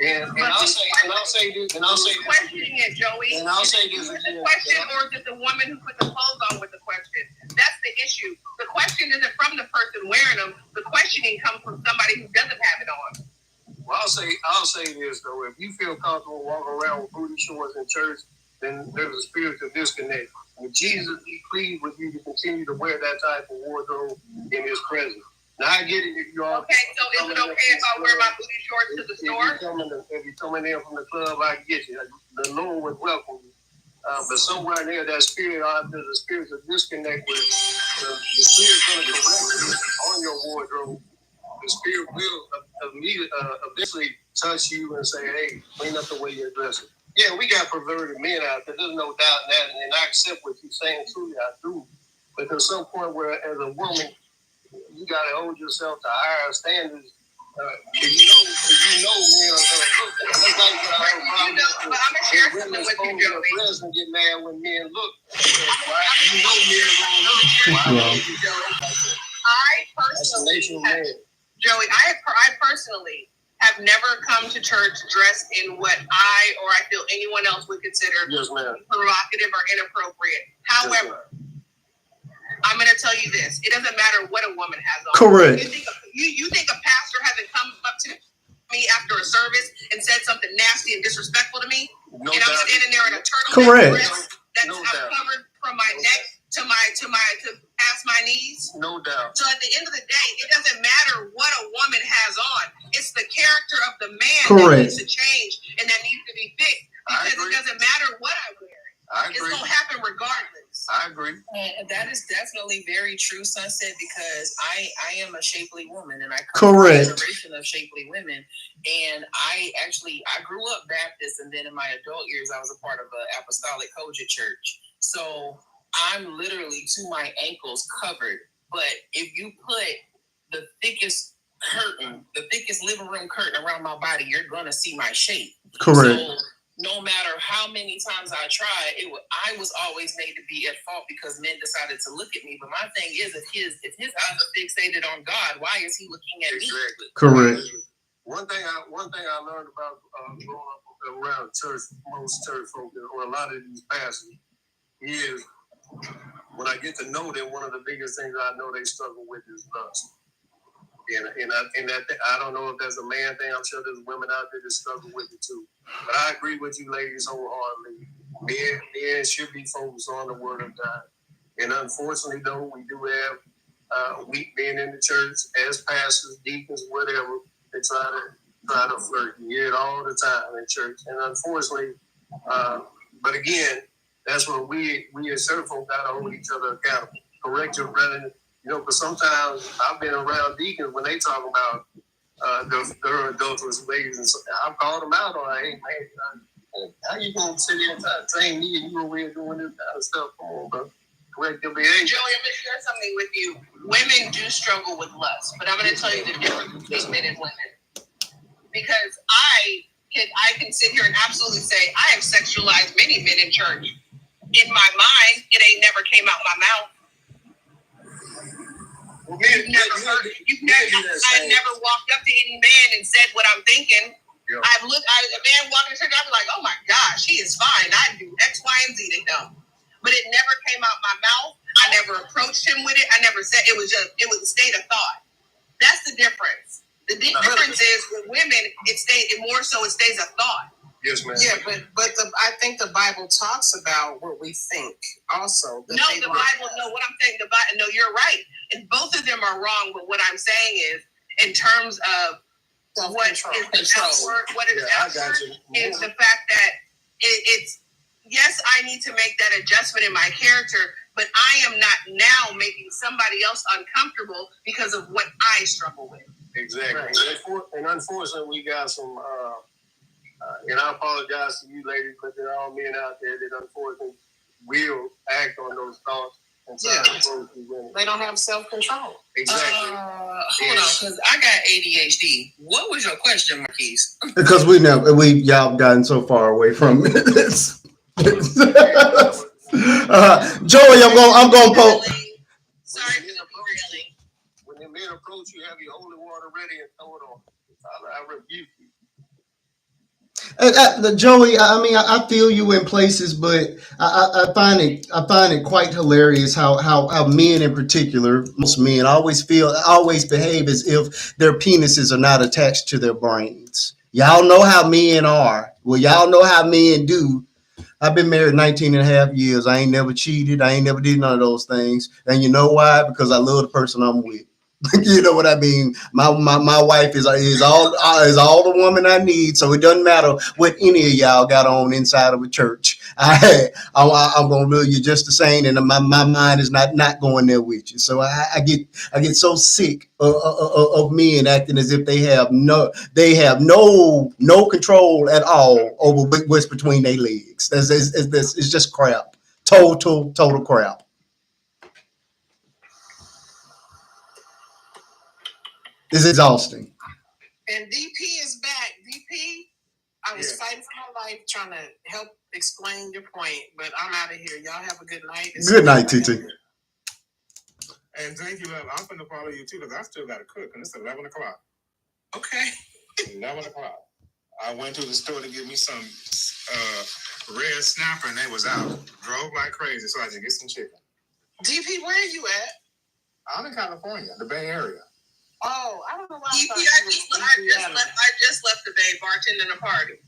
And I'll say this. Questioning it, Joey. And I'll say this again. The question, or is it the woman who put the clothes on with the question? That's the issue. The question isn't from the person wearing them. The questioning comes from somebody who doesn't have it on. Well, I'll say this though. If you feel comfortable walking around with booty shorts in church, then there's a spiritual disconnect. Would Jesus be pleased with you to continue to wear that type of wardrobe in His presence? Now I get it if you are. Okay, so is it okay if I wear my booty shorts to the store? If you're coming in from the club, I get you. The Lord would welcome you. But somewhere near that spirit, there's a spiritual disconnect where the spirit's going to correct you on your wardrobe. The spirit will eventually touch you and say, hey, clean up the way you're dressing. Yeah, we got perverted men out there. There's no doubt in that. And I accept what you're saying, truly, I do. But there's some point where, as a woman, you got to hold yourself to higher standards. If you know men are going to look. That's like what I have but I'm going to share something with you, Joey. And get mad when men look. You know men are going to look. Joey, I personally have never come to church dressed in what I feel anyone else would consider provocative or inappropriate. However, I'm going to tell you this. It doesn't matter what a woman has on. Correct. You think a pastor hasn't come up to me after a service and said something nasty and disrespectful to me? No and doubt. I'm standing there in a turtleneck dress that's covered from my neck to past my knees? No doubt. So at the end of the day, it doesn't matter what a woman has on. It's the character of the man that needs to change and that needs to be fixed. Because it doesn't matter what I wear. It's going to happen regardless. I agree. And that is definitely very true, Sunset, because I am a shapely woman, and I come from a generation of shapely women. And I grew up Baptist, and then in my adult years, I was a part of an apostolic Koja church. So I'm literally to my ankles covered. But if you put the thickest living room curtain around my body, you're going to see my shape. Correct. So, no matter how many times I tried, I was always made to be at fault because men decided to look at me. But my thing is, if his eyes are fixated on God, why is he looking at me? Correct. One thing I learned about growing up around church, most church folk, or a lot of these pastors, is when I get to know them, one of the biggest things I know they struggle with is lust. And I don't know if that's a man thing. I'm sure there's women out there that struggle with it too. But I agree with you ladies wholeheartedly. Men should be focused on the Word of God. And unfortunately, though, we do have weak men in the church as pastors, deacons, whatever. They try to flirt. You hear it all the time in church. And unfortunately, but again, that's where we as certain folk got to hold each other accountable. Correct your brother. Because sometimes I've been around deacons when they talk about their adulterous ways, and so I've called them out on, hey, man, how you going to sit here and train me and you over here doing this kind of stuff? Come on, bro. Correct your behavior. Joey, I'm going to share something with you. Women do struggle with lust, but I'm going to tell you the difference between men and women. Because I can sit here and absolutely say I have sexualized many men in church. In my mind, it ain't never came out my mouth. Well, I've never walked up to any man and said what I'm thinking. Yeah. A man walking in church, I'd be like, oh my gosh, he is fine. I do X, Y, and Z to him. But it never came out my mouth. I never approached him with it. I never said it was a state of thought. That's the difference. The difference is with women, it stays a thought. Yes, ma'am. Yeah, but I think the Bible talks about what we think also. What I'm saying, the Bible, no, you're right. And both of them are wrong, but what I'm saying is, in terms of what is the fact that it's yes, I need to make that adjustment in my character, but I am not now making somebody else uncomfortable because of what I struggle with. Exactly. Right. And unfortunately, we got some, and I apologize to you ladies, but there are all men out there that unfortunately will act on those thoughts. They don't have self-control. Exactly. Hold on, because I got ADHD. What was your question, Marquise? Because y'all gotten so far away from this. Joey, I'm going to post. Sorry for the railing. When the men approach you, have your holy water ready and throw it on. I rebuke you. Joey, I mean, I feel you in places, but I find it quite hilarious how men in particular, most men, always behave as if their penises are not attached to their brains. Y'all know how men are. Well, y'all know how men do. I've been married 19 and a half years. I ain't never cheated. I ain't never did none of those things. And you know why? Because I love the person I'm with. You know what I mean? My wife is all the woman I need. So it doesn't matter what any of y'all got on inside of a church. I'm gonna love you just the same, and my mind is not going there with you. So I get so sick of men acting as if they have no control at all over what's between their legs. It's just crap. Total crap. It's exhausting. And DP is back. DP, I was fighting for my life trying to help explain your point, but I'm out of here. Y'all have a good night. Good night, TT. And thank you, love. I'm going to follow you too because I still got to cook, and it's 11 o'clock. Okay. 11 o'clock. I went to the store to get me some red snapper, and they was out. Drove like crazy, so I had to get some chicken. DP, where are you at? I'm in California, the Bay Area. Oh, I don't know why. DP, I just left the Bay bartending a party.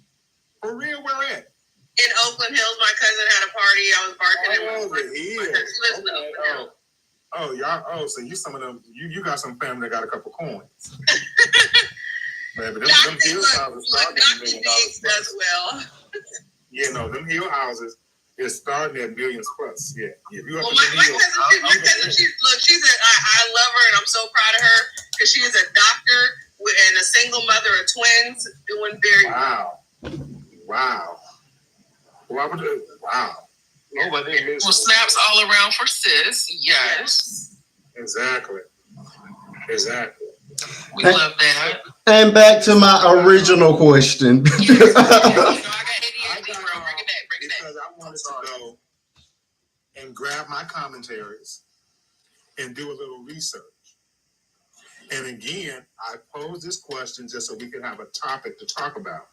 For real, where at? In Oakland Hills, my cousin had a party. I was bartending. Y'all. So you some of them. You got some family that got a couple coins. Man, but them hill houses starting at $1 million. Does well. Yeah, no, them hill houses is starting at millions plus. Yeah. My cousin, she's I love her and I'm so proud of her because she is a doctor and a single mother of twins doing very well. Wow. Wow. Well, snaps all around for sis. Yes. Exactly. We love that. And back to my original question. I wanted to go and grab my commentaries and do a little research. And again, I posed this question just so we could have a topic to talk about.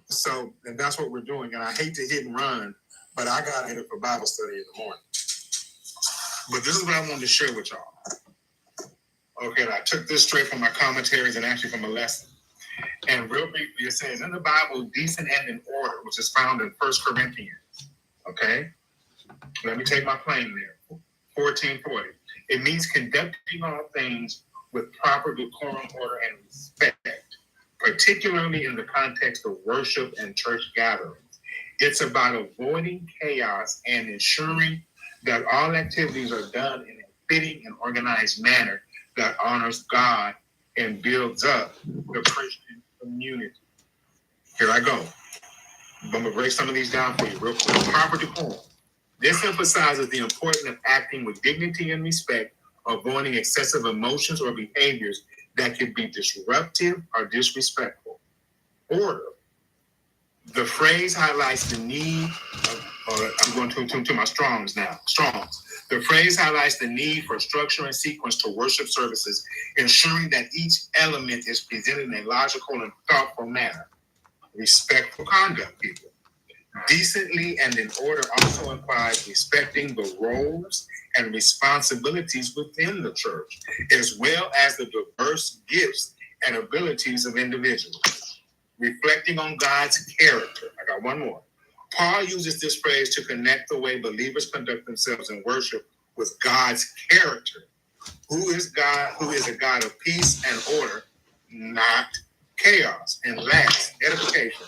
So, and that's what we're doing. And I hate to hit and run, but I got it for Bible study in the morning. But this is what I wanted to share with y'all. Okay, and I took this straight from my commentaries and actually from a lesson. And real briefly, it says in the Bible, decent and in order, which is found in 1 Corinthians. Okay? Let me take my plane there. 1440. It means conducting all things with proper decorum, order, and respect, particularly in the context of worship and church gatherings. It's about avoiding chaos and ensuring that all activities are done in a fitting and organized manner that honors God and builds up the Christian community. Here I go. I'm going to break some of these down for you real quick. Proper decorum. This emphasizes the importance of acting with dignity and respect, avoiding excessive emotions or behaviors that could be disruptive or disrespectful. Order. The phrase highlights the need I'm going to my Strongs now. Strongs. The phrase highlights the need for structure and sequence to worship services, ensuring that each element is presented in a logical and thoughtful manner. Respectful conduct, people. Decently and in order also implies respecting the roles and responsibilities within the church, as well as the diverse gifts and abilities of individuals. Reflecting on God's character. I got one more. Paul uses this phrase to connect the way believers conduct themselves in worship with God's character. Who is God? Who is a God of peace and order, not chaos. And last, edification.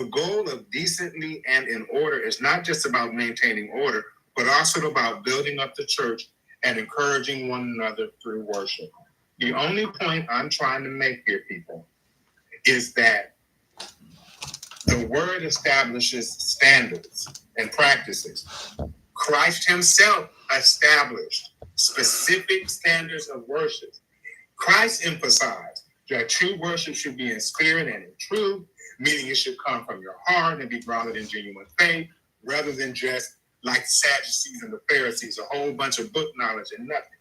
The goal of decently and in order is not just about maintaining order, but also about building up the church and encouraging one another through worship. The only point I'm trying to make here, people, is that the word establishes standards and practices. Christ himself established specific standards of worship. Christ emphasized that true worship should be in spirit and in truth, meaning it should come from your heart and be grounded in genuine faith, rather than just like Sadducees and the Pharisees, a whole bunch of book knowledge and nothing.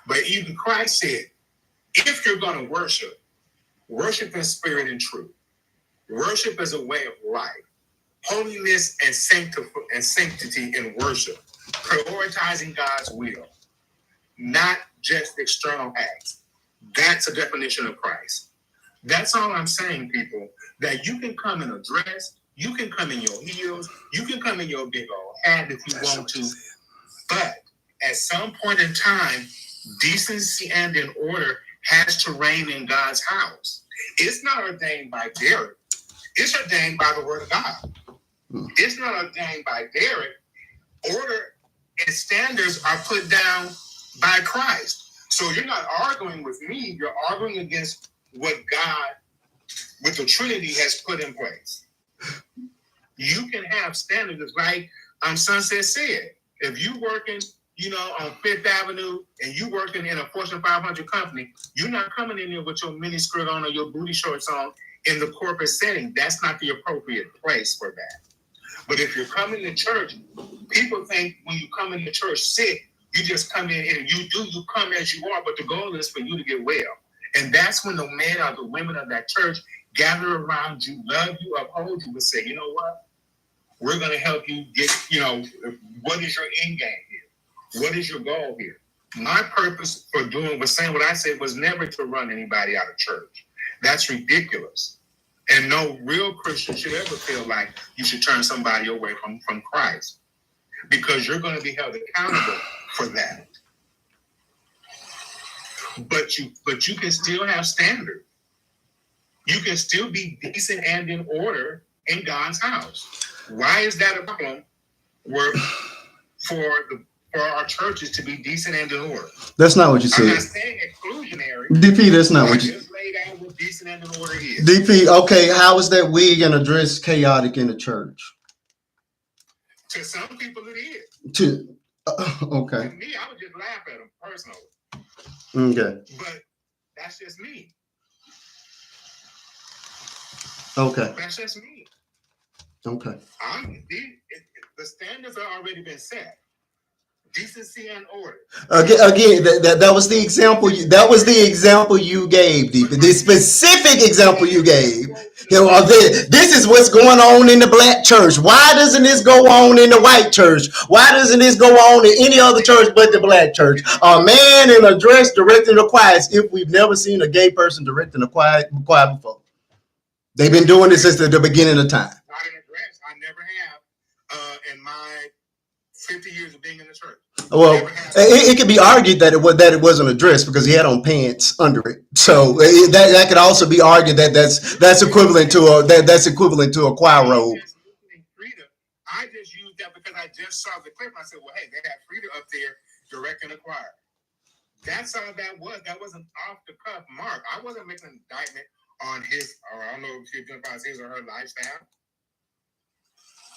But even Christ said, if you're going to worship in spirit and truth. Worship is a way of life. Holiness and sanctity in worship. Prioritizing God's will, not just external acts. That's a definition of Christ. That's all I'm saying, people, that you can come in a dress, you can come in your heels, you can come in your big old hat if you want to, but at some point in time, decency and in order has to reign in God's house. It's not ordained by Derek. It's ordained by the word of God. It's not ordained by Derek. Order and standards are put down by Christ. So you're not arguing with me. You're arguing against what God, with the Trinity, has put in place. You can have standards like Sunset said. If you working, on Fifth Avenue and you working in a Fortune 500 company, you're not coming in here with your mini skirt on or your booty shorts on in the corporate setting. That's not the appropriate place for that. But if you're coming to church, people think when you come into church sick, you just come in and you come as you are, but the goal is for you to get well. And that's when the men or the women of that church gather around you, love you, uphold you, and say, you know what? We're going to help you get, what is your end game here? What is your goal here? My purpose for saying what I said was never to run anybody out of church. That's ridiculous. And no real Christian should ever feel like you should turn somebody away from Christ, because you're going to be held accountable for that. But you can still have standard. You can still be decent and in order in God's house. Why is that a problem? For our churches to be decent and in order. That's not what you said. I'm not saying exclusionary. DP, that's not what you just laid out what decent and in order is. DP, okay, how is that wig and a dress chaotic in the church? To some people it is. Okay. To me, I would just laugh at them personally. Okay. But that's just me. Okay. That's just me. Okay. The standards have already been set. Decency and order. Again, that was the example. That was the example you gave, DP. The specific example you gave. This is what's going on in the black church. Why doesn't this go on in the white church? Why doesn't this go on in any other church but the black church? A man in a dress directing the choir, as if we've never seen a gay person directing the choir before. They've been doing this since the beginning of time. Not in a dress. I never have in my 50 years of being in the church. Well, it could be argued that it wasn't a dress because he had on pants under it. So that could also be argued that that's equivalent to a choir robe. I just used that because I just saw the clip. I said, well, hey, they had Frida up there directing the choir. That's all that was. That wasn't off the cuff mark. I wasn't making an indictment on his, or I don't know if she identifies his or her lifestyle.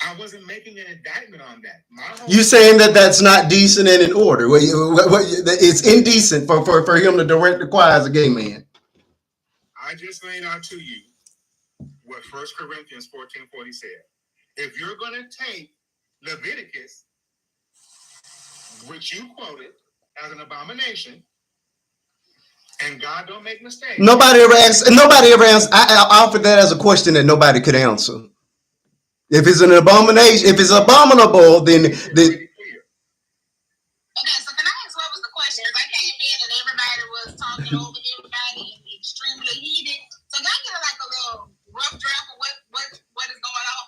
I wasn't making an indictment on that. You saying that's not decent and in order? It's indecent for him to direct the choir as a gay man. I just laid out to you what 1 Corinthians 14:40 said. If you're going to take Leviticus, which you quoted as an abomination, and God don't make mistakes. Nobody ever asked. I offered that as a question that nobody could answer. If it's an abomination, if it's abominable, then Okay, so can I ask what was the question? Because I came in and everybody was talking over everybody and extremely heated. So can I get like a little rough draft of what is going on?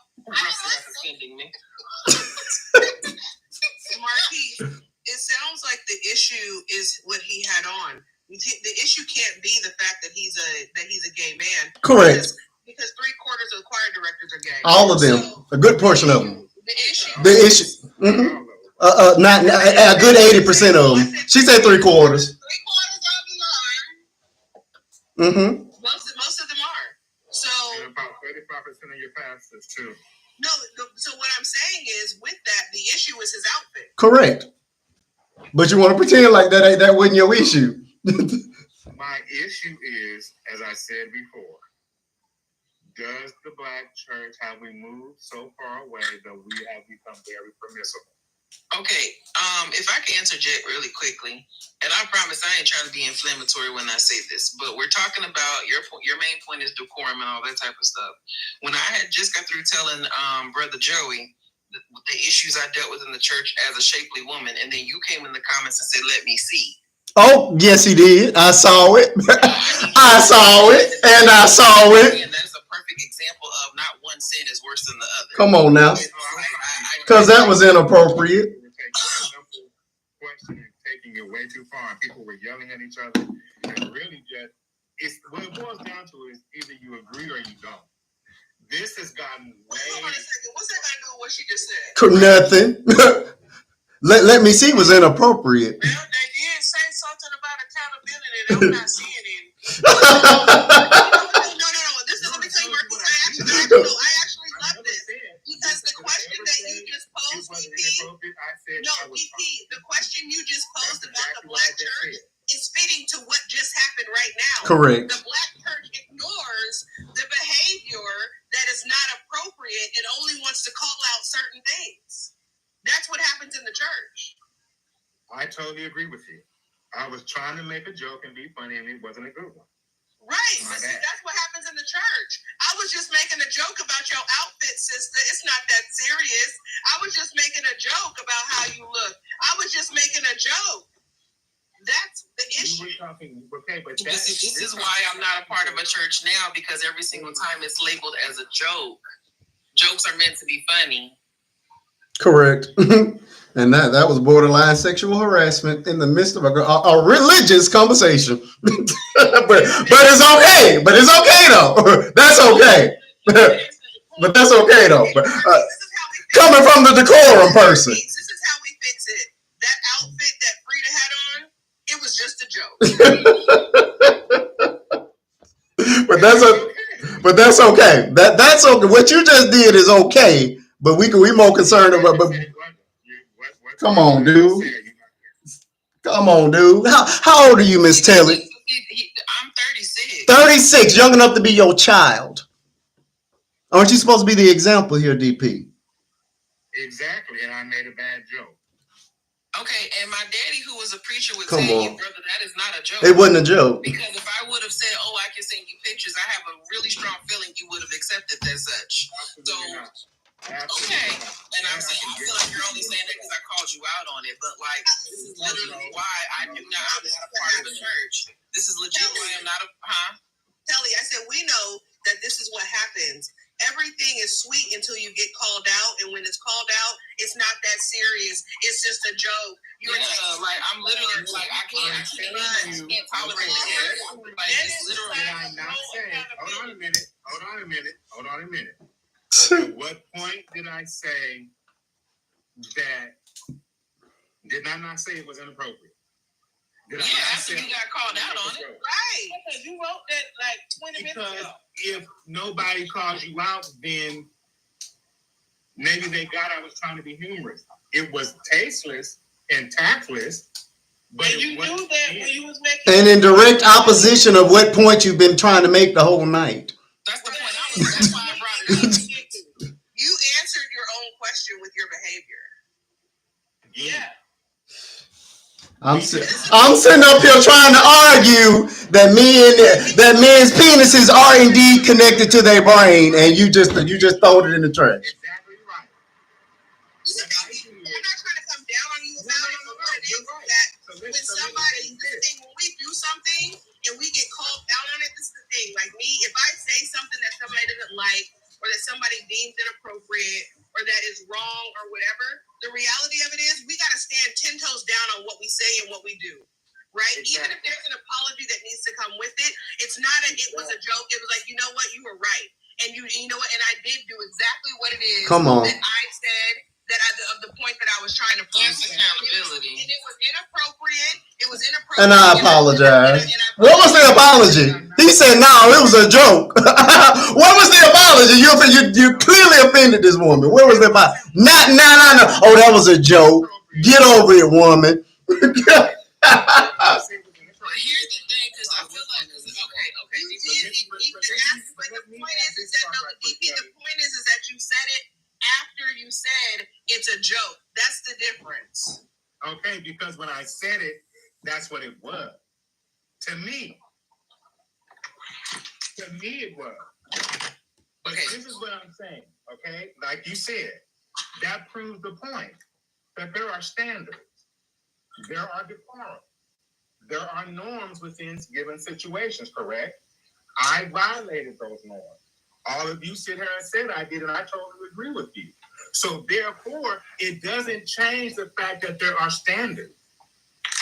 Marquise, it sounds like the issue is what he had on. The issue can't be the fact that he's a gay man. Correct. Because 3/4 of choir directors are gay. All of them. So, A good portion of them. the issue. The issue. Mm-hmm. Not a good 80% of them. She said 3/4. 3/4 of them are. Mm-hmm. Most of them are. So And about 35% of your pastors too. no. So what I'm saying is, with that, the issue is his outfit. Correct. But you want to pretend like that wasn't your issue. My issue is, as I said before, does the black church have we moved so far away that we have become very permissible? Okay, if I can answer Jet really quickly, and I promise I ain't trying to be inflammatory when I say this, but we're talking about your main point is decorum and all that type of stuff. When I had just got through telling Brother Joey the issues I dealt with in the church as a shapely woman, and then you came in the comments and said, "Let me see." Oh, yes, he did. I saw it. I saw it, and I saw it. And that's a perfect example of not one sin is worse than the other. Come on now, because that was inappropriate. Simple question and taking it way too far. And people were yelling at each other, and really just what it boils down to is either you agree or you don't. This has gotten way. Hold on a second. What's that got to do with what she just said? Nothing. let me see was inappropriate. Well, they did say something about accountability that I'm not seeing it. No. Let me tell you, Marcus, I actually love this because the question that you just posed, EP. No, EP. The question you just posed about the black church is fitting to what just happened right now. Correct. The black church ignores the behavior that is not appropriate and only wants to call out certain things. That's what happens in the church. I totally agree with you. I was trying to make a joke and be funny, and it wasn't a good one. Right, but see, that's what happens in the church. I was just making a joke about your outfit, sister. It's not that serious. I was just making a joke about how you look. I was just making a joke. That's the issue. Okay, but this is why I'm not a part of a church now, because every single time it's labeled as a joke. Jokes are meant to be funny. Correct. And that was borderline sexual harassment in the midst of a religious conversation. but it's okay. But it's okay though. That's okay. But that's okay though. But, coming from the decorum person. This is how we fix it. That outfit that Frida had on, it was just a joke. But that's okay. That's okay. What you just did is okay. But we more concerned about. Come on, dude. Come on, dude. How old are you, Miss Telly? I'm 36. 36, young enough to be your child. Aren't you supposed to be the example here, DP? Exactly, and I made a bad joke. Okay, and my daddy, who was a preacher, would tell you, brother, that is not a joke. It wasn't a joke. Because if I would have said, "Oh, I can send you pictures," I have a really strong feeling you would have accepted as such. Okay, and I'm saying, I feel like you're only saying that because I called you out on it, but like, this is literally why I'm not a part of the church. This is legit why I'm not a, Kelly, I said, we know that this is what happens. Everything is sweet until you get called out, and when it's called out, it's not that serious. It's just a joke. Like I'm literally like I can't tolerate it. Like it's literally. Did I not say? Hold on a minute. At what point did I say that? Did I not say it was inappropriate? After you got called out on it, right? Because you wrote that like 20 minutes ago. If nobody calls you out, then maybe they got I was trying to be humorous. It was tasteless and tactless. But and you knew that when you was making. And in direct opposition of what point you've been trying to make the whole night. That's the point. That's why I brought it up. You answered your own question with your behavior. Yeah. I'm sitting up here trying to argue that men's penises are indeed connected to their brain, and you just throwed it in the trash. Exactly right. I'm not trying to come down on you about it, but what it is that when we do something and we get called out on it, this is the thing. Like me, if I say something that somebody doesn't like, or that somebody deems inappropriate, or that is wrong, or whatever, the reality of it is we got to stand 10 toes down on what we say and what we do, right? Exactly. Even if there's an apology that needs to come with it, it's not it was a joke. It was like, you know what, you were right. And you you know what? And I did do exactly what it is. Come on. That I said of the point that I was trying to prove. That's accountability. And it was inappropriate. It was inappropriate. And I apologize. What was the apology? He said, "No, it was a joke." What was the apology? You clearly offended this woman. Where was the apology? No. Oh, that was a joke. Get over it, woman. But here's the thing, because I feel like, okay. The point is that you said it after you said it's a joke. That's the difference. Okay, because when I said it, that's what it was. To me it was. But this is what I'm saying, okay? Like you said, that proves the point that there are standards, there are decorum, there are norms within given situations, correct? I violated those norms. All of you sit here and said I did, and I totally agree with you. So therefore, it doesn't change the fact that there are standards.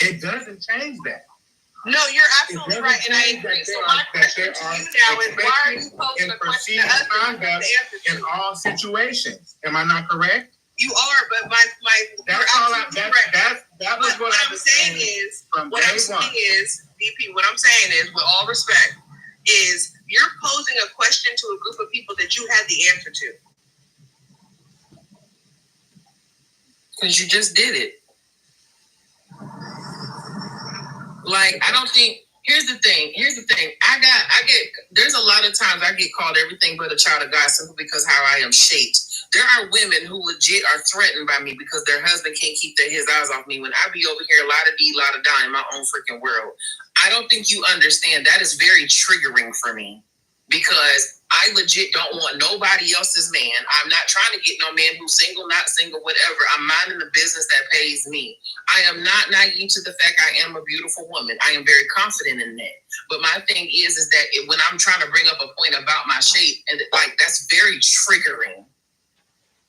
It doesn't change that. No, you're absolutely right, and I agree. So my question to you now is, why are you posing a question to us conduct in all situations? Am I not correct? You are, but that's all. That was what I'm saying is. What I'm saying is, DP. What I'm saying is, with all respect, is you're posing a question to a group of people that you had the answer to. Because you just did it. Like, I don't think, here's the thing. There's a lot of times I get called everything but a child of God simply because how I am shaped. There are women who legit are threatened by me because their husband can't keep his eyes off me when I be over here la-da-dee, la-da-da in my own freaking world. I don't think you understand. That is very triggering for me because I legit don't want nobody else's man. I'm not trying to get no man who's single, not single, whatever. I'm minding the business that pays me. I am not naive to the fact I am a beautiful woman. I am very confident in that. But my thing is that when I'm trying to bring up a point about my shape, and like that's very triggering.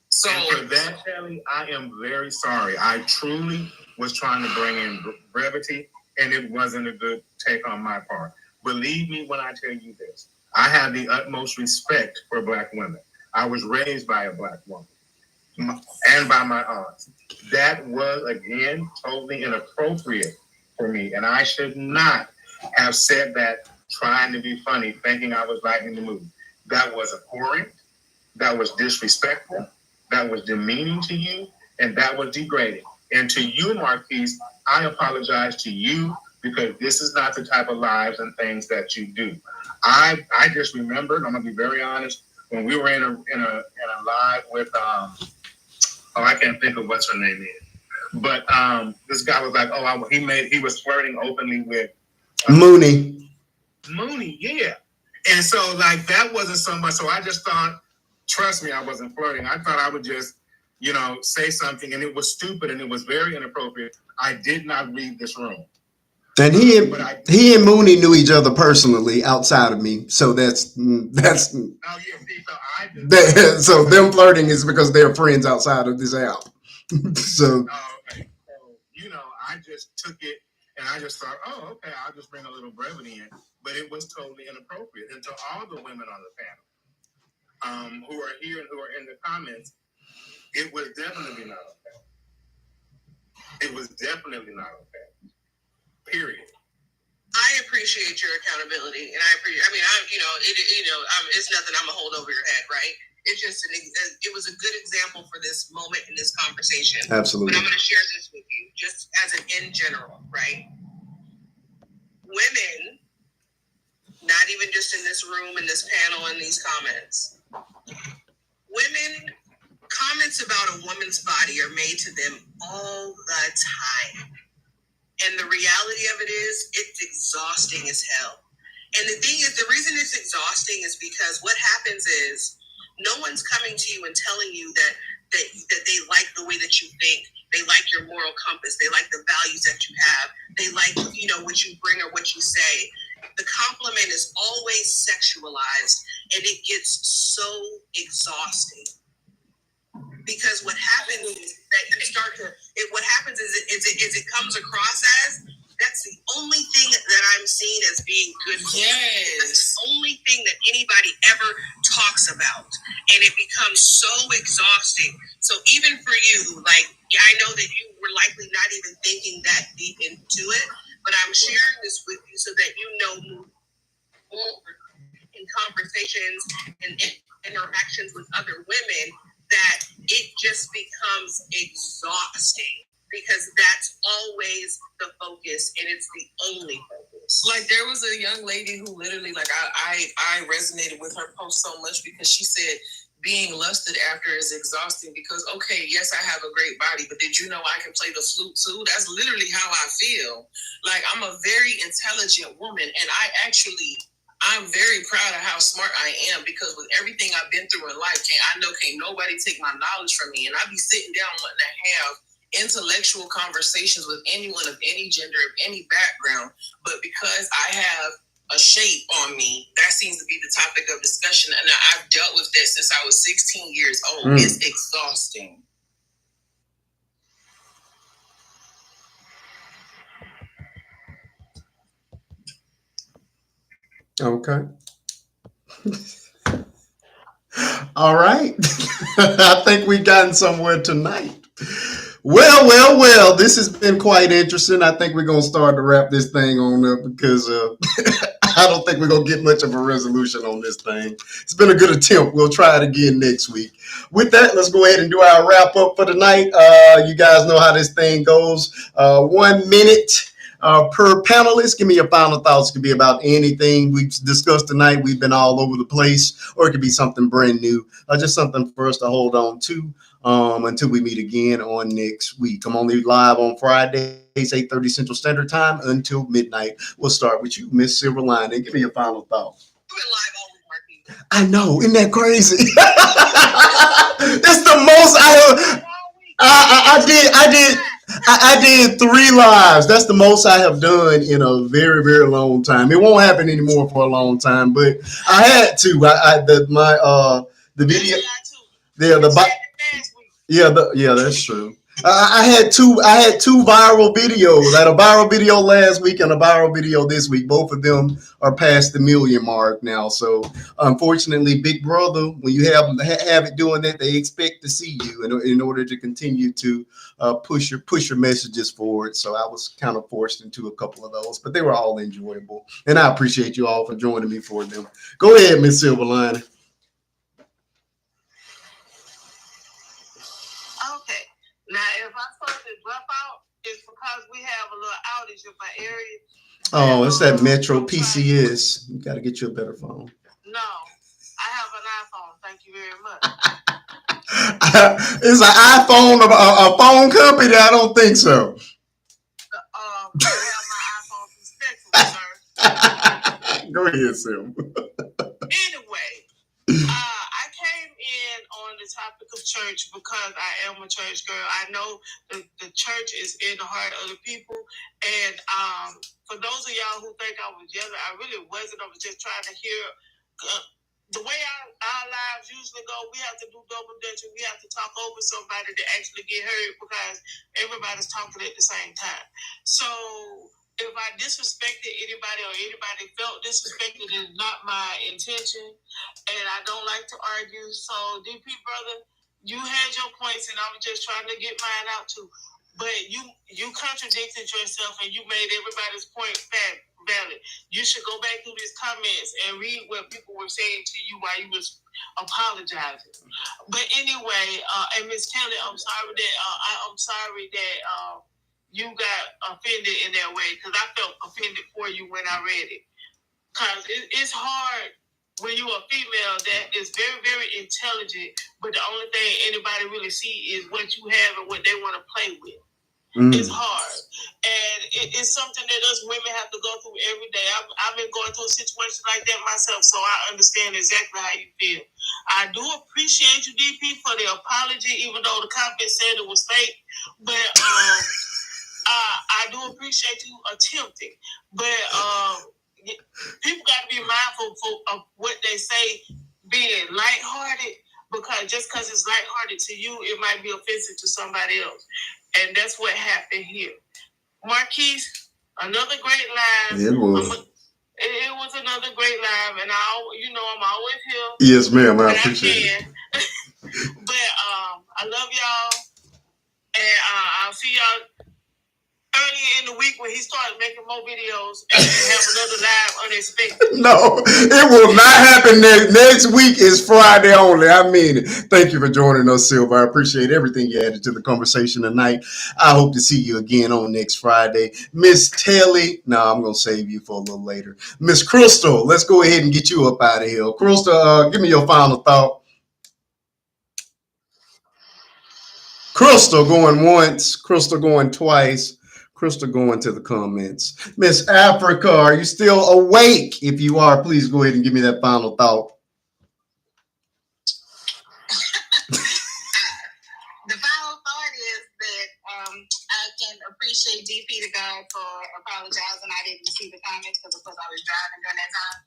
So and for that, Kelly, I am very sorry. I truly was trying to bring in brevity, and it wasn't a good take on my part. Believe me when I tell you this. I have the utmost respect for Black women. I was raised by a Black woman and by my aunts. That was, again, totally inappropriate for me. And I should not have said that trying to be funny, thinking I was lightening the mood. That was abhorrent. That was disrespectful. That was demeaning to you. And that was degrading. And to you, Marquise, I apologize to you because this is not the type of lives and things that you do. I just remembered, I'm gonna be very honest, when we were in a live with I can't think of what's her name is, but this guy was like, he was flirting openly with Mooney, yeah, and so like that wasn't so much. So I just thought, trust me, I wasn't flirting. I thought I would just, say something, and it was stupid and it was very inappropriate. I did not read this room. And he and Mooney knew each other personally outside of me, so that's. Oh yeah, see, so them flirting is because they're friends outside of this app. So. Okay. So I just took it and I just thought, okay, I'll just bring a little brevity in, but it was totally inappropriate. And to all the women on the panel, who are here and who are in the comments, it was definitely not okay. It was definitely not okay. Period. I appreciate your accountability, and I appreciate. It's nothing I'm gonna hold over your head, right? It's just it was a good example for this moment in this conversation. Absolutely. But I'm gonna share this with you, just as in general, right? Women, not even just in this room, in this panel, in these comments, women. Comments about a woman's body are made to them all the time. And the reality of it is, it's exhausting as hell. And the thing is, the reason it's exhausting is because what happens is, no one's coming to you and telling you that they like the way that you think, they like your moral compass, they like the values that you have, they like, what you bring or what you say. The compliment is always sexualized, and it gets so exhausting. Because what happens is that you start to, what happens is it comes across as, that's the only thing that I'm seeing as being good. Yes. That's the only thing that anybody ever talks about, and it becomes so exhausting. So even for you, like, I know that you were likely not even thinking that deep into it, but I'm sharing this with you so that you know in conversations and interactions with other women that it just becomes exhausting because that's always the focus and it's the only focus. Like there was a young lady who literally, like I resonated with her post so much because she said being lusted after is exhausting because, okay, yes, I have a great body, but did you know I can play the flute too? That's literally how I feel. Like I'm a very intelligent woman and I'm very proud of how smart I am because with everything I've been through in life, can't nobody take my knowledge from me. And I be sitting down wanting to have intellectual conversations with anyone of any gender, of any background. But because I have a shape on me, that seems to be the topic of discussion. And I've dealt with that since I was 16 years old. It's exhausting. Okay. All right. I think we've gotten somewhere tonight. Well. This has been quite interesting. I think we're going to start to wrap this thing on up because I don't think we're going to get much of a resolution on this thing. It's been a good attempt. We'll try it again next week. With that, let's go ahead and do our wrap up for tonight. You guys know how this thing goes. 1 minute. Per panelist, give me your final thoughts. It could be about anything we've discussed tonight. We've been all over the place, or it could be something brand new, just something for us to hold on to until we meet again on next week. I'm only live on Fridays, 8:30 Central Standard Time until midnight. We'll start with you, Miss Silver Lining. Give me your final thought. I know, isn't that crazy? That's the most I did 3 lives. That's the most I have done in a very, very long time. It won't happen anymore for a long time, but I had to. The video. Yeah, that's true. I had two viral videos. I had a viral video last week and a viral video this week. Both of them are past the 1 million mark now. So unfortunately, Big Brother, when you have it doing that, they expect to see you in order to continue to push your messages forward. So I was kind of forced into a couple of those, but they were all enjoyable, and I appreciate you all for joining me for them. Go ahead, Miss Silverline. Okay. Now, if I'm supposed to drop out, it's because we have a little outage in my area. Oh, it's that Metro PCS. You got to get you a better phone. No, I have an iPhone. Thank you very much. It's an iPhone, a phone company? I don't think so. I have my iPhone respectfully, sir. Go ahead, Sim. Anyway, I came in on the topic of church because I am a church girl. I know the church is in the heart of the people. And for those of y'all who think I was yelling, I really wasn't. I was just trying to hear the way our lives usually go. We have to do double dutch and we have to talk over somebody to actually get heard because everybody's talking at the same time. So if I disrespected anybody or anybody felt disrespected, is not my intention, and I don't like to argue. So, DP brother, you had your points, and I was just trying to get mine out too. But you contradicted yourself, and you made everybody's point valid. You should go back through these comments and read what people were saying to you while you was apologizing. But anyway, and Miss Kelly, I'm sorry that you got offended in that way because I felt offended for you when I read it. Because it's hard when you're a female that is very, very intelligent, but the only thing anybody really see is what you have and what they want to play with. It's hard. And it's something that us women have to go through every day. I've been going through a situation like that myself, so I understand exactly how you feel. I do appreciate you, DP, for the apology, even though the comment said it was fake. But I do appreciate you attempting. But people got to be mindful of what they say being lighthearted, because just because it's lighthearted to you, it might be offensive to somebody else. And that's what happened here. Marquise, another great live. It was. It was another great live, and I'm always here Yes, ma'am. I when I appreciate it. can. But I love y'all, and I'll see y'all early in the week when he started making more videos and have another live unexpected. No, it will not happen next week. Is Friday only. I mean it. Thank you for joining us, Silver. I appreciate everything you added to the conversation tonight. I hope to see you again on next Friday. Miss Telly, no, I'm going to save you for a little later. Miss Crystal, let's go ahead and get you up out of here. Crystal, give me your final thought. Crystal going once, Crystal going twice, Crystal going to the comments. Miss Africa, are you still awake? If you are, please go ahead and give me that final thought. The final thought is that I can appreciate DP to God for apologizing. I didn't see the comments because, of course, I was driving during that time.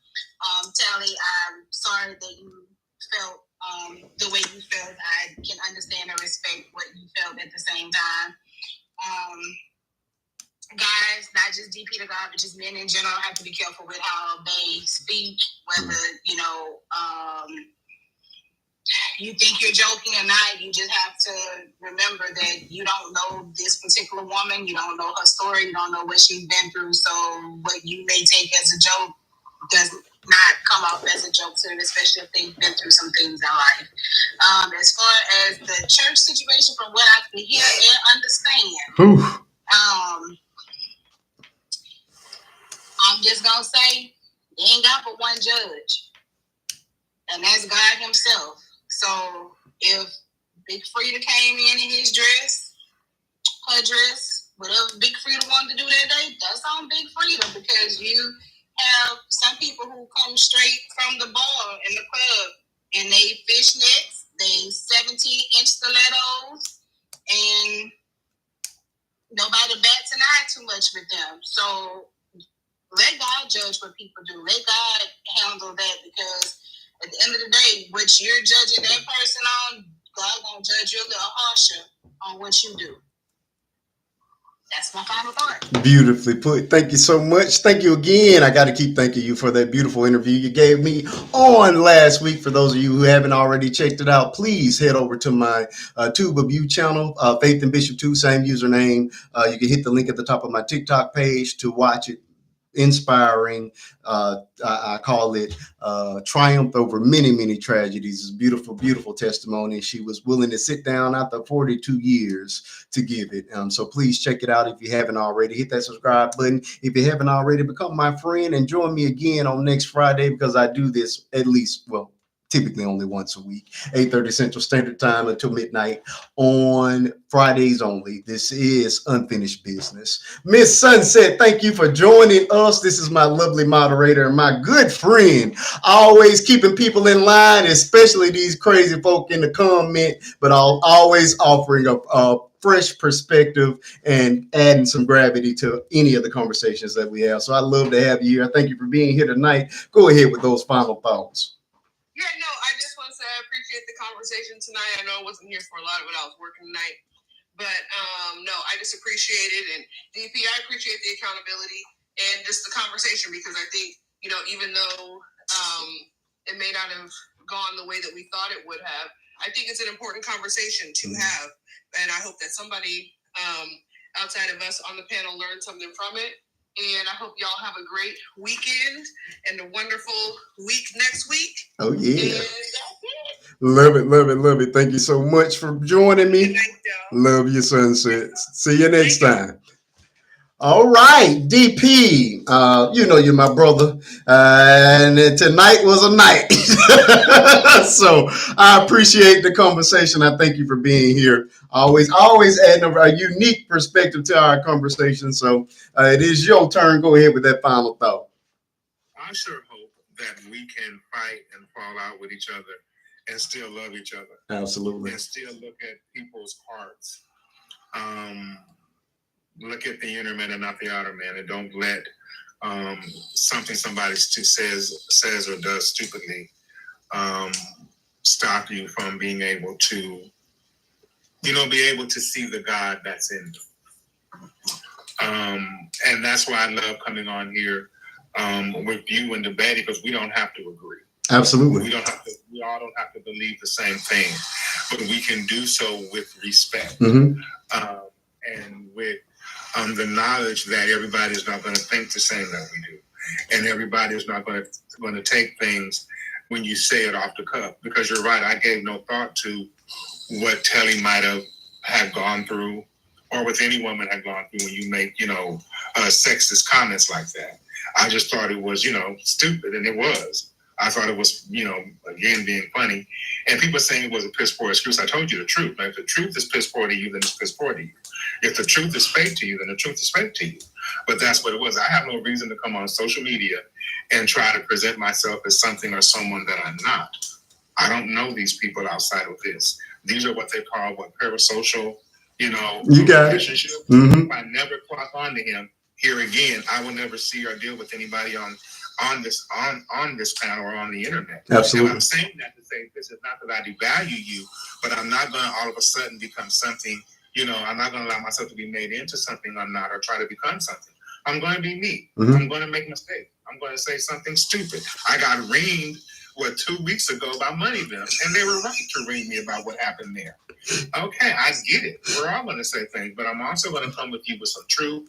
Tally, I'm sorry that you felt the way you felt. I can understand and respect what you felt at the same time. Guys, not just DP to God, but just men in general have to be careful with how they speak, whether, you think you're joking or not. You just have to remember that you don't know this particular woman. You don't know her story. You don't know what she's been through. So what you may take as a joke does not come off as a joke to them, especially if they've been through some things in life. As far as the church situation, from what I can hear and understand, I'm just going to say, they ain't got but one judge, and that's God himself. So if Big Frida came in his dress, her dress, whatever Big Frida wanted to do that day, that's on Big Frida, because you have some people who come straight from the bar in the club and they fishnets, they 17-inch stilettos, and nobody bats an eye too much with them. So let God judge what people do. Let God handle that, because at the end of the day, what you're judging that person on, God gonna judge you a little harsher on what you do. That's my final thought. Beautifully put. Thank you so much. Thank you again. I got to keep thanking you for that beautiful interview you gave me on last week. For those of you who haven't already checked it out, please head over to my Tube of You channel, Faith and Bishop 2, same username. You can hit the link at the top of my TikTok page to watch it. Inspiring. I call it triumph over many, many tragedies. It's beautiful, beautiful testimony. She was willing to sit down after 42 years to give it. So please check it out if you haven't already. Hit that subscribe button. If you haven't already, become my friend and join me again on next Friday, because I do this at least, typically only once a week, 8:30 Central Standard Time until midnight on Fridays only. This is Unfinished Business. Miss Sunset, thank you for joining us. This is my lovely moderator and my good friend, always keeping people in line, especially these crazy folk in the comment, but always offering a fresh perspective and adding some gravity to any of the conversations that we have. So I love to have you here. Thank you for being here tonight. Go ahead with those final thoughts. Yeah, no, I just want to say I appreciate the conversation tonight. I know I wasn't here for a lot of it. I was working tonight. But no, I just appreciate it. And DP, I appreciate the accountability and just the conversation, because I think, even though it may not have gone the way that we thought it would have, I think it's an important conversation to have. And I hope that somebody outside of us on the panel learned something from it. And I hope y'all have a great weekend and a wonderful week next week. Oh, yeah. Love it, love it, love it. Thank you so much for joining me. Good night, y'all. Love you, Sunset. See you next time. All right, DP, you're my brother, and tonight was a night. So I appreciate the conversation. I thank you for being here. Always adding a unique perspective to our conversation. So it is your turn. Go ahead with that final thought. I sure hope that we can fight and fall out with each other and still love each other. Absolutely. And still look at people's hearts. Look at the inner man and not the outer man, and don't let something somebody says or does stupidly stop you from being able to, be able to see the God that's in you. And that's why I love coming on here with you and the Betty, because we don't have to agree. Absolutely. We don't have to have to believe the same thing, but we can do so with respect, and with the knowledge that everybody is not going to think the same that we do, and everybody is not going to take things when you say it off the cuff. Because you're right, I gave no thought to what Telly might have had gone through, or with any woman had gone through when you make, sexist comments like that. I just thought it was, stupid, and it was. I thought it was, again, being funny. And people saying it was a piss poor excuse. I told you the truth. Like, if the truth is piss poor to you, then it's piss poor to you. If the truth is fake to you, then the truth is fake to you. But that's what it was. I have no reason to come on social media and try to present myself as something or someone that I'm not. I don't know these people outside of this. These are what they call parasocial, you got relationship. If I never clock onto him here again, I will never see or deal with anybody on this panel or on the internet. Absolutely. And I'm saying that to say this is not that I devalue you, but I'm not going to all of a sudden become something. I'm not going to allow myself to be made into something I'm not, or try to become something. I'm going to be me. I'm going to make mistakes. I'm going to say something stupid. I got reamed 2 weeks ago by Money Them, and they were right to ream me about what happened there. Okay, I get it. We're all going to say things, but I'm also going to come with you with some truth,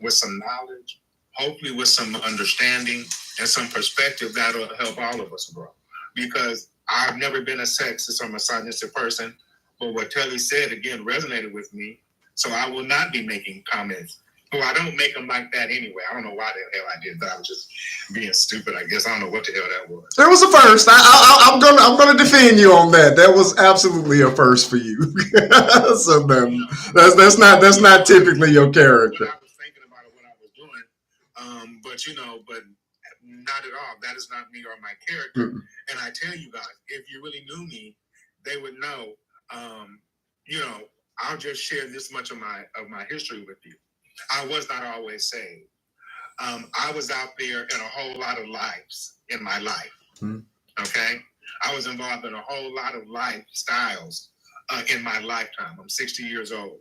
with some knowledge, hopefully with some understanding and some perspective that'll help all of us grow. Because I've never been a sexist or misogynistic person, but what Telly said, again, resonated with me. So I will not be making comments. Well, I don't make them like that anyway. I don't know why the hell I did that. I was just being stupid, I guess. I don't know what the hell that was. There was a first. I'm gonna defend you on that. That was absolutely a first for you. So that's not typically your character. I was thinking about what I was doing, but not at all. That is not me or my character. And I tell you guys, if you really knew me, they would know. I'll just share this much of my history with you. I was not always saved. I was out there in a whole lot of lives in my life. Okay? I was involved in a whole lot of lifestyles in my lifetime. I'm 60 years old.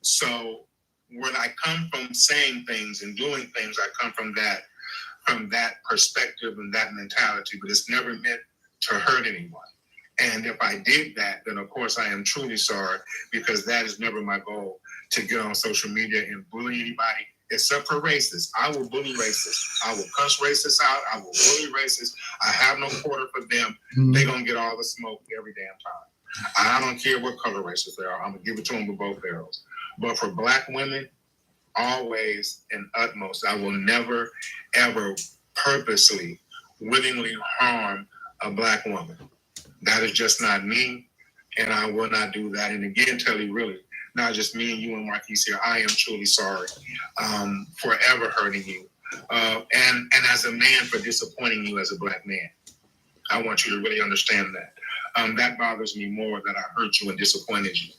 So when I come from saying things and doing things, I come from that perspective and that mentality, but it's never meant to hurt anyone. And if I did that, then of course I am truly sorry, because that is never my goal, to get on social media and bully anybody, except for racists. I will bully racists. I will cuss racists out. I will bully racists. I have no quarter for them. They're going to get all the smoke every damn time. I don't care what color racists they are. I'm going to give it to them with both barrels. But for Black women, always and utmost, I will never, ever purposely, willingly harm a Black woman. That is just not me, and I will not do that. And again, Telly, really, not just me and you and Marquise here, I am truly sorry for ever hurting you. And as a man, for disappointing you as a Black man. I want you to really understand that. That bothers me more, that I hurt you and disappointed you.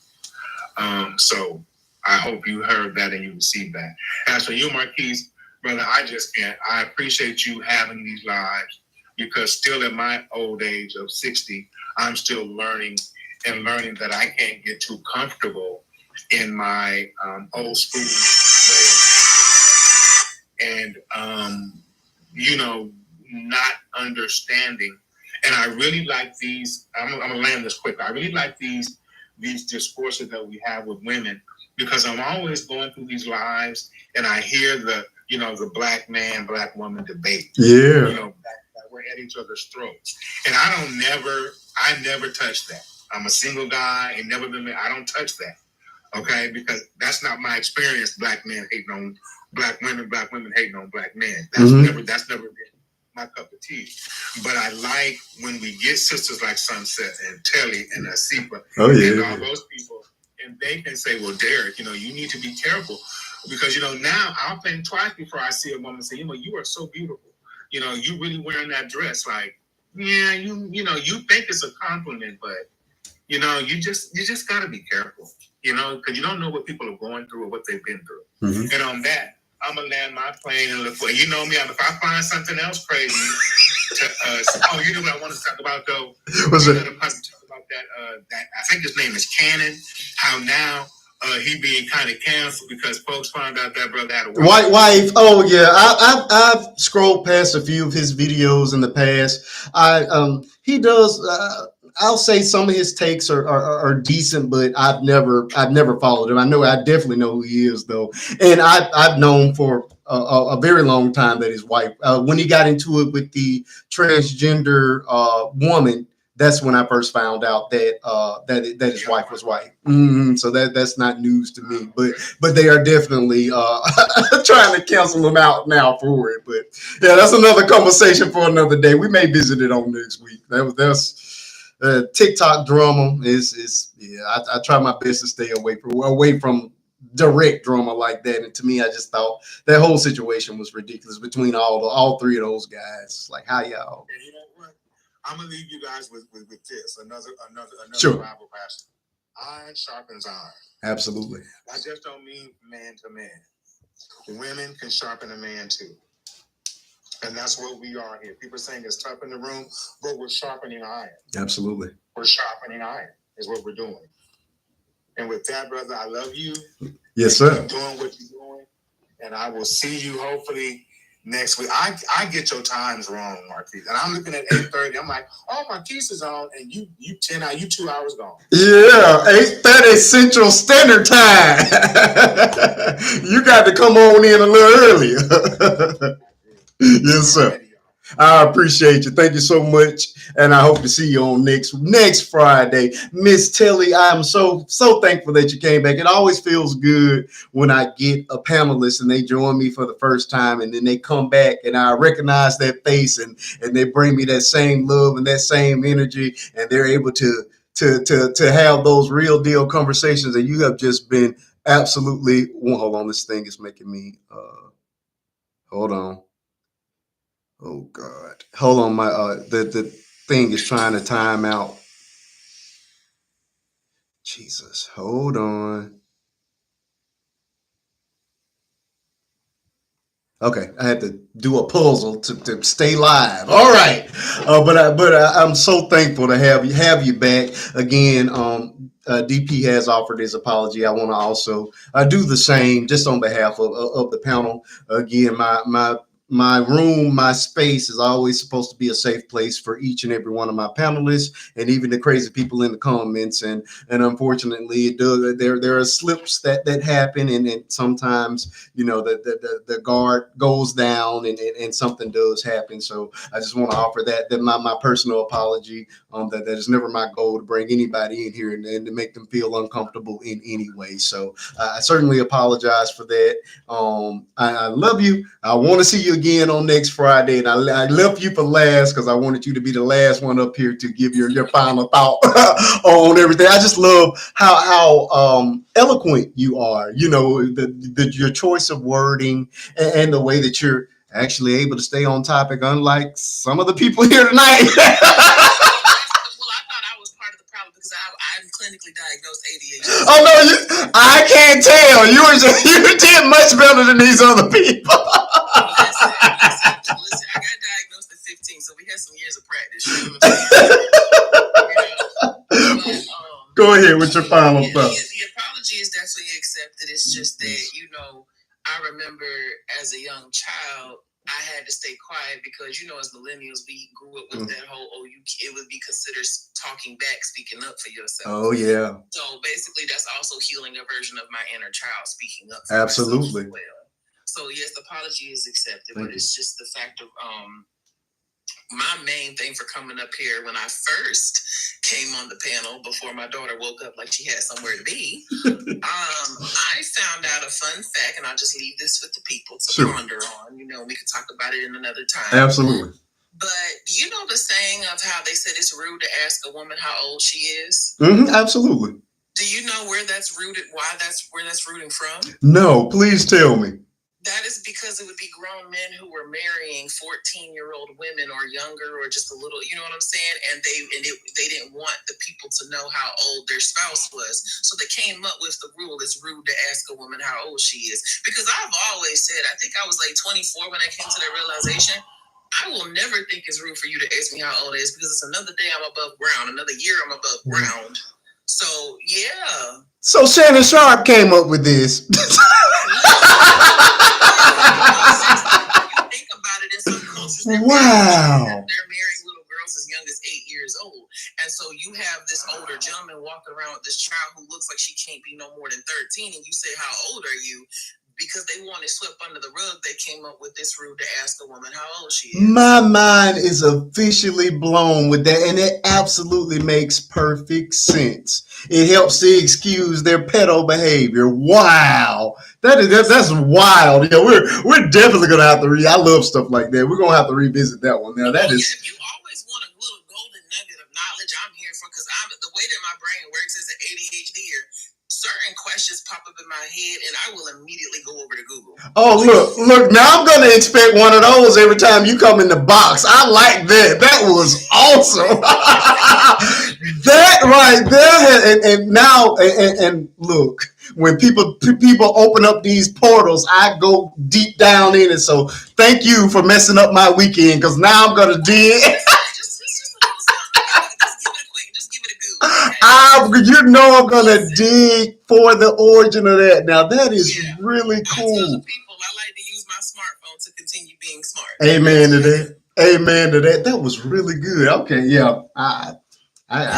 So I hope you heard that and you received that. As for you, Marquise, brother, I just can't. I appreciate you having these lives, because still at my old age of 60, I'm still learning that I can't get too comfortable in my old school way of thinking, and not understanding. And I really like these. I'm gonna land this quick. I really like these discourses that we have with women, because I'm always going through these lives and I hear the Black man, Black woman debate. Yeah. We're at each other's throats, and I never touch that. I'm a single guy, ain't never been. I don't touch that, okay? Because that's not my experience. Black men hating on Black women hating on Black men. That's never been my cup of tea. But I like when we get sisters like Sunset and Telly and Asipa and all those people, and they can say, "Well, Derek, you need to be careful, because now I'll think twice before I see a woman say, you are so beautiful. You really wearing that dress, like, yeah, you think it's a compliment, but you just got to be careful, because you don't know what people are going through or what they've been through. And on that, I'm gonna land my plane and look for. You know me, if I find something else crazy to you know what I want to talk about though? What's it? Talk about that I think his name is Cannon. How now he being kind of canceled because folks found out that brother had a white wife. Oh yeah, I've scrolled past a few of his videos in the past. He does. I'll say some of his takes are decent, but I've never followed him. I definitely know who he is though, and I've known for a very long time that his wife, when he got into it with the transgender woman, that's when I first found out that that his wife was white. So that's not news to me, but they are definitely trying to cancel him out now for it. But yeah, that's another conversation for another day. We may visit it on next week. That's TikTok drama is yeah. I try my best to stay away from direct drama like that. And to me, I just thought that whole situation was ridiculous between all three of those guys. Like how y'all? And you know what? I'm gonna leave you guys with this another Sure. Bible passage. Iron sharpens iron. Absolutely. I just don't mean man to man. Women can sharpen a man too. And that's what we are here. People are saying it's tough in the room, but we're sharpening iron. Absolutely. We're sharpening iron is what we're doing. And with that, brother, I love you. Yes, sir. Keep doing what you're doing. And I will see you hopefully next week. I get your times wrong, Marquise. And I'm looking at 8:30. I'm like, oh, Marquise is on, and you 2 hours gone. Yeah, 8:30 Central Standard Time. You got to come on in a little earlier. Yes, sir. I appreciate you. Thank you so much. And I hope to see you on next Friday. Miss Tilly, I'm so thankful that you came back. It always feels good when I get a panelist and they join me for the first time and then they come back and I recognize their face and they bring me that same love and that same energy and they're able to have those real deal conversations. And you have just been absolutely hold on, this thing is making me hold on. Oh God! Hold on, my the thing is trying to time out. Jesus, hold on. Okay, I had to do a puzzle to stay live. All right, I'm so thankful to have you back again. DP has offered his apology. I want to also do the same, just on behalf of the panel. Again, my room, my space is always supposed to be a safe place for each and every one of my panelists and even the crazy people in the comments. And unfortunately, it does. There are slips that happen, and sometimes the guard goes down and something does happen. So I just want to offer that my personal apology. That is never my goal to bring anybody in here and to make them feel uncomfortable in any way. So I certainly apologize for that. I love you. I want to see you again on next Friday, and I left you for last because I wanted you to be the last one up here to give your final thought on everything. I just love how eloquent you are. Your choice of wording and the way that you're actually able to stay on topic, unlike some of the people here tonight. Well, I thought I was part of the problem because I'm clinically diagnosed ADHD. Oh no, I can't tell. You did much better than these other people. Listen, I got diagnosed at 15, so we had some years of practice. Go ahead with your final thought. The apology is definitely accepted. It's just that, I remember as a young child, I had to stay quiet because, as millennials, we grew up with that whole, it would be considered talking back, speaking up for yourself. Oh, yeah. So basically, that's also healing a version of my inner child speaking up for absolutely myself as well. So yes, the apology is accepted, but it's just the fact of my main thing for coming up here when I first came on the panel before my daughter woke up like she had somewhere to be. I found out a fun fact, and I'll just leave this with the people to ponder on. We could talk about it in another time. Absolutely. But the saying of how they said it's rude to ask a woman how old she is? Mm-hmm, absolutely. Do you know where that's rooted? Where that's rooting from? No, please tell me. That is because it would be grown men who were marrying 14-year-old women or younger or just a little, you know what I'm saying? And they didn't want the people to know how old their spouse was. So they came up with the rule, it's rude to ask a woman how old she is. Because I've always said, I think I was like 24 when I came to that realization, I will never think it's rude for you to ask me how old it is because it's another day I'm above ground, another year I'm above ground. So, yeah. So Shannon Sharp came up with this. Think about it in some cultures. They're Wow. marrying little girls child's as young as 8 years old. And so you have this older gentleman walking around with this child who looks like she can't be no more than 13, and you say, how old are you? Because they want it swept under the rug, they came up with this rule to ask a woman how old she is. My mind is officially blown with that, and it absolutely makes perfect sense. It helps to excuse their pedo behavior. Wow, that's wild. Yeah, we're definitely gonna have to read. I love stuff like that. We're gonna have to revisit that one. Now that is. If you always want a little golden nugget of knowledge, I'm here for, because the way that my brain works as an ADHDer, certain questions pop up in my head and I will immediately go over to Google. Oh, look, now I'm going to expect one of those every time you come in the box. I like that. That was awesome. That right there. And now, and look, when people open up these portals, I go deep down in it. So thank you for messing up my weekend, because now I'm going to dig. I'm gonna dig for the origin of that. Now that is really cool. I like to use my smartphone to continue being smart. Amen to that. Amen to that. That was really good. Okay, yeah. Wow.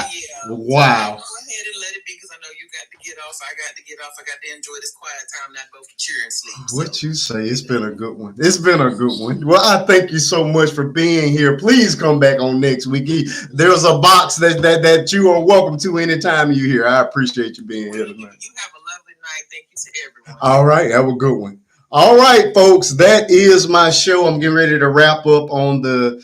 Go ahead and let it be, because I know you got to get off. I got to get off. I got to enjoy this quiet time, not go for cheer and sleep. What you say? It's been a good one. It's been a good one. Well, I thank you so much for being here. Please come back on next week. There's a box that you are welcome to anytime you're here. I appreciate you being here tonight. You have a lovely night. Thank you to everyone. All right. Have a good one. All right, folks, that is my show. I'm getting ready to wrap up on the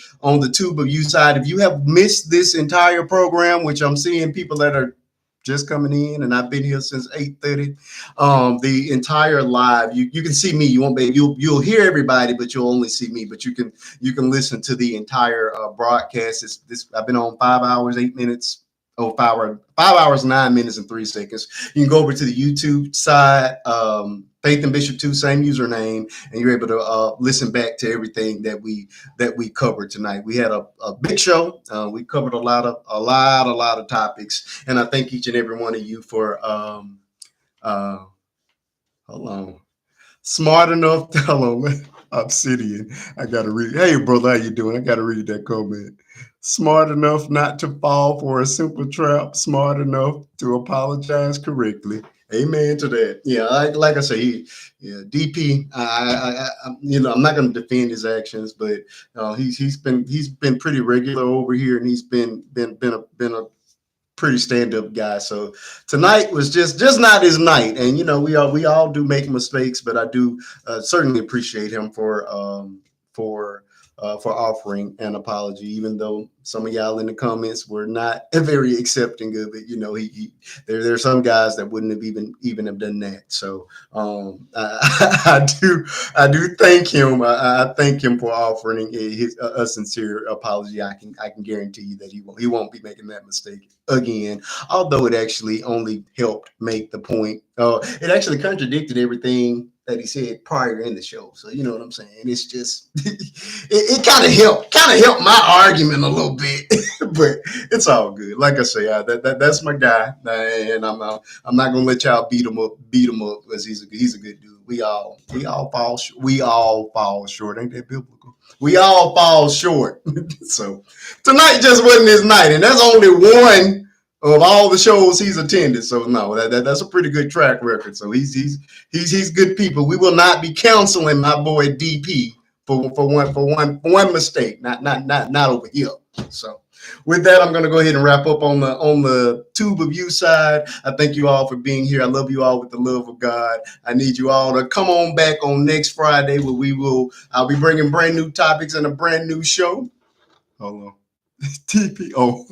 Tube of You side. If you have missed this entire program, which I'm seeing people that are just coming in, and I've been here since 8:30, the entire live, you can see me. You won't be, you'll hear everybody, but you'll only see me. But you can listen to the entire broadcast. I've been on 5 hours, 8 minutes. 5 hours, 9 minutes, and 3 seconds. You can go over to the YouTube side, Faith and Bishop 2, same username, and you're able to listen back to everything that we covered tonight. We had a big show. We covered a lot of topics, and I thank each and every one of you for hold on. Smart enough. Hold on. Obsidian. I gotta read. Hey, brother, how you doing? I gotta read that comment. Smart enough not to fall for a simple trap. Smart enough to apologize correctly. Amen to that. Yeah, like I say, DP. I'm not going to defend his actions, but he's been pretty regular over here, and he's been a pretty stand-up guy. So tonight was just not his night, and we all do make mistakes, but I do certainly appreciate him for offering an apology, even though some of y'all in the comments were not very accepting of it. There's some guys that wouldn't have even have done that. So I do thank him. I thank him for offering a sincere apology. I can guarantee you that he won't be making that mistake again. Although it actually only helped make the point. It actually contradicted everything that he said prior in the show. So you know what I'm saying? It's just it kind of helped my argument a little bit, but it's all good. Like I say, that's my guy, and I'm not gonna let y'all beat him up because he's a good dude. We all fall short. Ain't that biblical? We all fall short. So tonight just wasn't his night, and that's only one of all the shows he's attended. So no, that's a pretty good track record. So he's good people. We will not be counseling my boy DP for one mistake. Not over here. So with that, I'm going to go ahead and wrap up on the Tube of You side. I thank you all for being here. I love you all with the love of God. I need you all to come on back on next Friday where I'll be bringing brand new topics and a brand new show. Hold on. TPO.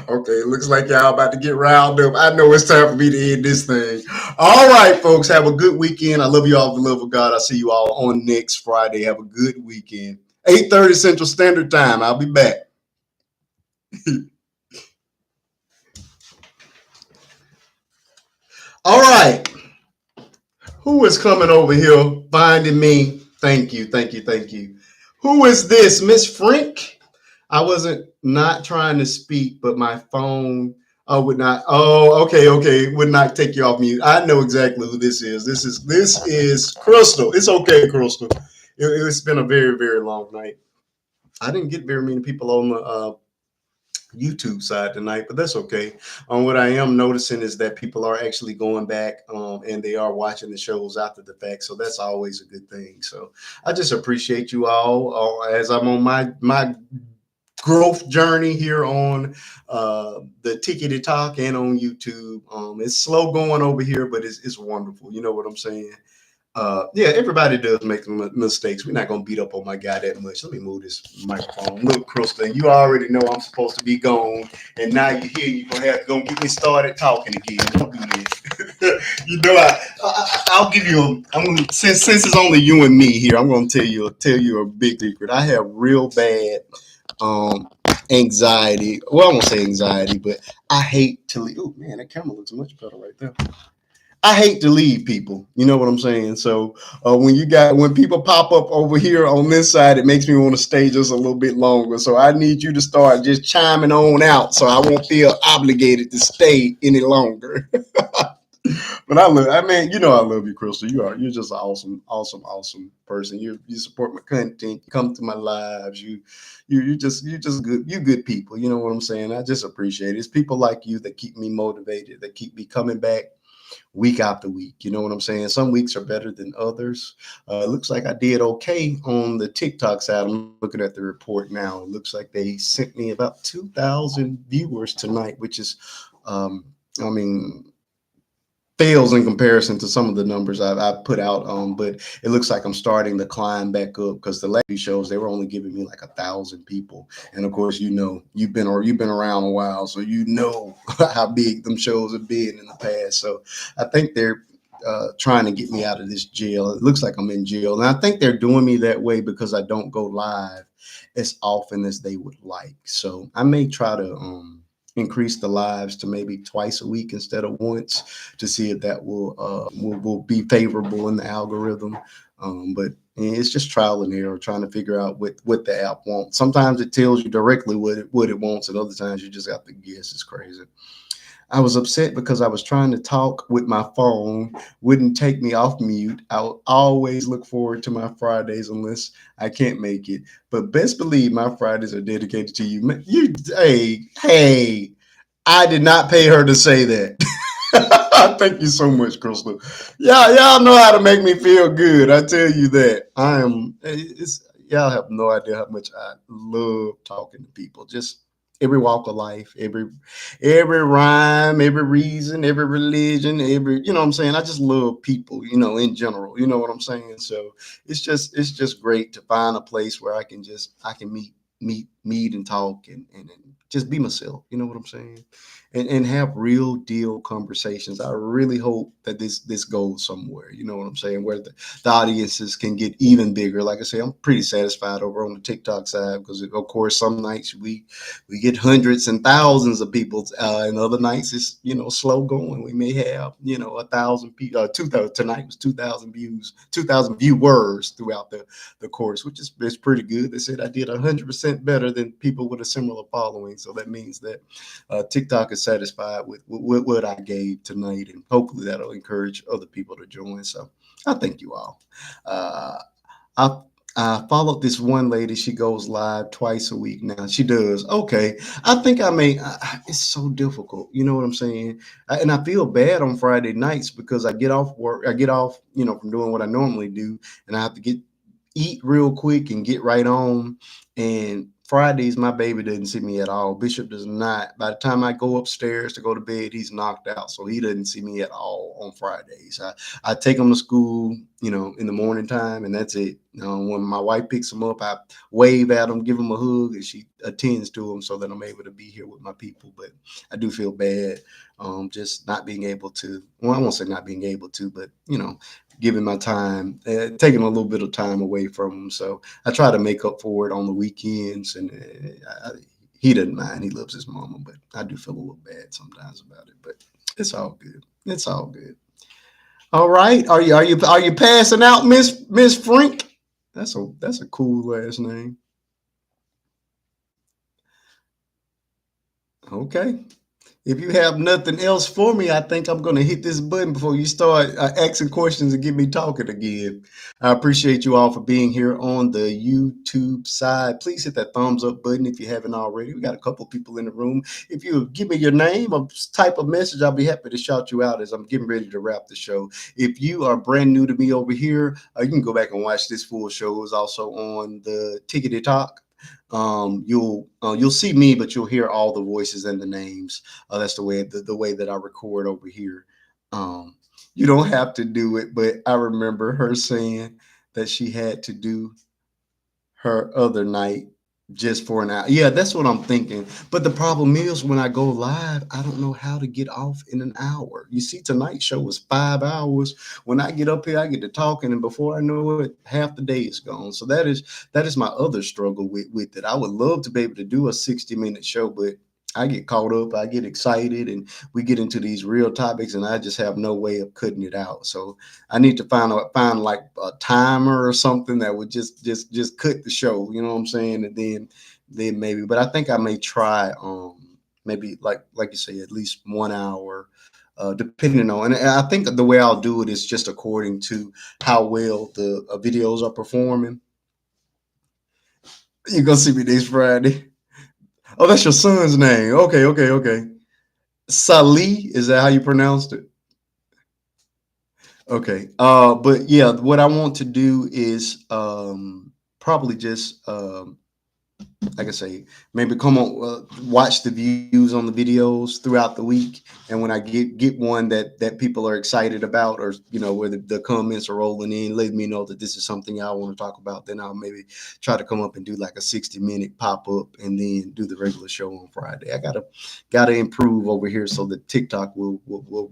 Okay, it looks like y'all about to get riled up. I know it's time for me to end this thing. All right, folks, have a good weekend. I love you all with the love of God. I'll see you all on next Friday. Have a good weekend. 8:30 Central Standard Time. I'll be back. All right. Who is coming over here finding me? Thank you. Who is this? Miss Frank? I wasn't not trying to speak, but my phone would not. Oh, okay. Would not take you off mute. I know exactly who this is. This is Crystal. It's okay, Crystal. It's been a very, very long night. I didn't get very many people on YouTube side tonight, but that's okay. What I am noticing is that people are actually going back and they are watching the shows after the fact, so that's always a good thing. So I just appreciate you all as I'm on my growth journey here on the Tickety Talk and on YouTube. It's slow going over here, but it's wonderful. You know what I'm saying? Yeah, everybody does make mistakes. We're not gonna beat up on my guy that much. Let me move this microphone. Look, Crystal, you already know I'm supposed to be gone, and now you're here. You're gonna get me started talking again. Don't do that. You know, I'll give you. Since it's only you and me here, I'm gonna tell you a big secret. I have real bad um anxiety. Well, I won't say anxiety, but I hate to leave. Oh man, that camera looks much better right there. I hate to leave people. You know what I'm saying? So when people pop up over here on this side, it makes me want to stay just a little bit longer. So I need you to start just chiming on out, so I won't feel obligated to stay any longer. But I mean, you know, I love you, Crystal. You're just an awesome, awesome, awesome person. You support my content. You come to my lives. You just good. You good people. You know what I'm saying? I just appreciate it. It's people like you that keep me motivated, that keep me coming back week after week. You know what I'm saying? Some weeks are better than others. It looks like I did okay on the TikTok side. I'm looking at the report now. It looks like they sent me about 2,000 viewers tonight, which is, I mean, fails in comparison to some of the numbers I've put out. But it looks like I'm starting to climb back up because the last few shows they were only giving me like 1,000 people, and of course you know you've been around a while, so you know how big them shows have been in the past. So I think they're trying to get me out of this jail. It looks like I'm in jail, and I think they're doing me that way because I don't go live as often as they would like. So I may try to increase the lives to maybe twice a week instead of once to see if that will be favorable in the algorithm. But it's just trial and error, trying to figure out what the app wants. Sometimes it tells you directly what it wants, and other times you just have to guess. It's crazy. I was upset because I was trying to talk with my phone, wouldn't take me off mute. I'll always look forward to my Fridays unless I can't make it. But best believe my Fridays are dedicated to you. Hey, I did not pay her to say that. Thank you so much, Crystal. Y'all know how to make me feel good. I tell you that. Y'all have no idea how much I love talking to people. Just every walk of life, every rhyme, every reason, every religion, you know what I'm saying? I just love people, in general. You know what I'm saying? So it's just great to find a place where I can meet and talk and just be myself. You know what I'm saying? And have real deal conversations. I really hope that this goes somewhere. You know what I'm saying? Where the audiences can get even bigger. Like I say, I'm pretty satisfied over on the TikTok side because of course some nights we get hundreds and thousands of people, and other nights it's slow going. We may have 1,000 people. 2,000 tonight was 2,000 views, 2,000 viewers throughout the course, which is pretty good. They said I did 100% better than people with a similar following, so that means that TikTok is satisfied with what I gave tonight, and hopefully that'll encourage other people to join. So I thank you all. Uh, I I followed this one lady. She goes live twice a week now. She does. Okay. I think I may. It's so difficult. You know what I'm saying? And I feel bad on Friday nights because I get off work. I get off, from doing what I normally do, and I have to eat real quick and get right on. And Fridays, my baby doesn't see me at all. Bishop does not. By the time I go upstairs to go to bed, he's knocked out, so he doesn't see me at all on Fridays. I take him to school, in the morning time, and that's it. When my wife picks him up, I wave at him, give him a hug, and she attends to him so that I'm able to be here with my people. But I do feel bad, just not being able to. Well, I won't say not being able to, but giving my time, taking a little bit of time away from him. So I try to make up for it on the weekends, and he doesn't mind. He loves his mama, but I do feel a little bad sometimes about it. But it's all good. It's all good. All right. Are you passing out, Miss Frank? That's a cool last name. Okay. If you have nothing else for me, I think I'm going to hit this button before you start asking questions and get me talking again. I appreciate you all for being here on the YouTube side. Please hit that thumbs up button if you haven't already. We got a couple people in the room. If you give me your name or type of message, I'll be happy to shout you out as I'm getting ready to wrap the show. If you are brand new to me over here, you can go back and watch this full show. It's also on the Tickety Talk. You'll see me, but you'll hear all the voices and the names. That's the way that I record over here. Um, you don't have to do it, but I remember her saying that she had to do her other night just for an hour. Yeah, that's what I'm thinking. But the problem is when I go live, I don't know how to get off in an hour. You see, tonight's show was 5 hours. When I get up here, I get to talking, and before I know it, half the day is gone. So that is my other struggle with it. I would love to be able to do a 60-minute show, but I get caught up, I get excited, and we get into these real topics, and I just have no way of cutting it out. So I need to find like a timer or something that would just cut the show. You know what I'm saying? And then maybe, but I think I may try maybe like you say at least 1 hour. Depending on, and I think the way I'll do it is just according to how well the videos are performing. You're gonna see me next Friday. Oh, that's your son's name. Okay, okay, okay. Salih, is that how you pronounced it? Okay. But yeah, what I want to do is probably just like I say, maybe come on, watch the views on the videos throughout the week, and when I get one that people are excited about, or where the comments are rolling in, letting me know that this is something y'all want to talk about, then I'll maybe try to come up and do like a 60-minute pop up, and then do the regular show on Friday. I gotta improve over here so that TikTok will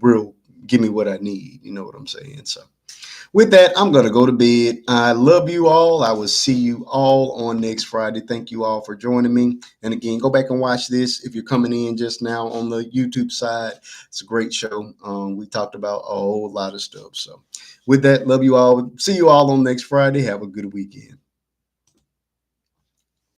real give me what I need. You know what I'm saying? So with that, I'm going to go to bed. I love you all. I will see you all on next Friday. Thank you all for joining me. And again, go back and watch this if you're coming in just now on the YouTube side. It's a great show. We talked about a whole lot of stuff. So with that, love you all. See you all on next Friday. Have a good weekend.